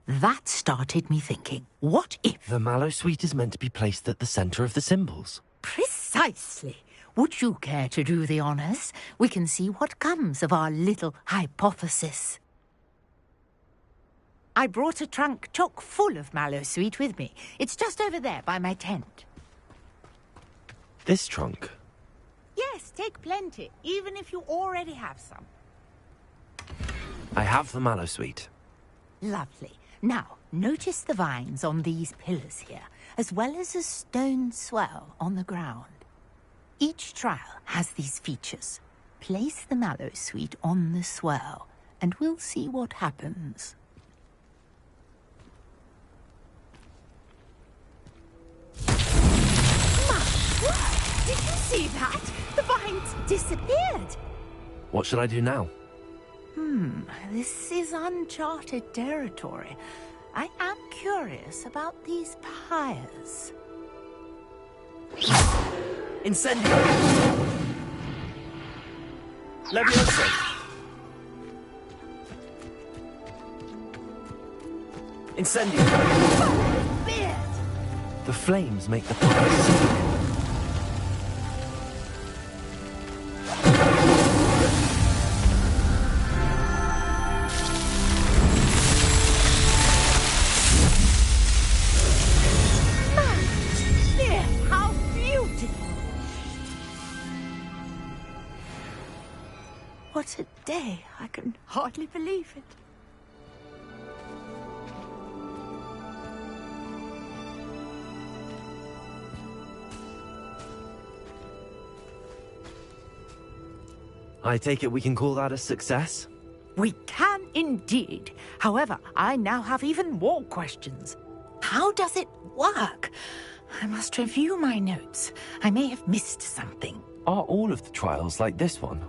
That started me thinking, what if... The Mallowsweet is meant to be placed at the centre of the symbols. Precisely. Would you care to do the honours? We can see what comes of our little hypothesis. I brought a trunk chock full of Mallowsweet with me. It's just over there by my tent. This trunk? Yes, take plenty, even if you already have some. I have the Mallowsweet. Lovely. Now, notice the vines on these pillars here, as well as a stone swell on the ground. Each trial has these features. Place the Mallowsweet on the swell, and we'll see what happens. Did you see that? The vines disappeared. What should I do now? This is uncharted territory. I am curious about these pyres. Incendio! Leviosa! Incendio! Beard! The flames make the fire sink. What a day. I can hardly believe it. I take it we can call that a success? We can indeed. However, I now have even more questions. How does it work? I must review my notes. I may have missed something. Are all of the trials like this one?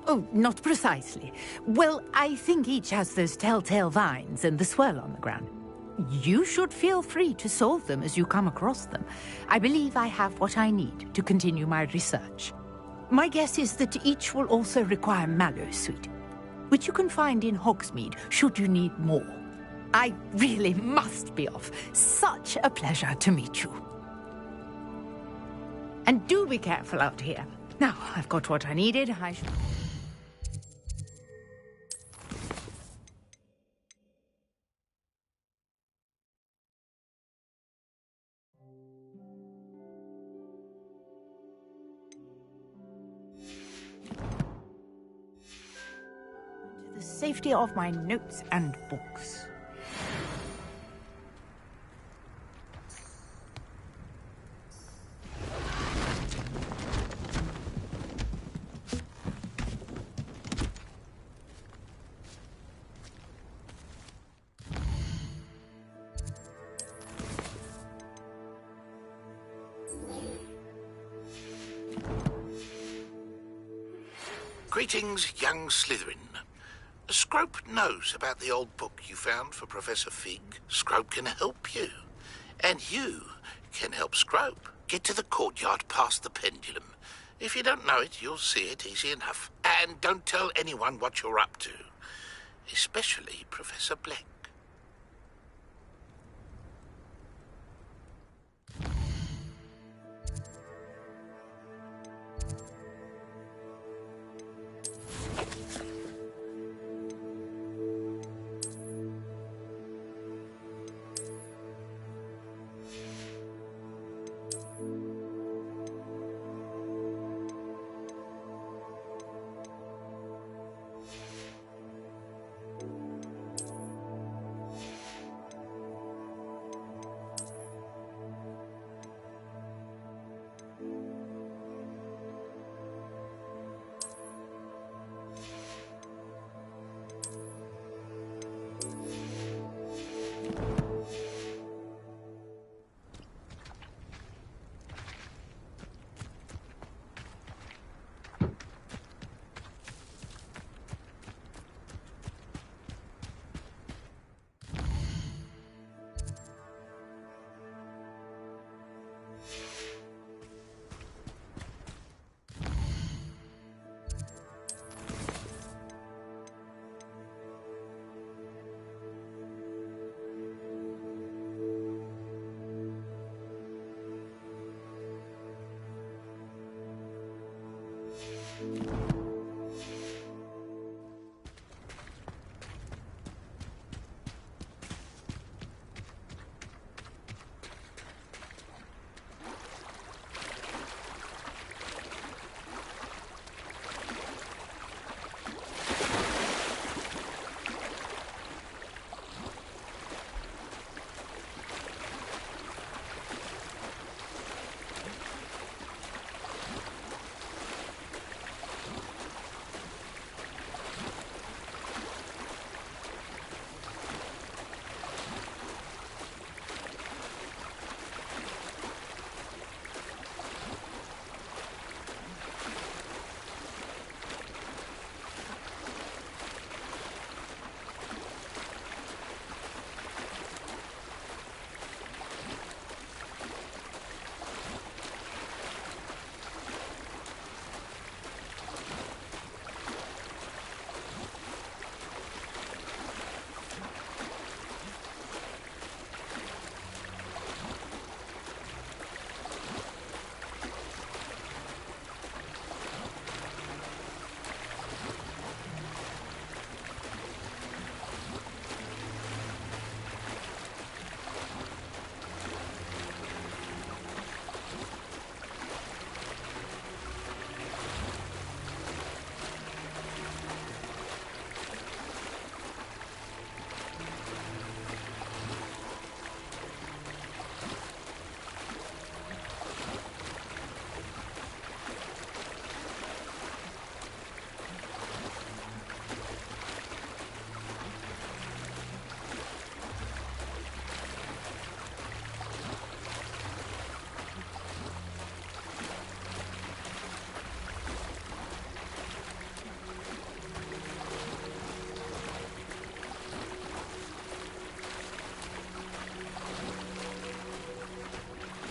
Oh, not precisely. Well, I think each has those telltale vines and the swirl on the ground. You should feel free to solve them as you come across them. I believe I have what I need to continue my research. My guess is that each will also require Mallowsweet, which you can find in Hogsmeade should you need more. I really must be off. Such a pleasure to meet you. And do be careful out here. Now, I've got what I needed. I shall... to the safety of my notes and books. Greetings, young Slytherin. Scrope knows about the old book you found for Professor Fig. Scrope can help you. And you can help Scrope. Get to the courtyard past the pendulum. If you don't know it, you'll see it easy enough. And don't tell anyone what you're up to. Especially Professor Black.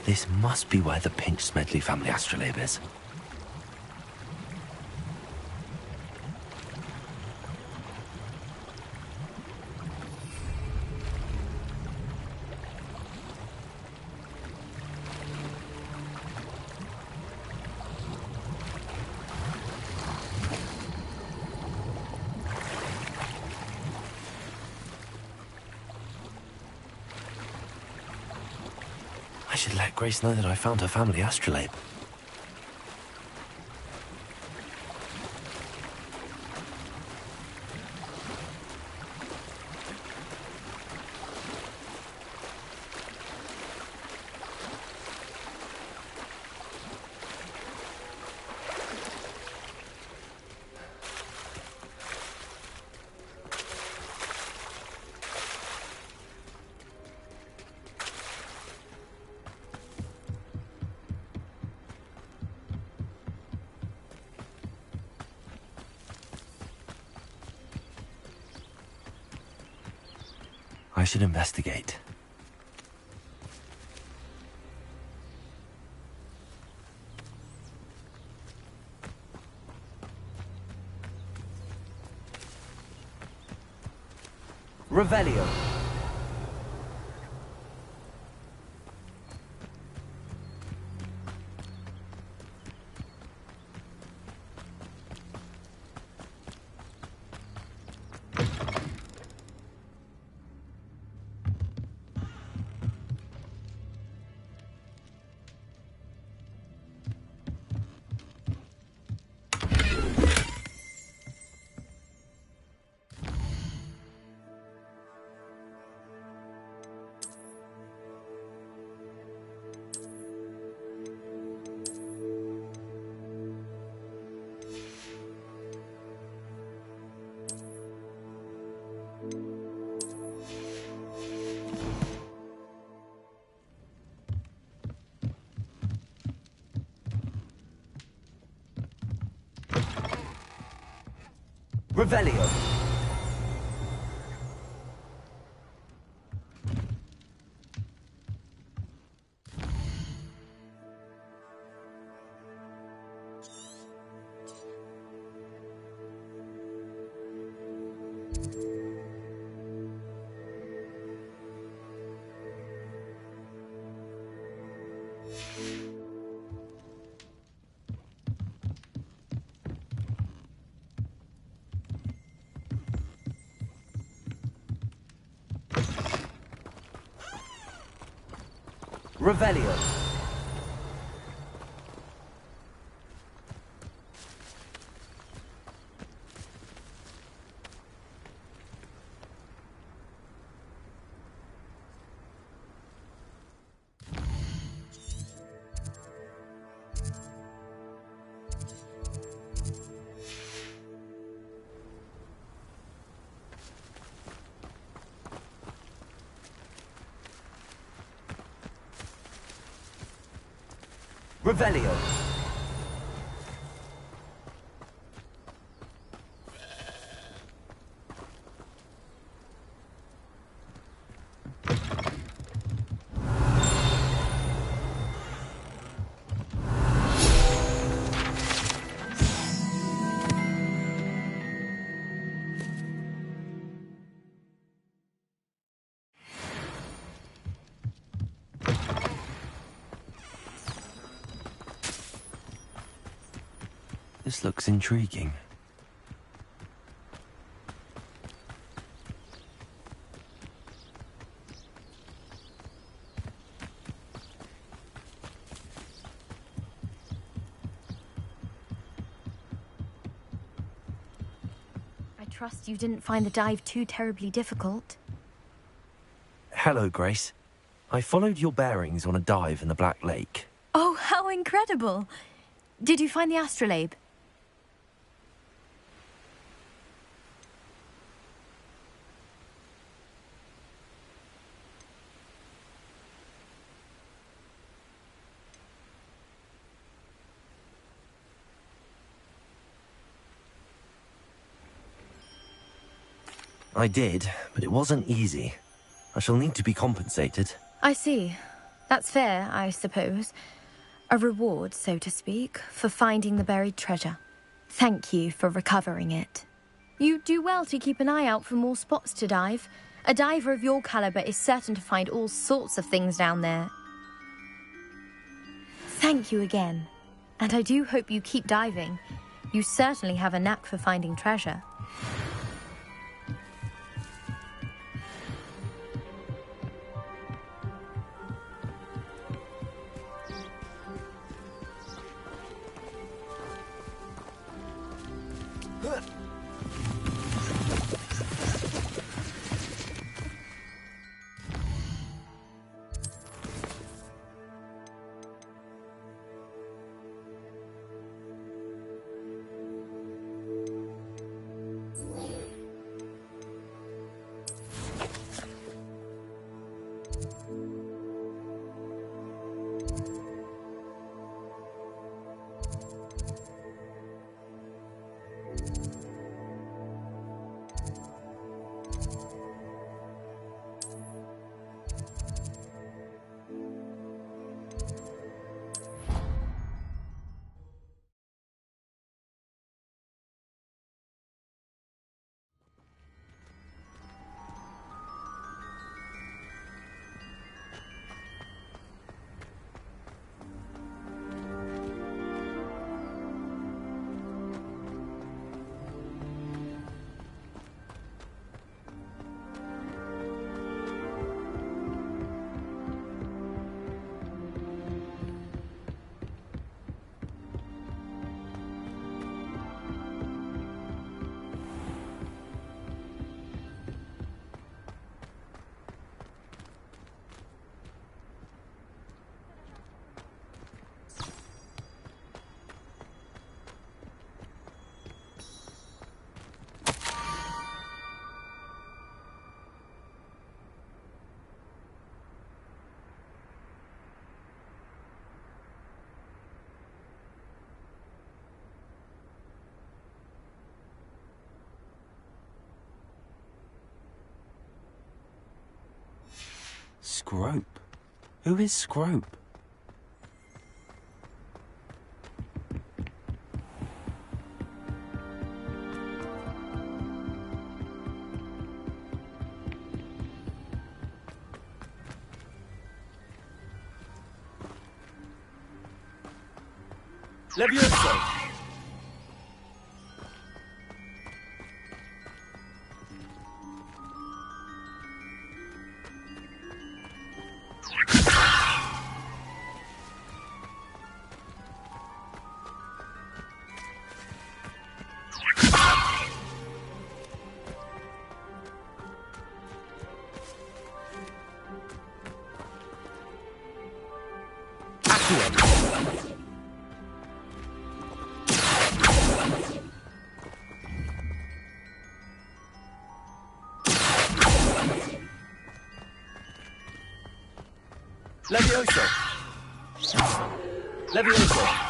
This must be where the Pinch-Smedley family astrolabe is. I should let Grace know that I found her family astrolabe. I should investigate. Revelio. Revelio. Revelio. Revelio. This looks intriguing. I trust you didn't find the dive too terribly difficult. Hello, Grace. I followed your bearings on a dive in the Black Lake. Oh, how incredible! Did you find the astrolabe? I did, but it wasn't easy. I shall need to be compensated. I see. That's fair, I suppose. A reward, so to speak, for finding the buried treasure. Thank you for recovering it. You do well to keep an eye out for more spots to dive. A diver of your caliber is certain to find all sorts of things down there. Thank you again. And I do hope you keep diving. You certainly have a knack for finding treasure. Scrope? Who is Scrope? Levioso! Levioso! Levioso!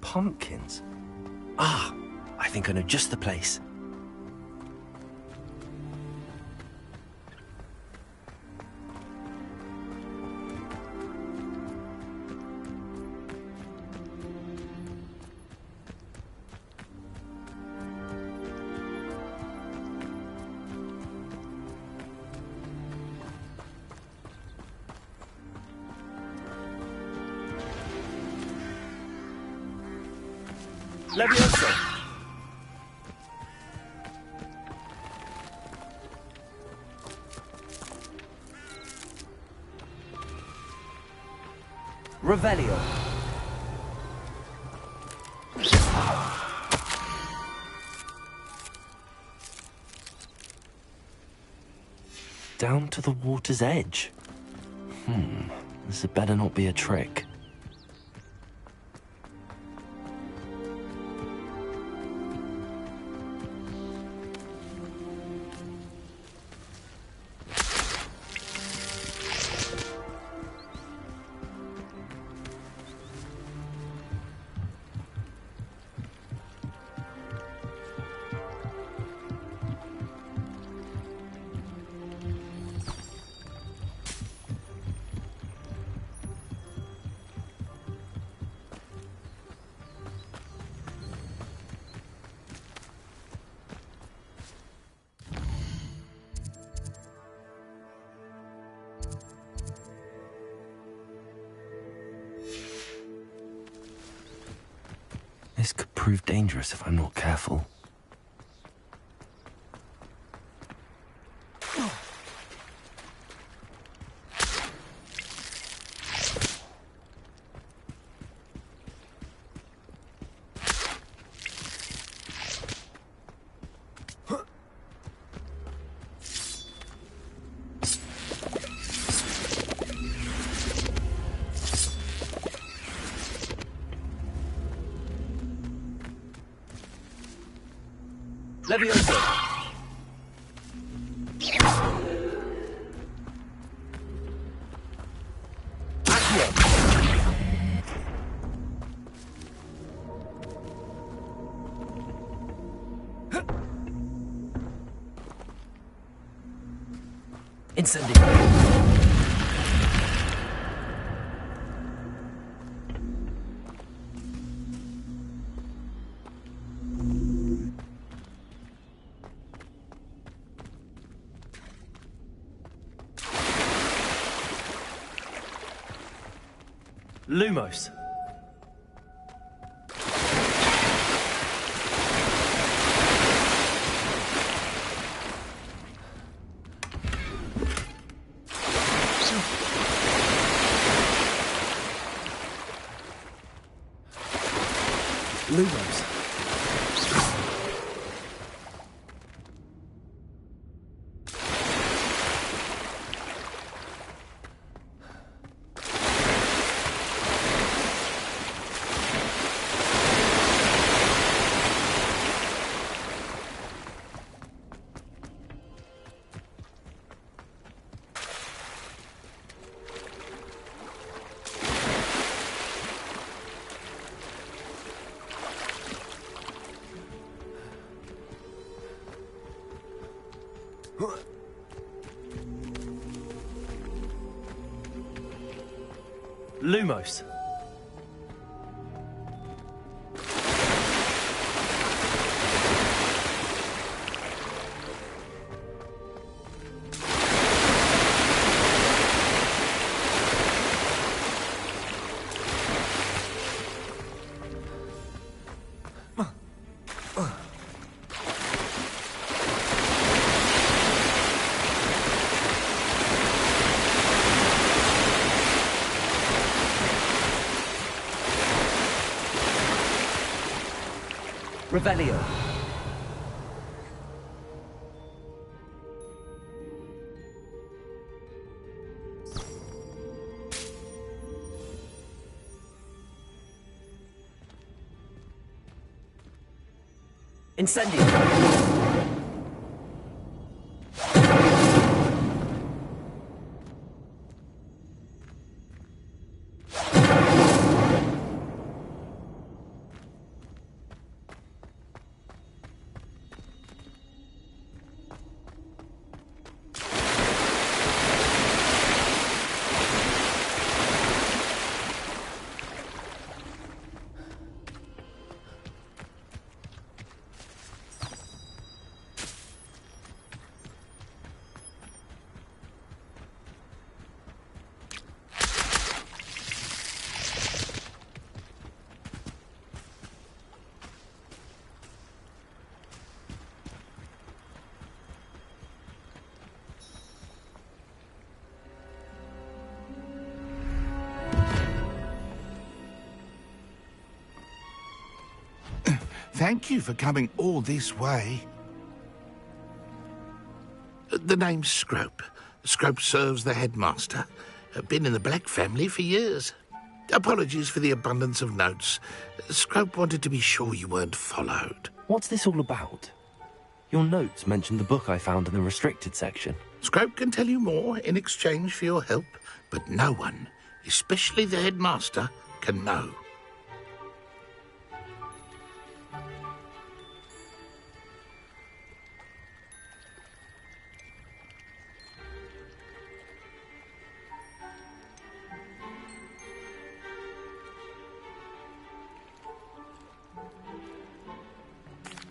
Pumpkins? Ah, I think I know just the place. Levioso! Revelio. Down to the water's edge. This had better not be a trick. This could prove dangerous if I'm not careful. Levioso! Incendio. Lumos. Lumos. Lumos. Revelio. Incendio. Thank you for coming all this way. The name's Scrope. Scrope serves the headmaster. Been in the Black family for years. Apologies for the abundance of notes. Scrope wanted to be sure you weren't followed. What's this all about? Your notes mentioned the book I found in the restricted section. Scrope can tell you more in exchange for your help, but no one, especially the headmaster, can know.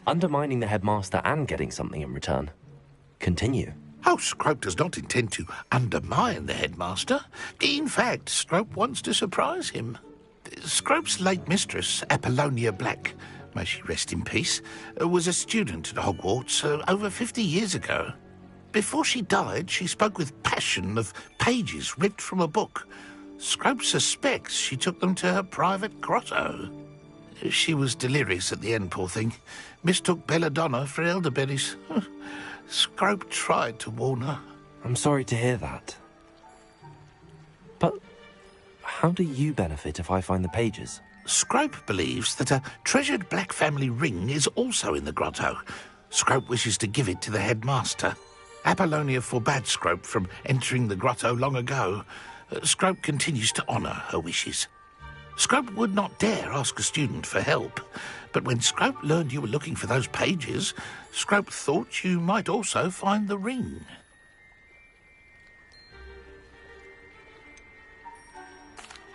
Undermining the headmaster and getting something in return. Continue. Oh, Scrope does not intend to undermine the headmaster. In fact, Scrope wants to surprise him. Scrope's late mistress, Apollonia Black, may she rest in peace, was a student at Hogwarts over 50 years ago. Before she died, she spoke with passion of pages ripped from a book. Scrope suspects she took them to her private grotto. She was delirious at the end, poor thing. Mistook belladonna for elderberries. Scrope tried to warn her. I'm sorry to hear that. But how do you benefit if I find the pages? Scrope believes that a treasured Black family ring is also in the grotto. Scrope wishes to give it to the headmaster. Apollonia forbade Scrope from entering the grotto long ago. Scrope continues to honour her wishes. Scrope would not dare ask a student for help, but when Scrope learned you were looking for those pages, Scrope thought you might also find the ring.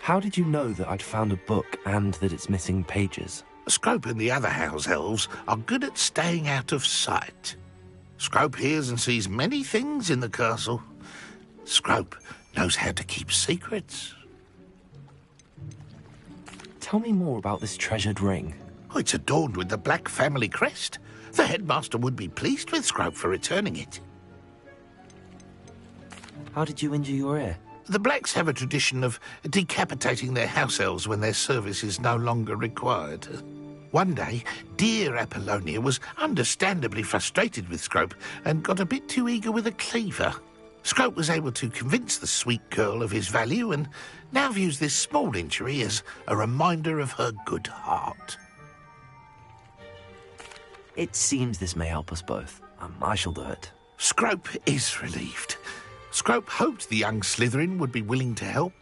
How did you know that I'd found a book and that it's missing pages? Scrope and the other house elves are good at staying out of sight. Scrope hears and sees many things in the castle. Scrope knows how to keep secrets. Tell me more about this treasured ring. Oh, it's adorned with the Black family crest. The headmaster would be pleased with Scrope for returning it. How did you injure your ear? The Blacks have a tradition of decapitating their house elves when their service is no longer required. One day, dear Apollonia was understandably frustrated with Scrope and got a bit too eager with a cleaver. Scrope was able to convince the sweet girl of his value and now views this small injury as a reminder of her good heart. It seems this may help us both. I shall do it. Scrope is relieved. Scrope hoped the young Slytherin would be willing to help.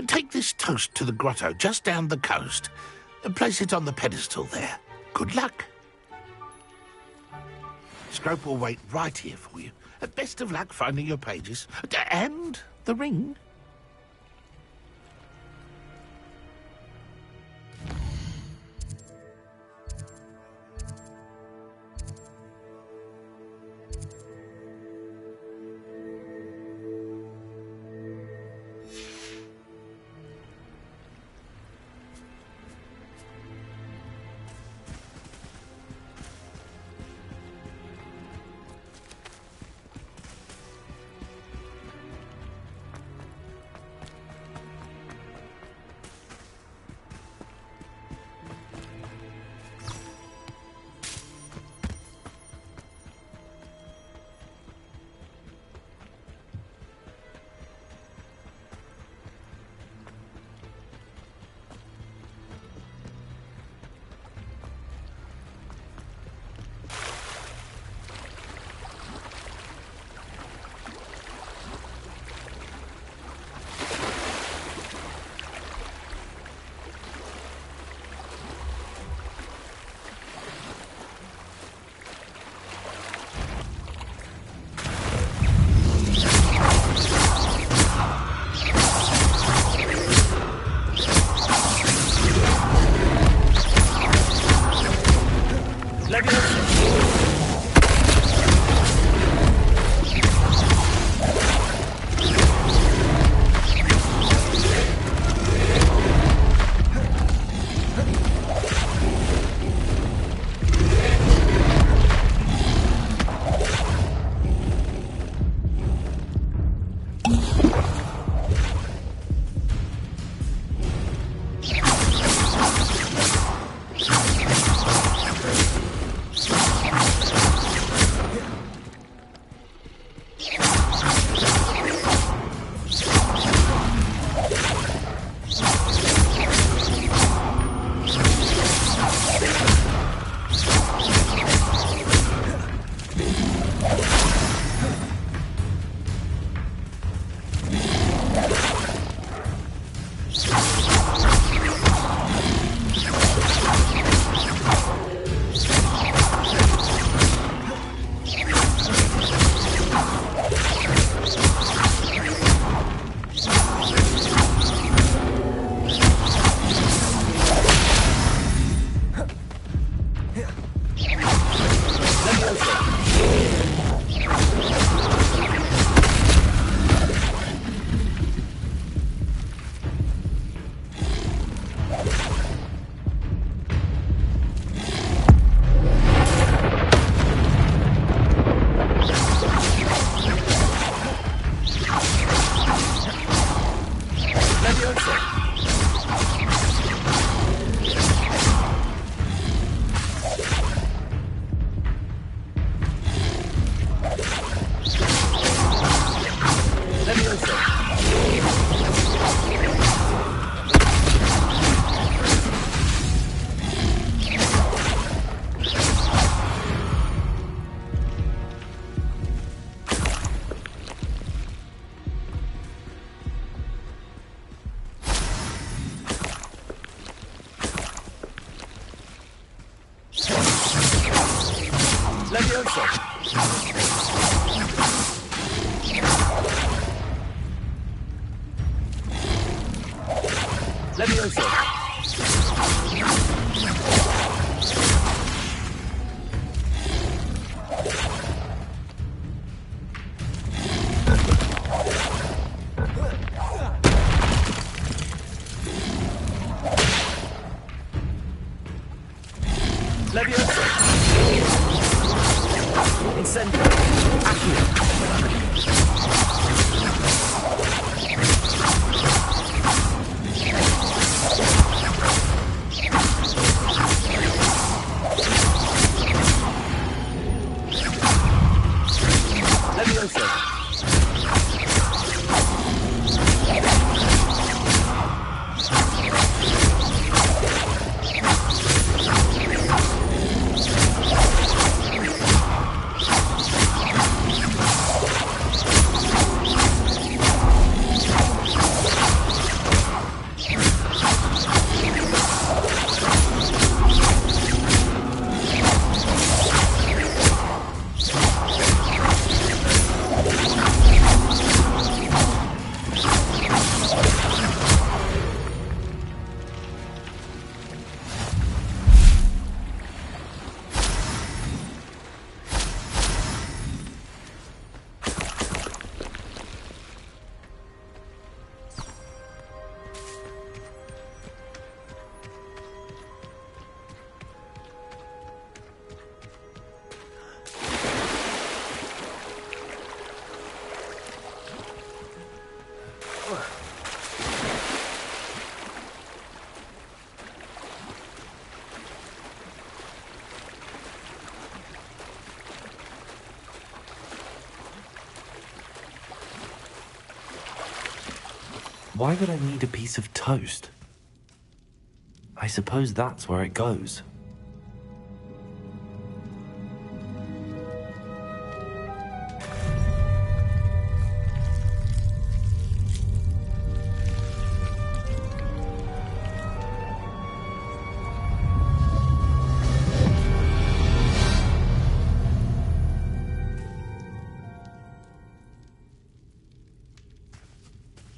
Take this toast to the grotto just down the coast and place it on the pedestal there. Good luck. Scrope will wait right here for you. Best of luck finding your pages. And the ring. Why would I need a piece of toast? I suppose that's where it goes.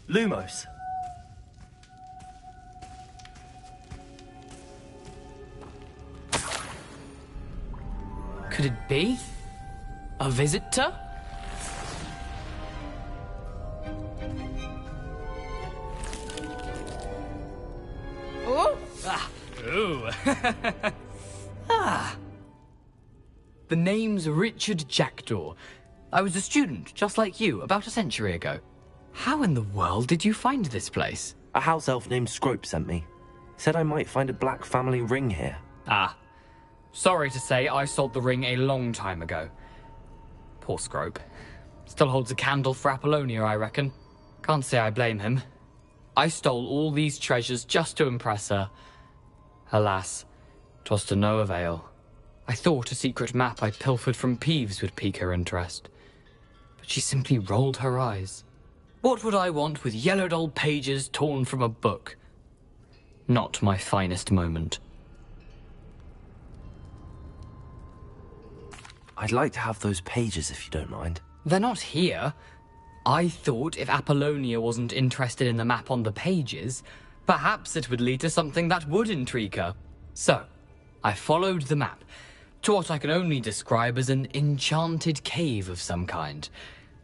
Lumos. Could it be? A visitor? Oh! Ah. Ooh. Ah. The name's Richard Jackdaw. I was a student, just like you, about a century ago. How in the world did you find this place? A house elf named Scrope sent me. Said I might find a black family ring here. Ah. Sorry to say, I sold the ring a long time ago. Poor Scrope. Still holds a candle for Apollonia, I reckon. Can't say I blame him. I stole all these treasures just to impress her. Alas, 'twas to no avail. I thought a secret map I pilfered from Peeves would pique her interest. But she simply rolled her eyes. What would I want with yellowed old pages torn from a book? Not my finest moment. I'd like to have those pages if you don't mind. They're not here. I thought if Apollonia wasn't interested in the map on the pages, perhaps it would lead to something that would intrigue her. So, I followed the map to what I can only describe as an enchanted cave of some kind.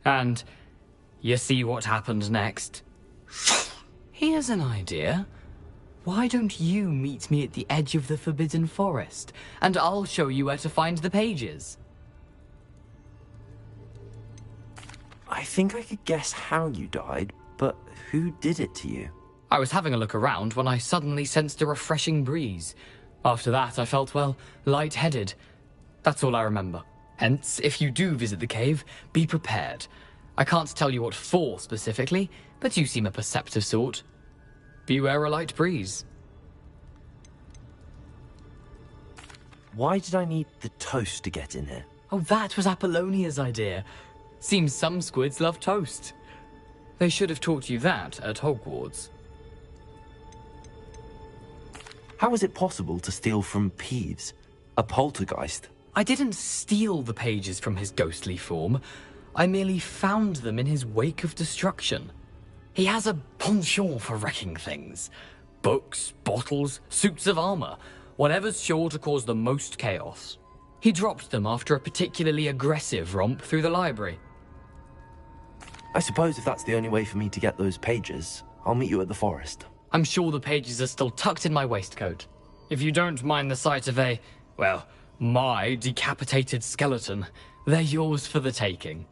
And you see what happened next? Here's an idea. Why don't you meet me at the edge of the Forbidden Forest, and I'll show you where to find the pages? I think I could guess how you died, but who did it to you? I was having a look around when I suddenly sensed a refreshing breeze. After that, I felt, well, lightheaded. That's all I remember. Hence, if you do visit the cave, be prepared. I can't tell you what for specifically, but you seem a perceptive sort. Beware a light breeze. Why did I need the toast to get in here? Oh, that was Apollonia's idea. Seems some squids love toast. They should have taught you that at Hogwarts. How is it possible to steal from Peeves, a poltergeist? I didn't steal the pages from his ghostly form. I merely found them in his wake of destruction. He has a penchant for wrecking things. Books, bottles, suits of armor, whatever's sure to cause the most chaos. He dropped them after a particularly aggressive romp through the library. I suppose if that's the only way for me to get those pages, I'll meet you at the forest. I'm sure the pages are still tucked in my waistcoat. If you don't mind the sight of my decapitated skeleton, they're yours for the taking.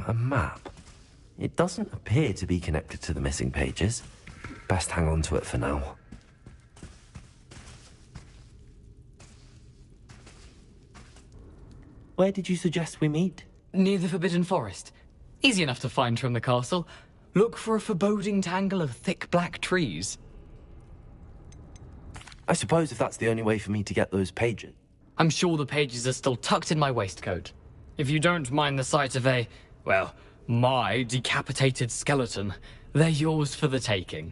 A map. It doesn't appear to be connected to the missing pages. Best hang on to it for now. Where did you suggest we meet? Near the Forbidden Forest. Easy enough to find from the castle. Look for a foreboding tangle of thick black trees. I suppose if that's the only way for me to get those pages. I'm sure the pages are still tucked in my waistcoat. If you don't mind the sight of my decapitated skeleton, they're yours for the taking.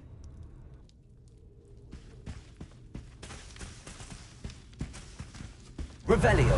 Revelio.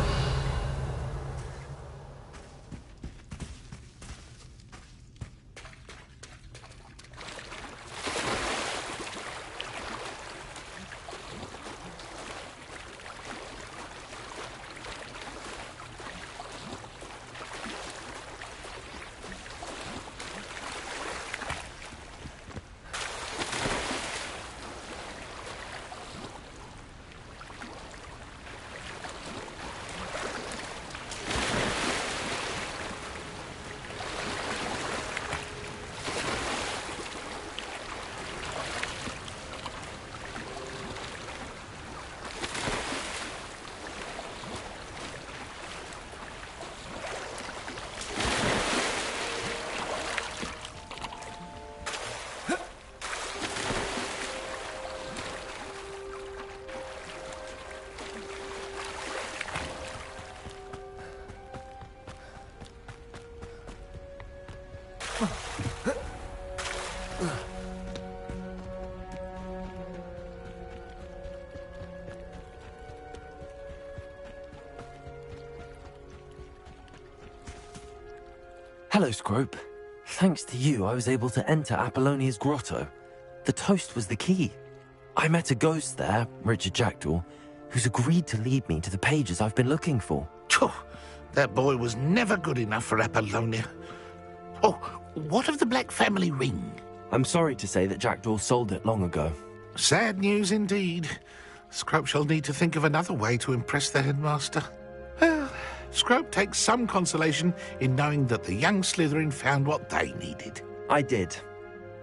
Hello, Scrope. Thanks to you, I was able to enter Apollonia's grotto. The toast was the key. I met a ghost there, Richard Jackdaw, who's agreed to lead me to the pages I've been looking for. Phew, that boy was never good enough for Apollonia. Oh, what of the Black family ring? I'm sorry to say that Jackdaw sold it long ago. Sad news indeed. Scrope shall need to think of another way to impress the headmaster. Well, Scrope takes some consolation in knowing that the young Slytherin found what they needed. I did.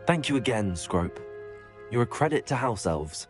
Thank you again, Scrope. You're a credit to House Elves.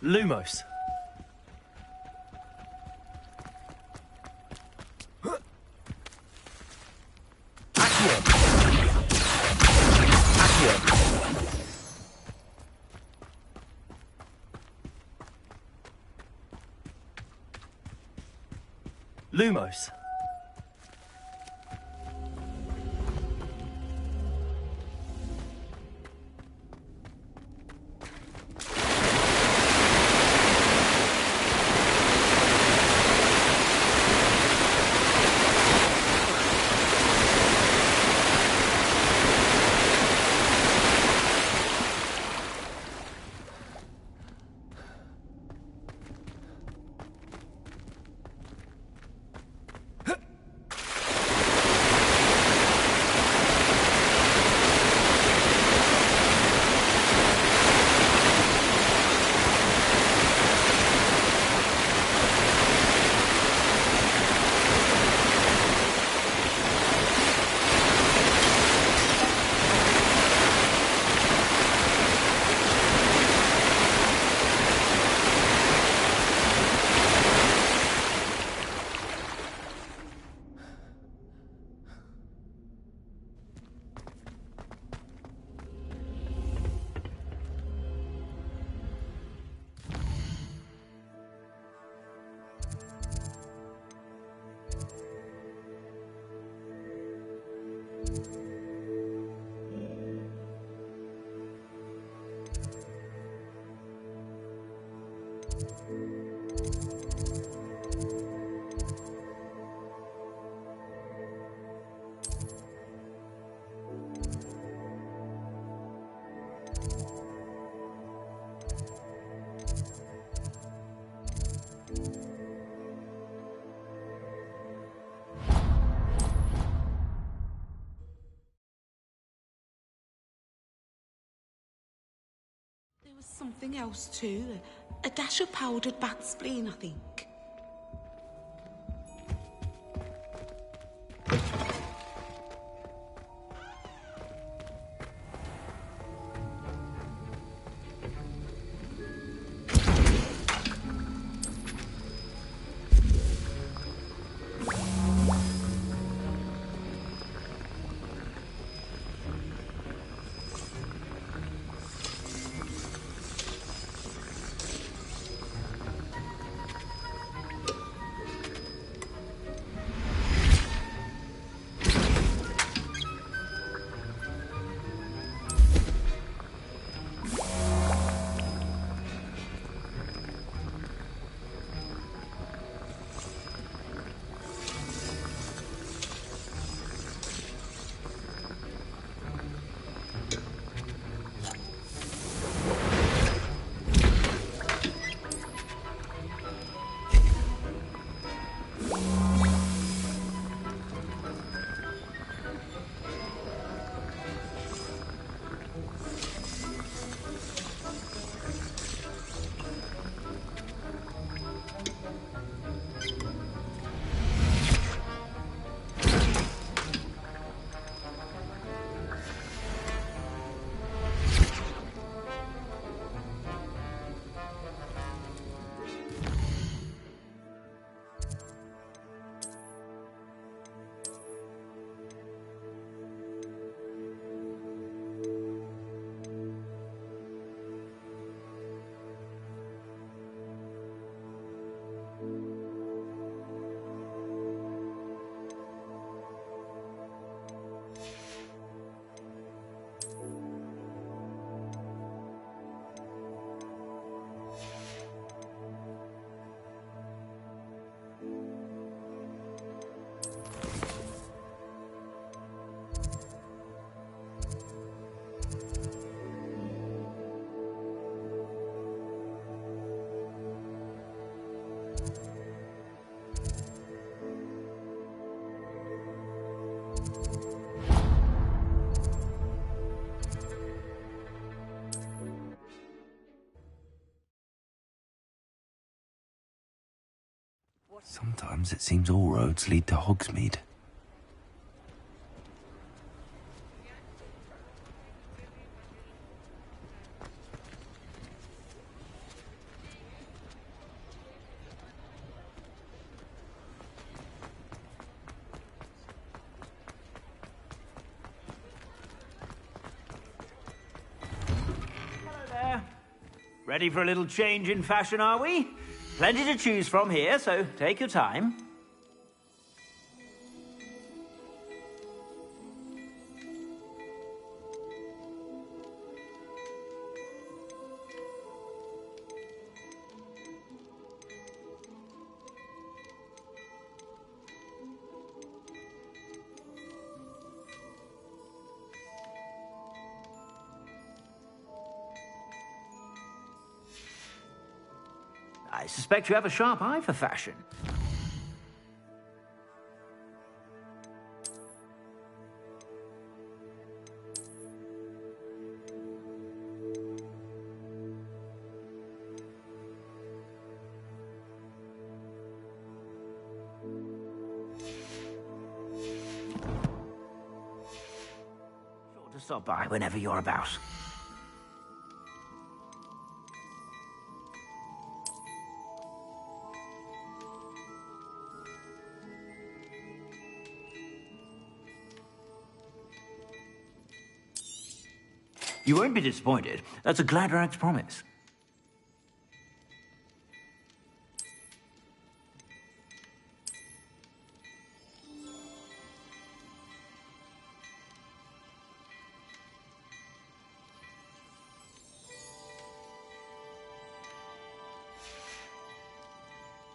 Lumos. Lumos. was something else too. A dash of powdered bat spleen, I think. Sometimes it seems all roads lead to Hogsmeade. Ready for a little change in fashion, are we? Plenty to choose from here, so take your time. I suspect you have a sharp eye for fashion. Sure to stop by whenever you're about. You won't be disappointed. That's a Gladrag's promise.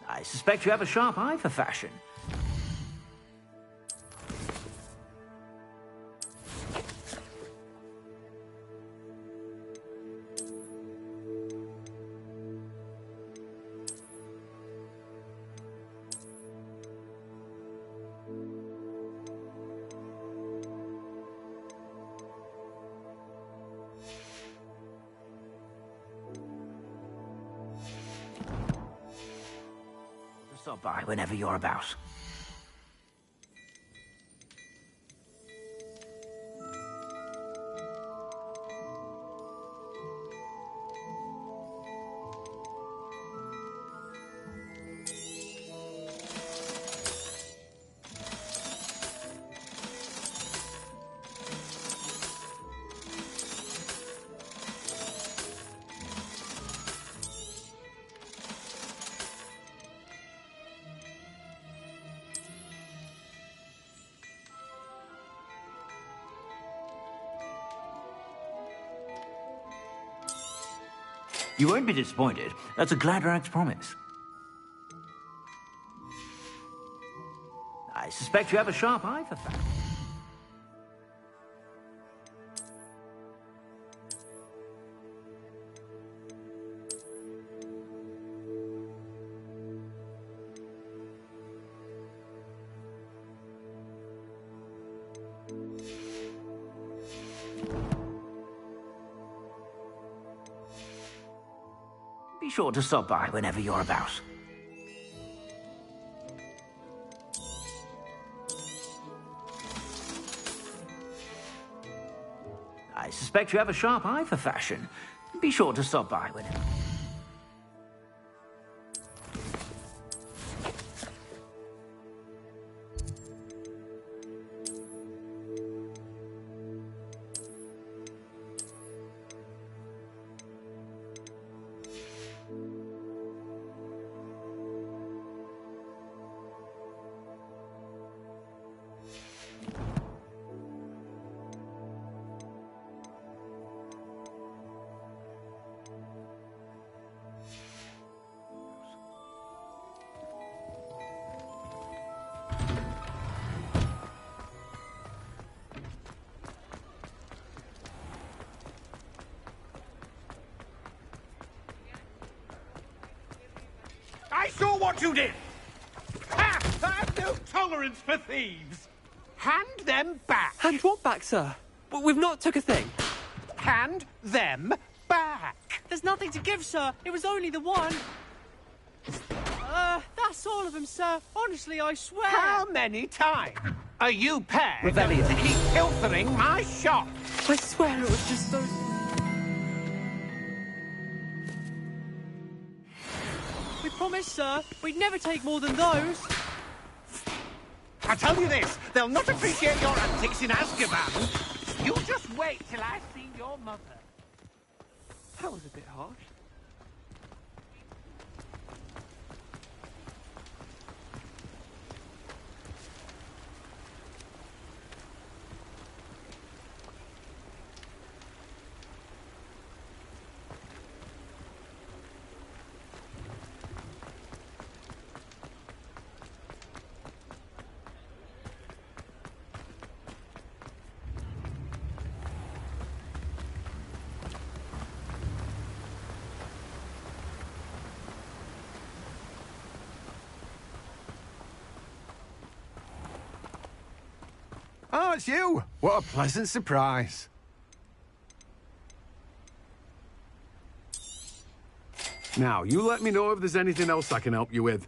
I suspect you have a sharp eye for fashion. stop by whenever you're about. You won't be disappointed. That's a Gladrag's promise. I suspect you have a sharp eye for facts. Be sure to stop by whenever you're about. I suspect you have a sharp eye for fashion. Be sure to stop by whenever. I saw what you did! Ha! I've no tolerance for thieves! Hand them back! Hand what back, sir? We've not took a thing. Hand them back! There's nothing to give, sir. It was only the one. That's all of them, sir. Honestly, I swear. How many times are you paired Rebellion. to keep pilfering my shop? I swear it was just those... We promised, sir. We'd never take more than those. I tell you this, they'll not appreciate your antics in Azkaban. You just wait till I see your mother. That was a bit harsh. Oh, it's you! What a pleasant surprise. Now, you let me know if there's anything else I can help you with.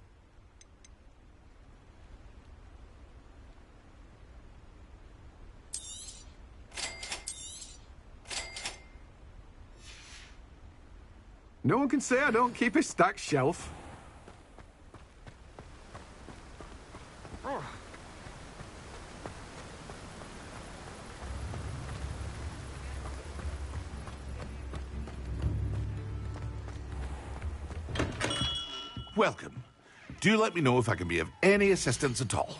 No one can say I don't keep a stacked shelf. Welcome. Do let me know if I can be of any assistance at all.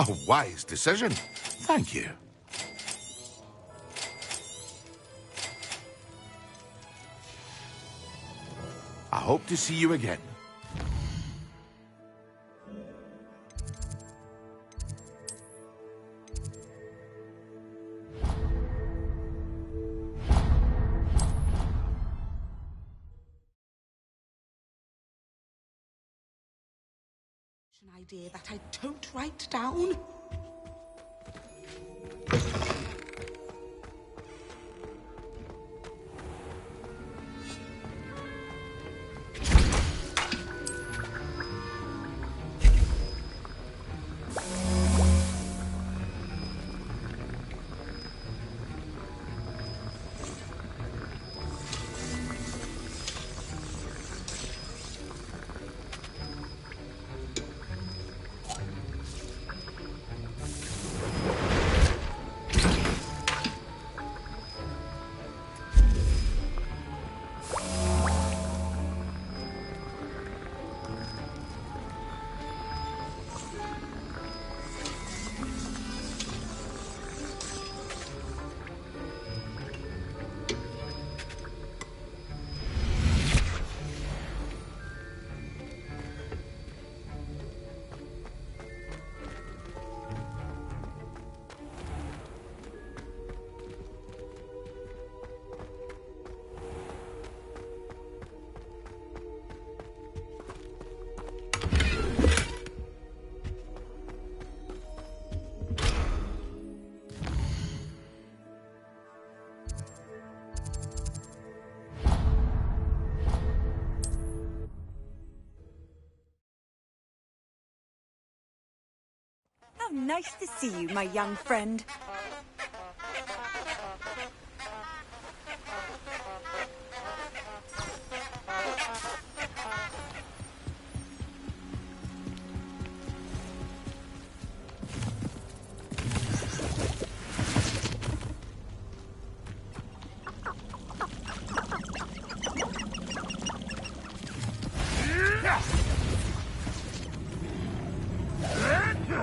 A wise decision. Thank you. I hope to see you again. An idea that I don't write down. How nice to see you, my young friend.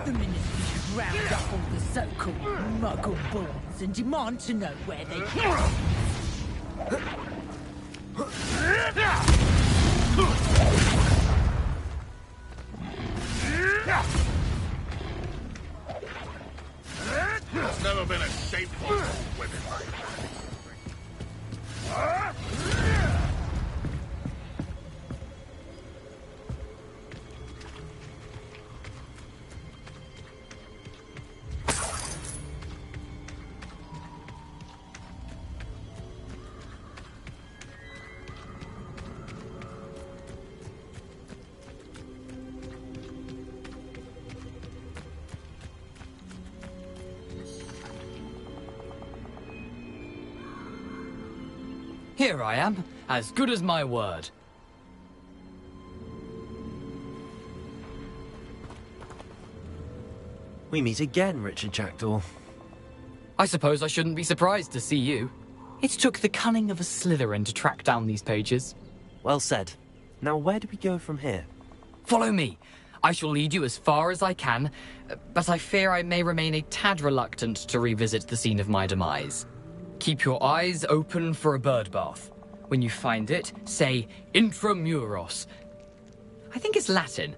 The ministry should round up all the so-called muggle bulls and demand to know where they are. There's never been a shameful women like that. Here I am, as good as my word. We meet again, Richard Jackdaw. I suppose I shouldn't be surprised to see you. It took the cunning of a Slytherin to track down these pages. Well said. Now where do we go from here? Follow me. I shall lead you as far as I can, but I fear I may remain a tad reluctant to revisit the scene of my demise. Keep your eyes open for a bird bath. When you find it, say intramuros. I think it's Latin.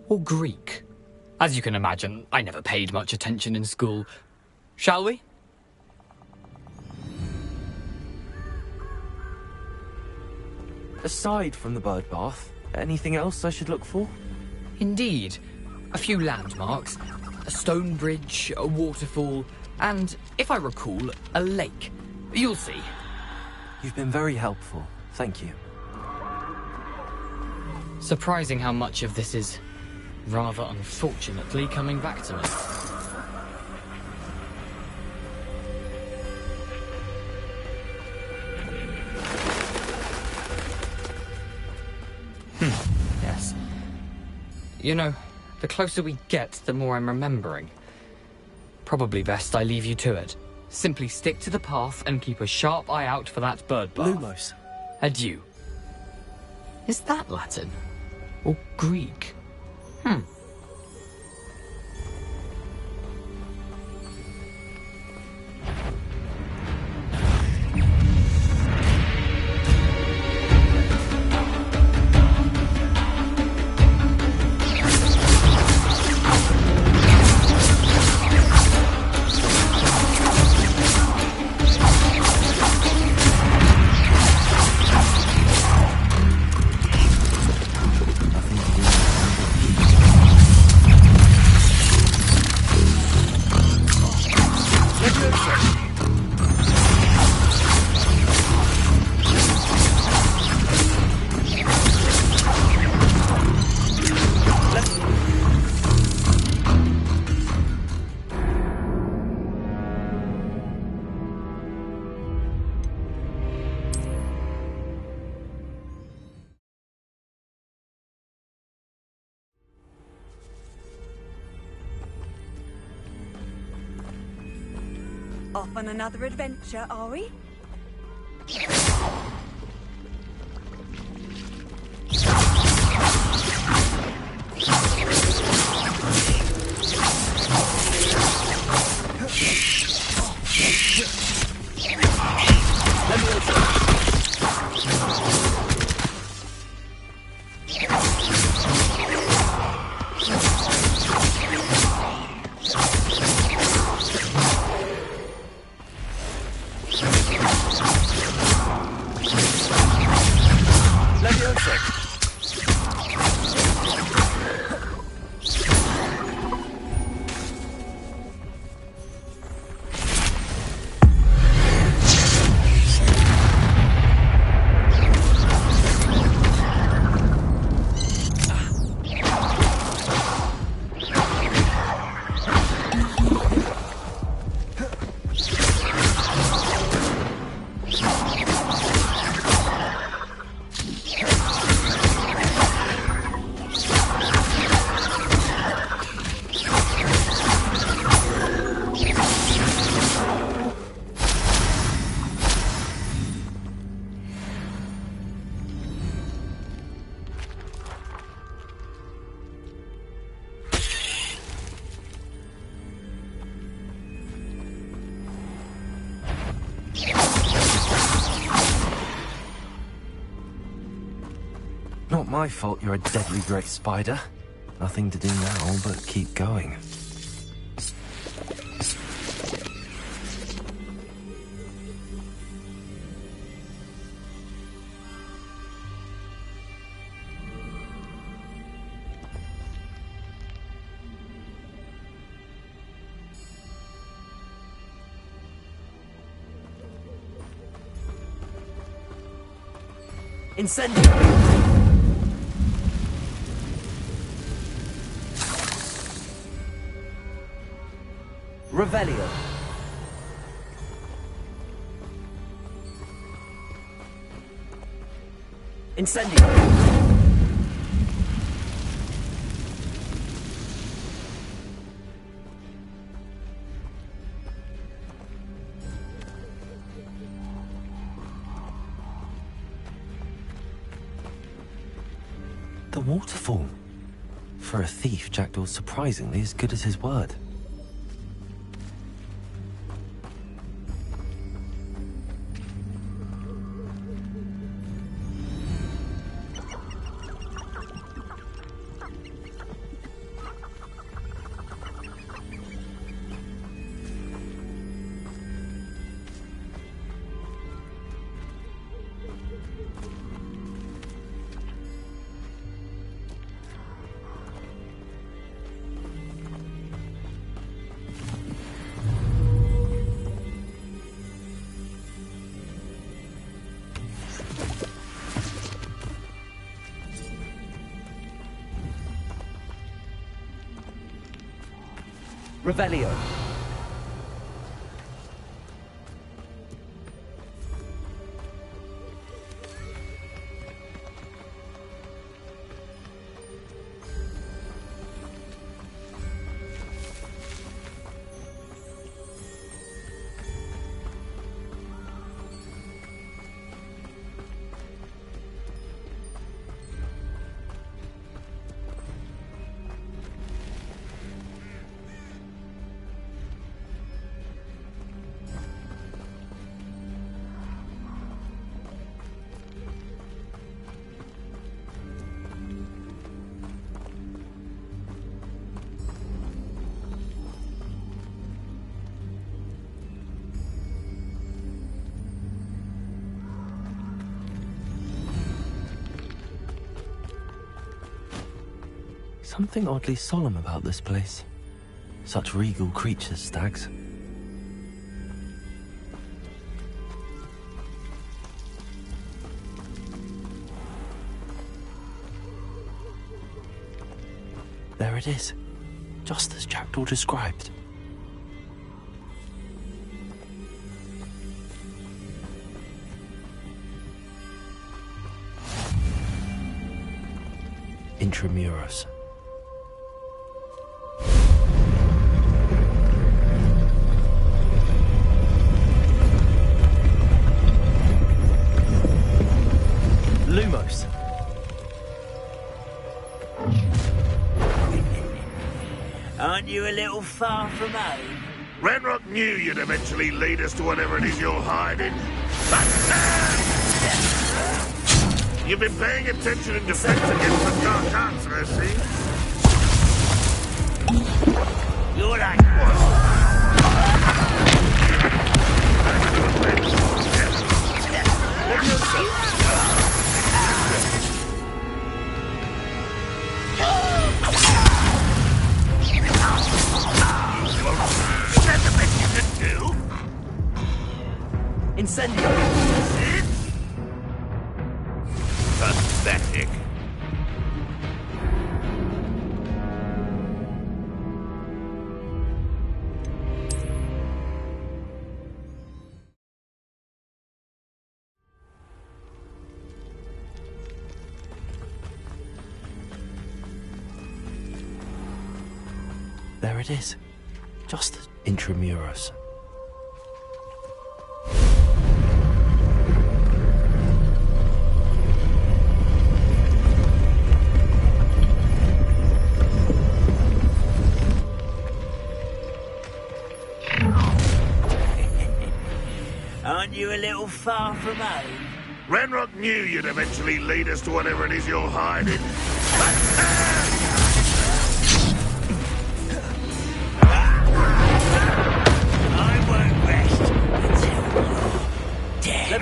Or Greek. As you can imagine, I never paid much attention in school. Shall we? Aside from the bird bath, anything else I should look for? Indeed. A few landmarks. A stone bridge, a waterfall, and, if I recall, a lake. You'll see. You've been very helpful. Thank you. Surprising how much of this is, rather unfortunately, coming back to me. Yes. You know, the closer we get, the more I'm remembering. Probably best I leave you to it. Simply stick to the path and keep a sharp eye out for that bird bath. Lumos. Adieu. Is that Latin? Or Greek? Off on another adventure, are we? Not my fault you're a deadly great spider. Nothing to do now but keep going. Incendio! Revelio. Incendio. The waterfall. For a thief, Jackdaw's surprisingly as good as his word. Revelio. Something oddly solemn about this place. Such regal creatures, stags. There it is, just as Jackdaw described. Intramuros. Lumos. Aren't you a little far from home? Ranrock knew you'd eventually lead us to whatever it is you're hiding. You've been paying attention in defense against the dark arts, I see. You're like... Is that the best you can do? Incendio! Pathetic. There it is. Just intramuros. Aren't you a little far from home? Ranrock knew you'd eventually lead us to whatever it is you're hiding. I won't rest until you're dead.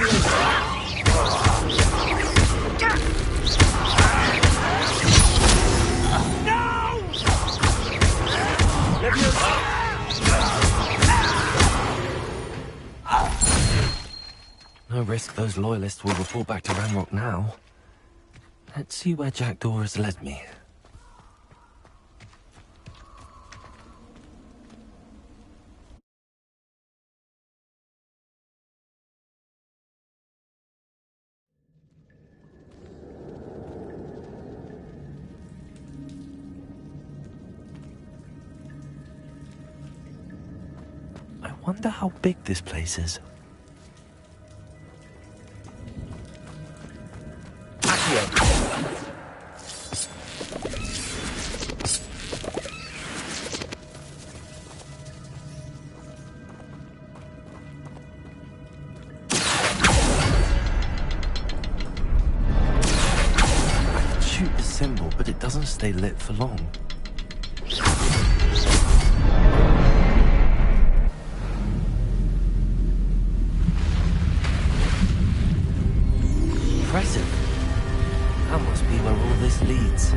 No risk those loyalists will report back to Ranrock now. Let's see where Jackdaw has led me. I wonder how big this place is. Shoot the symbol, but it doesn't stay lit for long. Impressive. That must be where all this leads.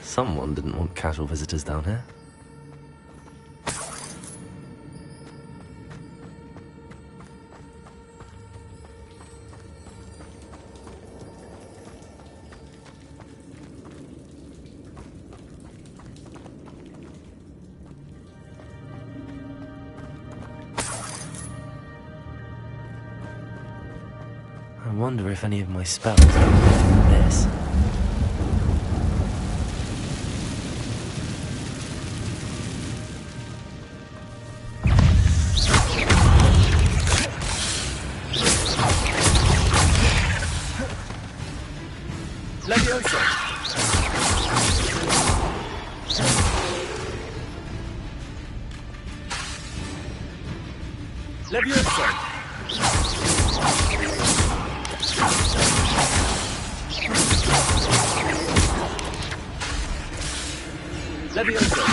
Someone didn't want casual visitors down here. I wonder if any of my spells are from this. Levioso! Levioso! Levioso!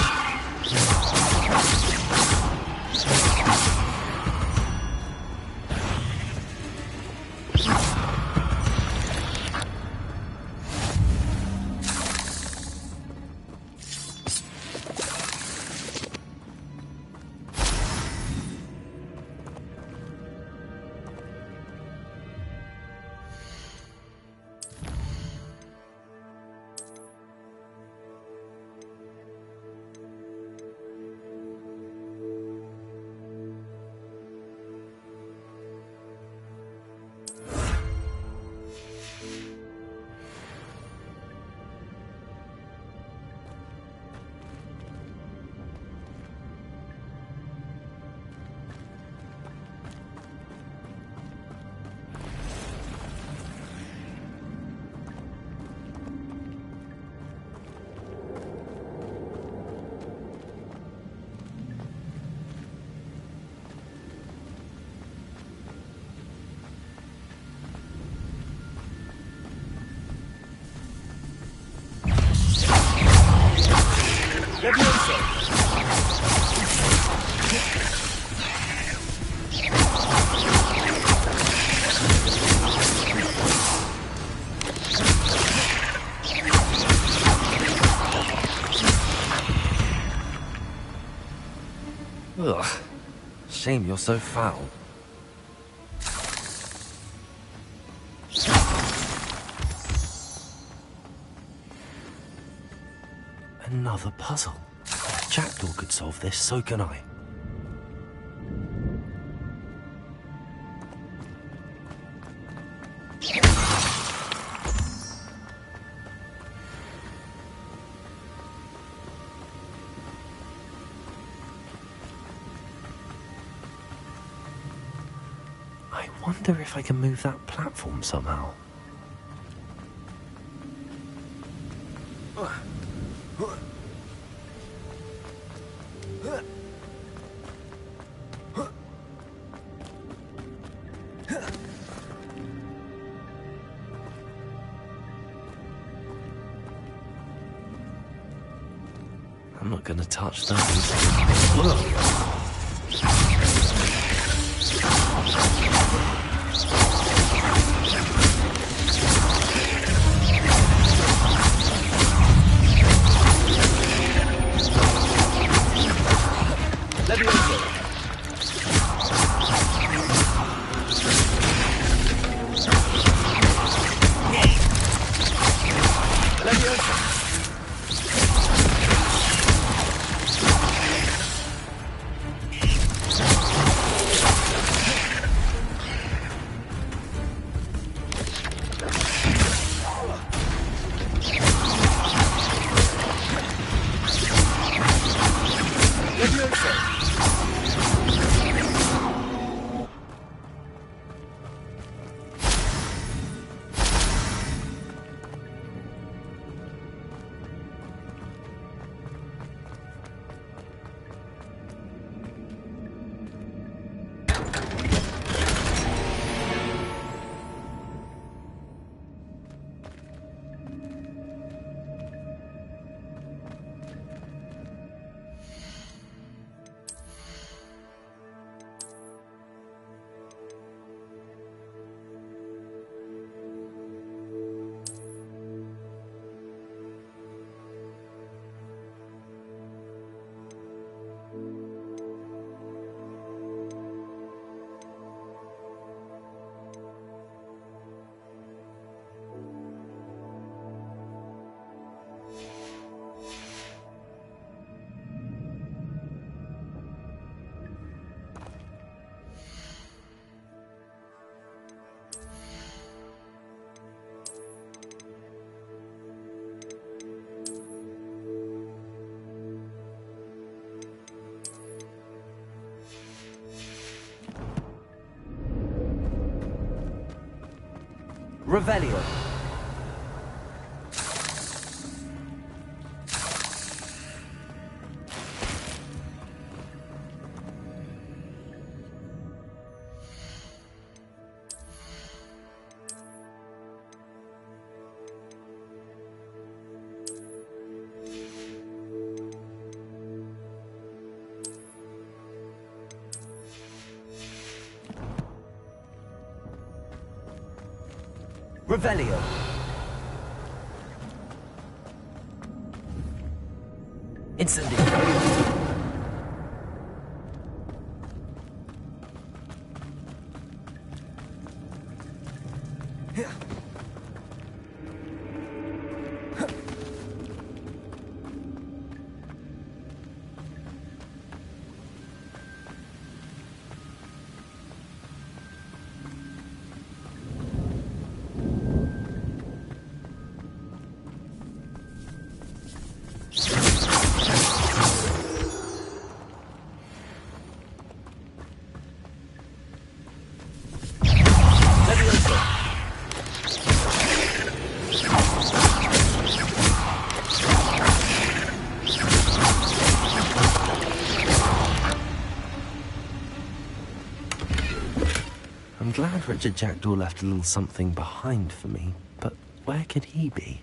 Ugh. Shame you're so foul. Another puzzle. If Jackdaw could solve this, so can I. I wonder if I can move that platform somehow. I'm not gonna touch those. Revelio. Revelio. Incendio. I'm glad Richard Jackdaw left a little something behind for me, but where could he be?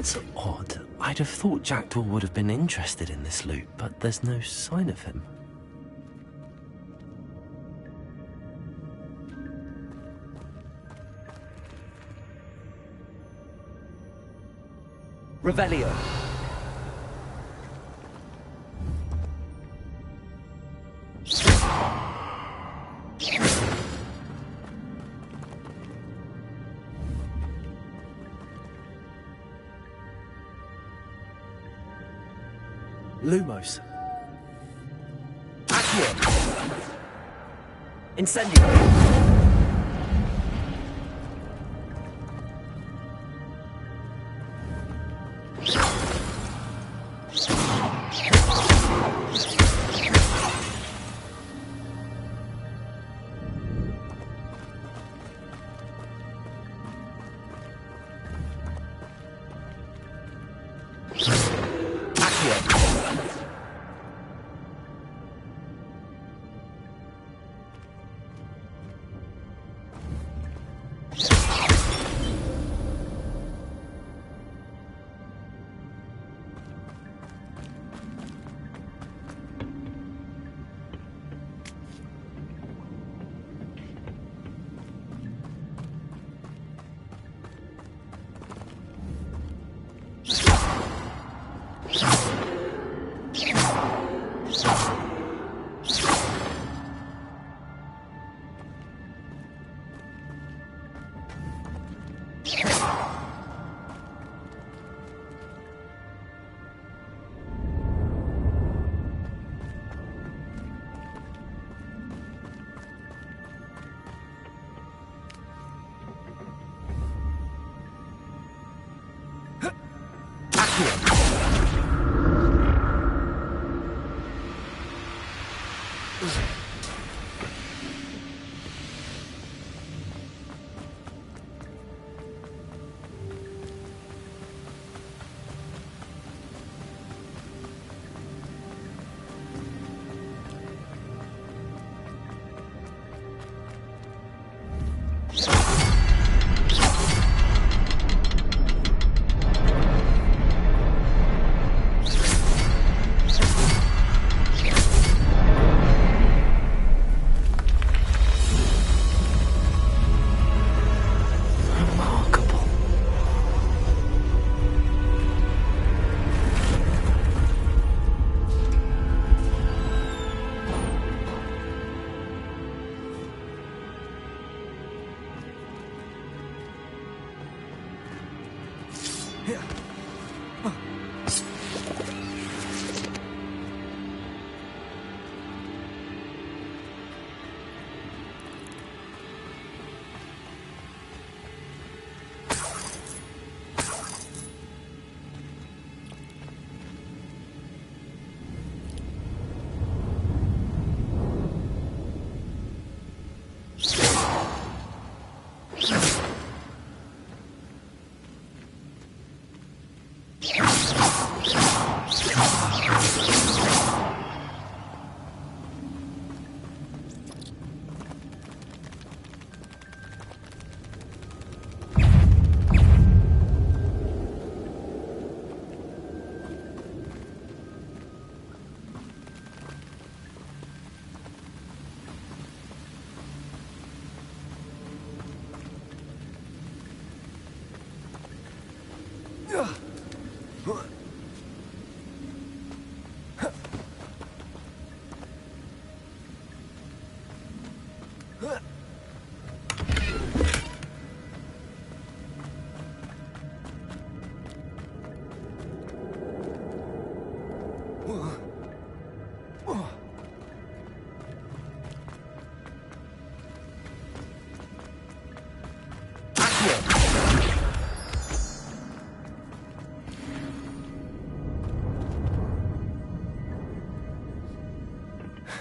That's odd. I'd have thought Jackdaw would have been interested in this loot, but there's no sign of him. Revelio. Lumos. Accio. Incendio.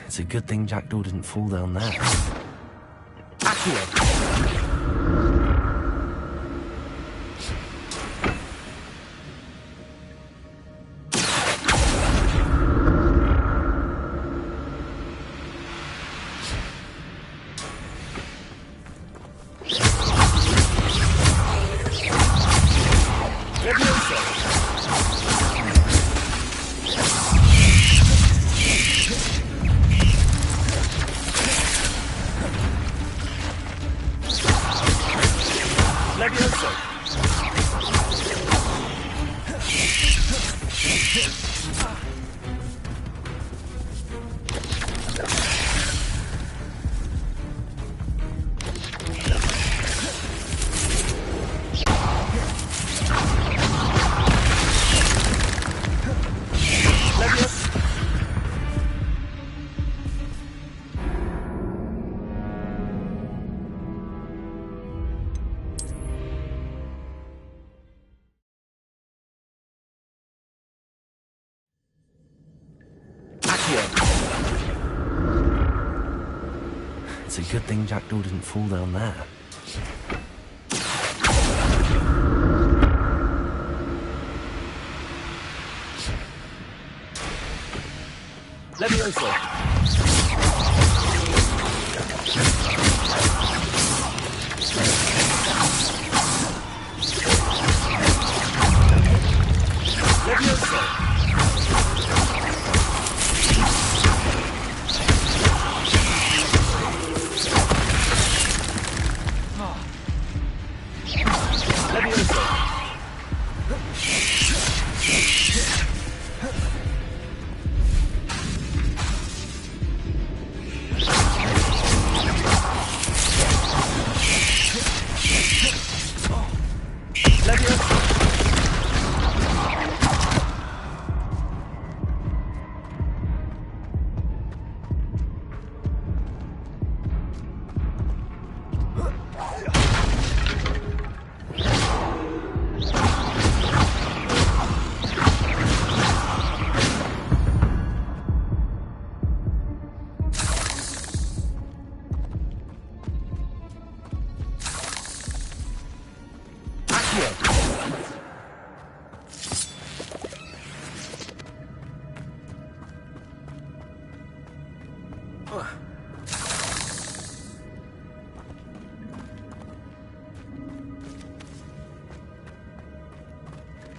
It's a good thing Jackdaw didn't fall down there. Accio. Leviosa. It's a good thing Jackdaw didn't fall down there. Levioso.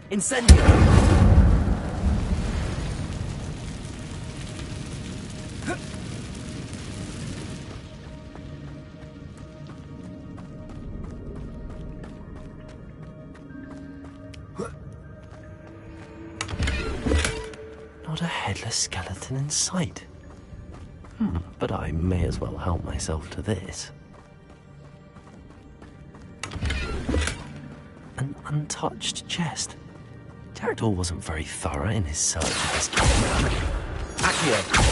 Incendio! Not a headless skeleton in sight. But I may as well help myself to this. An untouched chest. Jackdaw wasn't very thorough in his search of this key. Accio.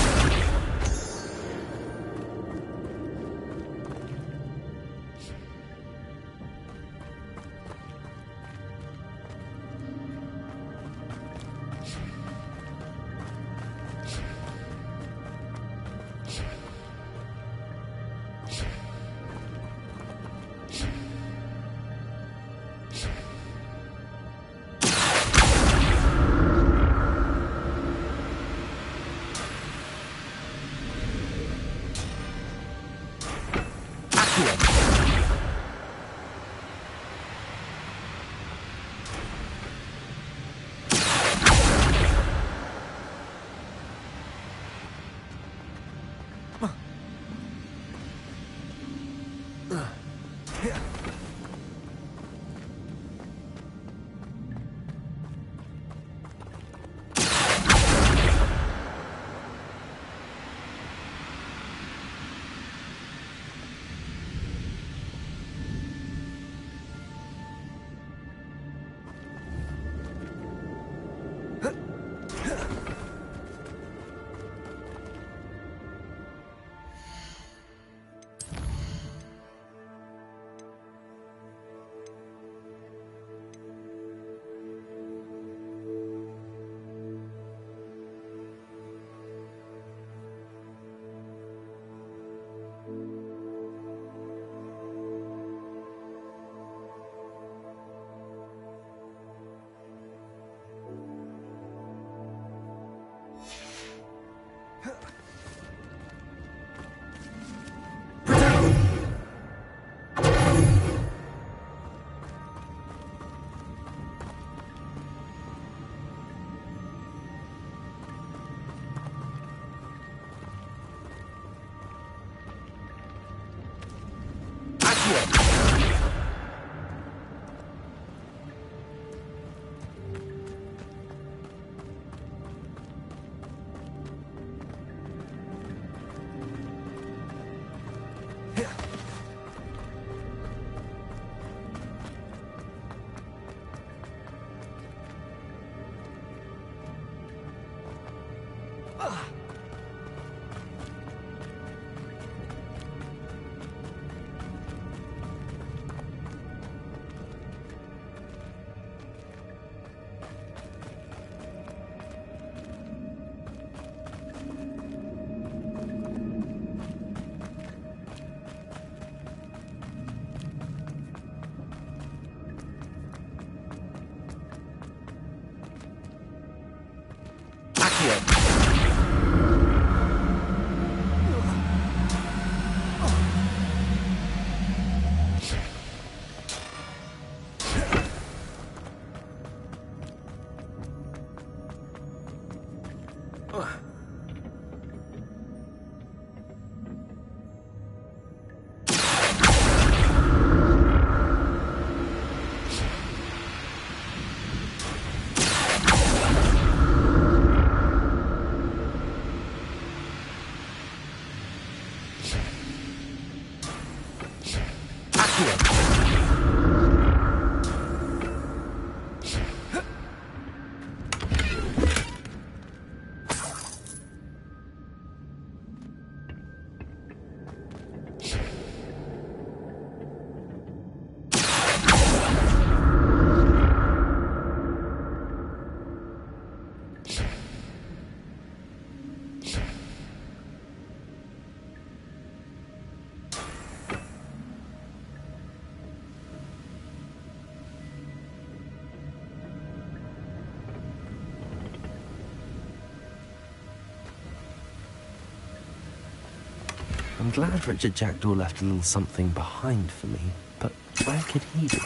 I'm glad Richard Jackdaw left a little something behind for me, but where could he be?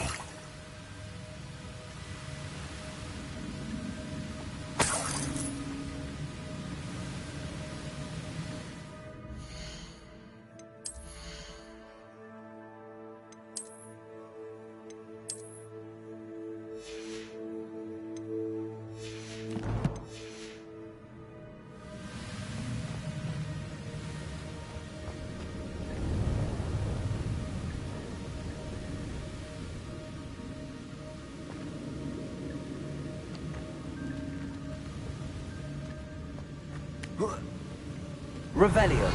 Revelio.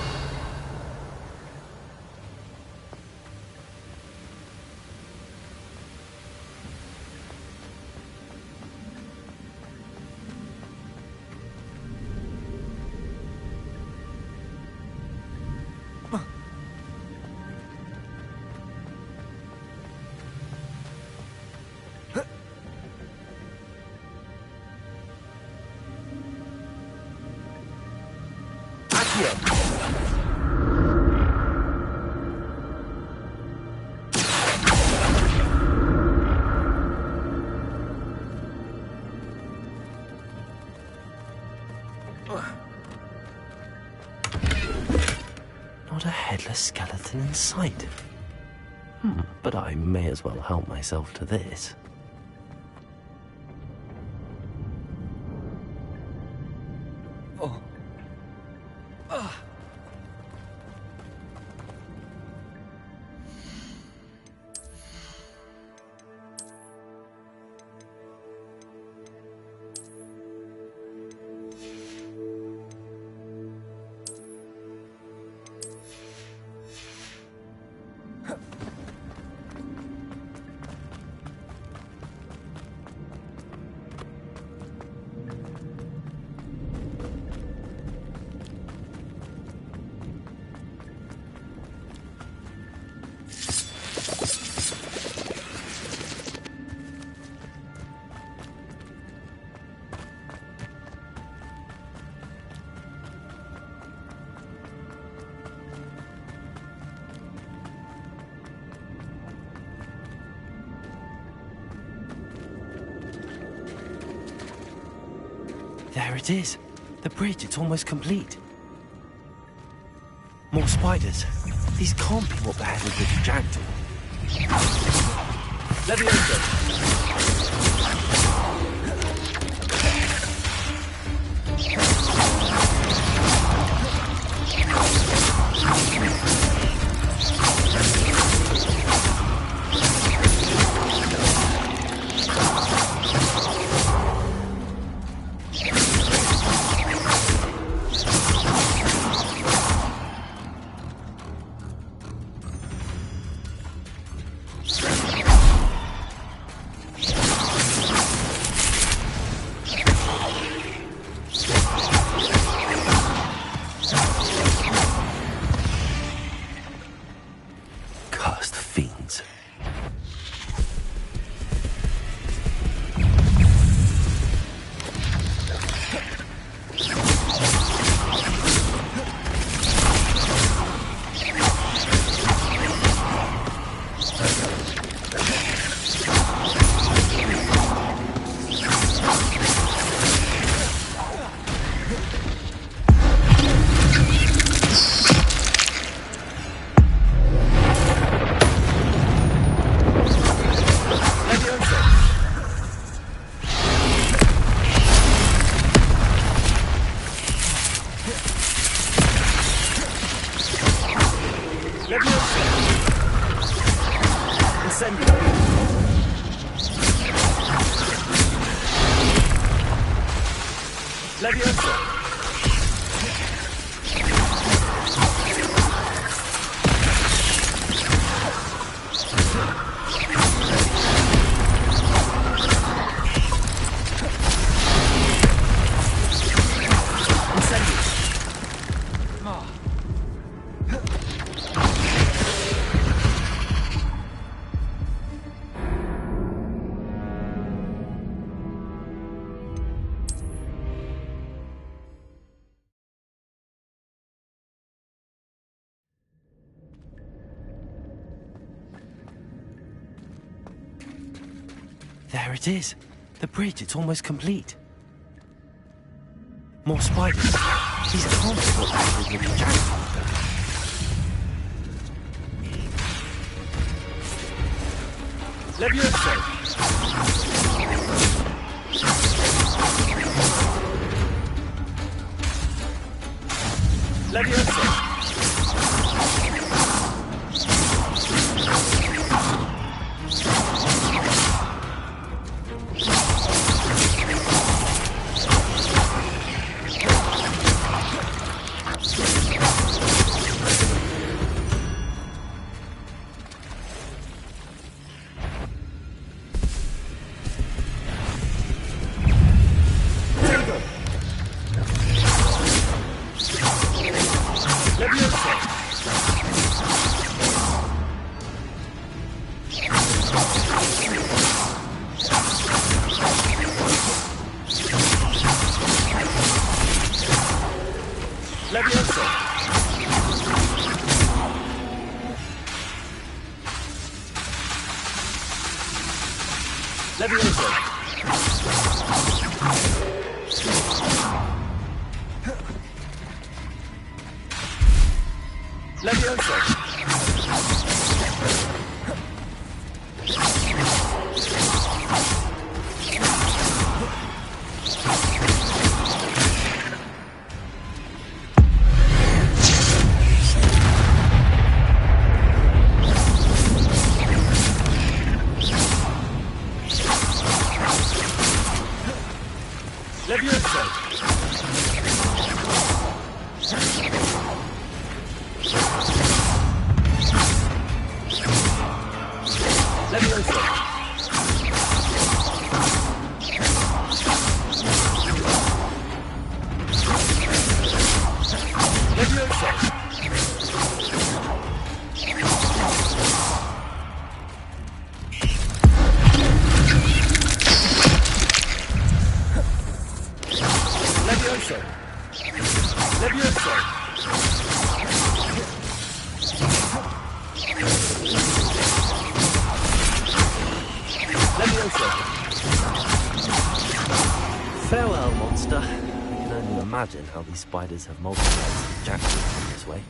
Not a headless skeleton in sight. But I may as well help myself to this. There it is. The bridge, it's almost complete. More spiders. These can't be what beheaded Richard Jackdaw. Leviosa! Incendio! Leviosa! There it is. The bridge, it's almost complete. More spiders. These can't be what happened with the Jack after. Leviosa! Leviosa! Farewell, monster. I can only imagine how these spiders have multiplied since Jack came this way.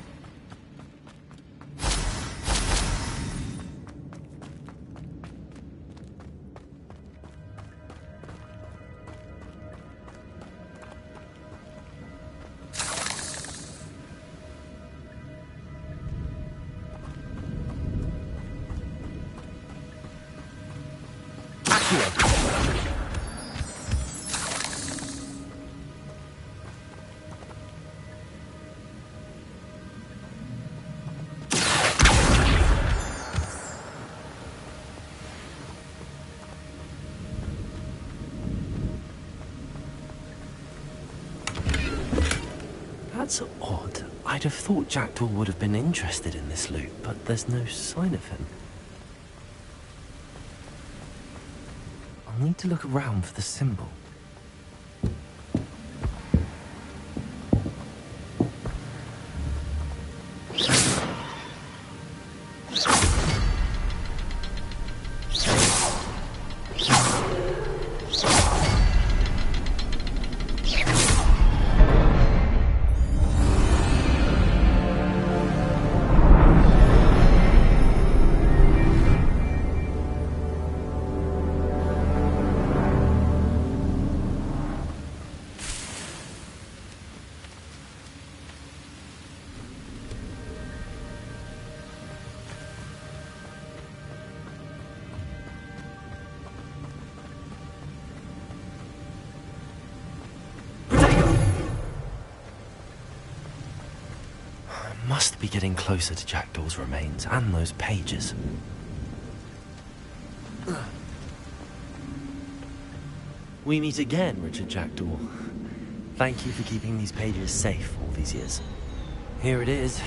That's odd. I'd have thought Jackdaw would have been interested in this loot, but there's no sign of him. I'll need to look around for the symbol. getting closer to Jackdaw's remains and those pages. We meet again, Richard Jackdaw. Thank you for keeping these pages safe all these years. Here it is,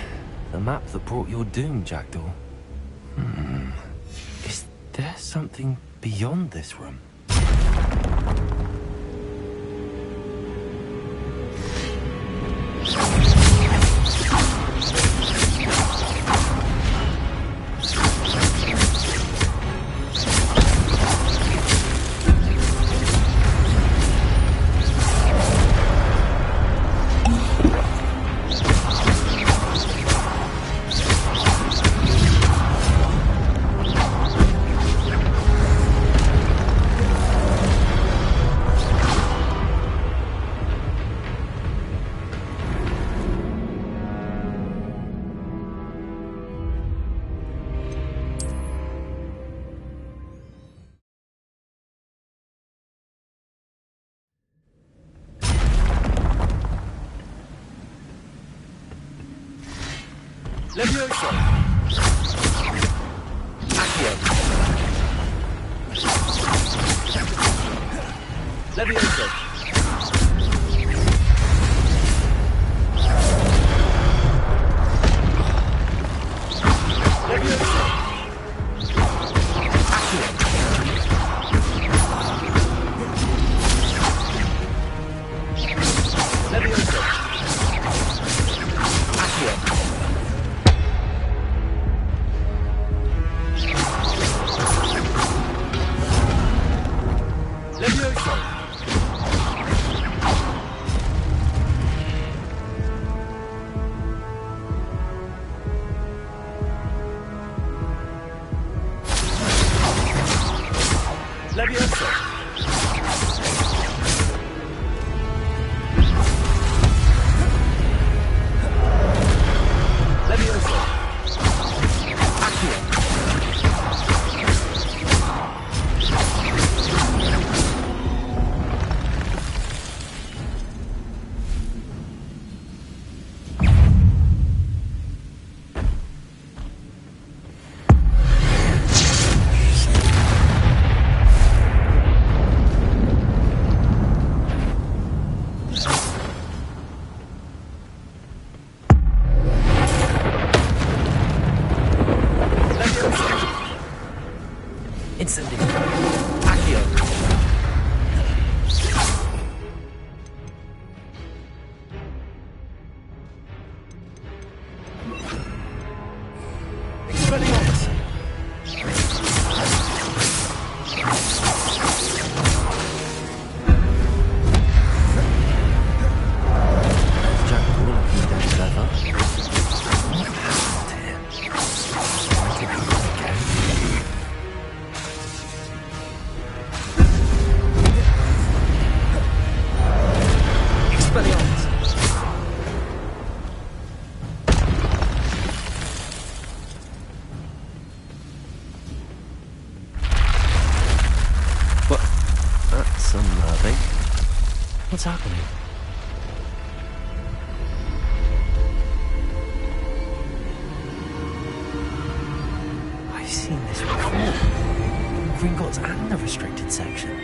the map that brought your doom, Jackdaw. Is there something beyond this room? Levioso! Accio! Levioso! Levioso! Accio! Levioso! Accio! Levioso! Levioso! Levioso! Accio! Instantly. Accio. Expelliarmus. Jackdaw looking dead clever. What happened here? Might it happen again? Expelliarmus. What? That's unnerving. What's happening? I've seen this before. Gringotts and the restricted section.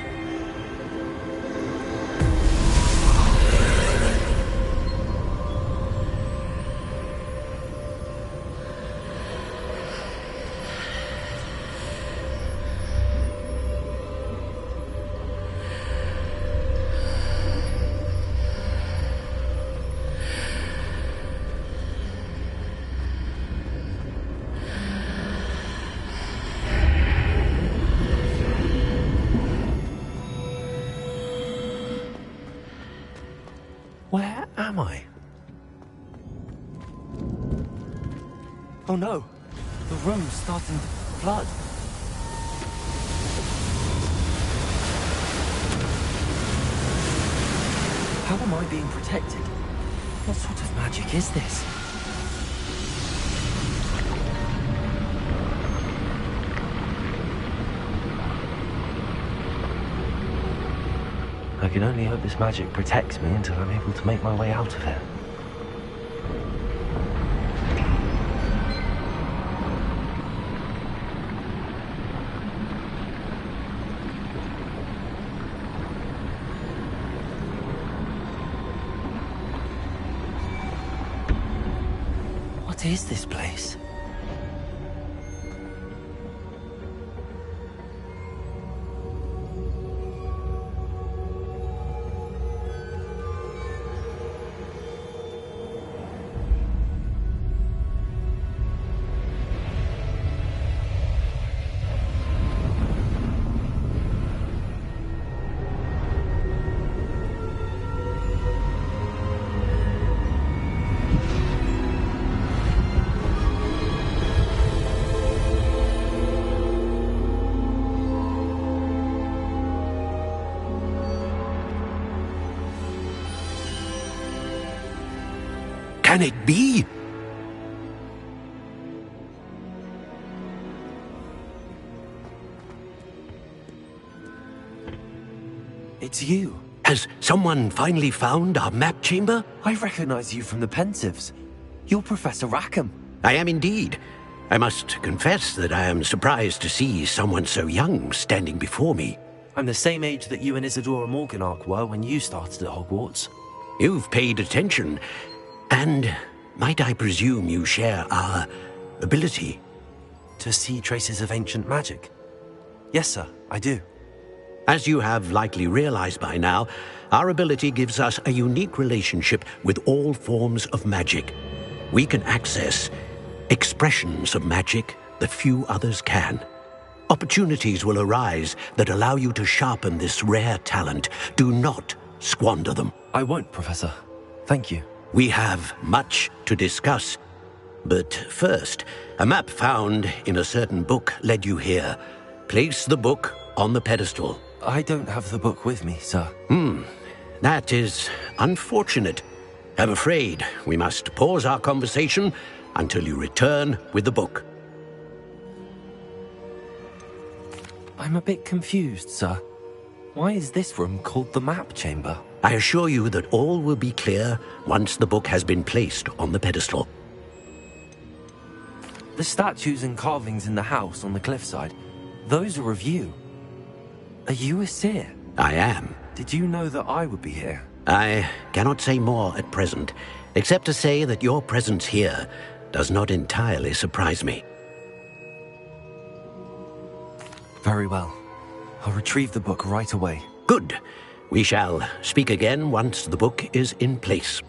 Where am I? Oh no! The room's starting to flood. How am I being protected? What sort of magic is this? I can only hope this magic protects me until I'm able to make my way out of here. What is this place? Can it be? It's you. Has someone finally found our map chamber? I recognize you from the Pensieves. You're Professor Rackham. I am indeed. I must confess that I am surprised to see someone so young standing before me. I'm the same age that you and Isadora Morganach were when you started at Hogwarts. You've paid attention. And might I presume you share our ability? To see traces of ancient magic? Yes, sir, I do. As you have likely realized by now, our ability gives us a unique relationship with all forms of magic. We can access expressions of magic that few others can. Opportunities will arise that allow you to sharpen this rare talent. Do not squander them. I won't, Professor. Thank you. We have much to discuss. But first, a map found in a certain book led you here. Place the book on the pedestal. I don't have the book with me, sir. That is unfortunate. I'm afraid we must pause our conversation until you return with the book. I'm a bit confused, sir. Why is this room called the map chamber? I assure you that all will be clear once the book has been placed on the pedestal. The statues and carvings in the house on the cliffside, those are of you. Are you a seer? I am. Did you know that I would be here? I cannot say more at present, except to say that your presence here does not entirely surprise me. Very well. I'll retrieve the book right away. Good. We shall speak again once the book is in place.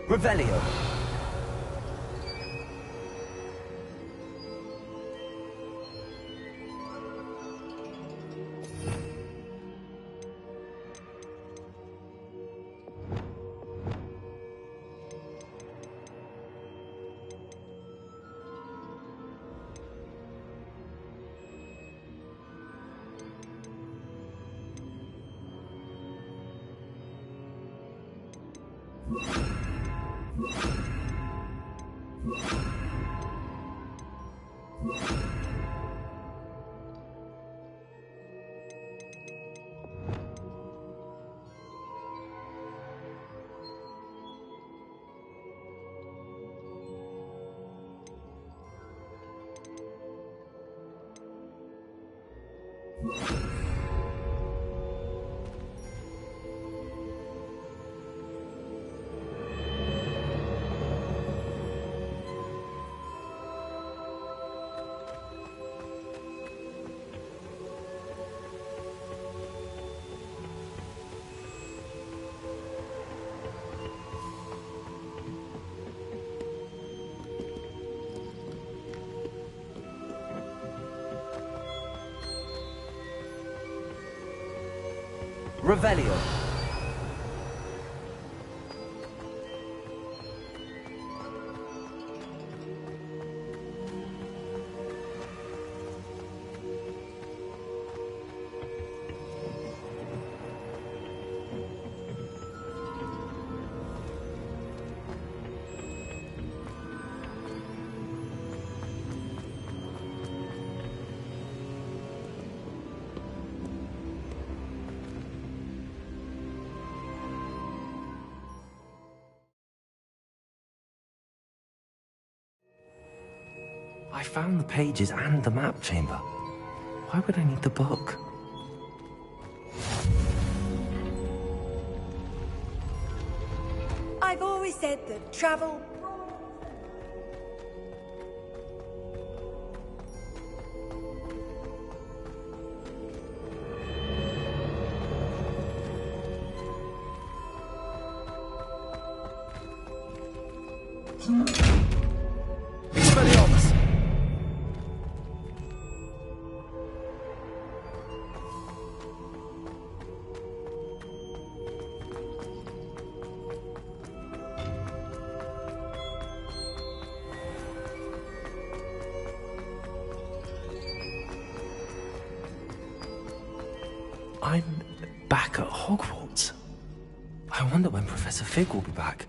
Revelio. Revelio. I found the pages and the map chamber. Why would I need the book? I've always said that travel... Expelliarmus! I'm back at Hogwarts. I wonder when Professor Fig will be back.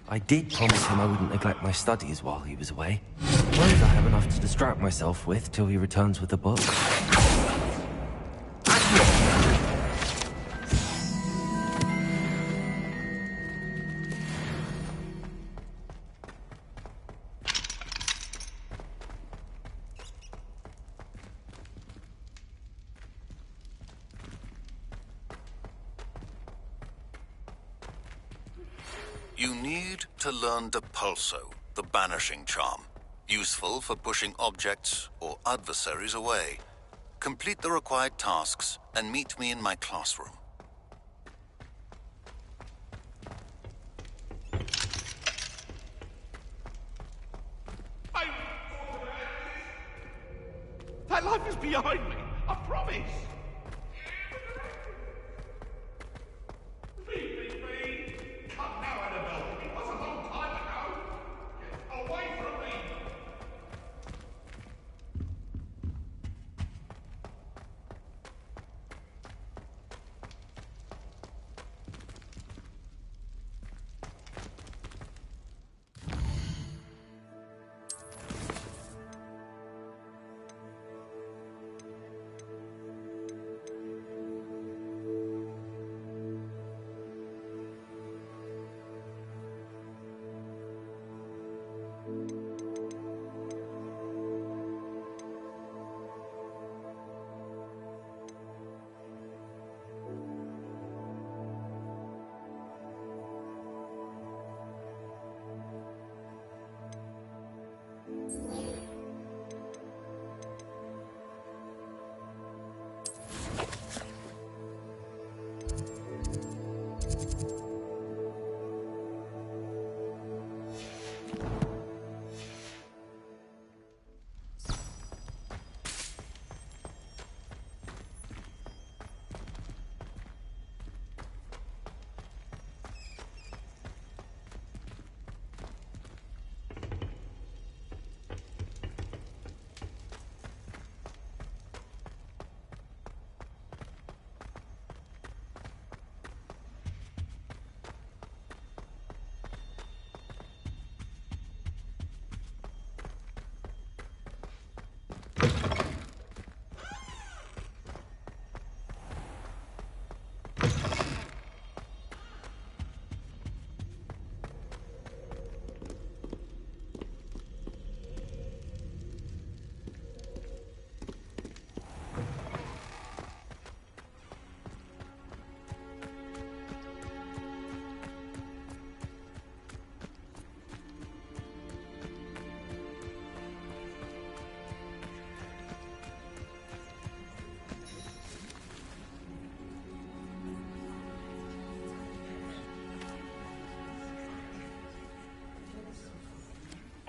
I did promise him I wouldn't neglect my studies while he was away. Won't I have enough to distract myself with till he returns with the book? You need to learn Depulso, the banishing charm. Useful for pushing objects or adversaries away. Complete the required tasks and meet me in my classroom. That life is behind me, I promise. Come now, Annabelle. It was a long time ago. Get away from me.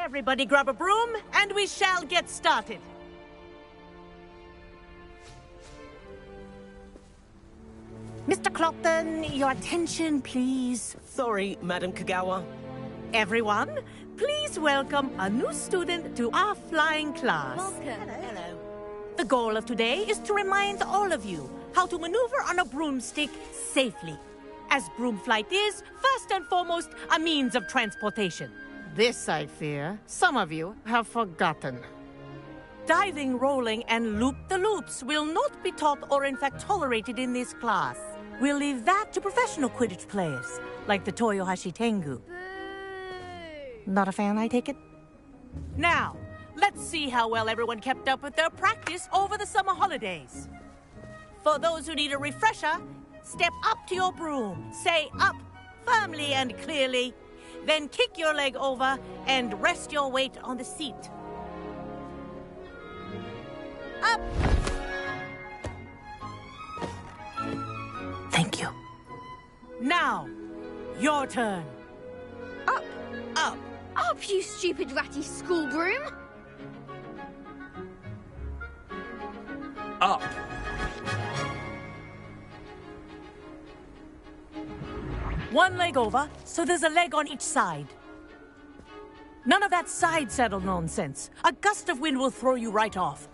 Everybody grab a broom, and we shall get started. Mr. Clopton, your attention, please. Sorry, Madam Kagawa. Everyone, please welcome a new student to our flying class. Welcome. Hello. The goal of today is to remind all of you how to maneuver on a broomstick safely, as broom flight is, first and foremost, a means of transportation. This, I fear, some of you have forgotten. Diving, rolling, and loop-the-loops will not be taught or in fact tolerated in this class. We'll leave that to professional Quidditch players, like the Toyohashi Tengu. Not a fan, I take it? Now, let's see how well everyone kept up with their practice over the summer holidays. For those who need a refresher, step up to your broom, say up firmly and clearly, then kick your leg over and rest your weight on the seat. Up! Thank you. Now, your turn. Up. Up. Up, you stupid ratty school broom. Up. One leg over, so there's a leg on each side. None of that side saddle nonsense. A gust of wind will throw you right off.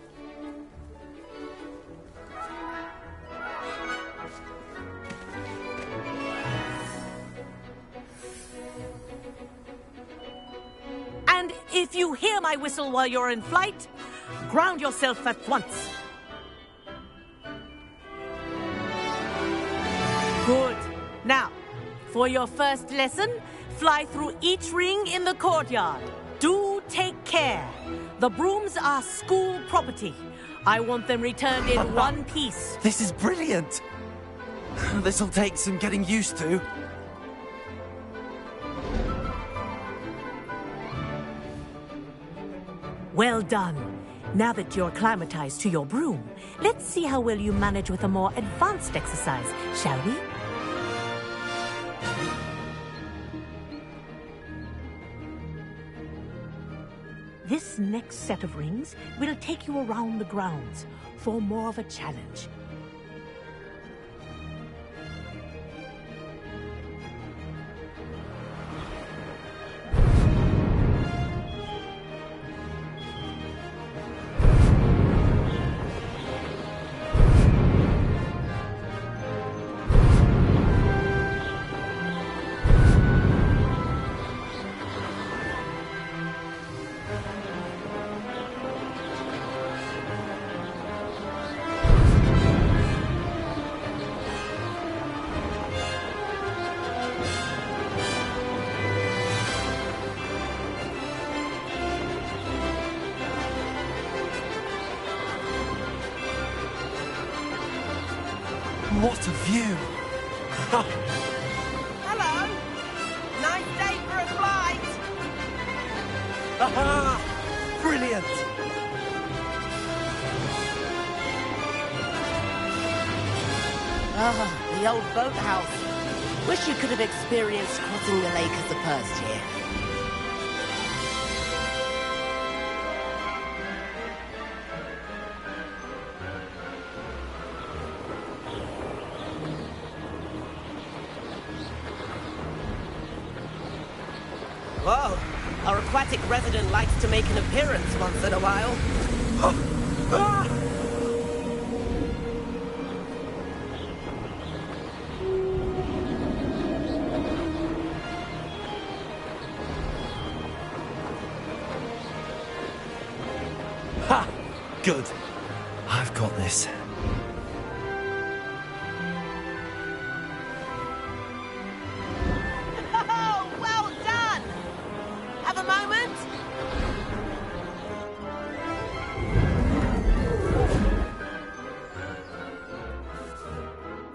And if you hear my whistle while you're in flight, ground yourself at once. Good. Now, for your first lesson, fly through each ring in the courtyard. Do take care. The brooms are school property. I want them returned in one piece. This is brilliant! This'll take some getting used to. Well done. Now that you're acclimatized to your broom, let's see how well you manage with a more advanced exercise, shall we? This next set of rings will take you around the grounds for more of a challenge. What a view! Hello! Nice day for a flight! Aha! Brilliant! Ah, the old boathouse. Wish you could have experienced crossing the lake as a first year. Whoa, our aquatic resident likes to make an appearance once in a while. Ha! Good. I've got this. Oh, well done! Have a moment?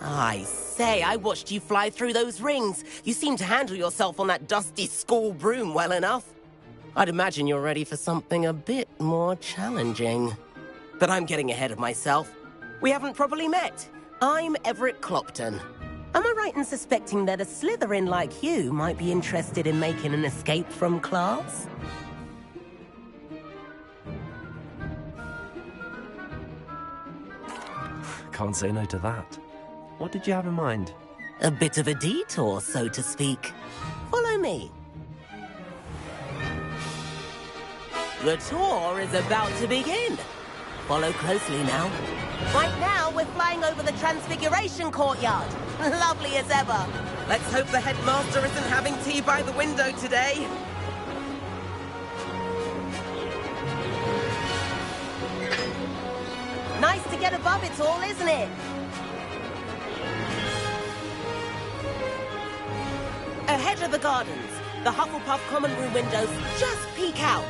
I say, I watched you fly through those rings. You seem to handle yourself on that dusty school broom well enough. I'd imagine you're ready for something a bit more challenging. But I'm getting ahead of myself. We haven't properly met. I'm Everett Clopton. Am I right in suspecting that a Slytherin like you might be interested in making an escape from class? can't say no to that. What did you have in mind? A bit of a detour, so to speak. Follow me. The tour is about to begin. Follow closely now. Right now, we're flying over the Transfiguration Courtyard. Lovely as ever. Let's hope the headmaster isn't having tea by the window today. Nice to get above it all, isn't it? Ahead of the gardens, the Hufflepuff common room windows just peek out.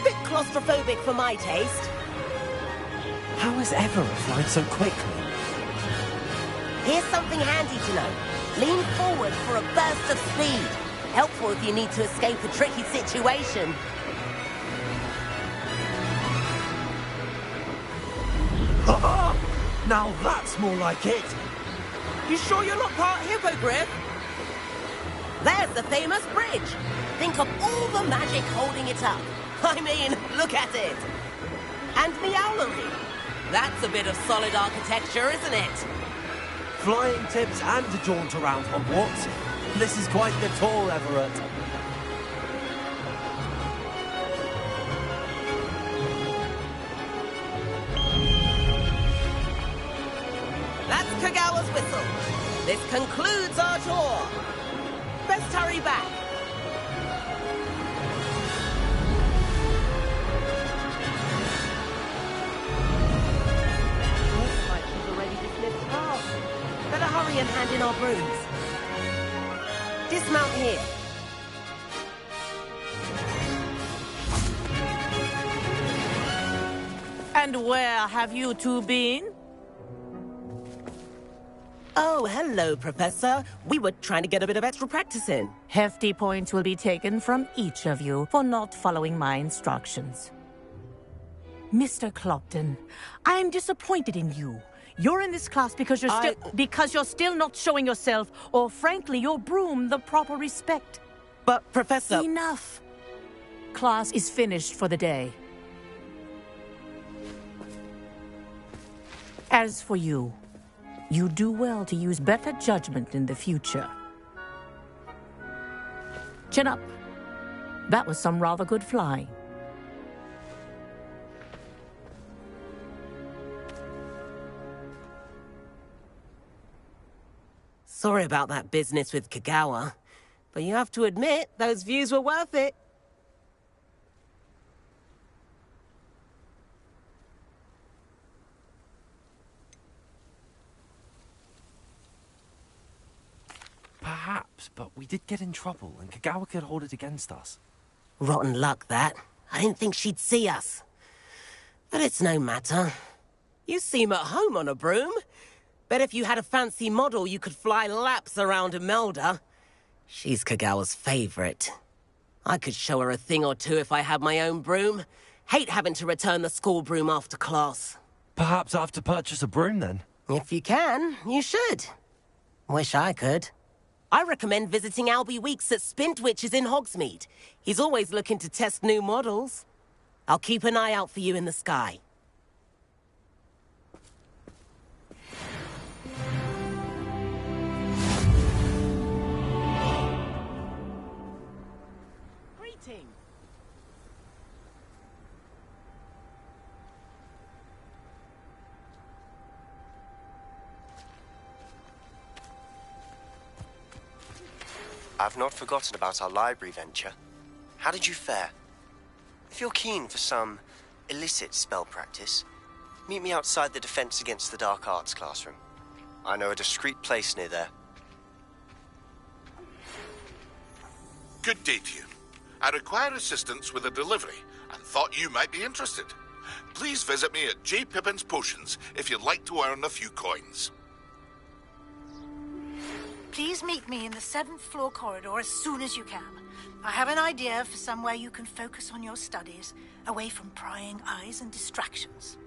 Bit claustrophobic for my taste. How is Everett flying so quickly? Here's something handy to know. Lean forward for a burst of speed. Helpful if you need to escape a tricky situation. Now that's more like it! You sure you're not part hippogriff? There's the famous bridge. Think of all the magic holding it up. I mean, look at it. And Meowlery. That's a bit of solid architecture, isn't it? Flying tips and a jaunt around Hogwarts. This is quite the tour, Everett. That's Kagawa's whistle. This concludes our tour. Best hurry back. Looks like she's already dismissed class. Better hurry and hand in our brooms. Dismount here. And where have you two been? Oh, hello, Professor. We were trying to get a bit of extra practice in. Hefty points will be taken from each of you for not following my instructions. Mr. Clopton, I am disappointed in you. You're in this class because you're still not showing yourself, or frankly, your broom the proper respect. But, Professor... Enough. Class is finished for the day. As for you, you do well to use better judgment in the future. Chin up. That was some rather good flying. Sorry about that business with Kagawa, but you have to admit, those views were worth it. Perhaps, but we did get in trouble, and Kagawa could hold it against us. Rotten luck, that. I didn't think she'd see us. But it's no matter. You seem at home on a broom. Bet if you had a fancy model, you could fly laps around Imelda. She's Kagawa's favorite. I could show her a thing or two if I had my own broom. Hate having to return the school broom after class. Perhaps I have to purchase a broom, then? If you can, you should. Wish I could. I recommend visiting Albie Weeks at Spintwitches in Hogsmeade. He's always looking to test new models. I'll keep an eye out for you in the sky. Greetings. I've not forgotten about our library venture. How did you fare? If you're keen for some illicit spell practice, meet me outside the Defense Against the Dark Arts classroom. I know a discreet place near there. Good day to you. I require assistance with a delivery and thought you might be interested. Please visit me at J. Pippin's Potions if you'd like to earn a few coins. Please meet me in the 7th floor corridor as soon as you can. I have an idea for somewhere you can focus on your studies, away from prying eyes and distractions.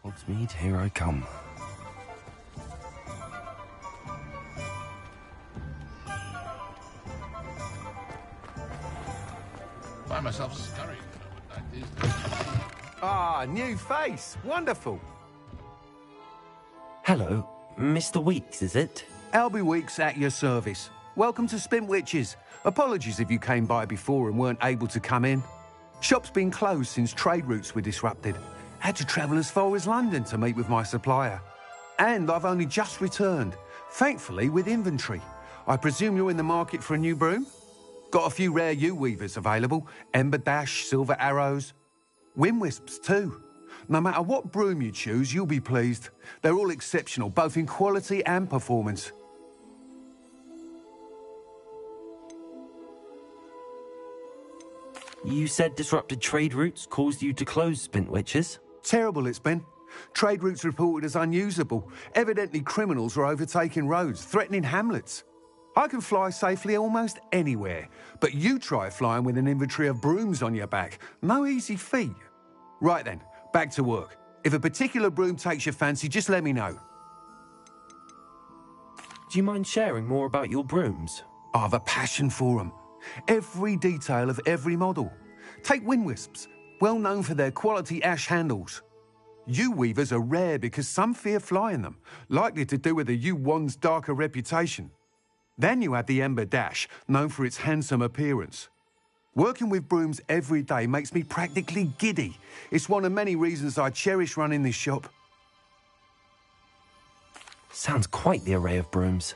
Hogsmeade, here I come. Find myself scurrying like this. Ah, new face. Wonderful. Hello, Mr. Weeks, is it? Albie Weeks at your service. Welcome to Spintwitches. Apologies if you came by before and weren't able to come in. Shop's been closed since trade routes were disrupted. Had to travel as far as London to meet with my supplier. And I've only just returned, thankfully with inventory. I presume you're in the market for a new broom? Got a few rare U-weavers available. Ember Dash, Silver Arrows. Wind Wisps too. No matter what broom you choose, you'll be pleased. They're all exceptional, both in quality and performance. You said disrupted trade routes caused you to close Spintwitches? Terrible it's been. Trade routes reported as unusable. Evidently criminals were overtaking roads, threatening hamlets. I can fly safely almost anywhere, but you try flying with an inventory of brooms on your back. No easy feat. Right then, back to work. If a particular broom takes your fancy, just let me know. Do you mind sharing more about your brooms? I've a passion for them. Every detail of every model. Take Wind Wisps, well known for their quality ash handles. U-weavers are rare because some fear flying them, likely to do with the U-wand's darker reputation. Then you have the Ember Dash, known for its handsome appearance. Working with brooms every day makes me practically giddy. It's one of many reasons I cherish running this shop. Sounds quite the array of brooms.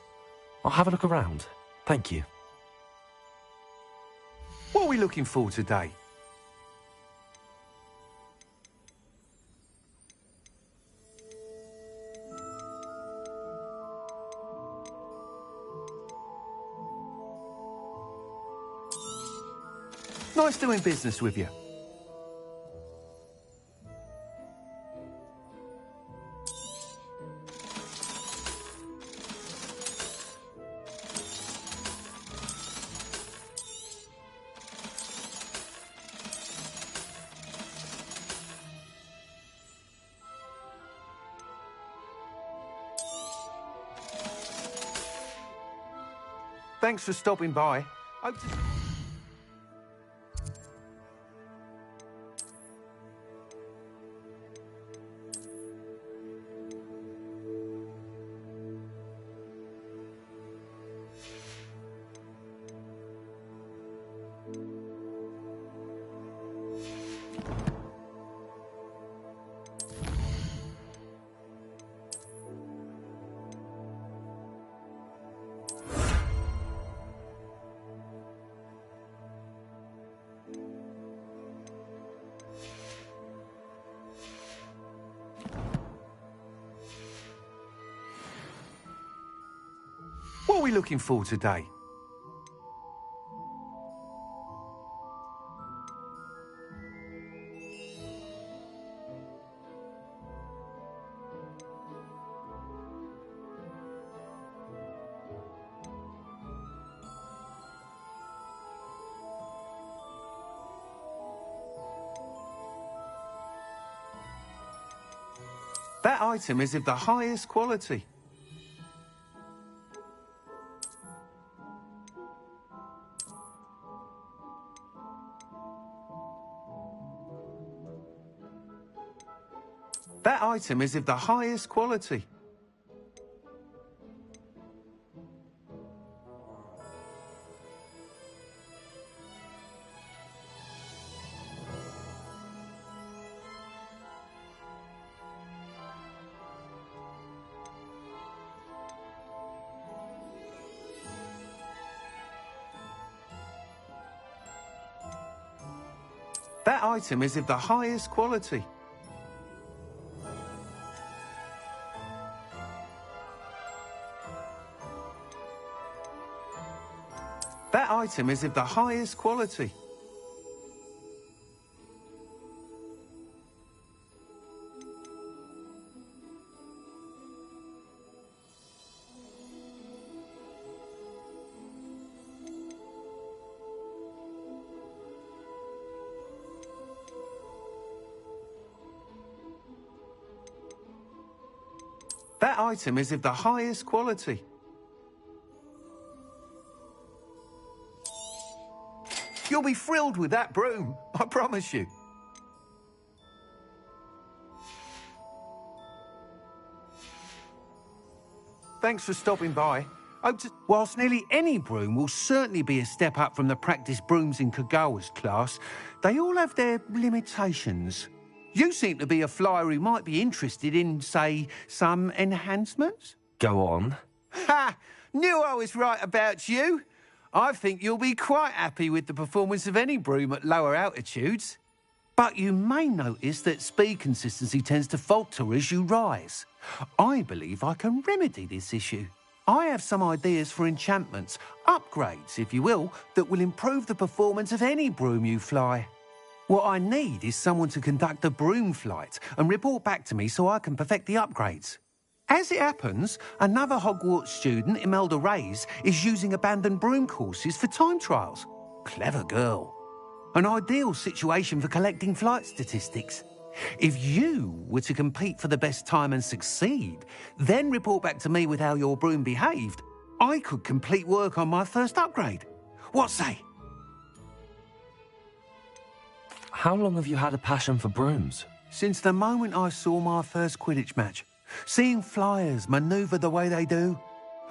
I'll have a look around. Thank you. What are we looking for today? Nice doing business with you. Thanks for stopping by. Hope to... What are we looking for today? That item is of the highest quality. That item is of the highest quality. That item is of the highest quality. That item is of the highest quality. That item is of the highest quality. You'll be thrilled with that broom, I promise you. Thanks for stopping by. Whilst nearly any broom will certainly be a step up from the practice brooms in Kagawa's class, they all have their limitations. You seem to be a flyer who might be interested in, say, some enhancements? Go on. Ha! Knew I was right about you. I think you'll be quite happy with the performance of any broom at lower altitudes. But you may notice that speed consistency tends to falter as you rise. I believe I can remedy this issue. I have some ideas for enchantments, upgrades, if you will, that will improve the performance of any broom you fly. What I need is someone to conduct a broom flight and report back to me so I can perfect the upgrades. As it happens, another Hogwarts student, Imelda Reyes, is using abandoned broom courses for time trials. Clever girl. An ideal situation for collecting flight statistics. If you were to compete for the best time and succeed, then report back to me with how your broom behaved, I could complete work on my first upgrade. What say? How long have you had a passion for brooms? Since the moment I saw my first Quidditch match. Seeing flyers manoeuvre the way they do.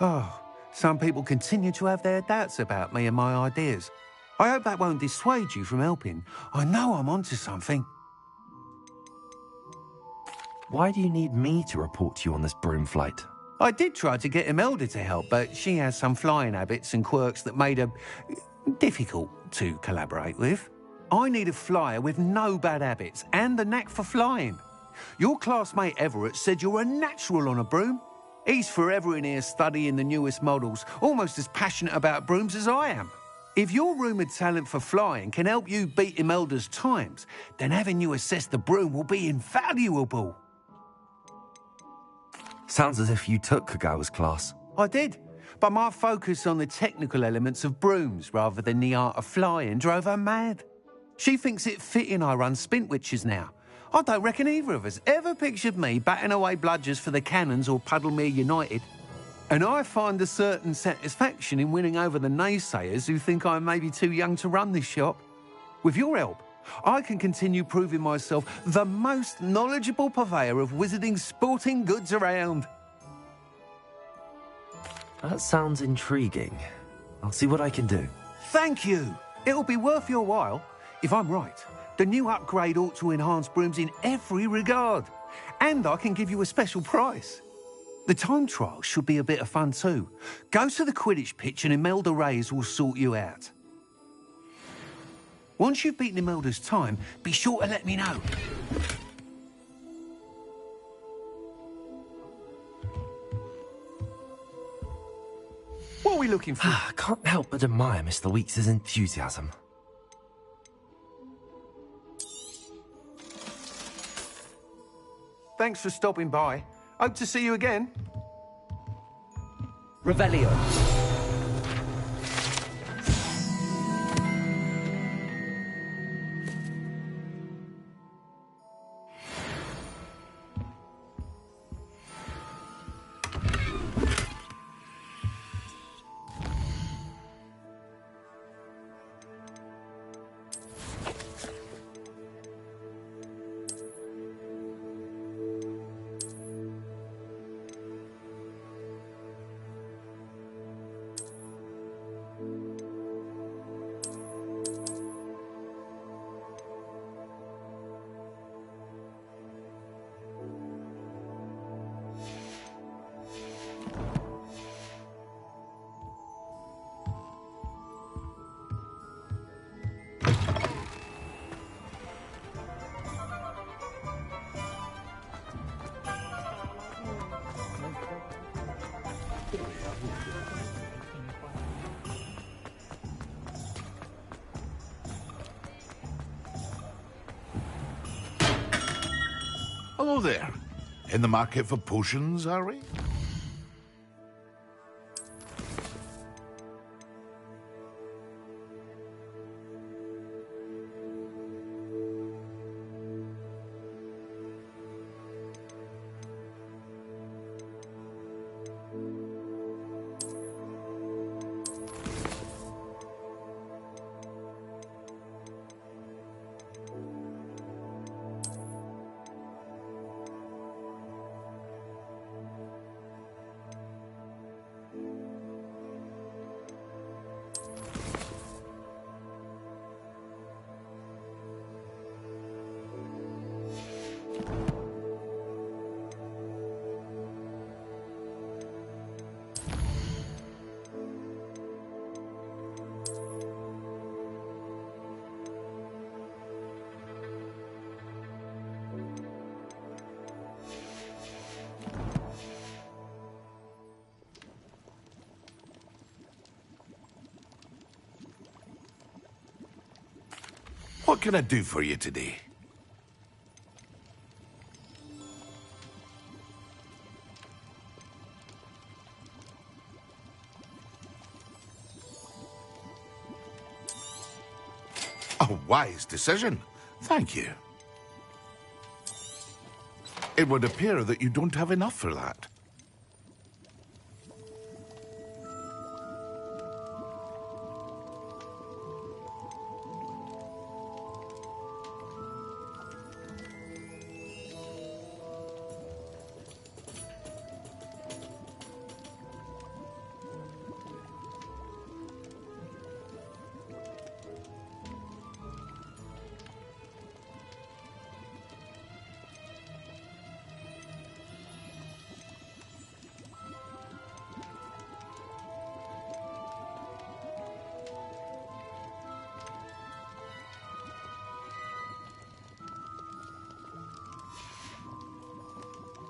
Oh, some people continue to have their doubts about me and my ideas. I hope that won't dissuade you from helping. I know I'm onto something. Why do you need me to report to you on this broom flight? I did try to get Imelda to help, but she has some flying habits and quirks that made her difficult to collaborate with. I need a flyer with no bad habits and the knack for flying. Your classmate Everett said you're a natural on a broom. He's forever in here studying the newest models, almost as passionate about brooms as I am. If your rumoured talent for flying can help you beat Imelda's times, then having you assess the broom will be invaluable. Sounds as if you took Kagawa's class. I did, but my focus on the technical elements of brooms rather than the art of flying drove her mad. She thinks it fitting I run Spintwitches now. I don't reckon either of us ever pictured me batting away bludgers for the Cannons or Puddlemere United. And I find a certain satisfaction in winning over the naysayers who think I may be too young to run this shop. With your help, I can continue proving myself the most knowledgeable purveyor of wizarding sporting goods around. That sounds intriguing. I'll see what I can do. Thank you. It'll be worth your while. If I'm right, the new upgrade ought to enhance brooms in every regard. And I can give you a special price. The time trial should be a bit of fun too. Go to the Quidditch pitch and Imelda Reyes will sort you out. Once you've beaten Imelda's time, be sure to let me know. What are we looking for? I can't help but admire Mr. Weeks' enthusiasm. Thanks for stopping by. Hope to see you again. Revelio. Hello there. In the market for potions, are we? What can I do for you today? A wise decision. Thank you. It would appear that you don't have enough for that.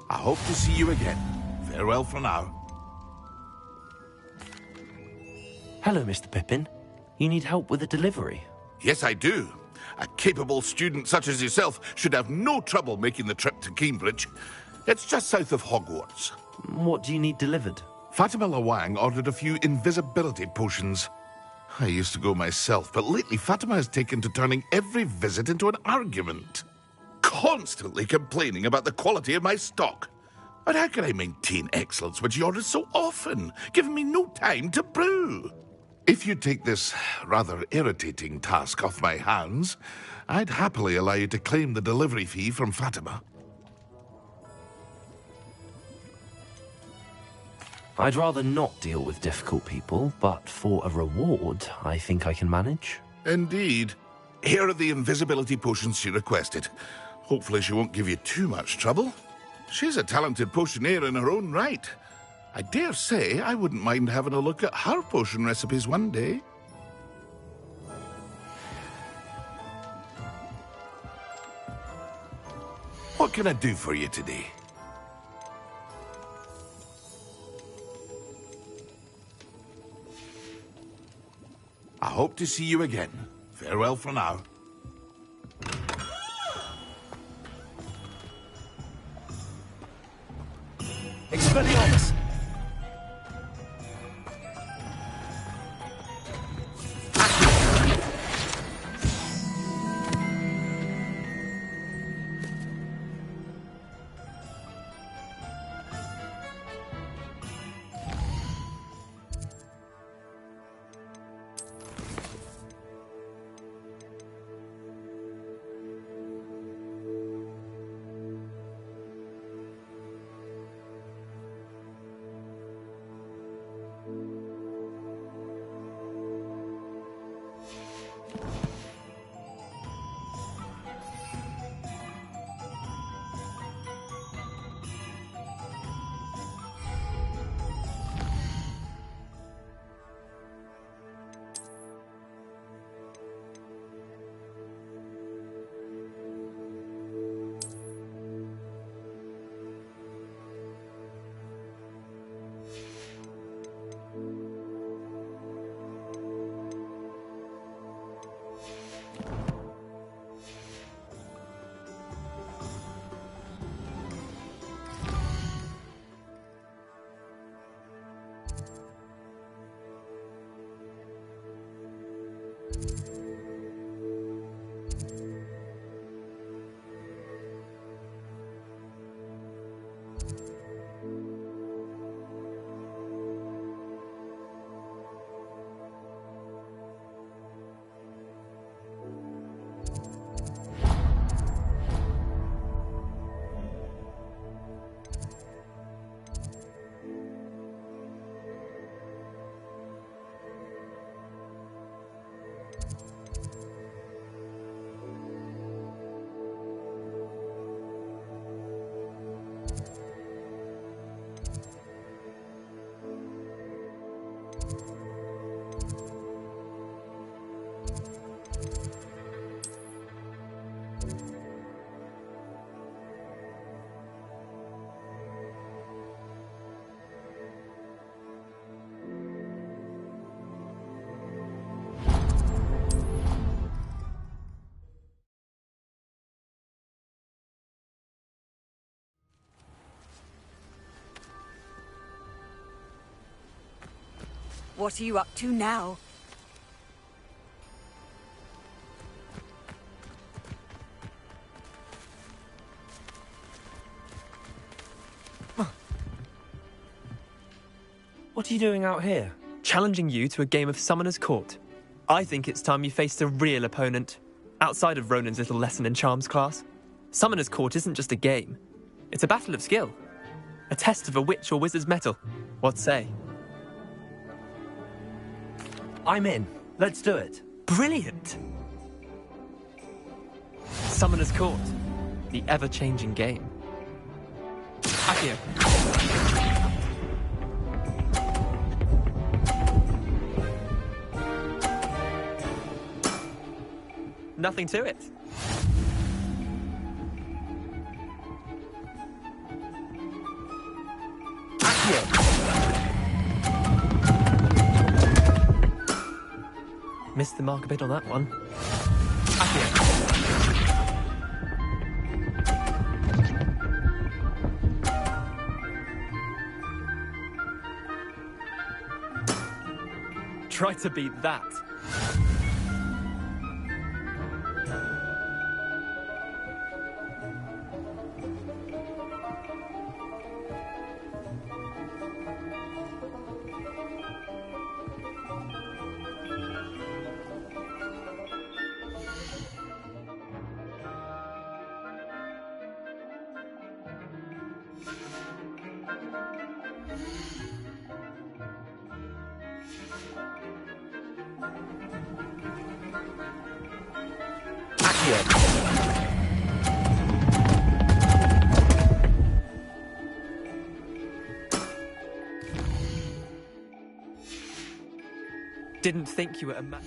I hope to see you again. Farewell for now. Hello, Mr. Pippin. You need help with a delivery? Yes, I do. A capable student such as yourself should have no trouble making the trip to Cambridge. It's just south of Hogwarts. What do you need delivered? Fatima Lawang ordered a few invisibility potions. I used to go myself, but lately Fatima has taken to turning every visit into an argument. Constantly complaining about the quality of my stock. But how can I maintain excellence when she orders so often, giving me no time to brew? If you take this rather irritating task off my hands, I'd happily allow you to claim the delivery fee from Fatima. I'd rather not deal with difficult people, but for a reward, I think I can manage. Indeed. Here are the invisibility potions she requested. Hopefully she won't give you too much trouble. She's a talented potioneer in her own right. I dare say I wouldn't mind having a look at her potion recipes one day. What can I do for you today? I hope to see you again. Farewell for now. Expelliarmus! What are you up to now? What are you doing out here? Challenging you to a game of Summoner's Court. I think it's time you faced a real opponent, outside of Ronan's little lesson in charms class. Summoner's Court isn't just a game. It's a battle of skill. A test of a witch or wizard's mettle. What say? I'm in. Let's do it. Brilliant! Summoner's Court. The ever-changing game. Accio. Nothing to it. Missed the mark a bit on that one. Try to beat that. Didn't think you were a man.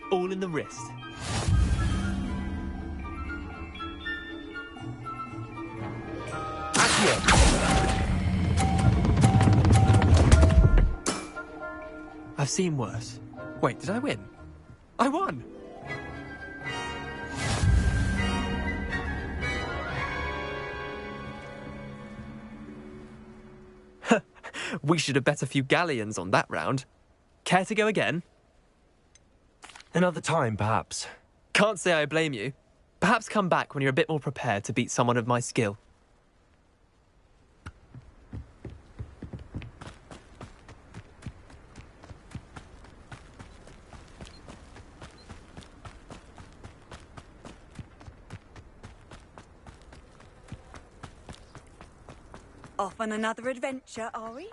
All in the wrist. I've seen worse. Wait, did I win? I won! We should have bet a few galleons on that round. Care to go again? Another time, perhaps. Can't say I blame you. Perhaps come back when you're a bit more prepared to beat someone of my skill. Off on another adventure, are we?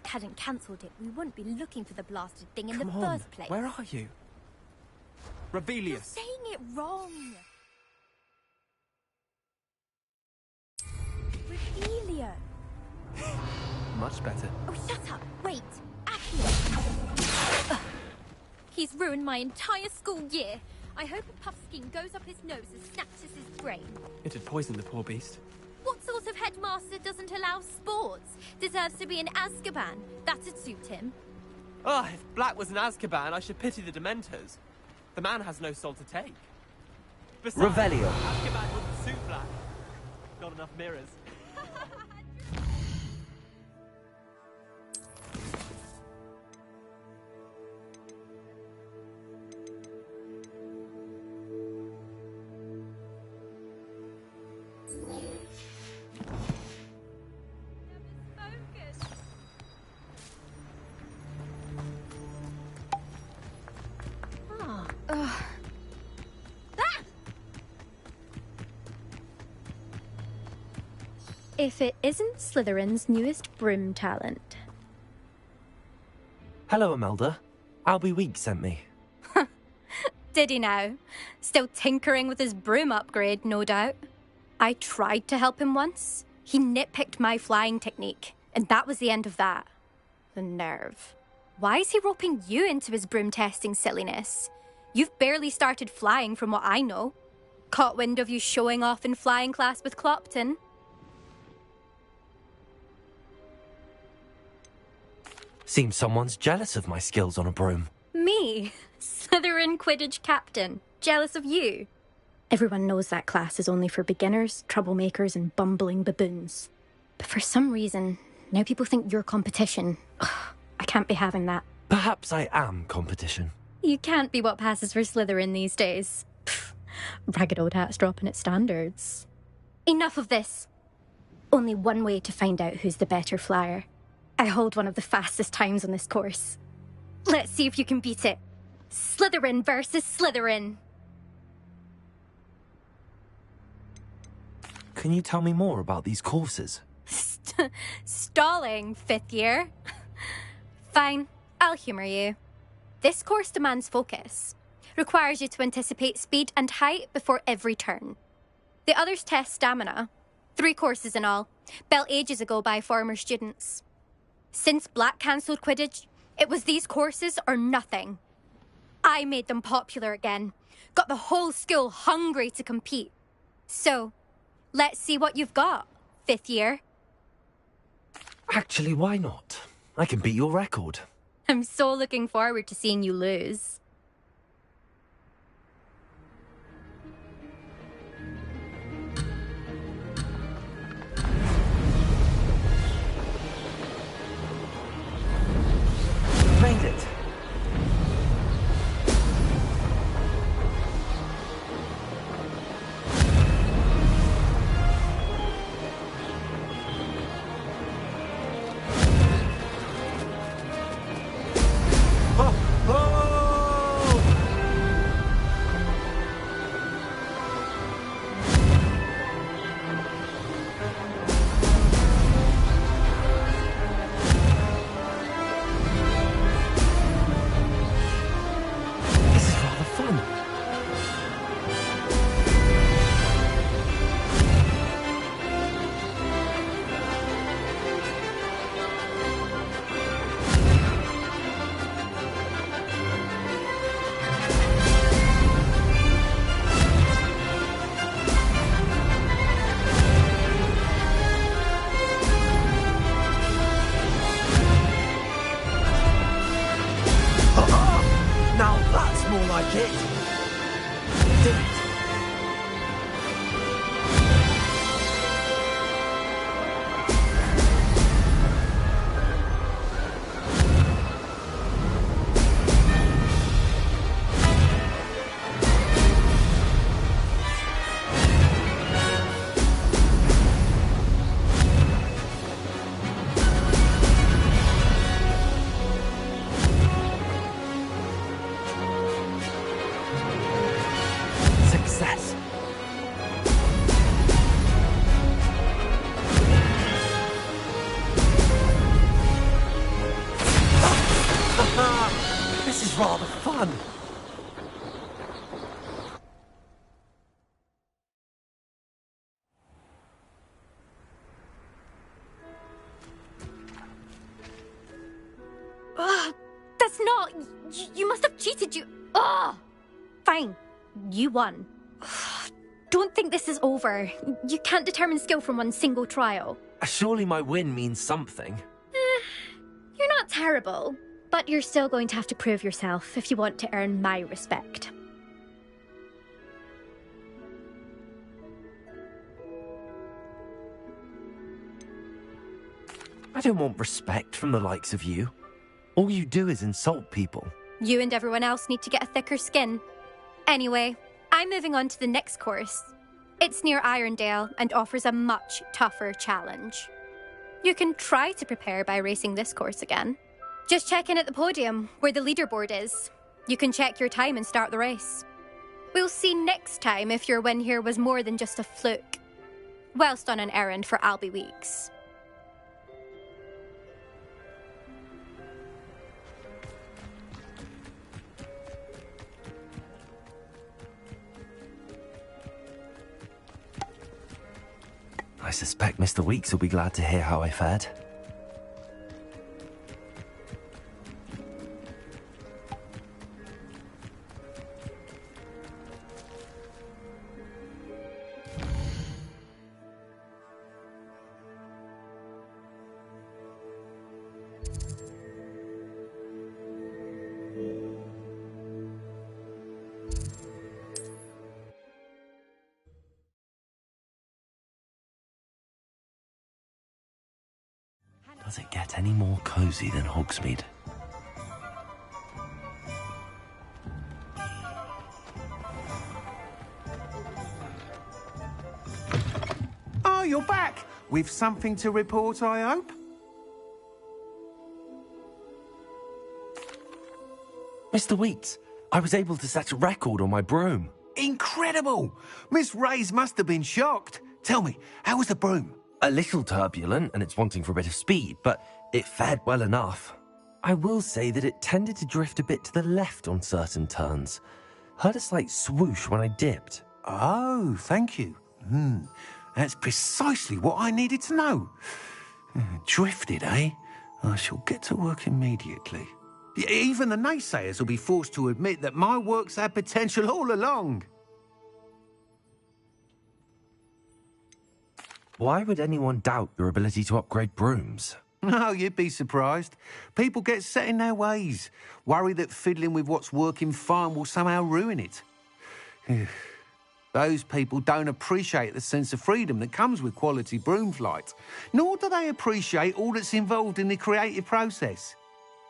Hadn't cancelled it, we wouldn't be looking for the blasted thing in Come the on. first place. Where are you? Revelius. You're saying it wrong. Revelia. Much better. Oh, shut up. Wait. Accio. He's ruined my entire school year. I hope a puff scheme goes up his nose and snatches his brain. It'd poison the poor beast. What sort of headmaster doesn't allow sports? Deserves to be in Azkaban. That'd suit him. Ah, if Black was in Azkaban, I should pity the Dementors. The man has no soul to take. Besides, Revelio. Azkaban wouldn't suit Black. Not enough mirrors. If it isn't Slytherin's newest broom talent. Hello, Imelda. Albie Week sent me. Did he now? Still tinkering with his broom upgrade, no doubt. I tried to help him once. He nitpicked my flying technique, and that was the end of that. The nerve. Why is he roping you into his broom testing silliness? You've barely started flying from what I know. Caught wind of you showing off in flying class with Clopton. Seems someone's jealous of my skills on a broom. Me? Slytherin Quidditch captain. Jealous of you? Everyone knows that class is only for beginners, troublemakers, and bumbling baboons. But for some reason, now people think you're competition. Ugh, I can't be having that. Perhaps I am competition. You can't be what passes for Slytherin these days. Pfft, ragged old hat's dropping its standards. Enough of this. Only one way to find out who's the better flyer. I hold one of the fastest times on this course. Let's see if you can beat it. Slytherin versus Slytherin. Can you tell me more about these courses? Stalling, 5th year. Fine, I'll humour you. This course demands focus. Requires you to anticipate speed and height before every turn. The others test stamina. 3 courses in all, built ages ago by former students. Since Black cancelled Quidditch, it was these courses or nothing. I made them popular again. Got the whole school hungry to compete. So, let's see what you've got, 5th year. Actually, why not? I can beat your record. I'm so looking forward to seeing you lose. Made it. Now that's more like it. Did it. Success. This is rather fun. That's not... You must have cheated, you... Ugh! Fine. You won. Don't think this is over. You can't determine skill from one single trial. Surely my win means something. You're not terrible, but you're still going to have to prove yourself if you want to earn my respect. I don't want respect from the likes of you. All you do is insult people. You and everyone else need to get a thicker skin. Anyway, I'm moving on to the next course. It's near Irondale and offers a much tougher challenge. You can try to prepare by racing this course again. Just check in at the podium, where the leaderboard is. You can check your time and start the race. We'll see next time if your win here was more than just a fluke. whilst on an errand for Albie Weeks. I suspect Mr. Weeks will be glad to hear how I fared. Does it get any more cozy than Hogsmeade? Oh, you're back! With something to report, I hope? Mr. Weeks, I was able to set a record on my broom. Incredible! Miss Reyes must have been shocked. Tell me, how was the broom? A little turbulent, and it's wanting for a bit of speed, but it fared well enough. I will say that it tended to drift a bit to the left on certain turns. Heard a slight swoosh when I dipped. Oh, thank you. That's precisely what I needed to know. Drifted, eh? I shall get to work immediately. Even the naysayers will be forced to admit that my work's had potential all along. Why would anyone doubt your ability to upgrade brooms? No, you'd be surprised. People get set in their ways, worry that fiddling with what's working fine will somehow ruin it. Those people don't appreciate the sense of freedom that comes with quality broom flight, nor do they appreciate all that's involved in the creative process.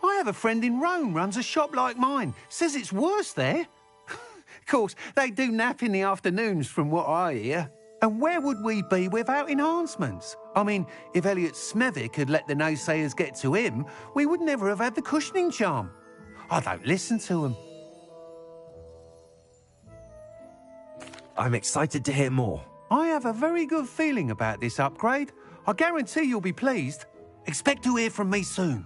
I have a friend in Rome runs a shop like mine, says it's worse there. Of course, they do nap in the afternoons from what I hear. And where would we be without enhancements? I mean, if Elliot Smethwick had let the naysayers get to him, we would never have had the cushioning charm. I don't listen to him. I'm excited to hear more. I have a very good feeling about this upgrade. I guarantee you'll be pleased. Expect to hear from me soon.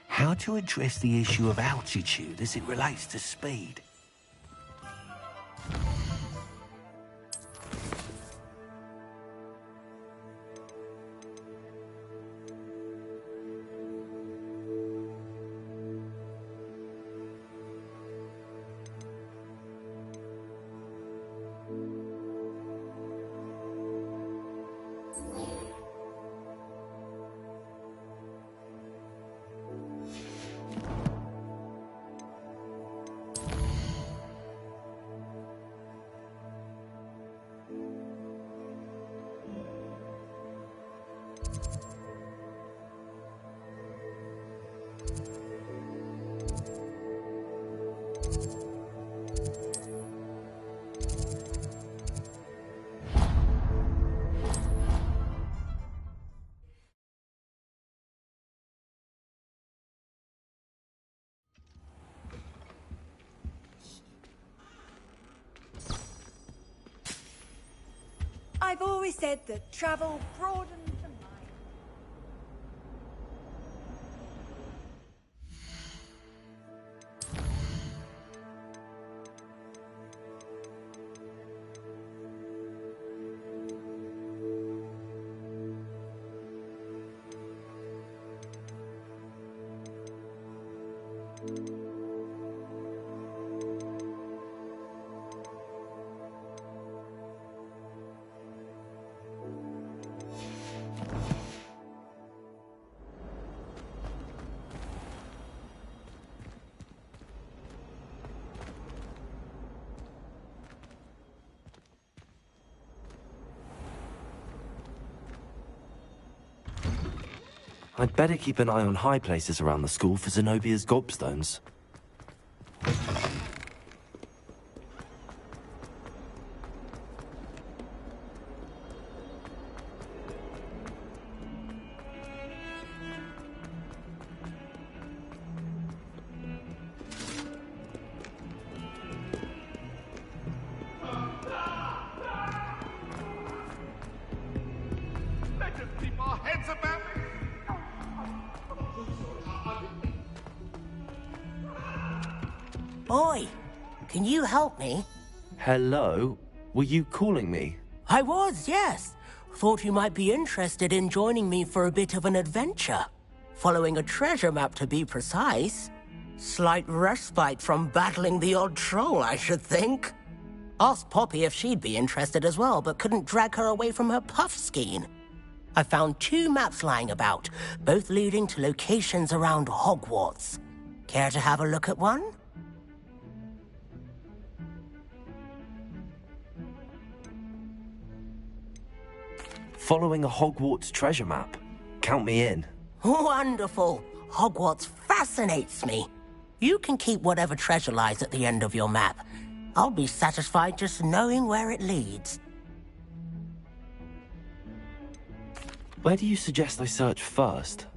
How to address the issue of altitude as it relates to speed? I've always said that travel broadens the mind. I'd better keep an eye on high places around the school for Zenobia's gobstones. Oi, can you help me? Hello? Were you calling me? I was, yes. Thought you might be interested in joining me for a bit of an adventure. Following a treasure map, to be precise. Slight respite from battling the odd troll, I should think. Asked Poppy if she'd be interested as well, but couldn't drag her away from her puff skein. I found 2 maps lying about, both leading to locations around Hogwarts. Care to have a look at one? Following a Hogwarts treasure map? Count me in. Wonderful. Hogwarts fascinates me. You can keep whatever treasure lies at the end of your map. I'll be satisfied just knowing where it leads. Where do you suggest I search first?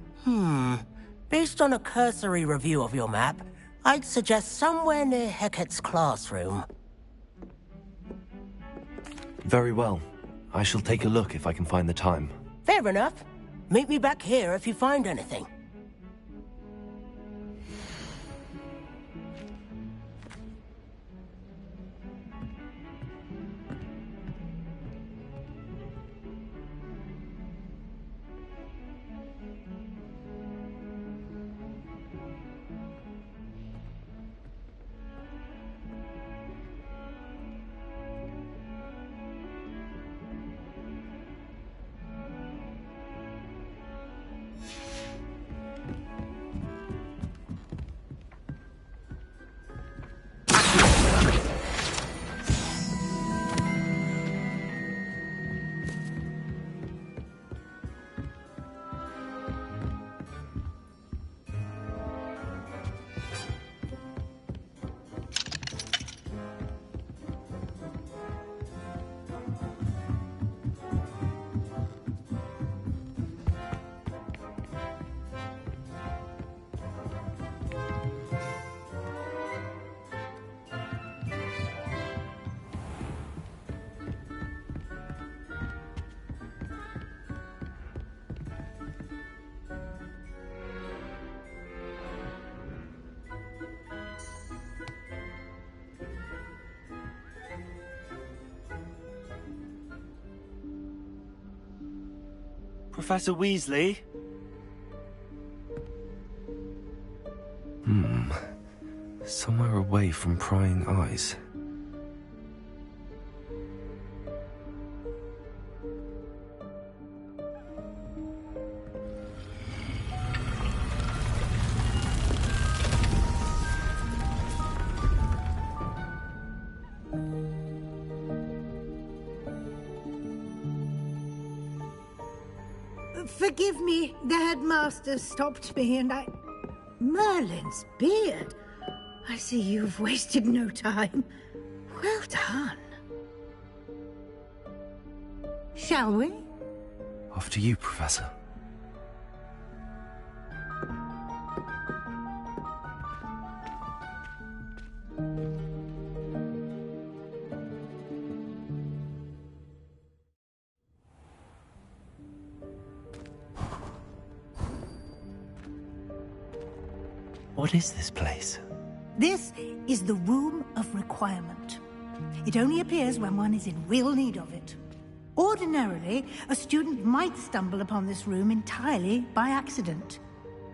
Based on a cursory review of your map, I'd suggest somewhere near Hecat's classroom. Very well. I shall take a look if I can find the time. Fair enough. Meet me back here if you find anything. Professor Weasley? Somewhere away from prying eyes. Forgive me, the headmaster stopped me and I... Merlin's beard. I see you've wasted no time. Well done. Shall we? Off to you, Professor. What is this place? This is the Room of Requirement. It only appears when one is in real need of it. Ordinarily, a student might stumble upon this room entirely by accident.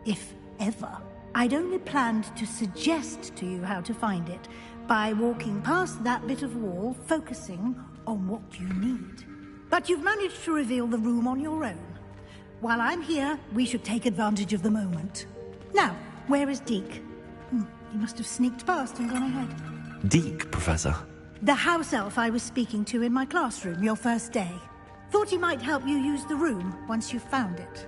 If ever. I'd only planned to suggest to you how to find it by walking past that bit of wall, focusing on what you need. But you've managed to reveal the room on your own. While I'm here, we should take advantage of the moment. Now, where is Deke? He must have sneaked past and gone ahead. Deke, Professor. The house elf I was speaking to in my classroom your first day. Thought he might help you use the room once you found it.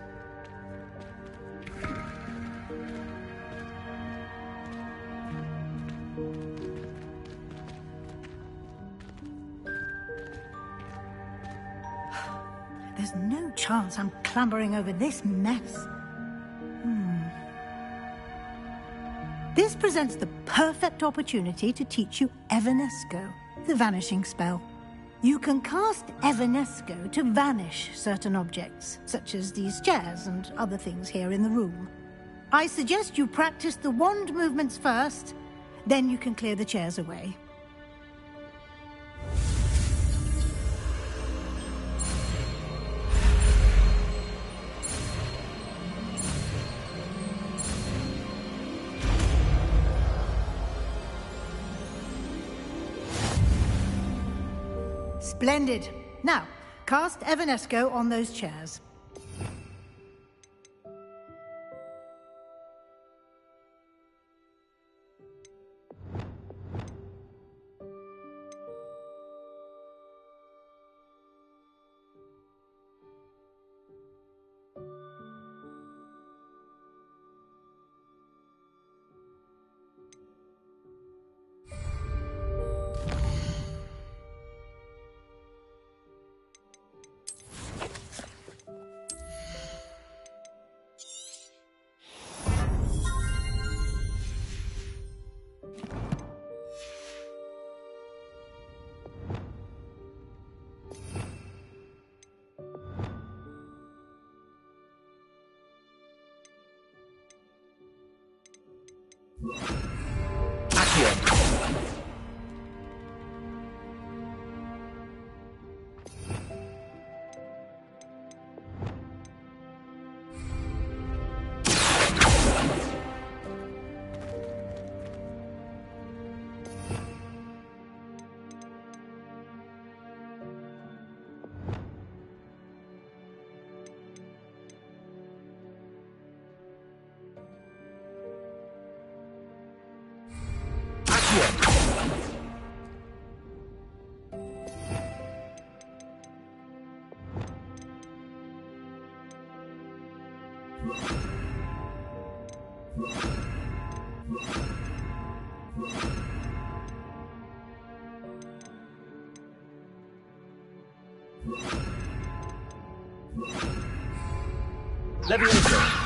There's no chance I'm clambering over this mess. This presents the perfect opportunity to teach you Evanesco, the vanishing spell. You can cast Evanesco to vanish certain objects, such as these chairs and other things here in the room. I suggest you practice the wand movements first, Then you can clear the chairs away. Splendid. Now, cast Evanesco on those chairs. Leviosa.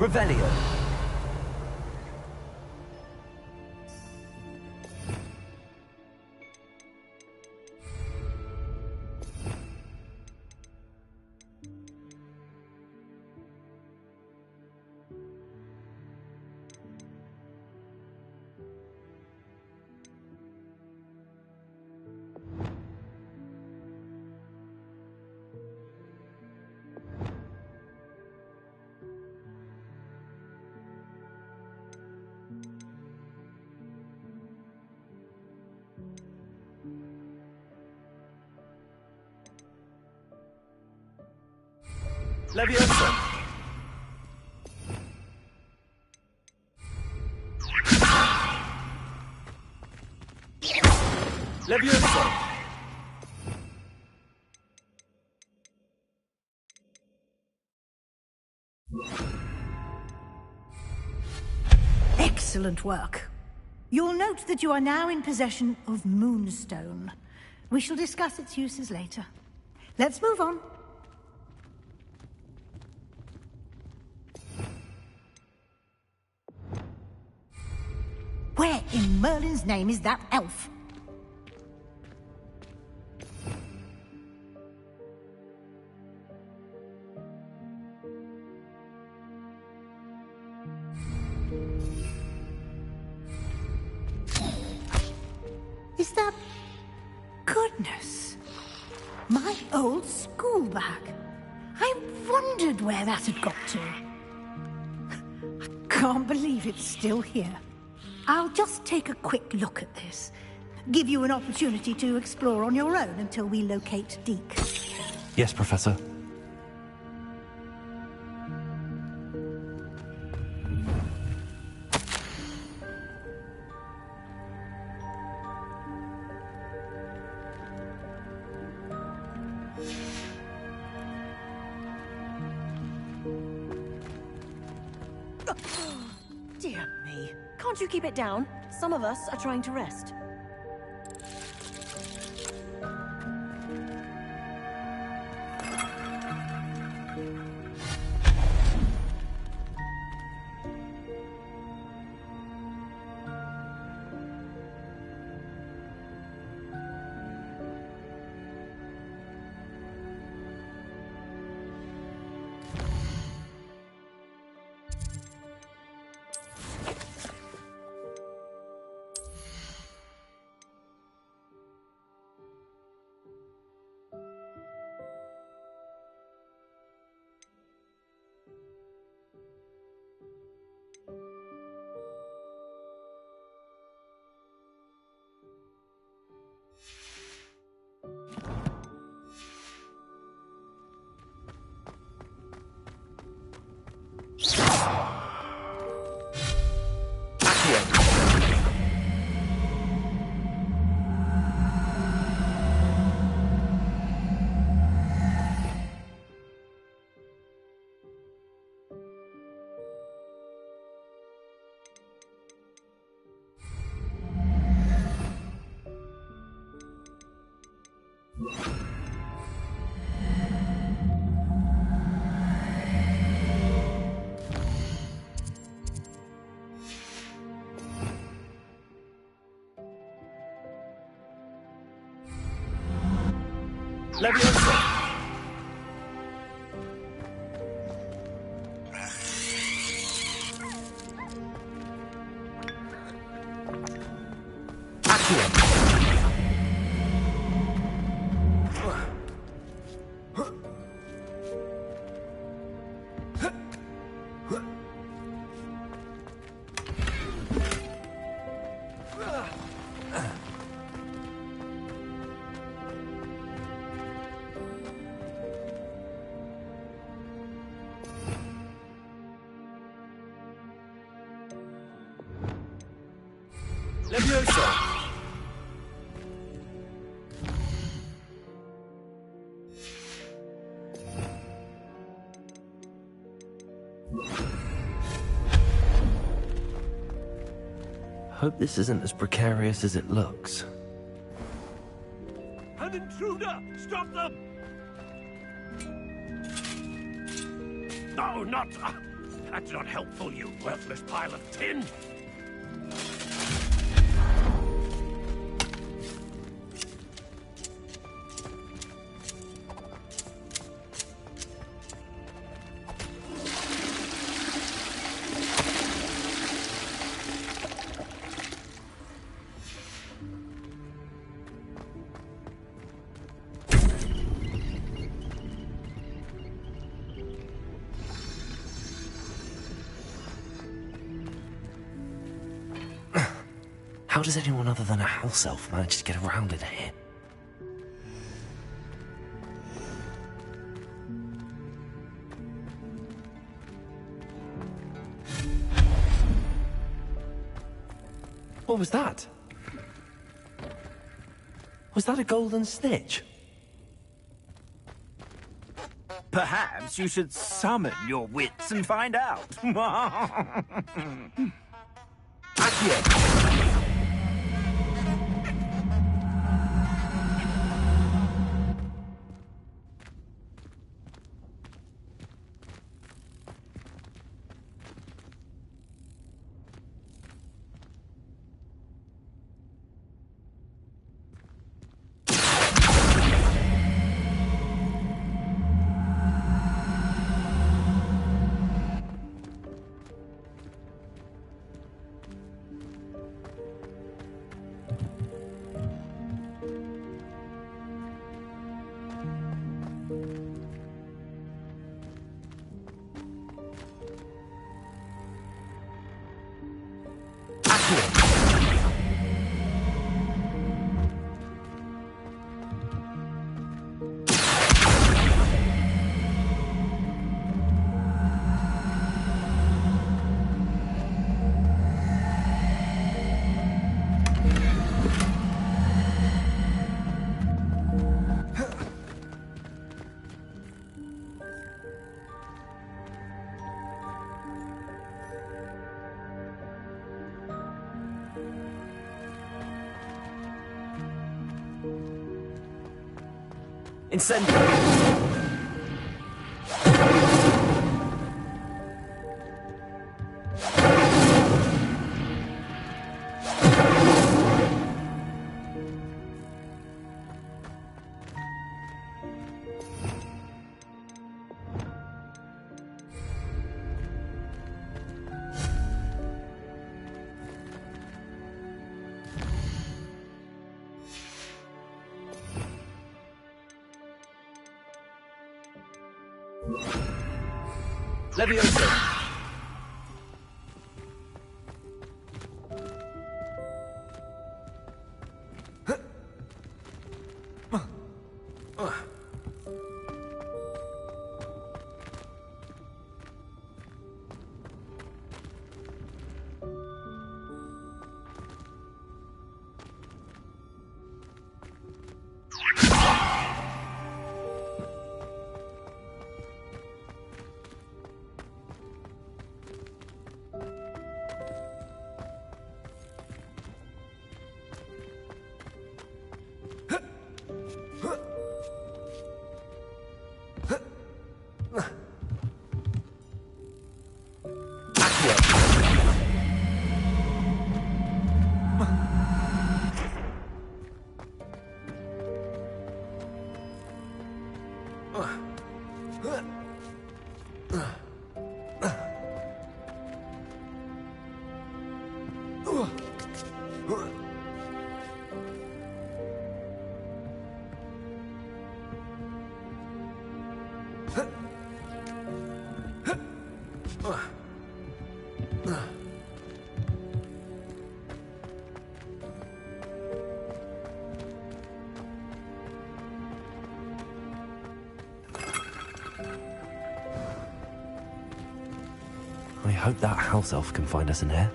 Revelio. Leviosa. Leviosa. Excellent work. You'll note that you are now in possession of Moonstone. We shall discuss its uses later. Let's move on. Where in Merlin's name is that elf? Is that... Goodness. My old school bag. I wondered where that had got to. I can't believe it's still here. I'll just take a quick look at this. Give you an opportunity to explore on your own until we locate Deke. Yes, Professor. Dear me. Can't you keep it down? Some of us are trying to rest. Leviosa! Leviosa! Hope this isn't as precarious as it looks. An intruder! Stop them! No, not... that's not helpful, you worthless pile of tin! How does anyone other than a house elf manage to get around in here? What was that? Was that a golden snitch? Perhaps you should summon your wits and find out. Accio! Incendio! Leviosa! I hope that house elf can find us in here.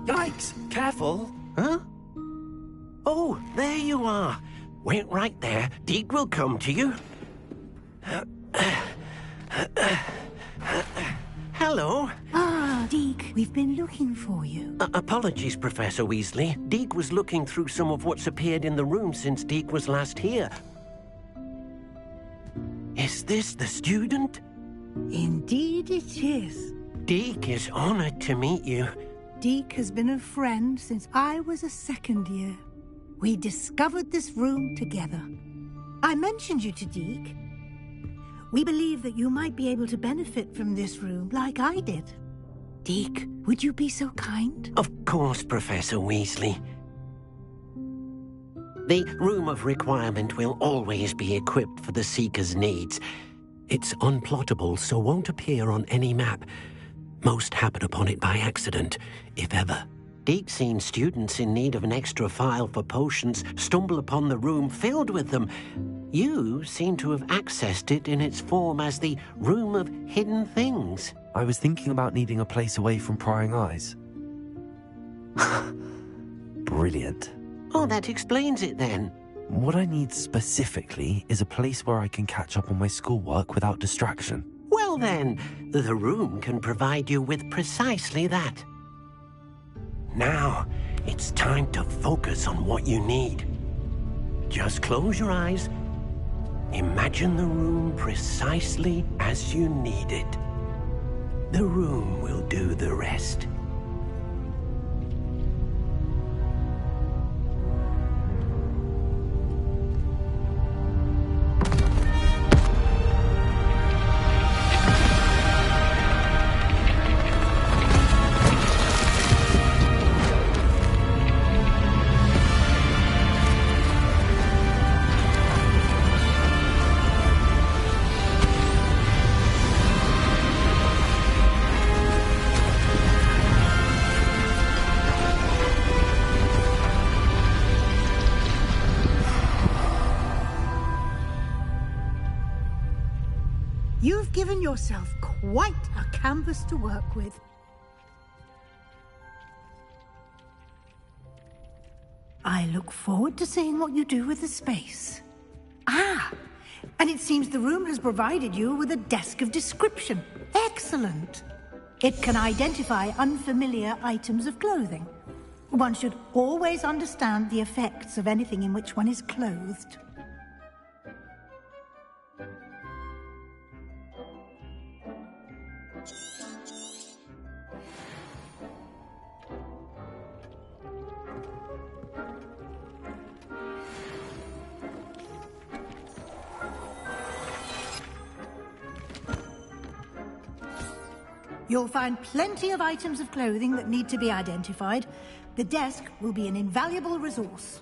Yikes! Careful! Huh? Oh, there you are. Wait right there. Deke will come to you. Hello. Ah, Deke, we've been looking for you. Apologies, Professor Weasley. Deke was looking through some of what's appeared in the room since Deke was last here. Is this the student? Indeed it is. Deke is honored to meet you. Deke has been a friend since I was a second year. We discovered this room together. I mentioned you to Deke. We believe that you might be able to benefit from this room like I did. Deke, would you be so kind? Of course, Professor Weasley. The Room of Requirement will always be equipped for the Seeker's needs. It's unplottable, so won't appear on any map. Most happen upon it by accident, if ever. Deke's seen students in need of an extra file for potions stumble upon the room filled with them. You seem to have accessed it in its form as the Room of Hidden Things. I was thinking about needing a place away from prying eyes. Brilliant. Oh, that explains it then. What I need specifically is a place where I can catch up on my schoolwork without distraction. Well then, the room can provide you with precisely that. Now, it's time to focus on what you need. Just close your eyes. Imagine the room precisely as you need it. The room will do the rest. You've given yourself quite a canvas to work with. I look forward to seeing what you do with the space. Ah, and it seems the room has provided you with a desk of description. Excellent. It can identify unfamiliar items of clothing. One should always understand the effects of anything in which one is clothed. You'll find plenty of items of clothing that need to be identified. The desk will be an invaluable resource.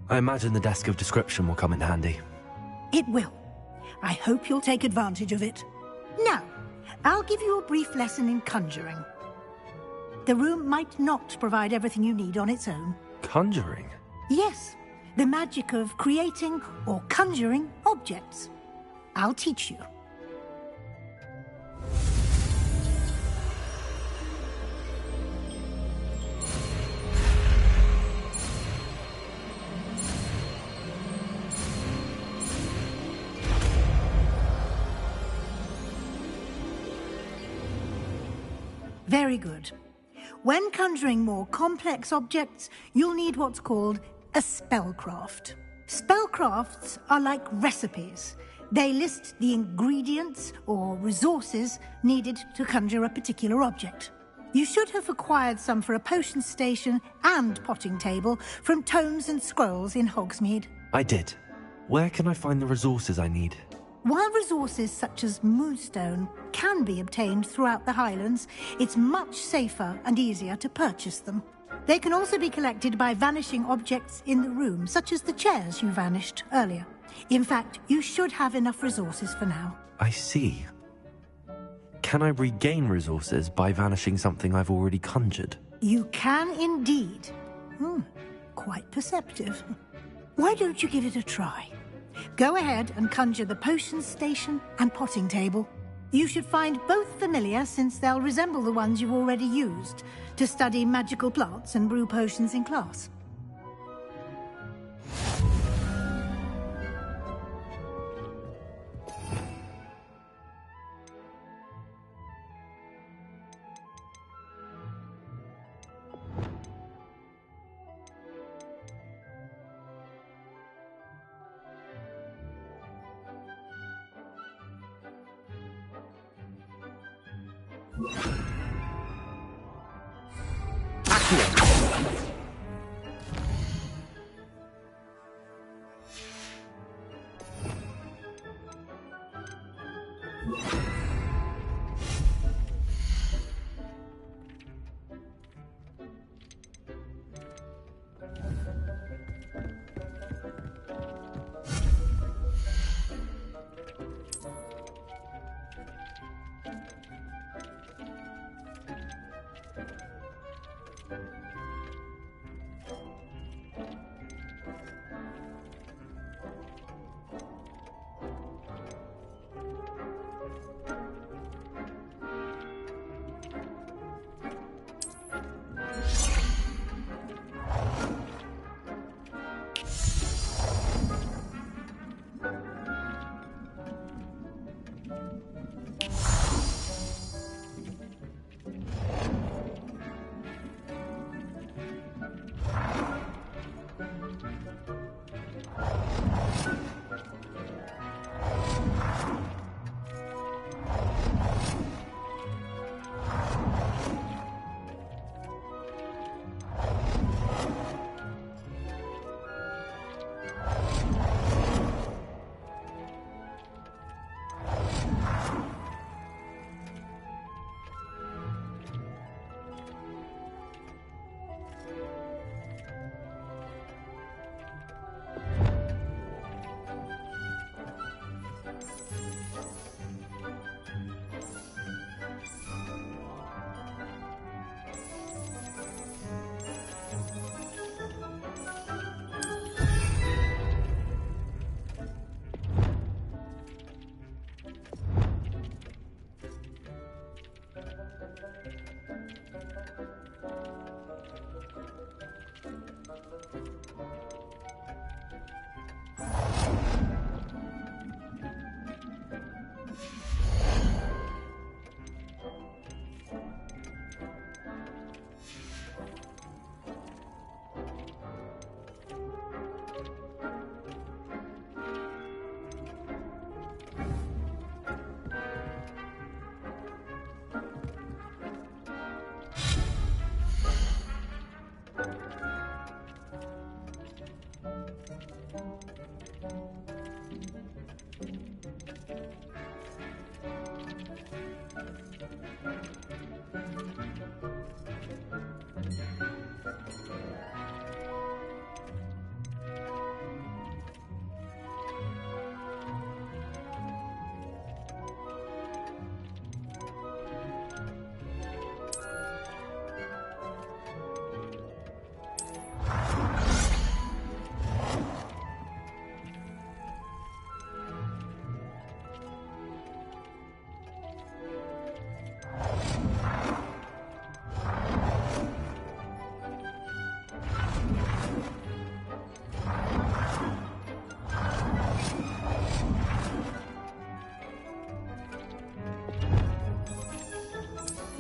I imagine the desk of description will come in handy. It will. I hope you'll take advantage of it. Now, I'll give you a brief lesson in conjuring. The room might not provide everything you need on its own. Conjuring? Yes, the magic of creating or conjuring objects. I'll teach you. Very good. When conjuring more complex objects, you'll need what's called a spellcraft. Spellcrafts are like recipes. They list the ingredients or resources needed to conjure a particular object. You should have acquired some for a potion station and potting table from tomes and scrolls in Hogsmeade. I did. Where can I find the resources I need? While resources such as moonstone can be obtained throughout the Highlands, it's much safer and easier to purchase them. They can also be collected by vanishing objects in the room, such as the chairs you vanished earlier. In fact, you should have enough resources for now. I see. Can I regain resources by vanishing something I've already conjured? You can indeed. Quite perceptive. Why don't you give it a try? Go ahead and conjure the potion station and potting table. You should find both familiar, since they'll resemble the ones you've already used to study magical plants and brew potions in class.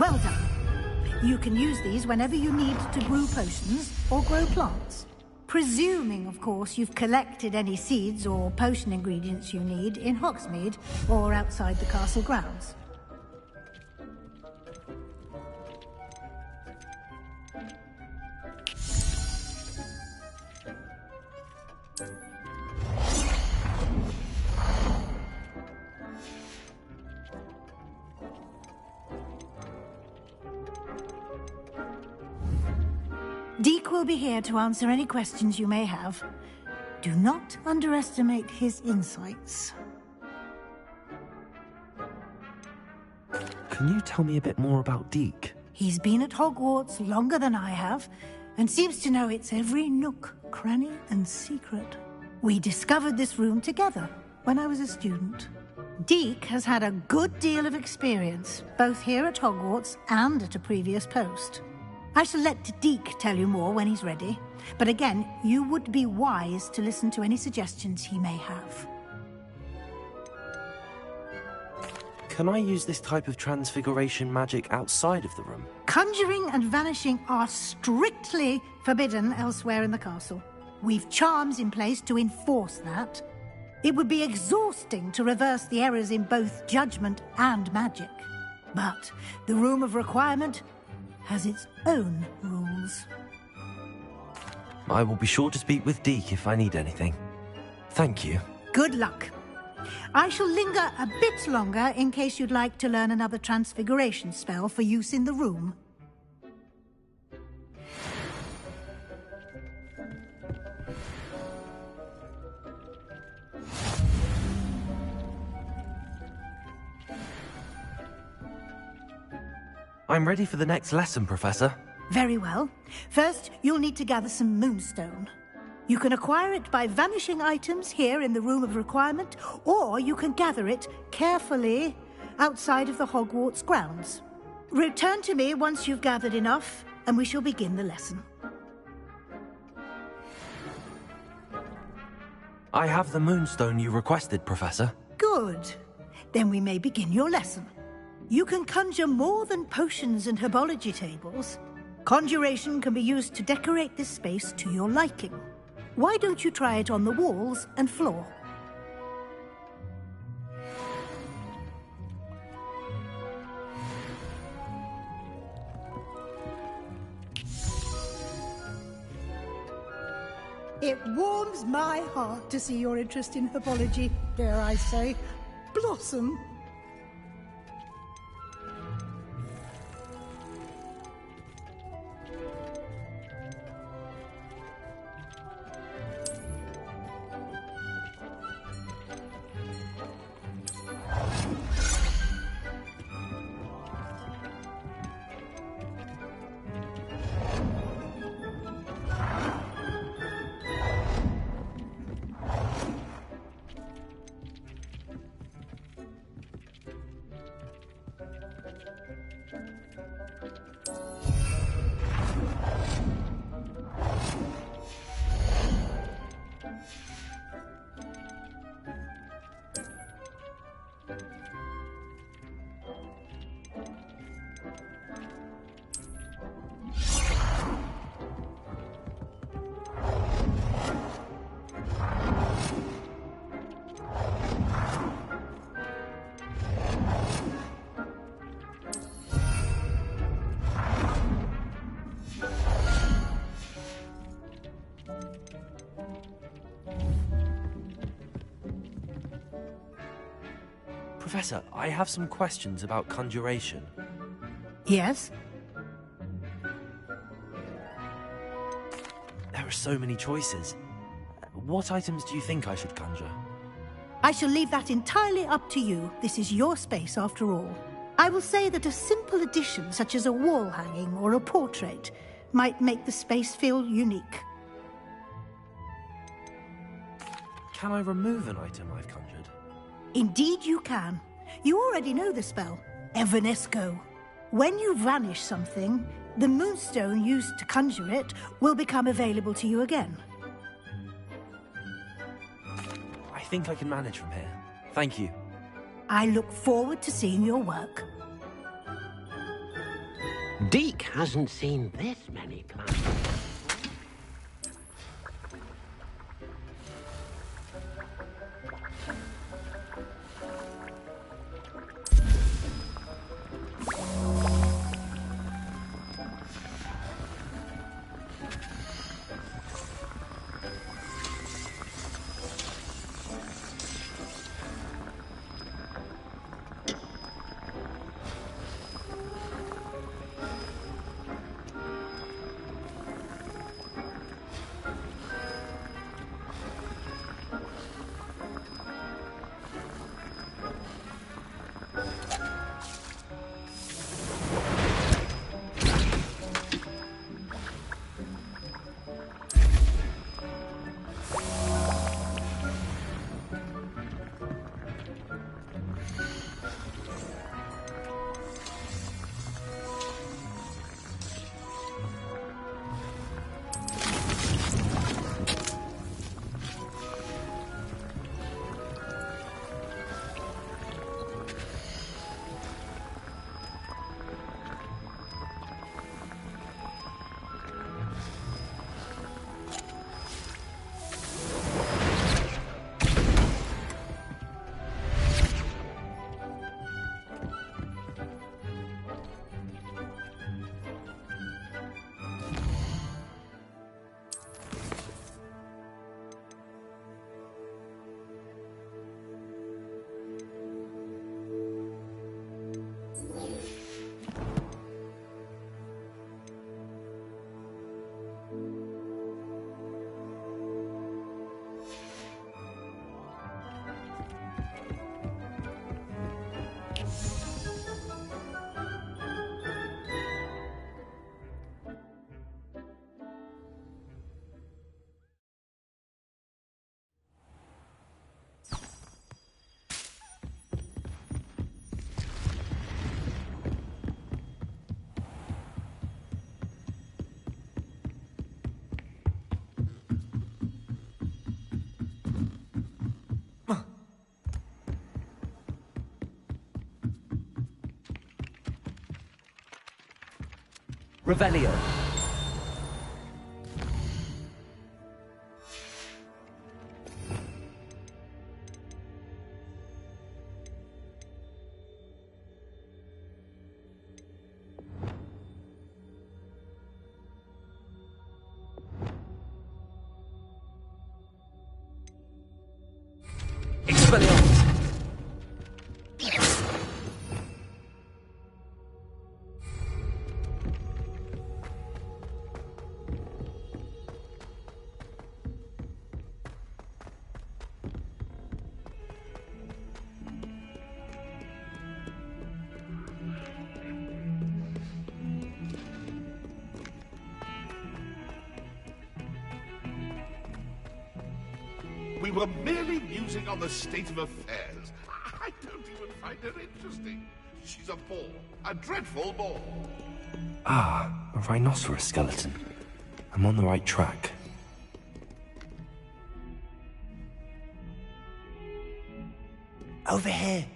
Well done. You can use these whenever you need to brew potions or grow plants. Presuming, of course, you've collected any seeds or potion ingredients you need in Hogsmeade or outside the castle grounds. Deke will be here to answer any questions you may have. Do not underestimate his insights. Can you tell me a bit more about Deke? He's been at Hogwarts longer than I have, and seems to know its every nook, cranny, and secret. We discovered this room together when I was a student. Deke has had a good deal of experience, both here at Hogwarts and at a previous post. I shall let Deke tell you more when he's ready, but again, you would be wise to listen to any suggestions he may have. Can I use this type of transfiguration magic outside of the room? Conjuring and vanishing are strictly forbidden elsewhere in the castle. We've charms in place to enforce that. It would be exhausting to reverse the errors in both judgment and magic. But the Room of Requirement has its own rules. I will be sure to speak with Deke if I need anything. Thank you. Good luck. I shall linger a bit longer in case you'd like to learn another transfiguration spell for use in the room. I'm ready for the next lesson, Professor. Very well. First, you'll need to gather some moonstone. You can acquire it by vanishing items here in the Room of Requirement, or you can gather it carefully outside of the Hogwarts grounds. Return to me once you've gathered enough, and we shall begin the lesson. I have the moonstone you requested, Professor. Good. Then we may begin your lesson. You can conjure more than potions and herbology tables. Conjuration can be used to decorate this space to your liking. Why don't you try it on the walls and floor? It warms my heart to see your interest in herbology, dare I say, blossom. Professor, I have some questions about conjuration. Yes? There are so many choices. What items do you think I should conjure? I shall leave that entirely up to you. This is your space, after all. I will say that a simple addition, such as a wall hanging or a portrait, might make the space feel unique. Can I remove an item I've conjured? Indeed you can. You already know the spell, Evanesco. When you vanish something, the moonstone used to conjure it will become available to you again. I think I can manage from here. Thank you. I look forward to seeing your work. Deke hasn't seen this many plants. Revelio. Expelliarmus. We were merely musing on the state of affairs. I don't even find her interesting. She's a bore. A dreadful bore. Ah, a rhinoceros skeleton. I'm on the right track. Over here.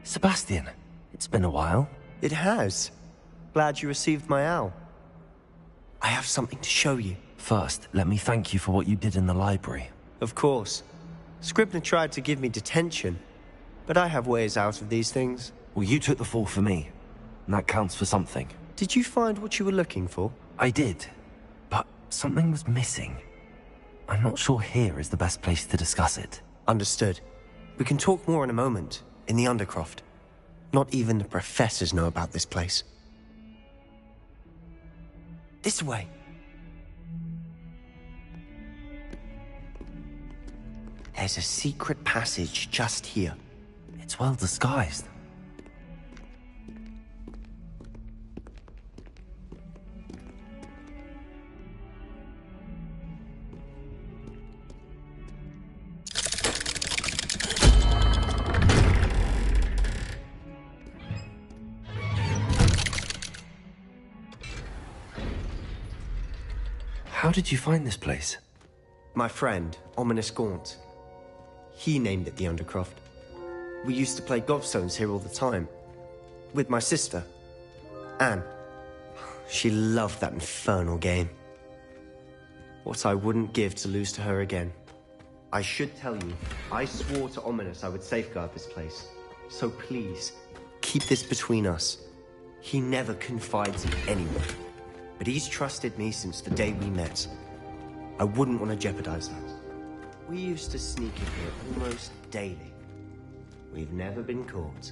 Sebastian, it's been a while. It has. Glad you received my owl. I have something to show you. First, let me thank you for what you did in the library. Of course. Scribner tried to give me detention, but I have ways out of these things. Well, you took the fall for me, and that counts for something. Did you find what you were looking for? I did, but something was missing. I'm not sure here is the best place to discuss it. Understood. We can talk more in a moment, in the Undercroft. Not even the professors know about this place. This way. There's a secret passage just here. It's well disguised. How did you find this place? My friend, Ominous Gaunt. He named it the Undercroft. We used to play gobstones here all the time. With my sister, Anne. She loved that infernal game. What I wouldn't give to lose to her again. I should tell you, I swore to Ominous I would safeguard this place. So please, keep this between us. He never confides in anyone. But he's trusted me since the day we met. I wouldn't want to jeopardize that. We used to sneak in here almost daily. We've never been caught.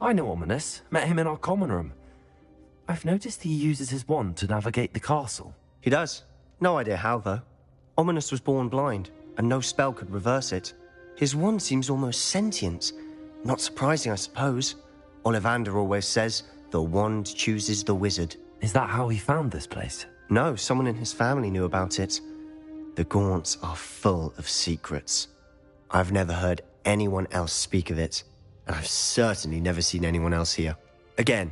I know Ominous. Met him in our common room. I've noticed he uses his wand to navigate the castle. He does. No idea how, though. Ominous was born blind, and no spell could reverse it. His wand seems almost sentient. Not surprising, I suppose. Ollivander always says, the wand chooses the wizard. Is that how he found this place? No, someone in his family knew about it. The Gaunts are full of secrets. I've never heard anyone else speak of it. And I've certainly never seen anyone else here. Again,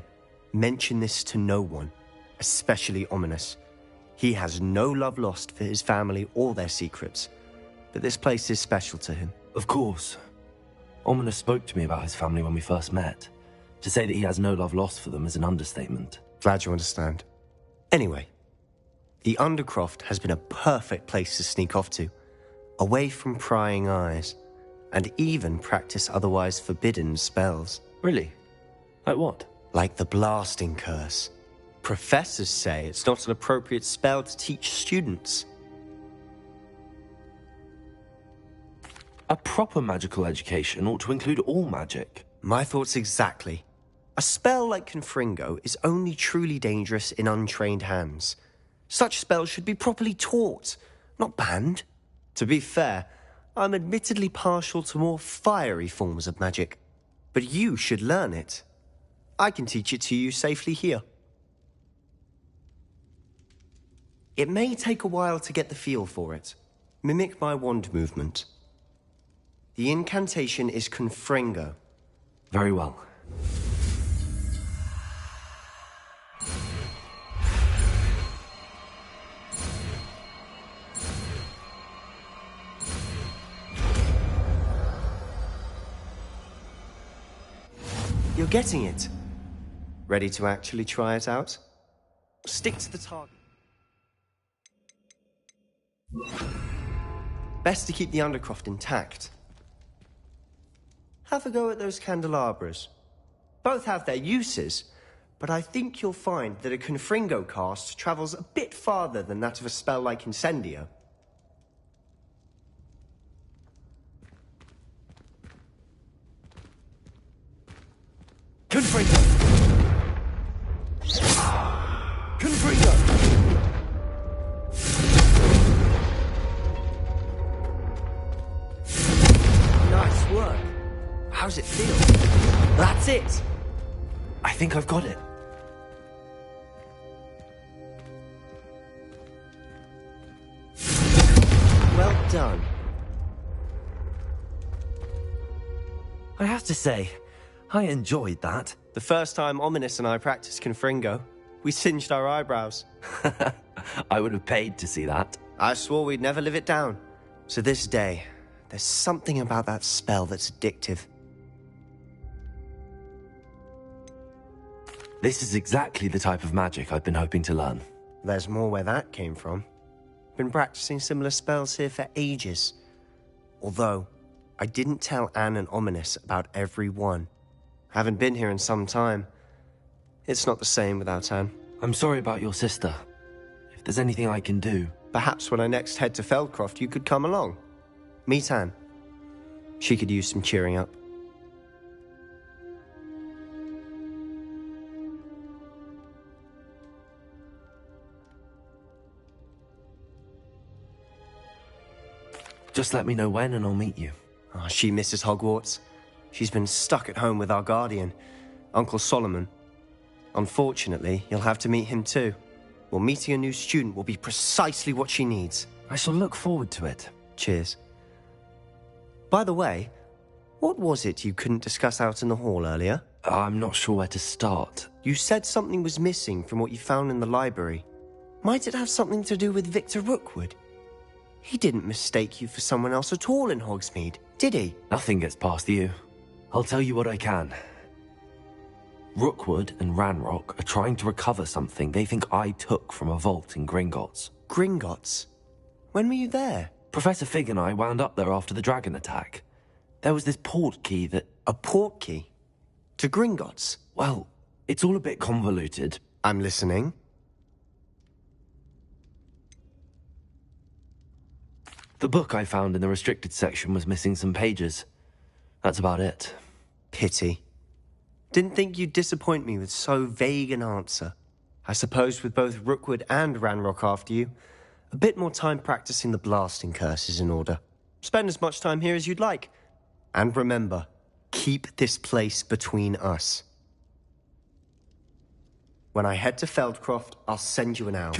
mention this to no one, especially Ominous. He has no love lost for his family or their secrets, but this place is special to him. Of course. Ominous spoke to me about his family when we first met. To say that he has no love lost for them is an understatement. Glad you understand. Anyway, the Undercroft has been a perfect place to sneak off to, away from prying eyes. And even practice otherwise forbidden spells. Really? Like what? Like the blasting curse. Professors say it's not an appropriate spell to teach students. A proper magical education ought to include all magic. My thoughts exactly. A spell like Confringo is only truly dangerous in untrained hands. Such spells should be properly taught, not banned. To be fair, I'm admittedly partial to more fiery forms of magic, but you should learn it. I can teach it to you safely here. It may take a while to get the feel for it. Mimic my wand movement. The incantation is Confringo. Very well. You're getting it. Ready to actually try it out? Stick to the target. Best to keep the Undercroft intact. Have a go at those candelabras. Both have their uses, but I think you'll find that a Confringo cast travels a bit farther than that of a spell like Incendio. Confringo! Confringo! Nice work. How's it feel? That's it! I think I've got it. Well done. I have to say, I enjoyed that. The first time Ominous and I practiced Confringo, we singed our eyebrows. I would have paid to see that. I swore we'd never live it down. To this day, there's something about that spell that's addictive. This is exactly the type of magic I've been hoping to learn. There's more where that came from. Been practicing similar spells here for ages. Although, I didn't tell Anne and Ominous about every one. Haven't been here in some time. It's not the same without Anne. I'm sorry about your sister. If there's anything I can do... Perhaps when I next head to Feldcroft, you could come along. Meet Anne. She could use some cheering up. Just let me know when and I'll meet you. Oh, she misses Hogwarts. She's been stuck at home with our guardian, Uncle Solomon. Unfortunately, you'll have to meet him too. Well, meeting a new student will be precisely what she needs. I shall look forward to it. Cheers. By the way, what was it you couldn't discuss out in the hall earlier? I'm not sure where to start. You said something was missing from what you found in the library. Might it have something to do with Victor Rookwood? He didn't mistake you for someone else at all in Hogsmeade, did he? Nothing gets past you. I'll tell you what I can. Rookwood and Ranrock are trying to recover something they think I took from a vault in Gringotts. Gringotts? When were you there? Professor Fig and I wound up there after the dragon attack. There was this port key that... A port key? To Gringotts? Well, it's all a bit convoluted. I'm listening. The book I found in the restricted section was missing some pages. That's about it. Pity. Didn't think you'd disappoint me with so vague an answer. I suppose with both Rookwood and Ranrock after you, a bit more time practicing the blasting curse is in order. Spend as much time here as you'd like. And remember, keep this place between us. When I head to Feldcroft, I'll send you an owl.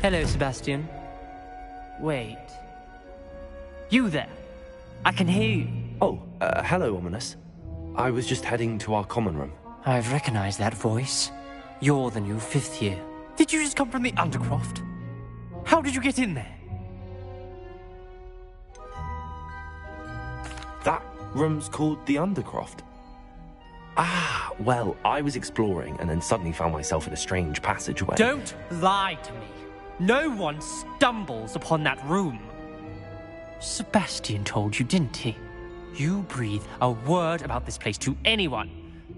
Hello, Sebastian. Wait. You there? I can hear you. Oh, hello, Ominous. I was just heading to our common room. I've recognized that voice. You're the new fifth year. Did you just come from the Undercroft? How did you get in there? That room's called the Undercroft. Ah, well, I was exploring and then suddenly found myself in a strange passageway. Don't lie to me. No one stumbles upon that room. Sebastian told you, didn't he? You breathe a word about this place to anyone,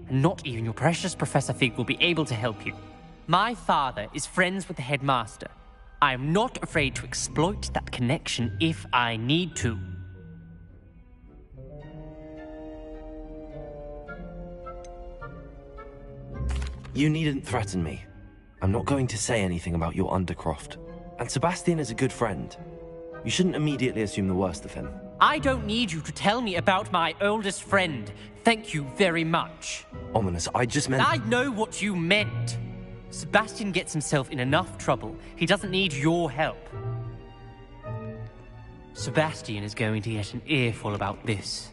and not even your precious Professor Fig will be able to help you. My father is friends with the headmaster. I am not afraid to exploit that connection if I need to. You needn't threaten me. I'm not going to say anything about your Undercroft. And Sebastian is a good friend. You shouldn't immediately assume the worst of him. I don't need you to tell me about my oldest friend. Thank you very much. Ominous, I just meant... I know what you meant. Sebastian gets himself in enough trouble. He doesn't need your help. Sebastian is going to get an earful about this.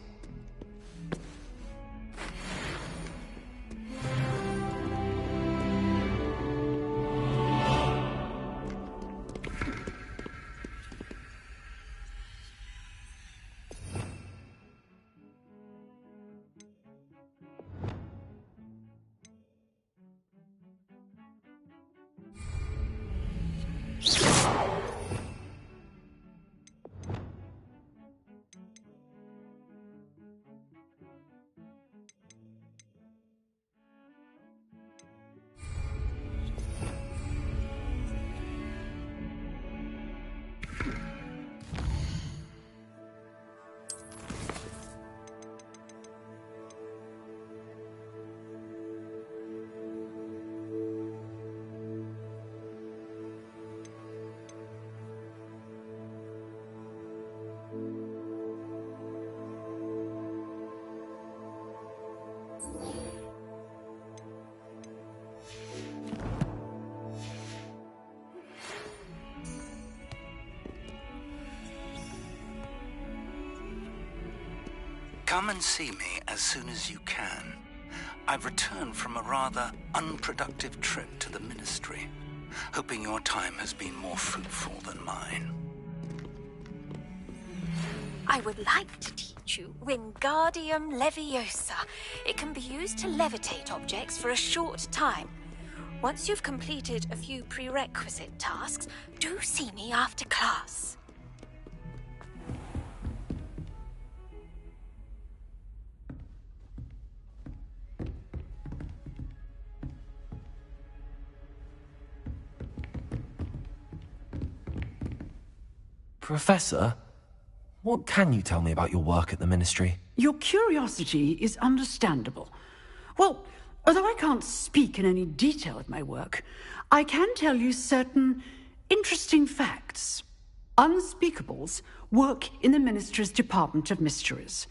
Come and see me as soon as you can. I've returned from a rather unproductive trip to the Ministry, hoping your time has been more fruitful than mine. I would like to teach you Wingardium Leviosa. It can be used to levitate objects for a short time. Once you've completed a few prerequisite tasks, do see me after class. Professor, What can you tell me about your work at the Ministry? Your curiosity is understandable. Well, although I can't speak in any detail of my work, I can tell you certain interesting facts. Unspeakables work in the Ministry's Department of Mysteries.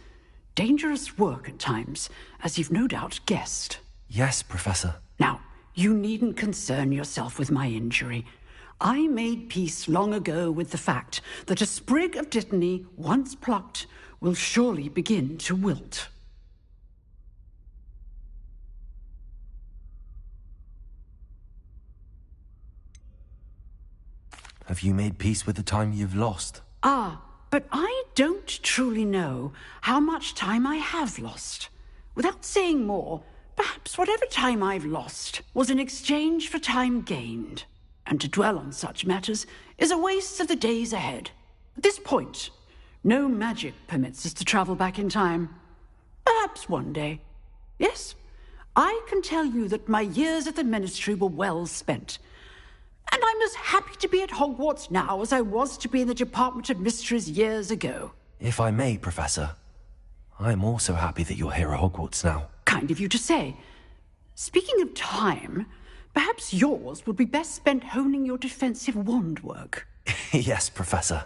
Dangerous work at times, as you've no doubt guessed. Yes, Professor. Now, you needn't concern yourself with my injury. I made peace long ago with the fact that a sprig of dittany, once plucked, will surely begin to wilt. Have you made peace with the time you've lost? Ah, but I don't truly know how much time I have lost. Without saying more, perhaps whatever time I've lost was in exchange for time gained. And to dwell on such matters is a waste of the days ahead. At this point, no magic permits us to travel back in time. Perhaps one day. Yes, I can tell you that my years at the Ministry were well spent. And I'm as happy to be at Hogwarts now as I was to be in the Department of Mysteries years ago. If I may, Professor, I'm also happy that you're here at Hogwarts now. Kind of you to say. Speaking of time, perhaps yours would be best spent honing your defensive wand work. Yes, Professor.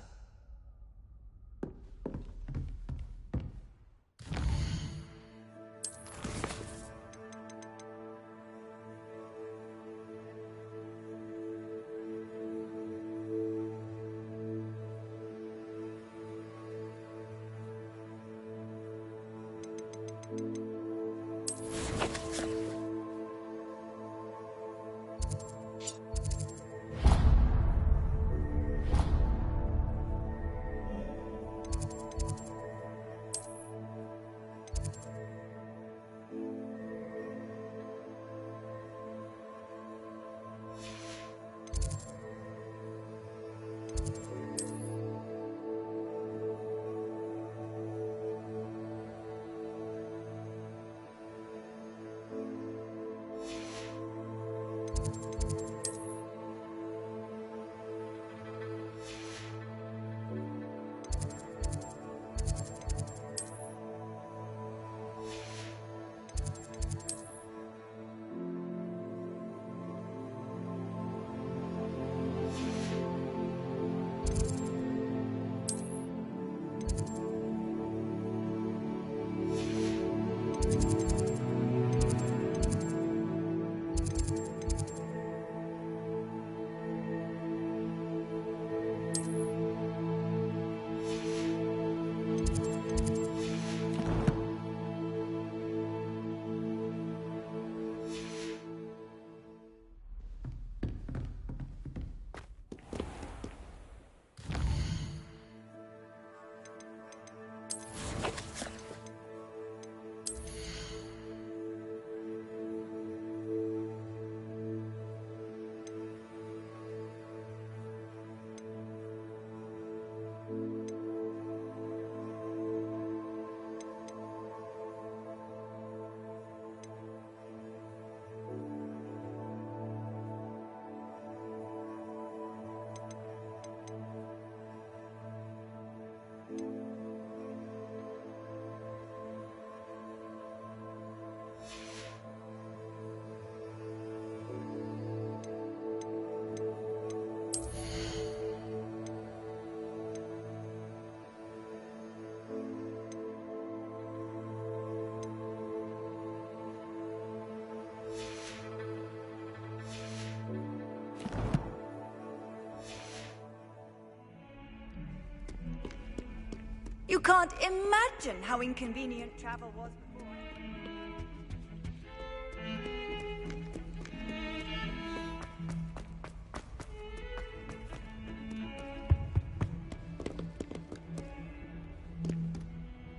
You can't imagine how inconvenient travel was before.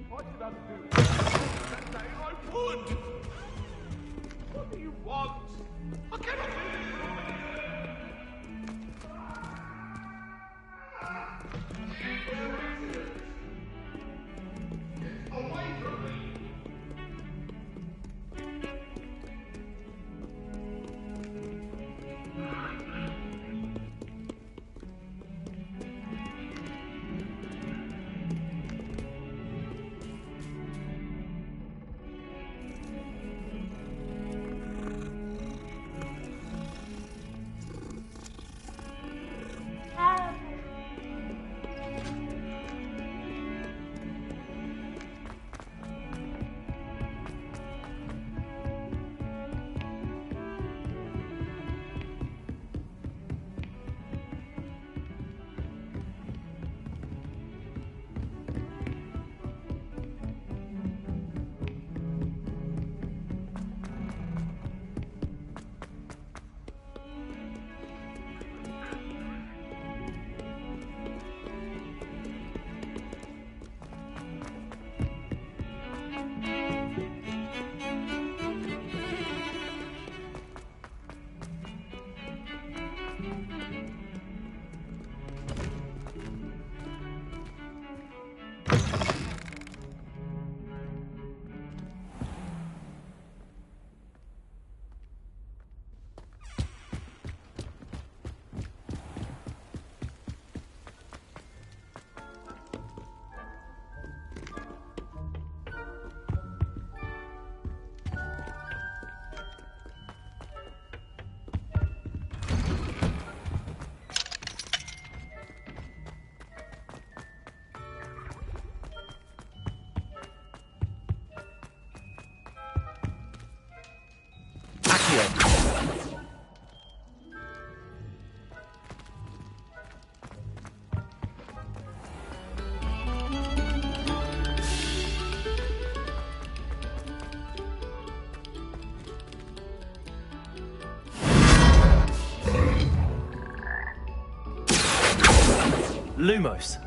What did I do? That day I would! What do you want? I cannot do away from me! Accio. Lumos.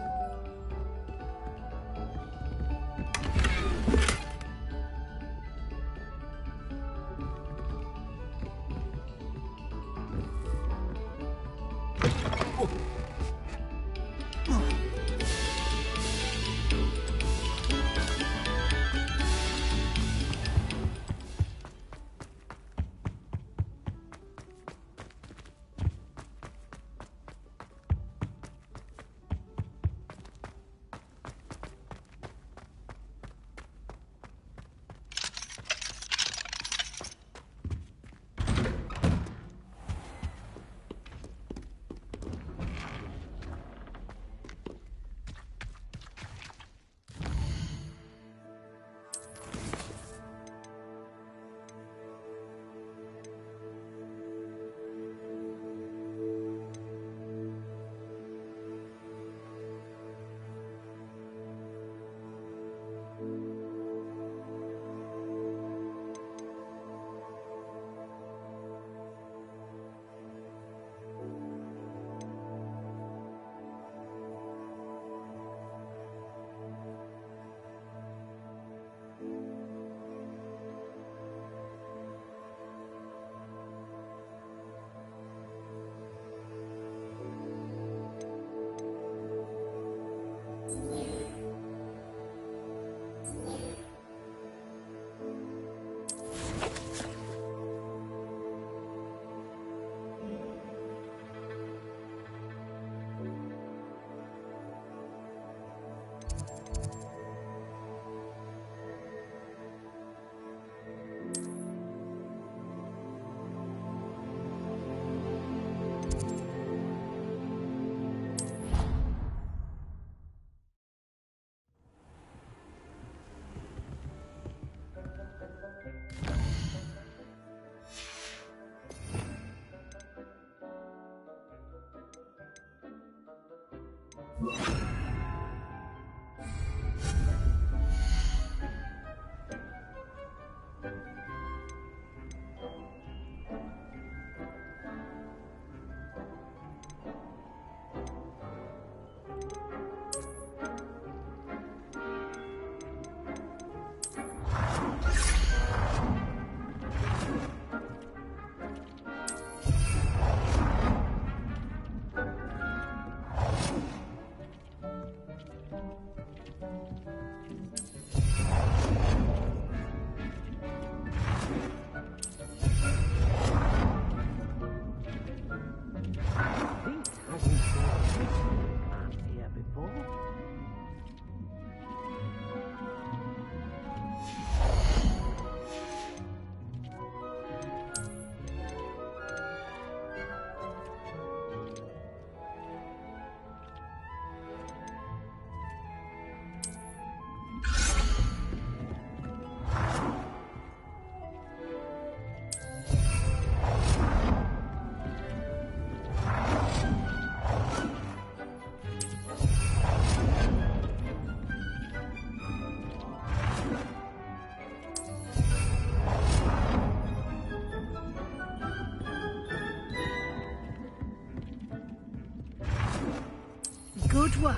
Good work.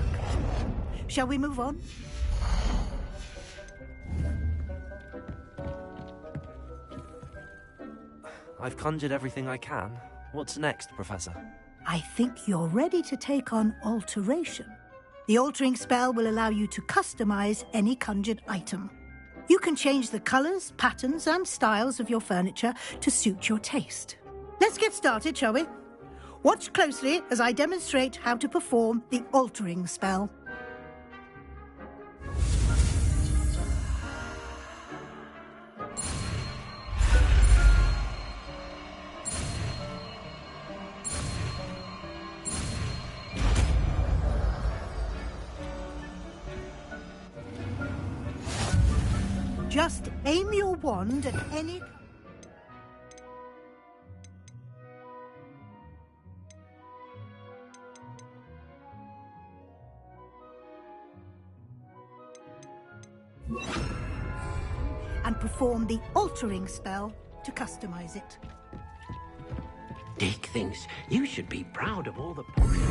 Shall we move on? I've conjured everything I can. What's next, Professor? I think you're ready to take on alteration. The altering spell will allow you to customize any conjured item. You can change the colors, patterns, and styles of your furniture to suit your taste. Let's get started, shall we? Watch closely as I demonstrate how to perform the altering spell. Just aim your wand at any... and perform the altering spell to customize it. Dick thinks you should be proud of all the potions.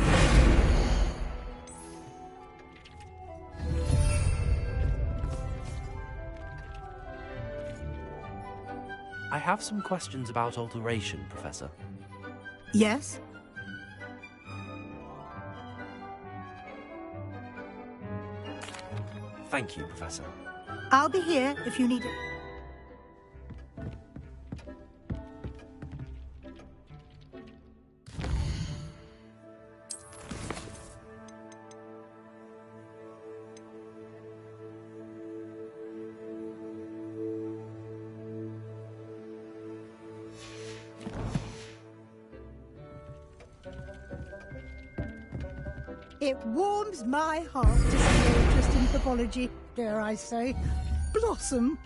I have some questions about alteration, Professor. Yes? Thank you, Professor. I'll be here if you need it. It warms my heart to see your interest in pathology, dare I say, blossom.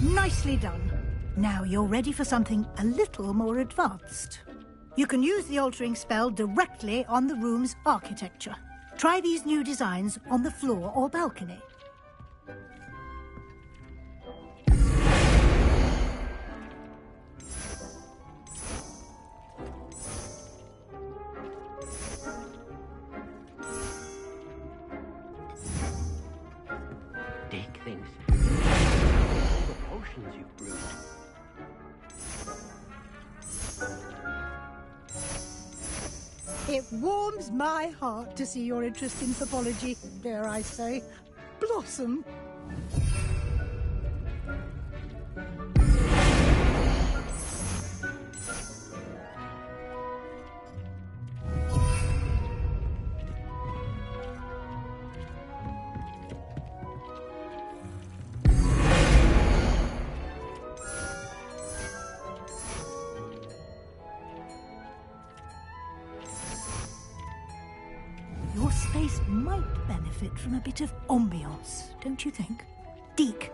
Nicely done. Now you're ready for something a little more advanced. You can use the altering spell directly on the room's architecture. Try these new designs on the floor or balcony. Dick thinks all the potions you've brewed. It warms my heart to see your interest in pathology, dare I say, blossom. Your space might benefit from a bit of ambiance, don't you think? Deke,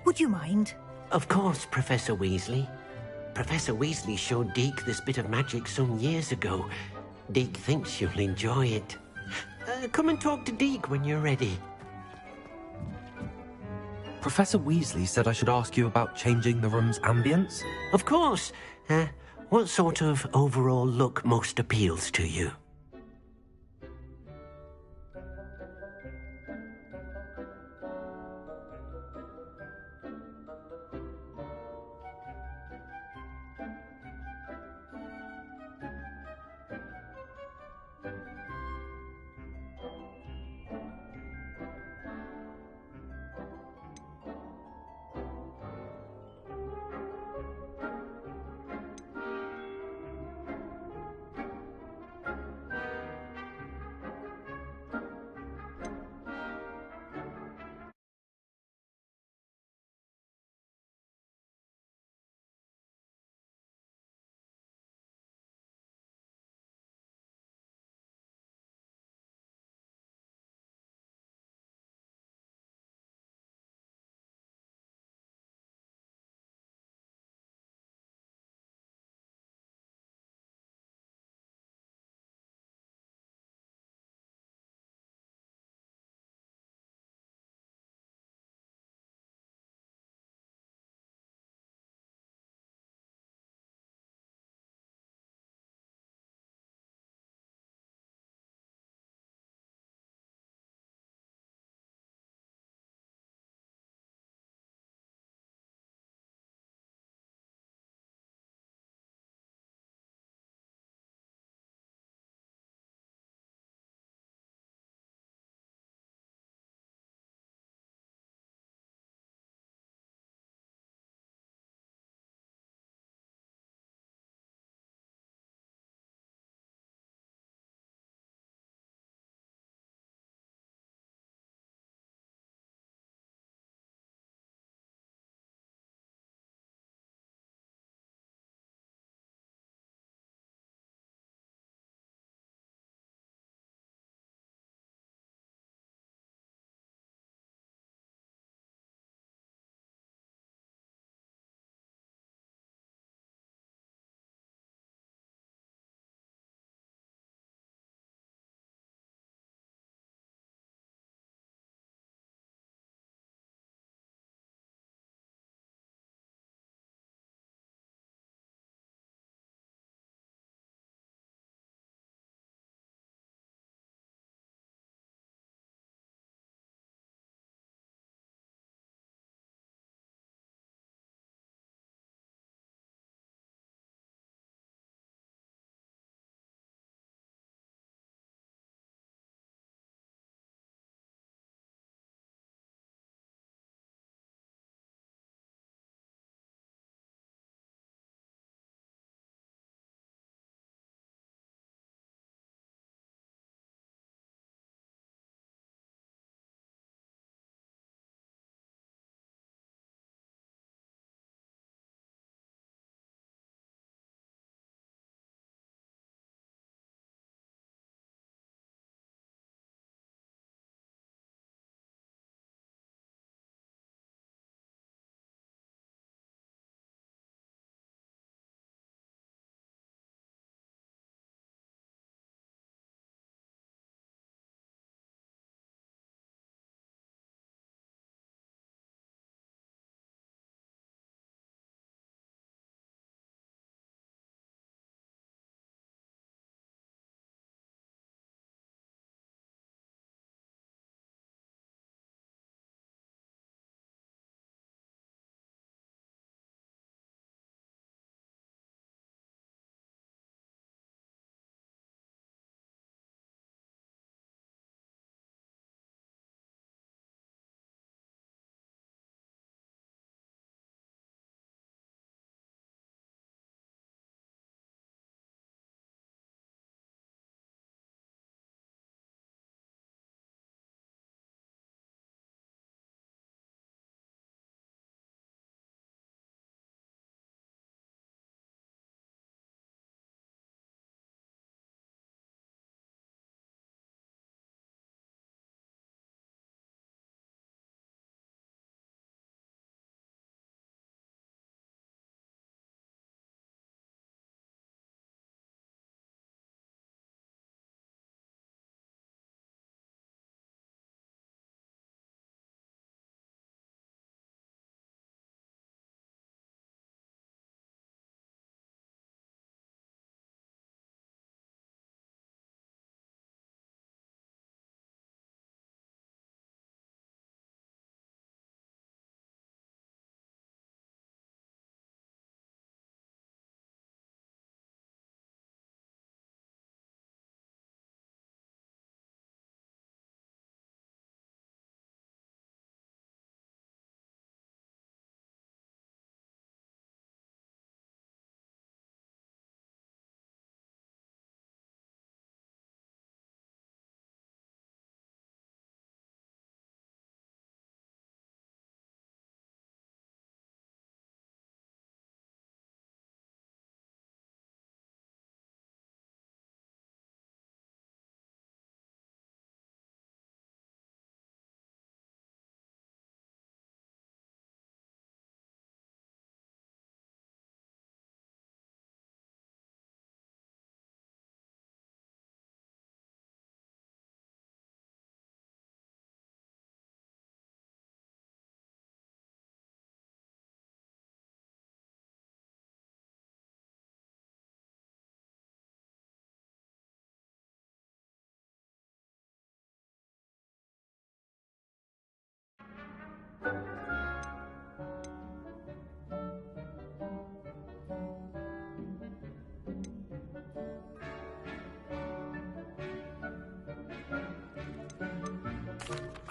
would you mind? Of course, Professor Weasley. Professor Weasley showed Deke this bit of magic some years ago. Deke thinks you'll enjoy it. Come and talk to Deke when you're ready. Professor Weasley said I should ask you about changing the room's ambience? Of course. What sort of overall look most appeals to you?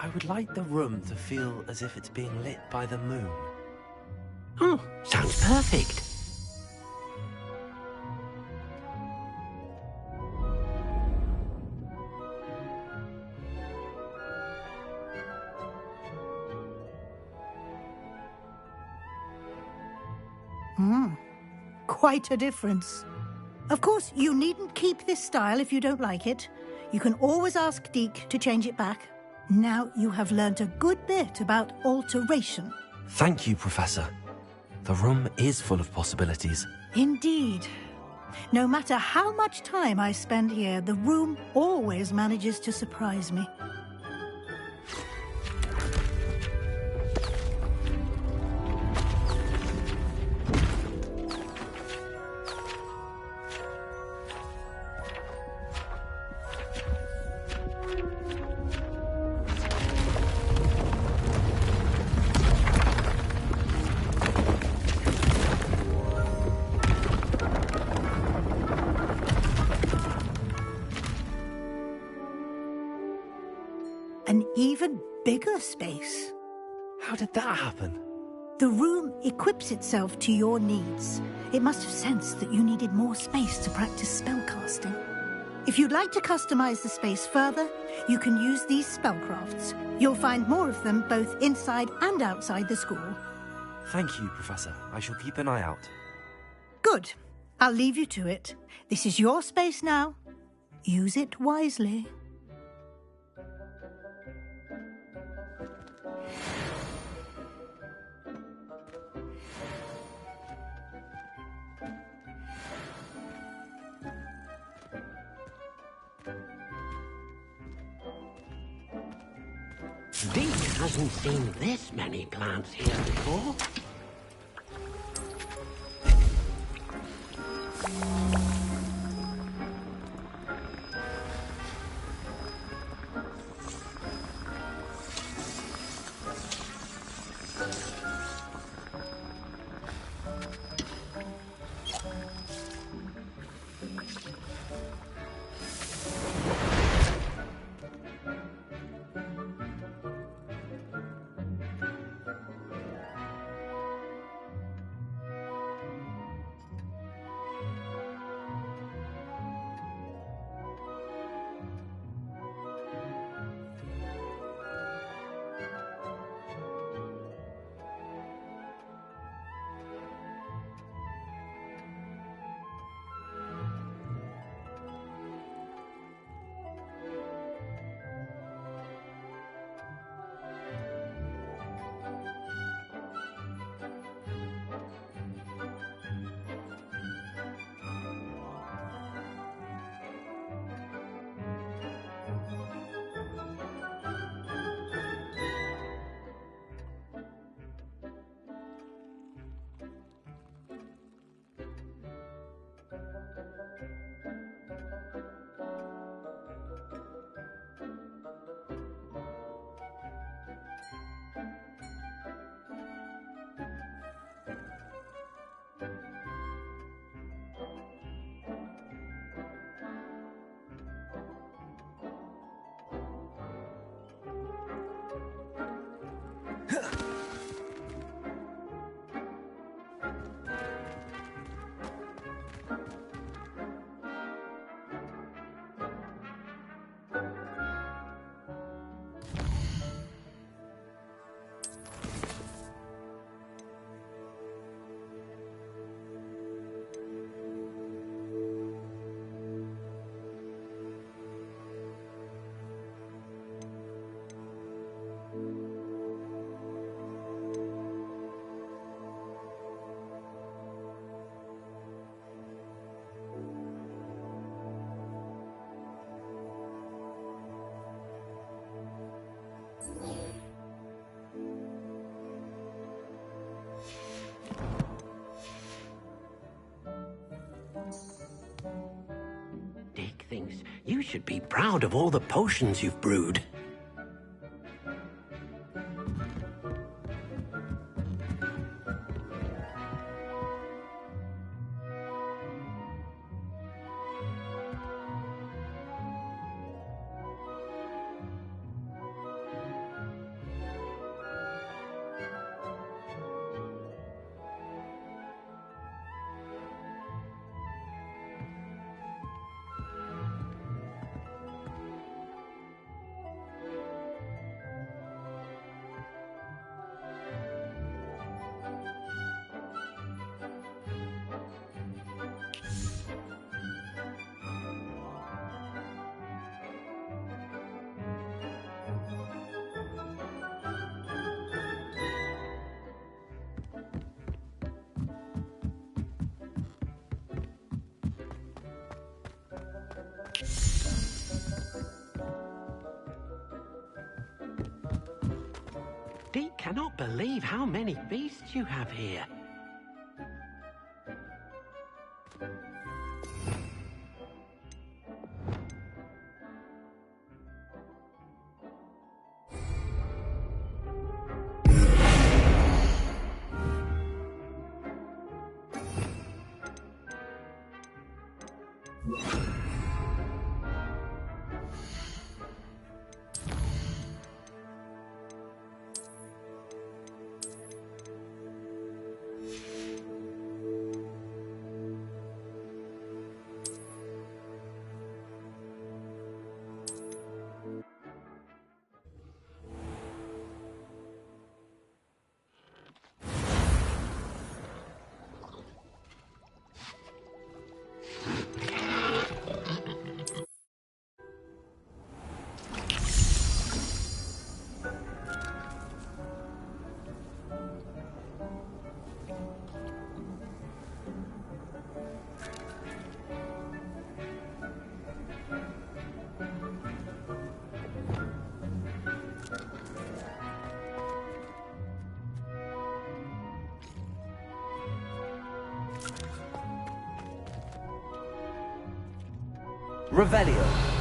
I would like the room to feel as if it's being lit by the moon. Oh, sounds perfect. Quite a difference. Of course, you needn't keep this style if you don't like it. You can always ask Deke to change it back. Now you have learnt a good bit about alteration. Thank you, Professor. The room is full of possibilities. Indeed. No matter how much time I spend here, the room always manages to surprise me. An even bigger space. How did that happen? The room equips itself to your needs. It must have sensed that you needed more space to practice spellcasting. If you'd like to customize the space further, you can use these spellcrafts. You'll find more of them both inside and outside the school. Thank you, Professor. I shall keep an eye out. Good. I'll leave you to it. This is your space now. Use it wisely. Deke hasn't seen this many plants here before. Deke thinks you should be proud of all the potions you've brewed. Deke cannot believe how many beasts you have here. Revelio.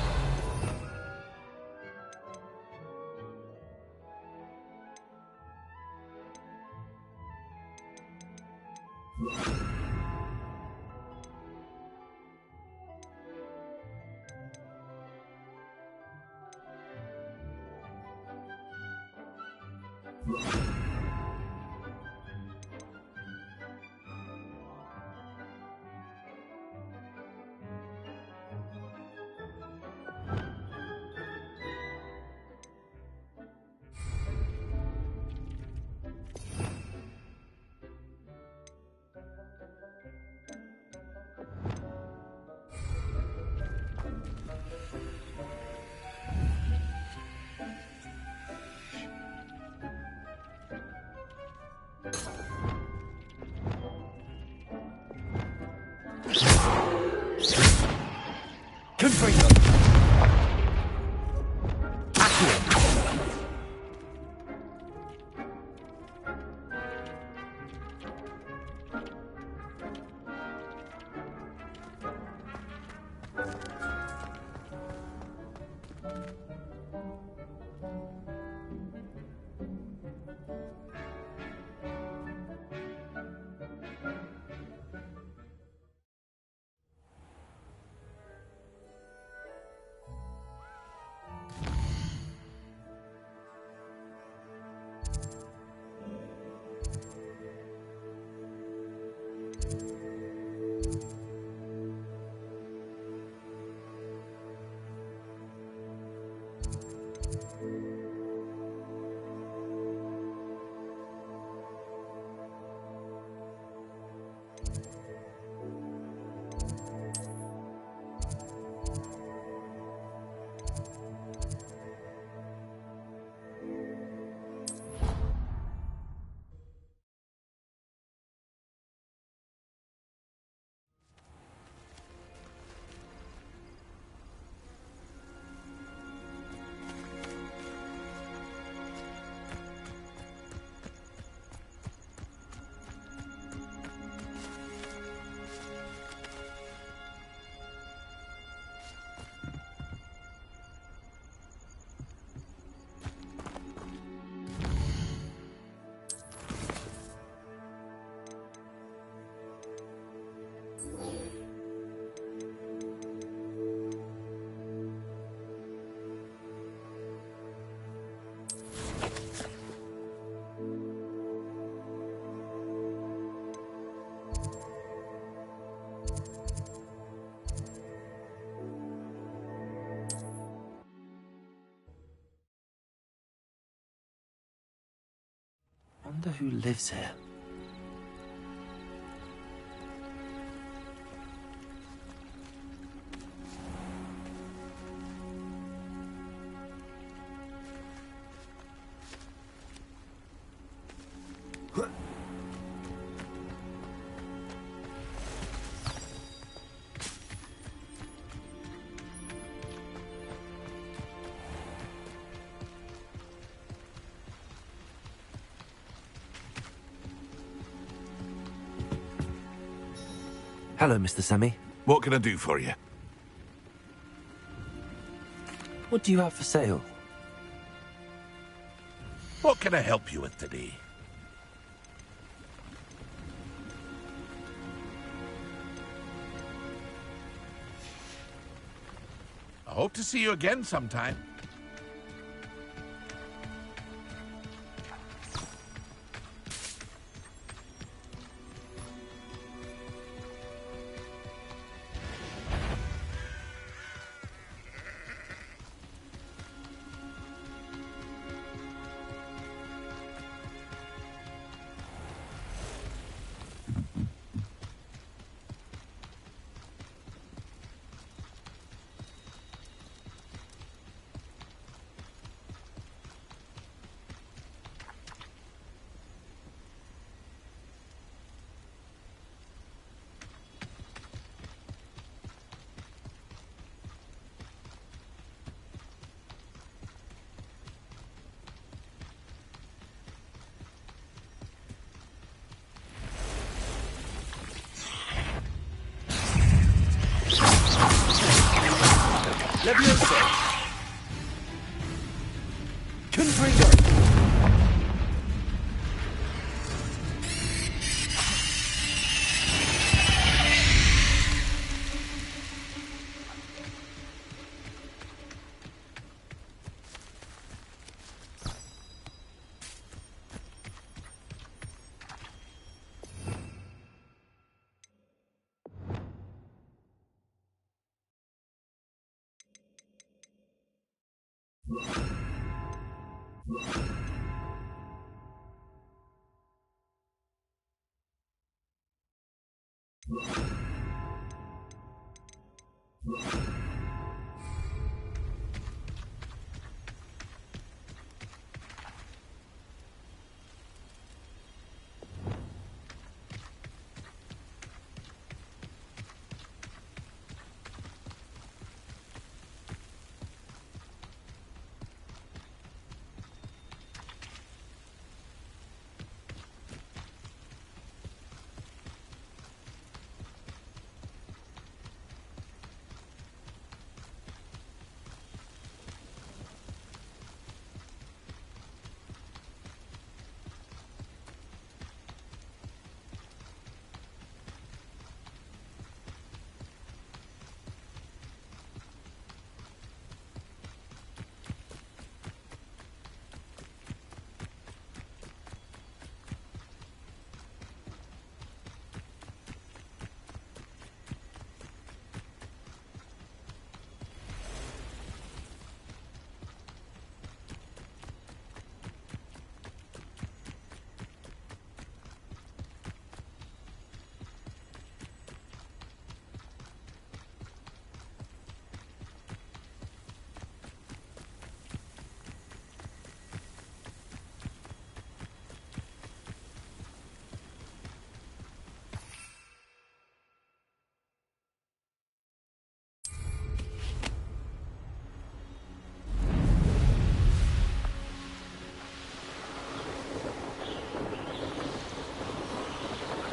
Confringo. Wonder who lives here. Hello, Mr. Semi. What can I do for you? What do you have for sale? What can I help you with today? I hope to see you again sometime. Levioso! Confringo!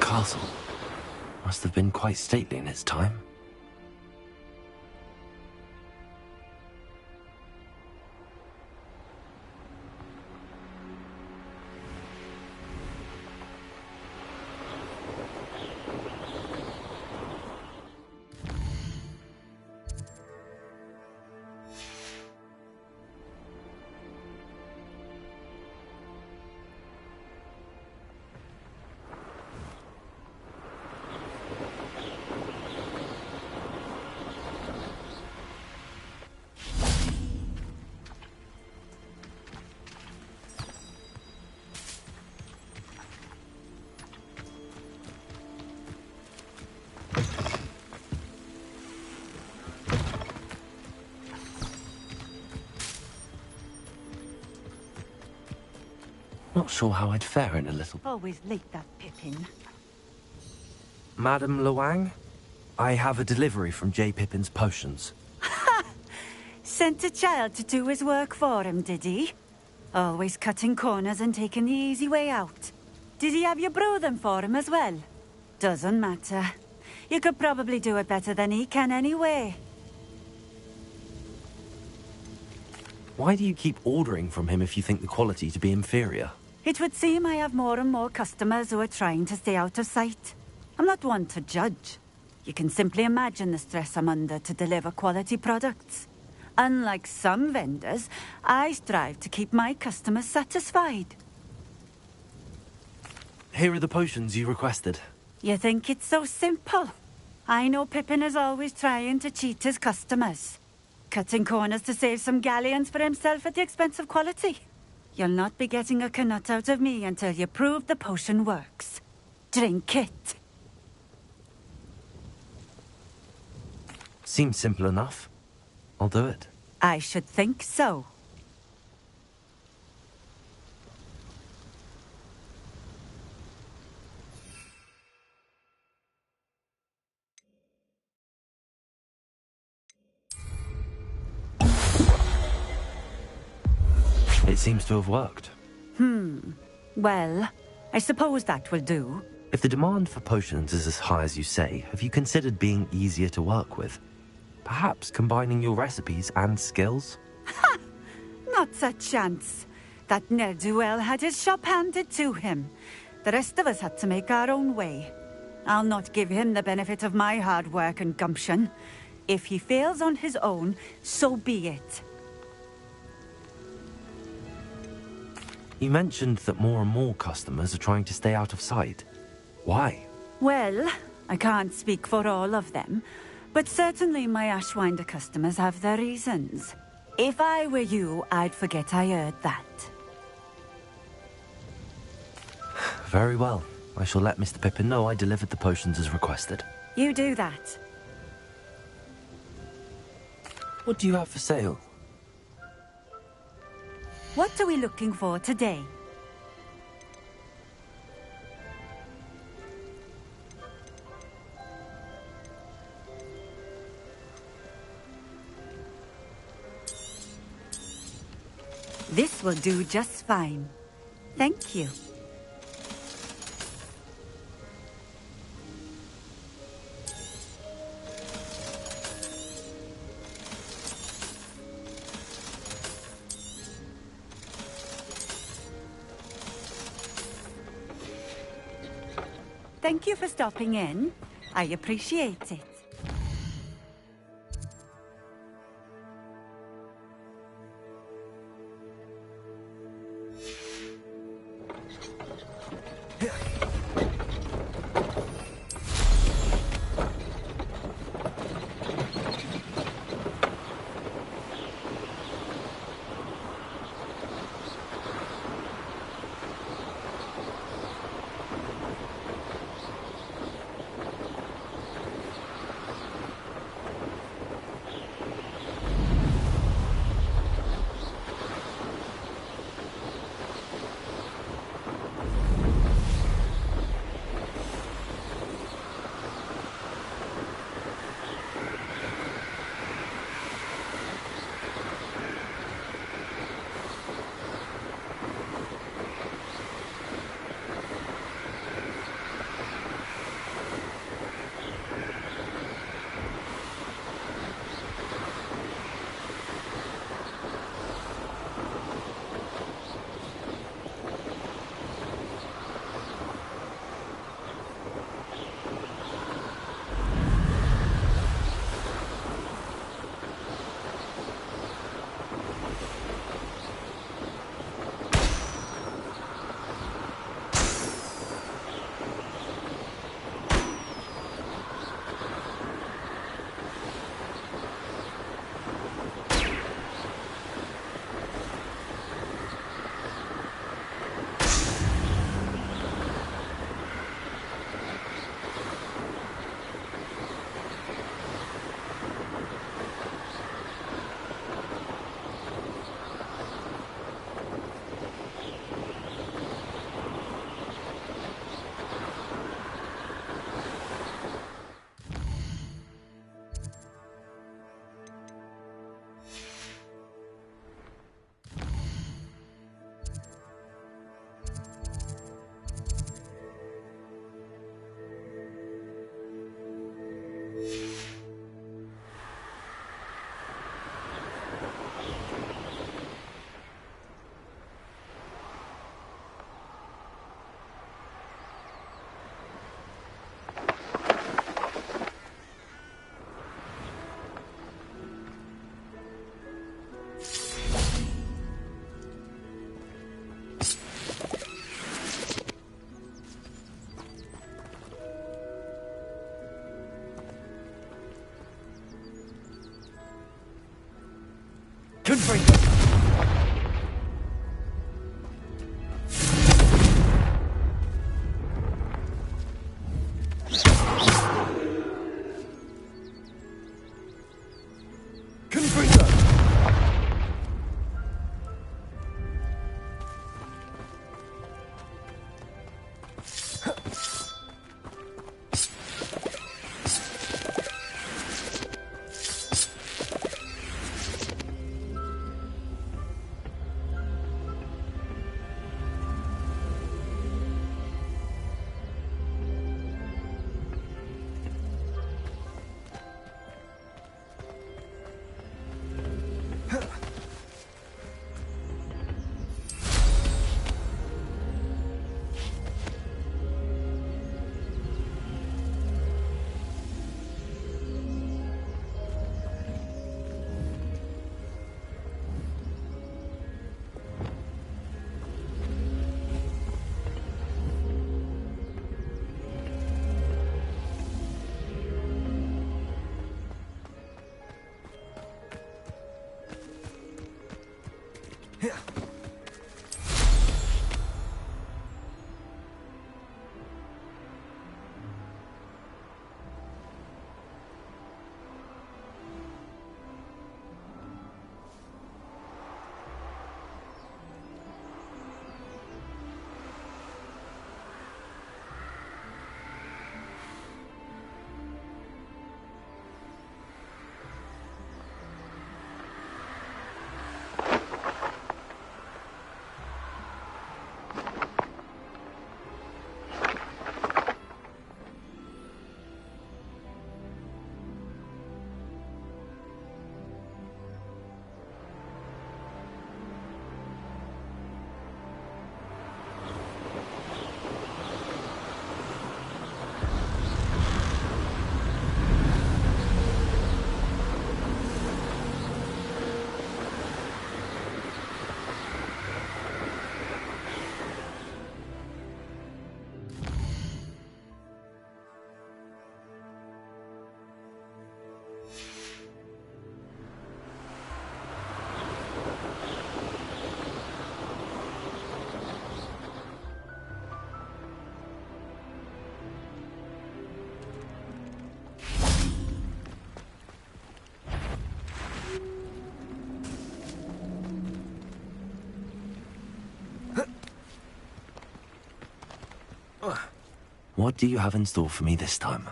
Castle must have been quite stately in its time. Not sure how I'd fare in a little... Always late, that Pippin. Madam Luang, I have a delivery from J. Pippin's potions. Sent a child to do his work for him, did he? Always cutting corners and taking the easy way out. Did he have you brew them for him as well? Doesn't matter. You could probably do it better than he can anyway. Why do you keep ordering from him if you think the quality to be inferior? It would seem I have more and more customers who are trying to stay out of sight. I'm not one to judge. You can simply imagine the stress I'm under to deliver quality products. Unlike some vendors, I strive to keep my customers satisfied. Here are the potions you requested. You think it's so simple? I know Pippin is always trying to cheat his customers. Cutting corners to save some galleons for himself at the expense of quality. You'll not be getting a canut out of me until you prove the potion works. Drink it. Seems simple enough. I'll do it. I should think so. It seems to have worked. Well, I suppose that will do. If the demand for potions is as high as you say, have you considered being easier to work with? Perhaps combining your recipes and skills? Not a chance. That ne'er-do-well had his shop handed to him. The rest of us had to make our own way. I'll not give him the benefit of my hard work and gumption. If he fails on his own, so be it. You mentioned that more and more customers are trying to stay out of sight. Why? Well, I can't speak for all of them, but certainly my Ashwinder customers have their reasons. If I were you, I'd forget I heard that. Very well. I shall let Mr. Pippin know I delivered the potions as requested. You do that. What do you have for sale? What are we looking for today? This will do just fine. Thank you. Thank you for stopping in. I appreciate it. What do you have in store for me this time?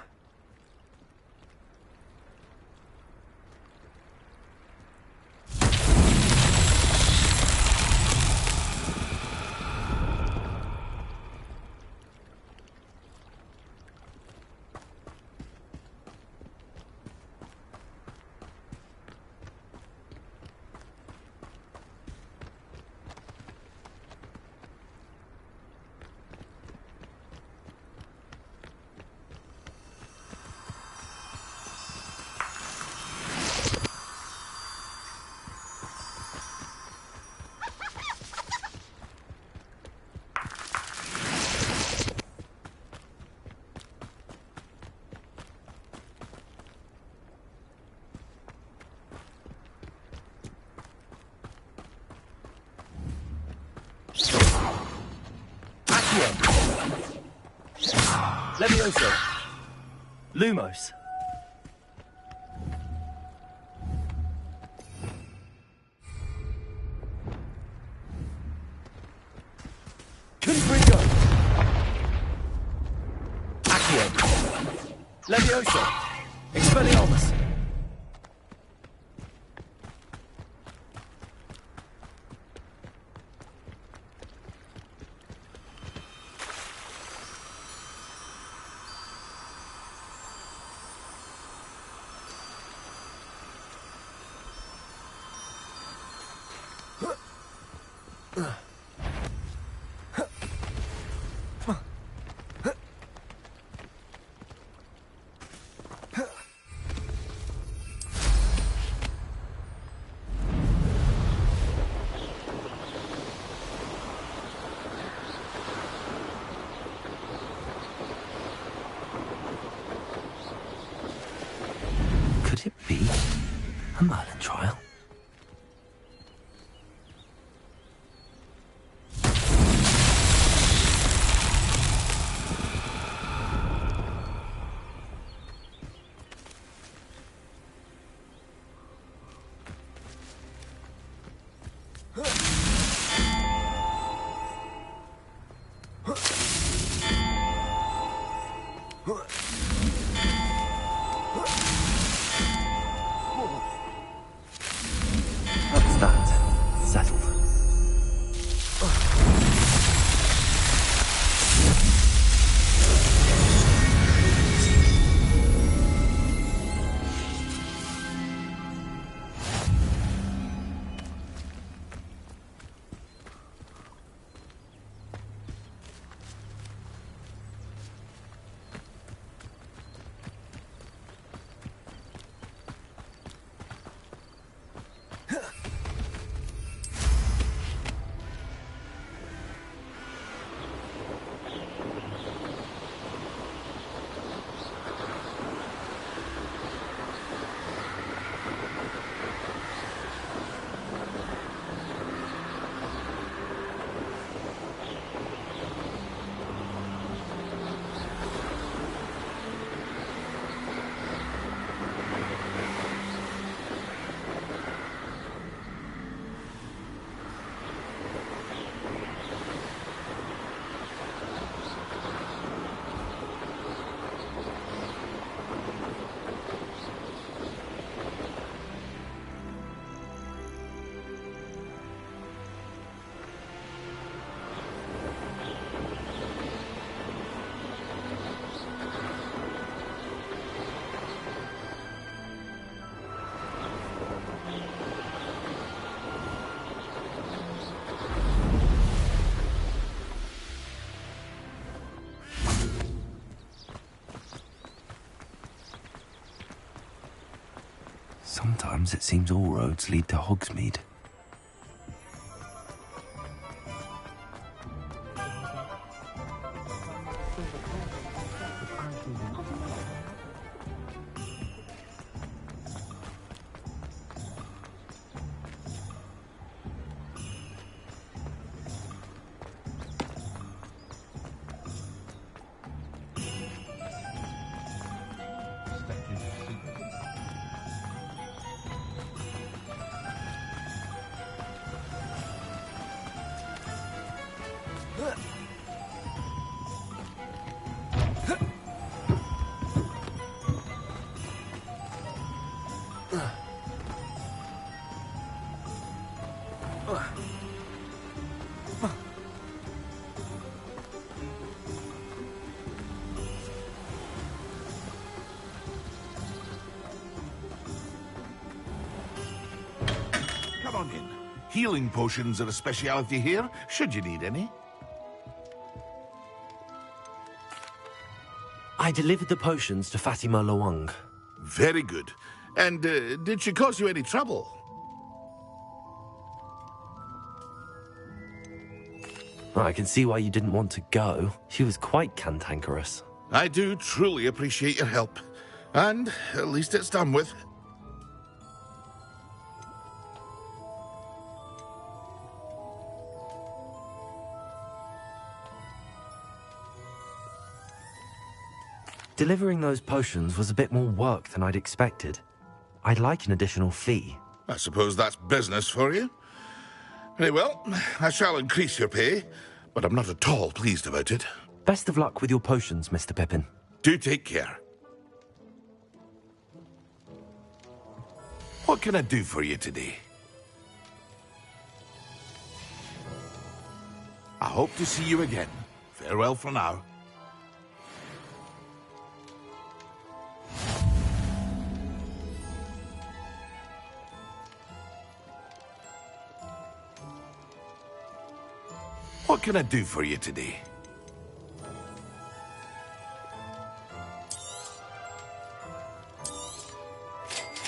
Levioso. Lumos. Confringo. Accio. Levioso. Expelliarmus. Could it be a Merlin trial? That's that. Settled. Sometimes it seems all roads lead to Hogsmeade. Come on in. Healing potions are a speciality here, should you need any. I delivered the potions to Fatima Lawang. Very good. And did she cause you any trouble? I can see why you didn't want to go. She was quite cantankerous. I do truly appreciate your help. And at least it's done with. Delivering those potions was a bit more work than I'd expected. I'd like an additional fee. I suppose that's business for you. Very well, I shall increase your pay, but I'm not at all pleased about it. Best of luck with your potions, Mr. Pippin. Do take care. What can I do for you today? I hope to see you again. Farewell for now. What can I do for you today?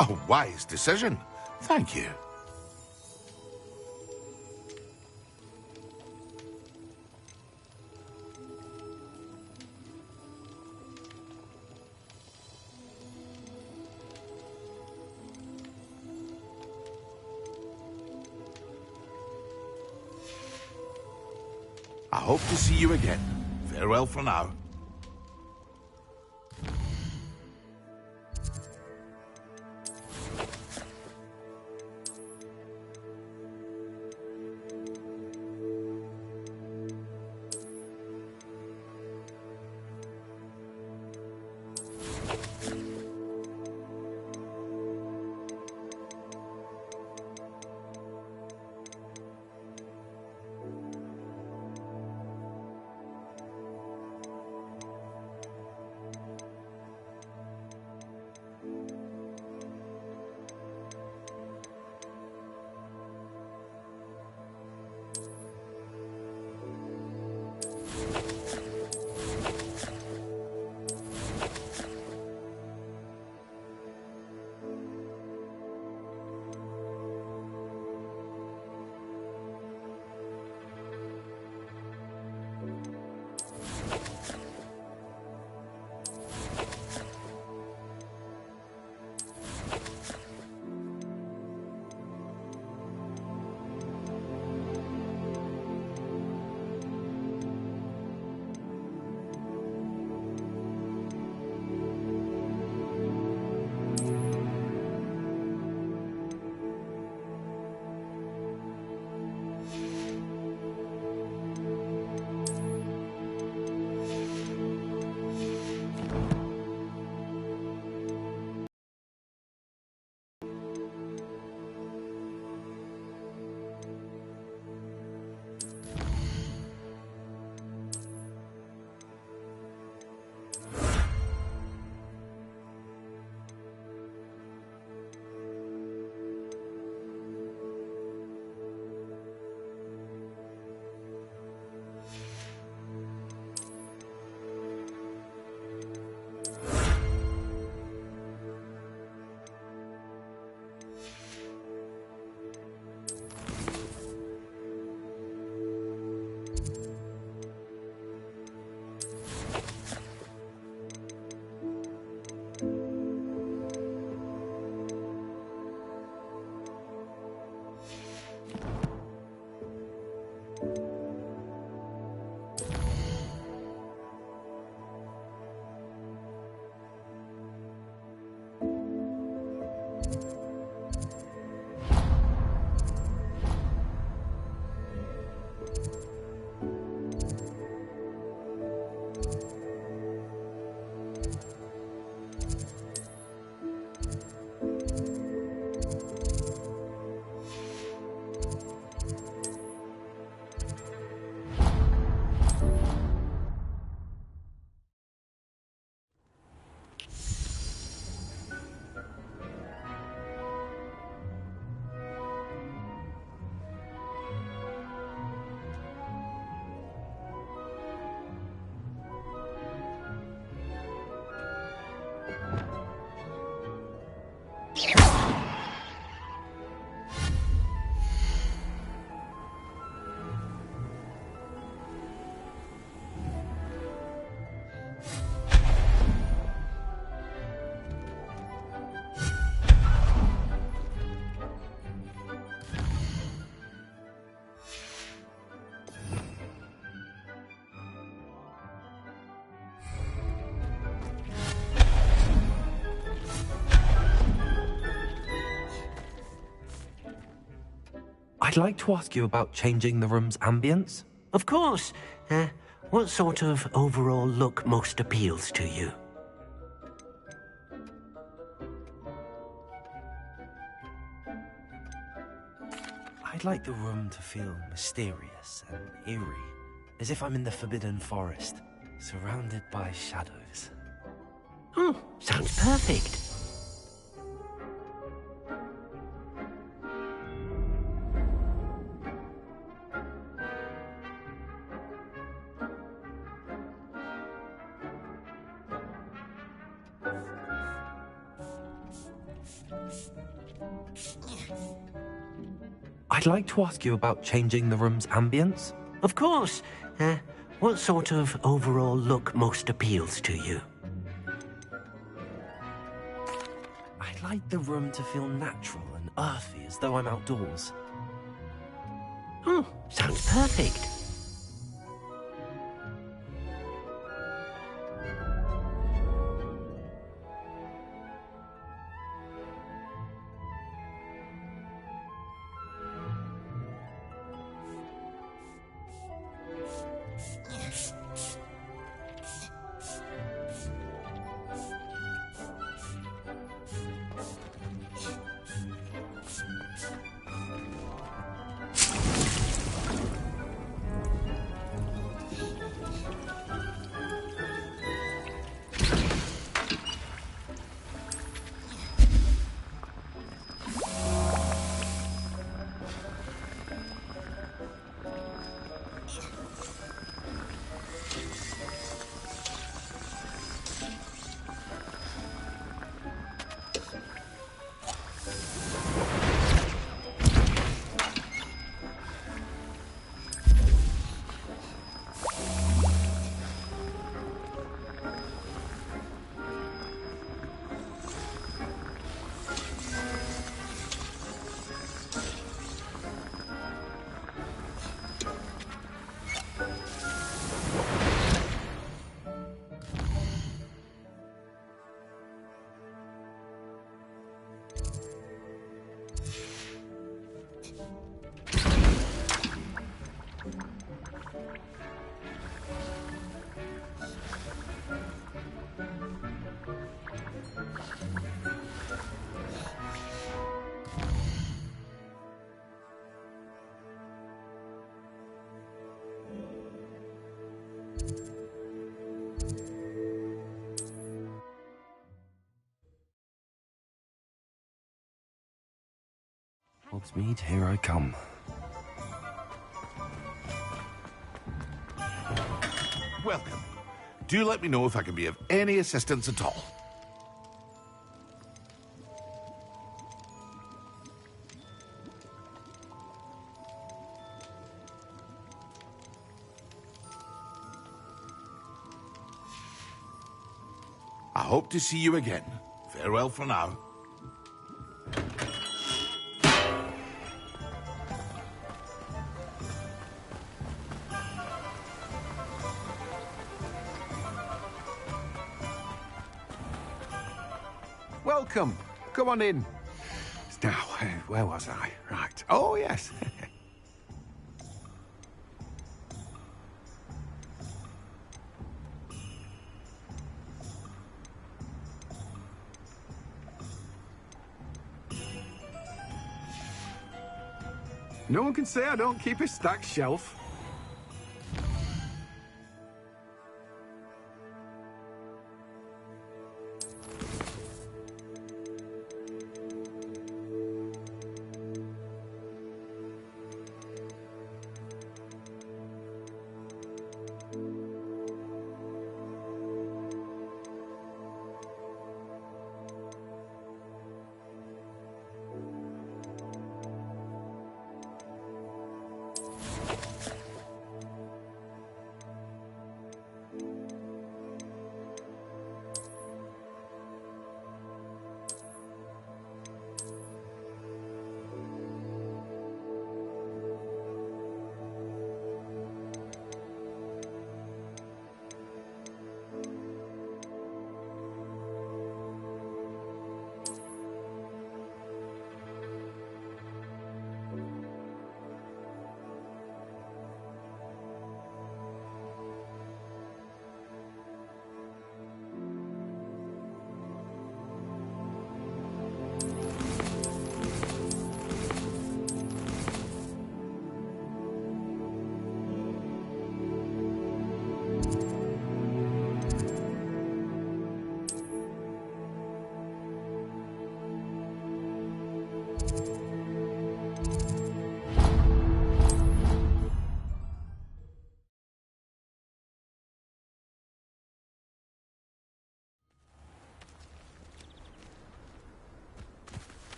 A wise decision. Thank you. I hope to see you again. Farewell for now. I'd like to ask you about changing the room's ambience. Of course. What sort of overall look most appeals to you? I'd like the room to feel mysterious and eerie, as if I'm in the Forbidden Forest, surrounded by shadows. Sounds perfect. I'd like to ask you about changing the room's ambience. Of course. What sort of overall look most appeals to you? I'd like the room to feel natural and earthy, as though I'm outdoors. Sounds perfect. Hogsmeade, here I come. Welcome. Do let me know if I can be of any assistance at all. I hope to see you again. Farewell for now. Welcome. Come on in. Now, where was I? Right. Oh, yes. No one can say I don't keep a stacked shelf.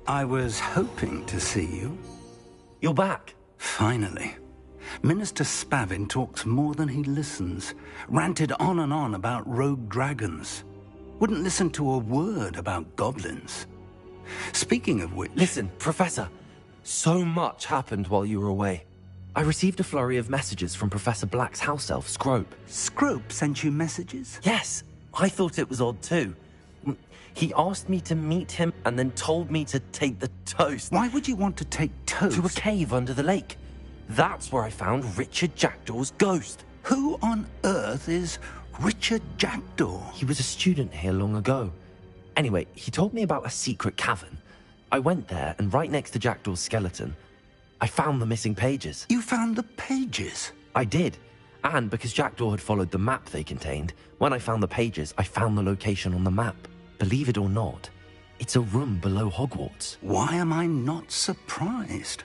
I was hoping to see you. You're back. Finally. Minister Spavin talks more than he listens. Ranted on and on about rogue dragons. Wouldn't listen to a word about goblins. Speaking of which... Listen, Professor. So much happened while you were away. I received a flurry of messages from Professor Black's house elf, Scrope. Scrope sent you messages? Yes. I thought it was odd too. He asked me to meet him and then told me to take the toast. Why would you want to take toast? To a cave under the lake. That's where I found Richard Jackdaw's ghost. Who on earth is Richard Jackdaw? He was a student here long ago. Anyway, he told me about a secret cavern. I went there, and right next to Jackdaw's skeleton, I found the missing pages. You found the pages? I did. And because Jackdaw had followed the map they contained, when I found the pages, I found the location on the map. Believe it or not, it's a room below Hogwarts. Why am I not surprised?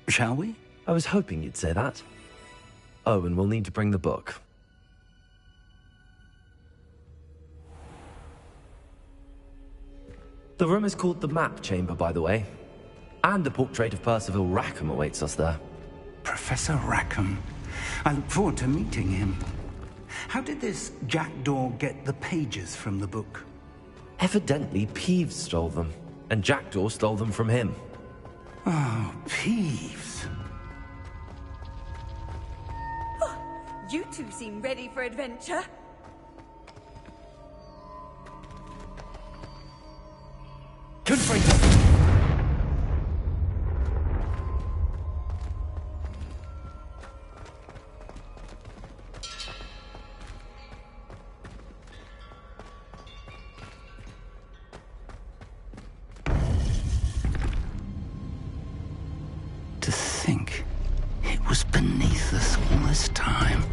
Shall we? I was hoping you'd say that. Oh, and we'll need to bring the book. The room is called the Map Chamber, by the way. And a portrait of Percival Rackham awaits us there. Professor Rackham. I look forward to meeting him. How did this Jackdaw get the pages from the book? Evidently, Peeves stole them, and Jackdaw stole them from him. Oh, Peeves. Oh, you two seem ready for adventure. Confringo! To think it was beneath us all this time.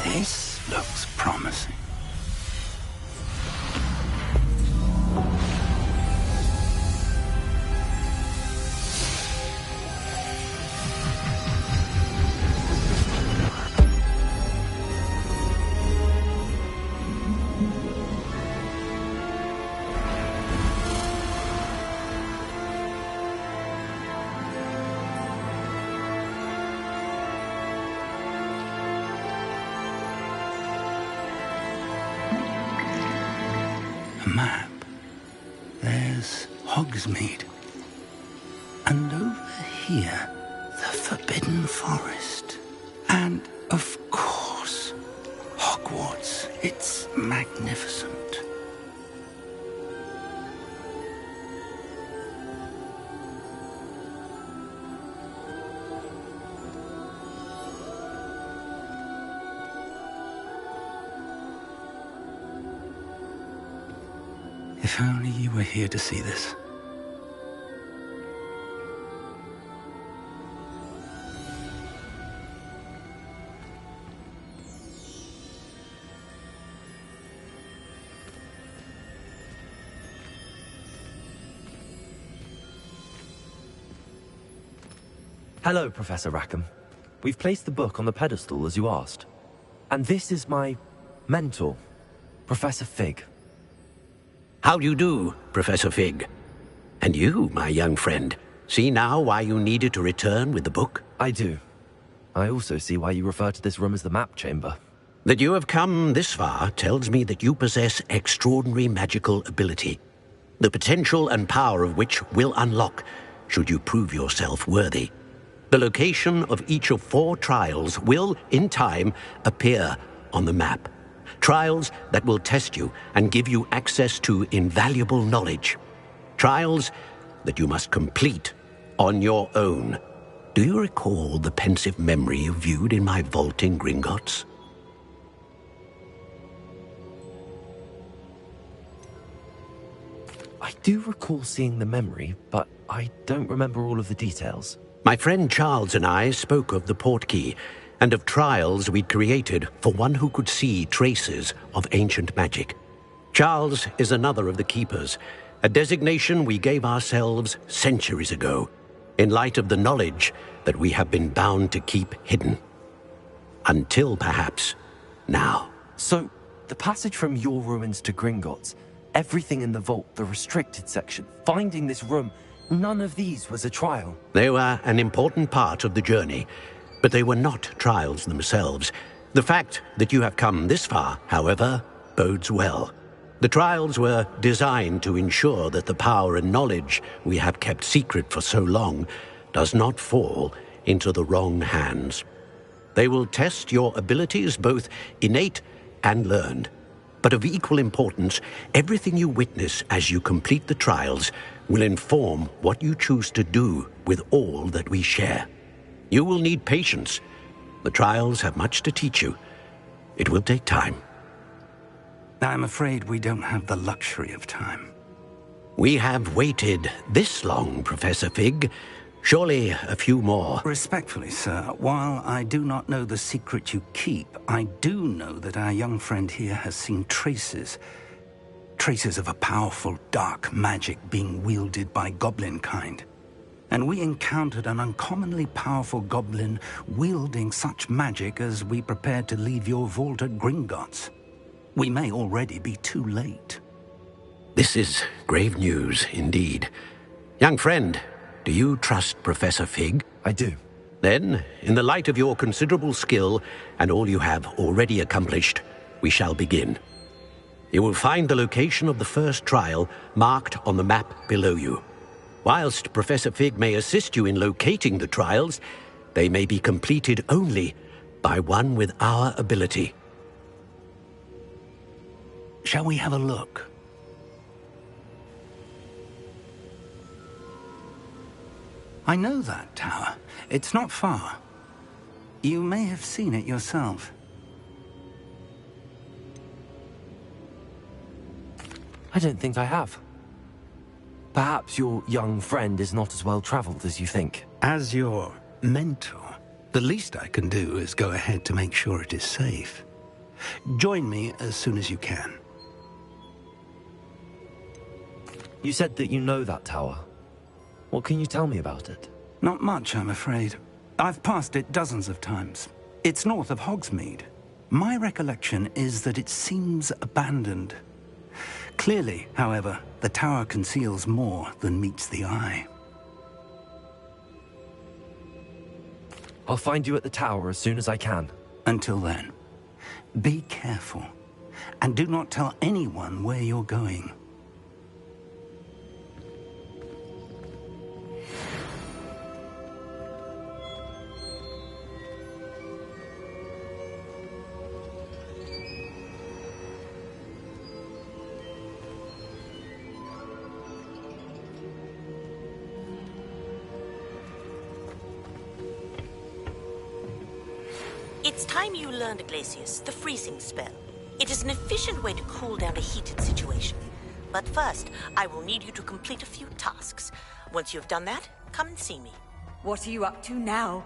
This looks promising. Map. There's Hogsmeade. And over here, the Forbidden Forest. And, of course, Hogwarts. It's magnificent. If only you were here to see this. Hello, Professor Rackham. We've placed the book on the pedestal as you asked. And this is my mentor, Professor Fig. How do you do, Professor Fig? And you, my young friend, see now why you needed to return with the book? I do. I also see why you refer to this room as the Map Chamber. That you have come this far tells me that you possess extraordinary magical ability, the potential and power of which will unlock should you prove yourself worthy. The location of each of 4 trials will, in time, appear on the map. Trials that will test you and give you access to invaluable knowledge. Trials that you must complete on your own. Do you recall the pensive memory you viewed in my vault in Gringotts? I do recall seeing the memory, but I don't remember all of the details. My friend Charles and I spoke of the portkey and of trials we'd created for one who could see traces of ancient magic. Charles is another of the keepers, a designation we gave ourselves centuries ago, in light of the knowledge that we have been bound to keep hidden. Until perhaps now. So, the passage from your ruins to Gringotts, everything in the vault, the restricted section, finding this room, none of these was a trial. They were an important part of the journey, but they were not trials themselves. The fact that you have come this far, however, bodes well. The trials were designed to ensure that the power and knowledge we have kept secret for so long does not fall into the wrong hands. They will test your abilities, both innate and learned. But of equal importance, everything you witness as you complete the trials will inform what you choose to do with all that we share. You will need patience. The trials have much to teach you. It will take time. I'm afraid we don't have the luxury of time. We have waited this long, Professor Fig. Surely a few more. Respectfully, sir, while I do not know the secret you keep, I do know that our young friend here has seen traces of a powerful dark magic being wielded by goblin kind. And we encountered an uncommonly powerful goblin wielding such magic as we prepared to leave your vault at Gringotts. We may already be too late. This is grave news indeed. Young friend, do you trust Professor Fig? I do. Then, in the light of your considerable skill and all you have already accomplished, we shall begin. You will find the location of the first trial marked on the map below you. Whilst Professor Fig may assist you in locating the trials, they may be completed only by one with our ability. Shall we have a look? I know that tower. It's not far. You may have seen it yourself. I don't think I have. Perhaps your young friend is not as well traveled as you think. As your mentor, the least I can do is go ahead to make sure it is safe. Join me as soon as you can. You said that you know that tower. What can you tell me about it? Not much, I'm afraid. I've passed it dozens of times. It's north of Hogsmeade. My recollection is that it seems abandoned. Clearly, however, the tower conceals more than meets the eye. I'll find you at the tower as soon as I can. Until then, be careful, and do not tell anyone where you're going. It's time you learned, Glacius, the freezing spell. It is an efficient way to cool down a heated situation. But first, I will need you to complete a few tasks. Once you have done that, come and see me. What are you up to now?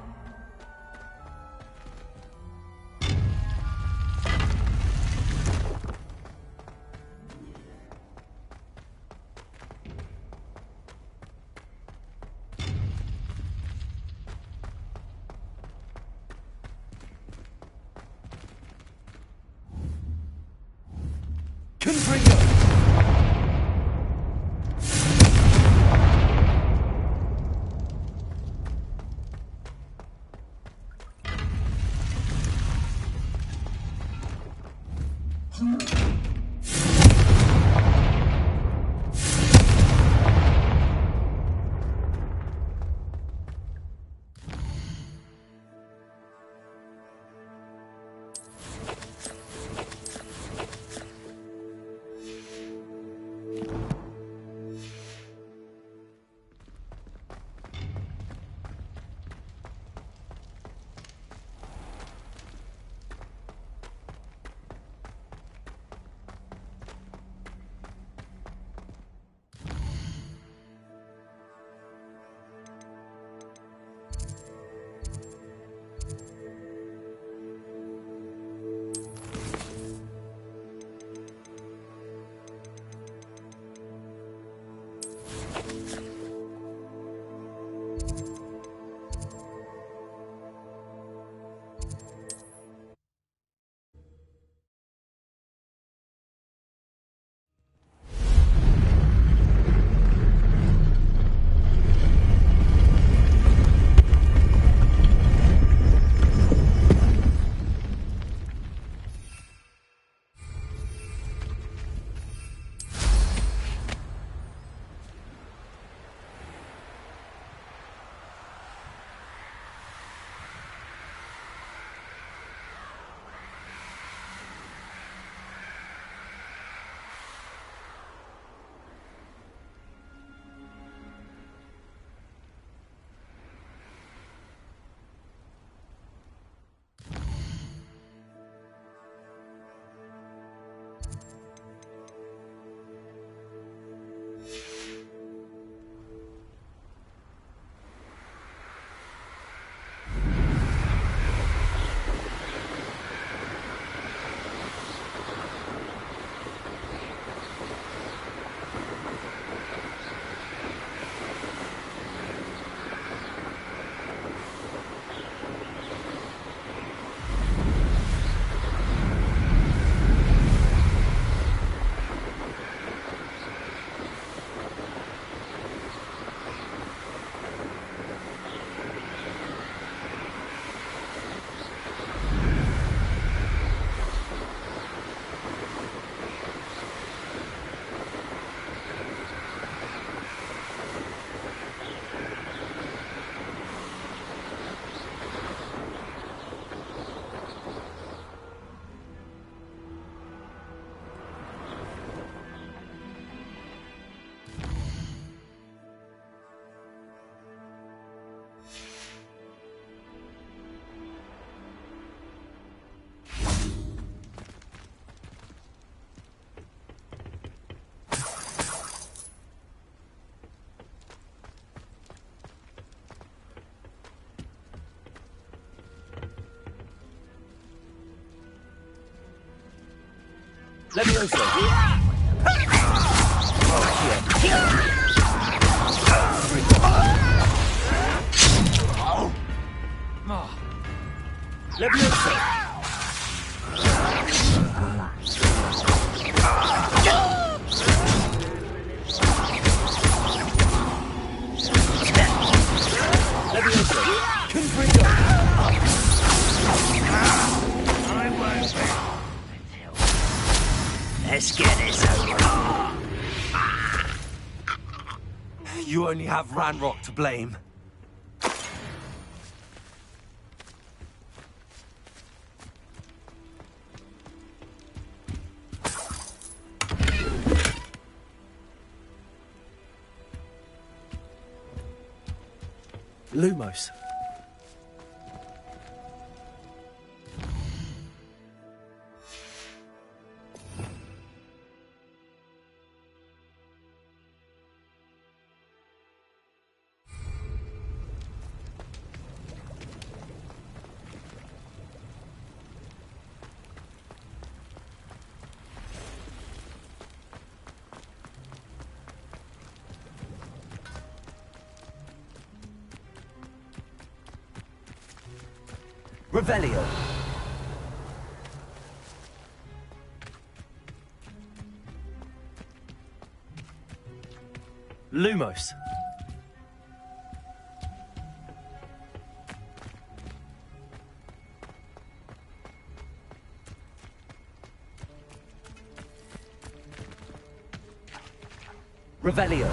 Let's get this over. You only have Ranrock to blame. Lumos. Revelio. Lumos. Revelio.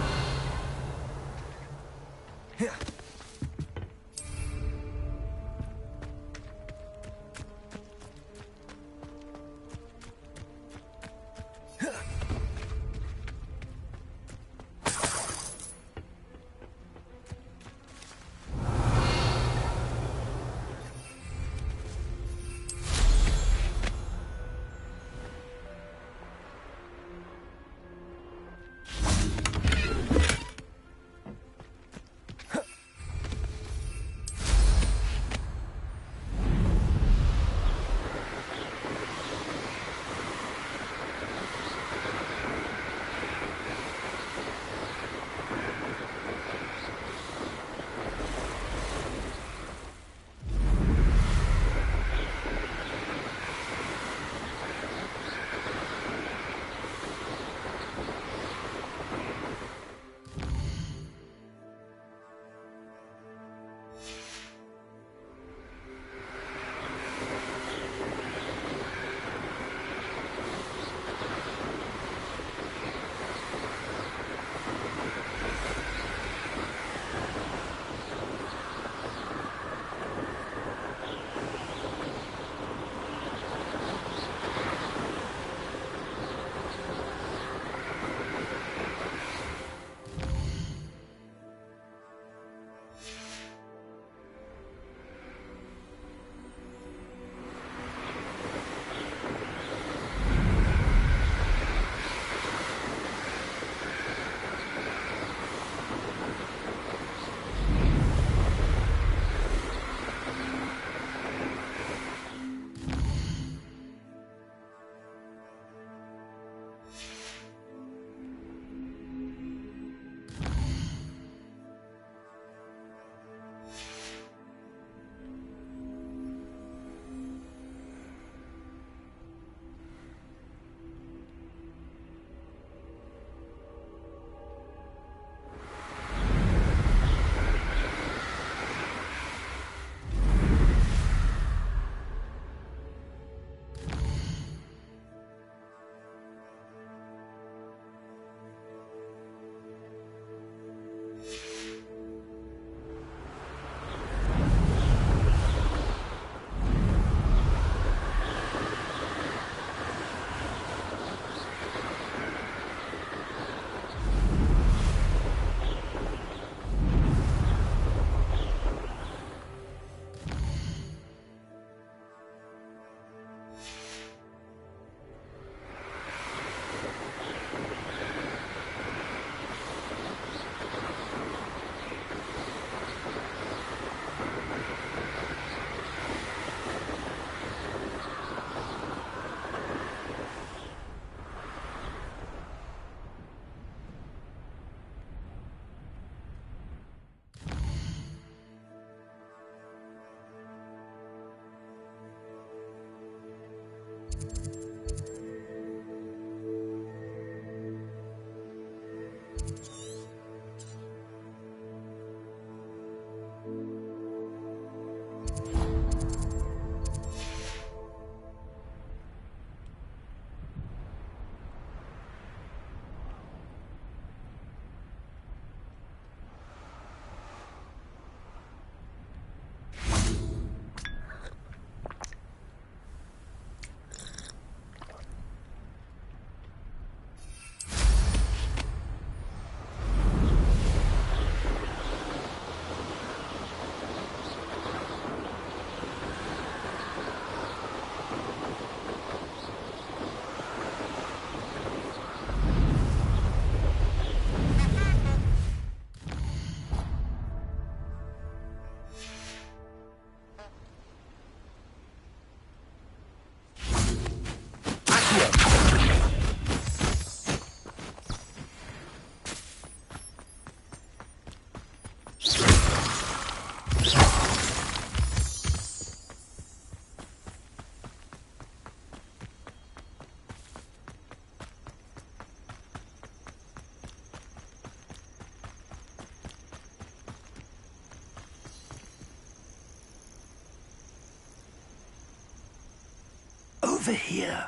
over here.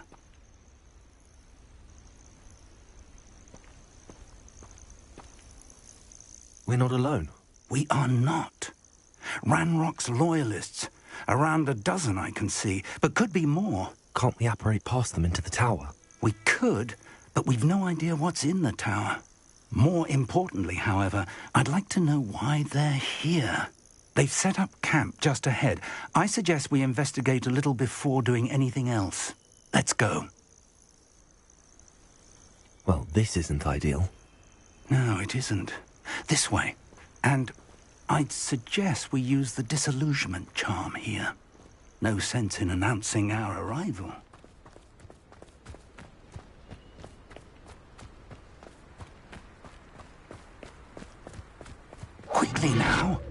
We're not alone. We are not. Ranrock's loyalists. Around a dozen I can see, but could be more. Can't we apparate past them into the tower? We could, but we've no idea what's in the tower. More importantly, however, I'd like to know why they're here. They've set up camp just ahead. I suggest we investigate a little before doing anything else. Let's go. Well, this isn't ideal. No, it isn't. This way. And I'd suggest we use the disillusionment charm here. No sense in announcing our arrival. Quickly now.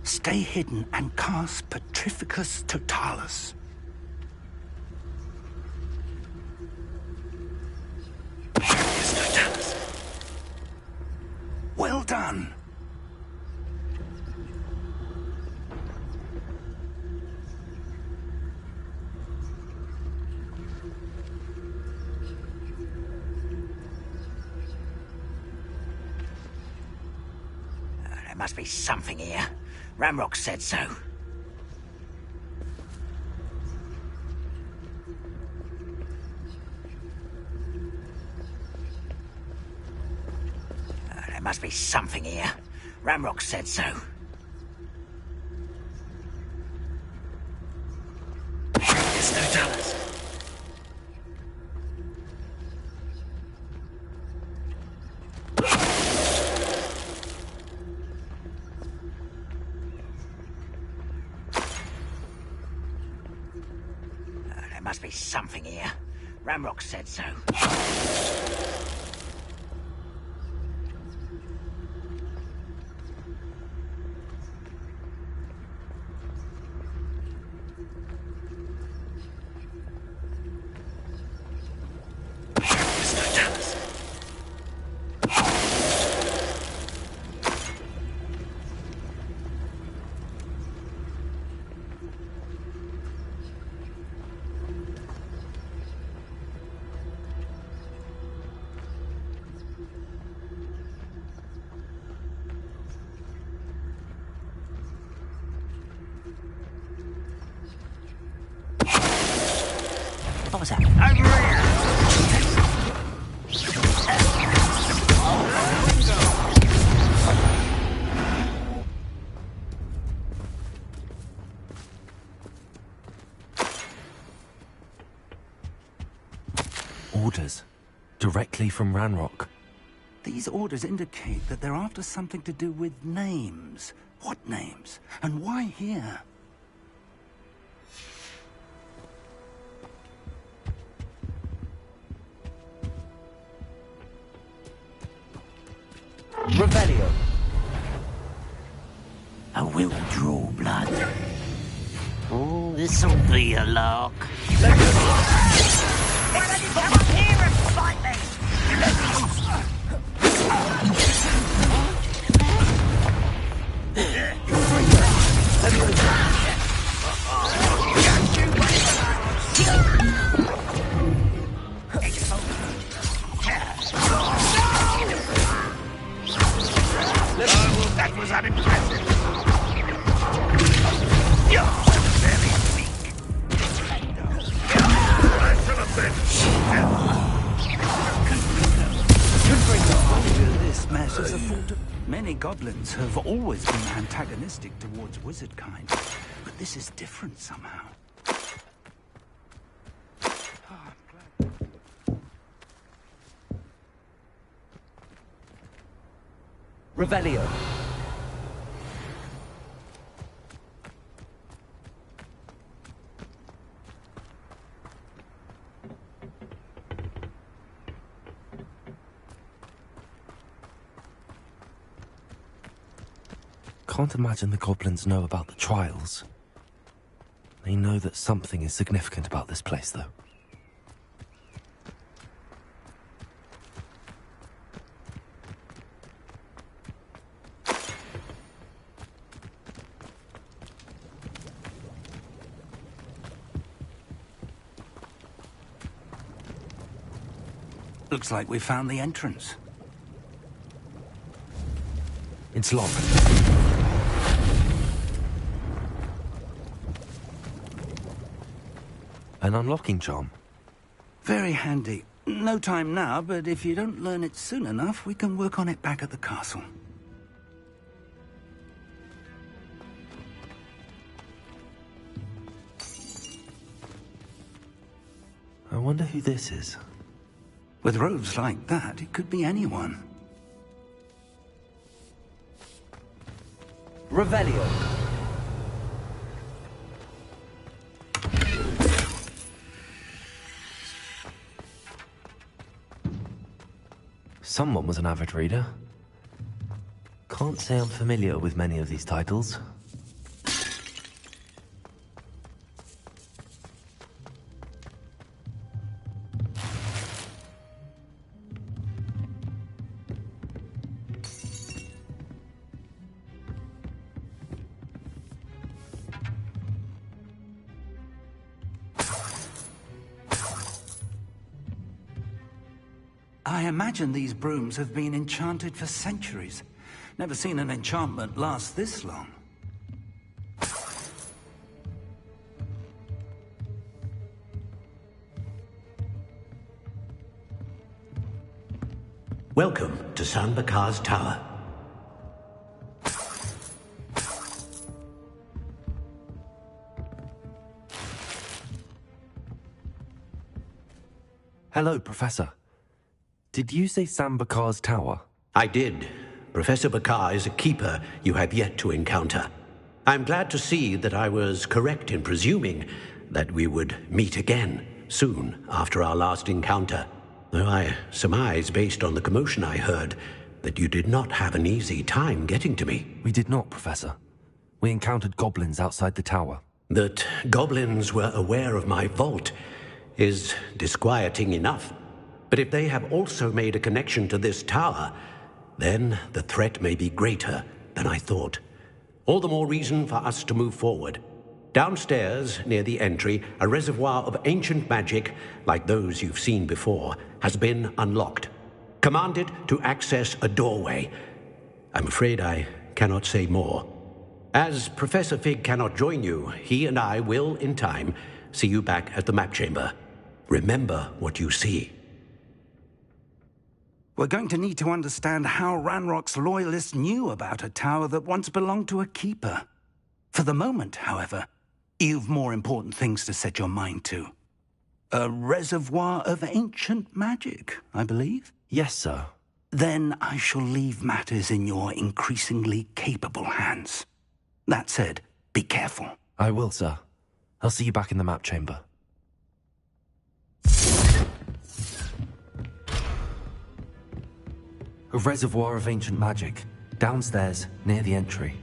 Stay hidden and cast Petrificus Totalis. Petrificus Totalis. Well done. There must be something here. Ramrock said so. There must be something here. Ramrock said so. There's no dollars. There must be something here. Ramrock said so. What was that? Over Orders. Directly from Ranrock. These orders indicate that they're after something to do with names. What names? And why here? Revelio. I will draw blood. Oh, this'll be a lark. Why don't you come up here and fight me? That was unimpressive. You're very weak. I should have been. This mess is a fault of... Many goblins have always been antagonistic towards wizard kind, but this is different somehow. Revelio. Can't imagine the goblins know about the trials. They know that something is significant about this place, though. Looks like we found the entrance. It's locked. An unlocking charm. Very handy. No time now, but if you don't learn it soon enough, we can work on it back at the castle. I wonder who this is. With robes like that, it could be anyone. Revelio. Someone was an avid reader. Can't say I'm familiar with many of these titles. I imagine these brooms have been enchanted for centuries. Never seen an enchantment last this long. Welcome to Sanbakar's Tower. Hello, Professor. Did you say Sambakar's Tower? I did. Professor Bakar is a keeper you have yet to encounter. I'm glad to see that I was correct in presuming that we would meet again soon after our last encounter. Though I surmise, based on the commotion I heard, that you did not have an easy time getting to me. We did not, Professor. We encountered goblins outside the tower. That goblins were aware of my vault is disquieting enough. But if they have also made a connection to this tower, then the threat may be greater than I thought. All the more reason for us to move forward. Downstairs, near the entry, a reservoir of ancient magic, like those you've seen before, has been unlocked. Commanded to access a doorway. I'm afraid I cannot say more. As Professor Fig cannot join you, he and I will, in time, see you back at the map chamber. Remember what you see. We're going to need to understand how Ranrock's loyalists knew about a tower that once belonged to a keeper. For the moment, however, you've more important things to set your mind to. A reservoir of ancient magic, I believe? Yes, sir. Then I shall leave matters in your increasingly capable hands. That said, be careful. I will, sir. I'll see you back in the map chamber. A reservoir of ancient magic, downstairs, near the entry.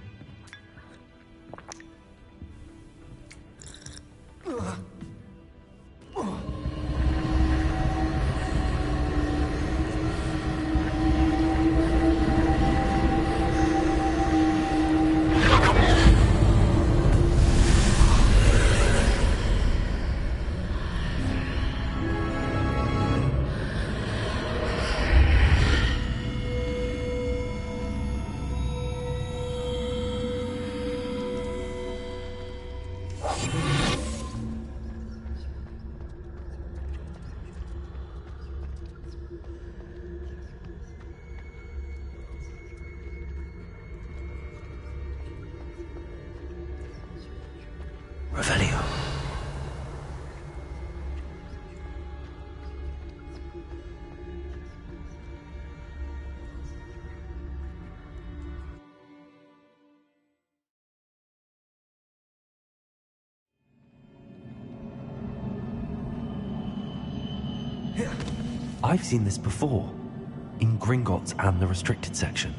Revelio. I've seen this before, in Gringotts and the restricted section.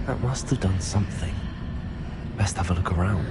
That must have done something. Best have a look around.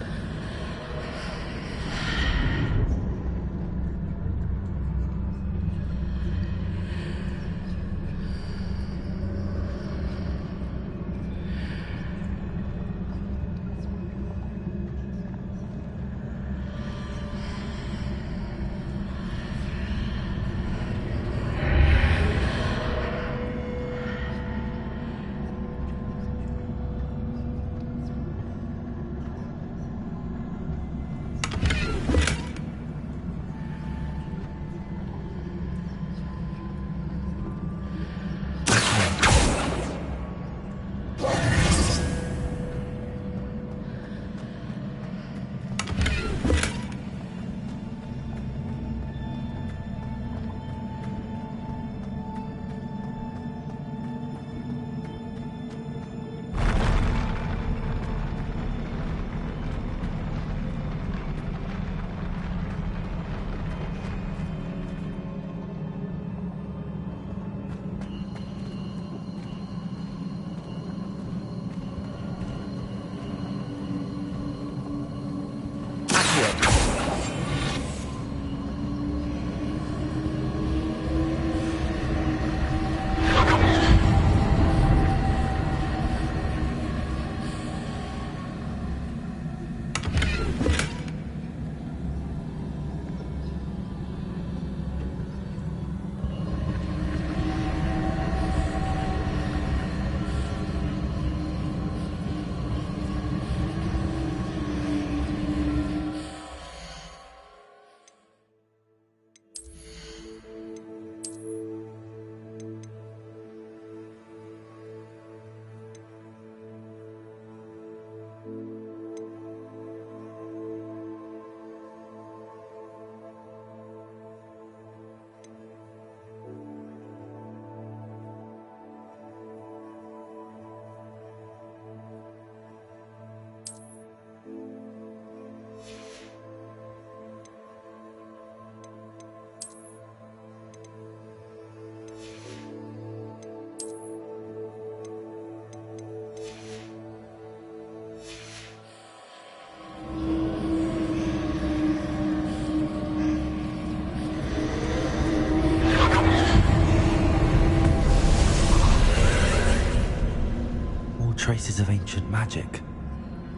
Traces of ancient magic.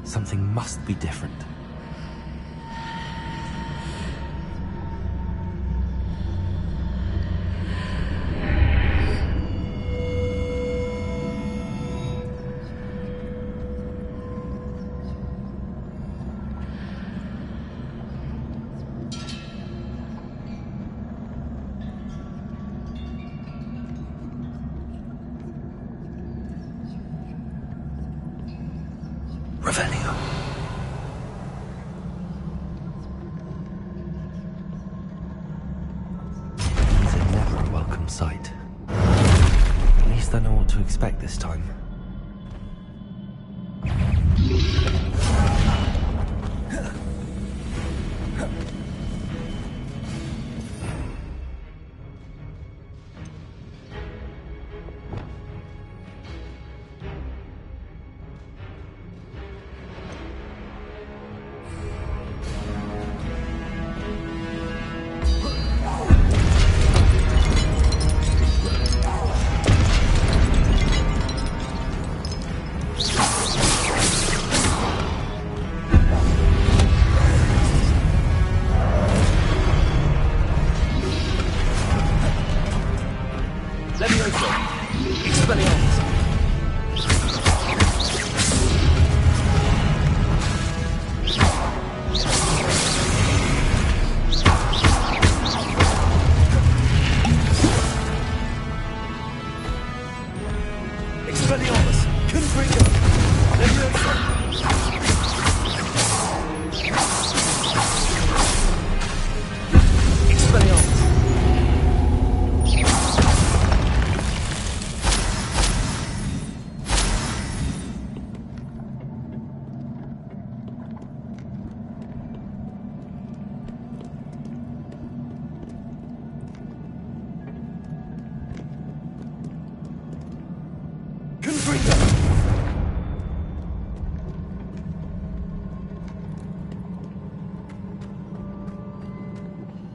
Something must be different. Sight. At least I know what to expect this time.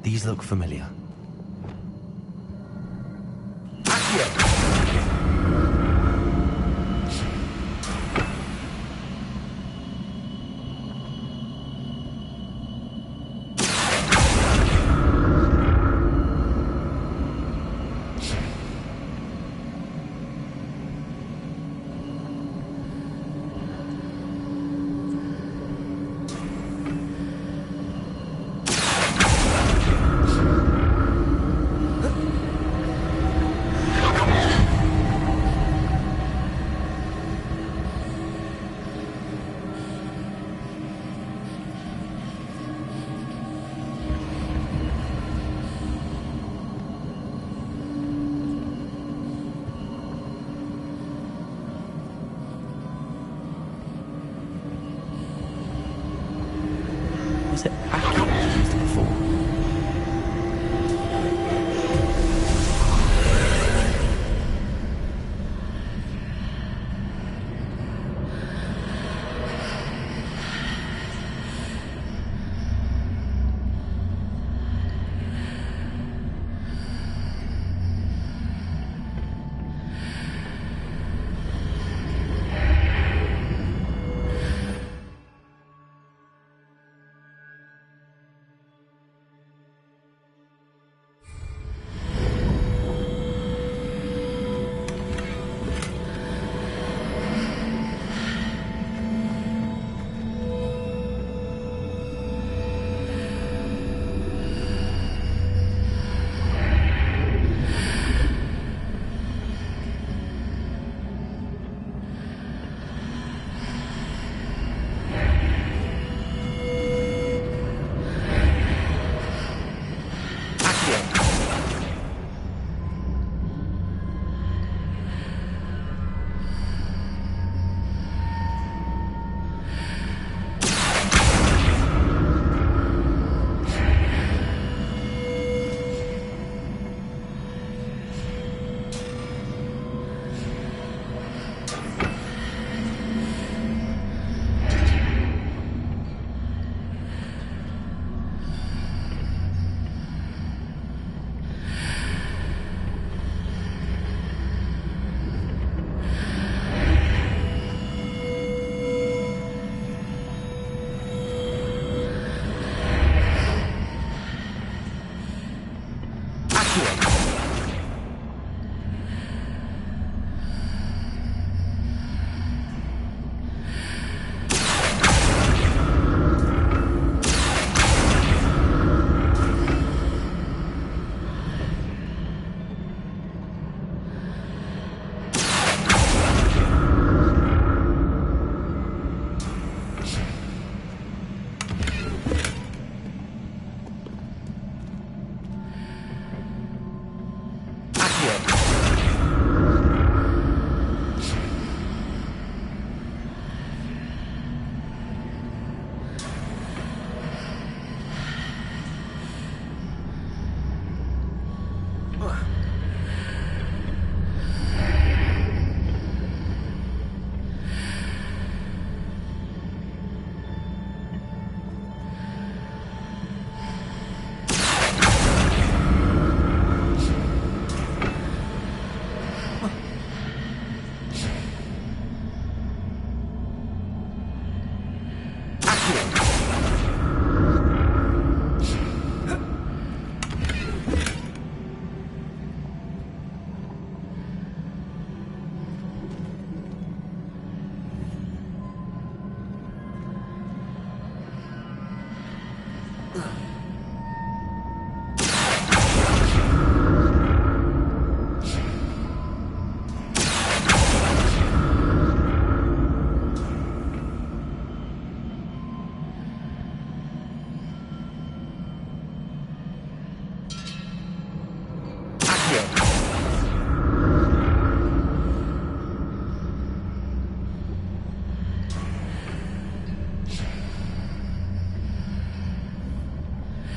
These look familiar. Was it accurate used before? Accurate.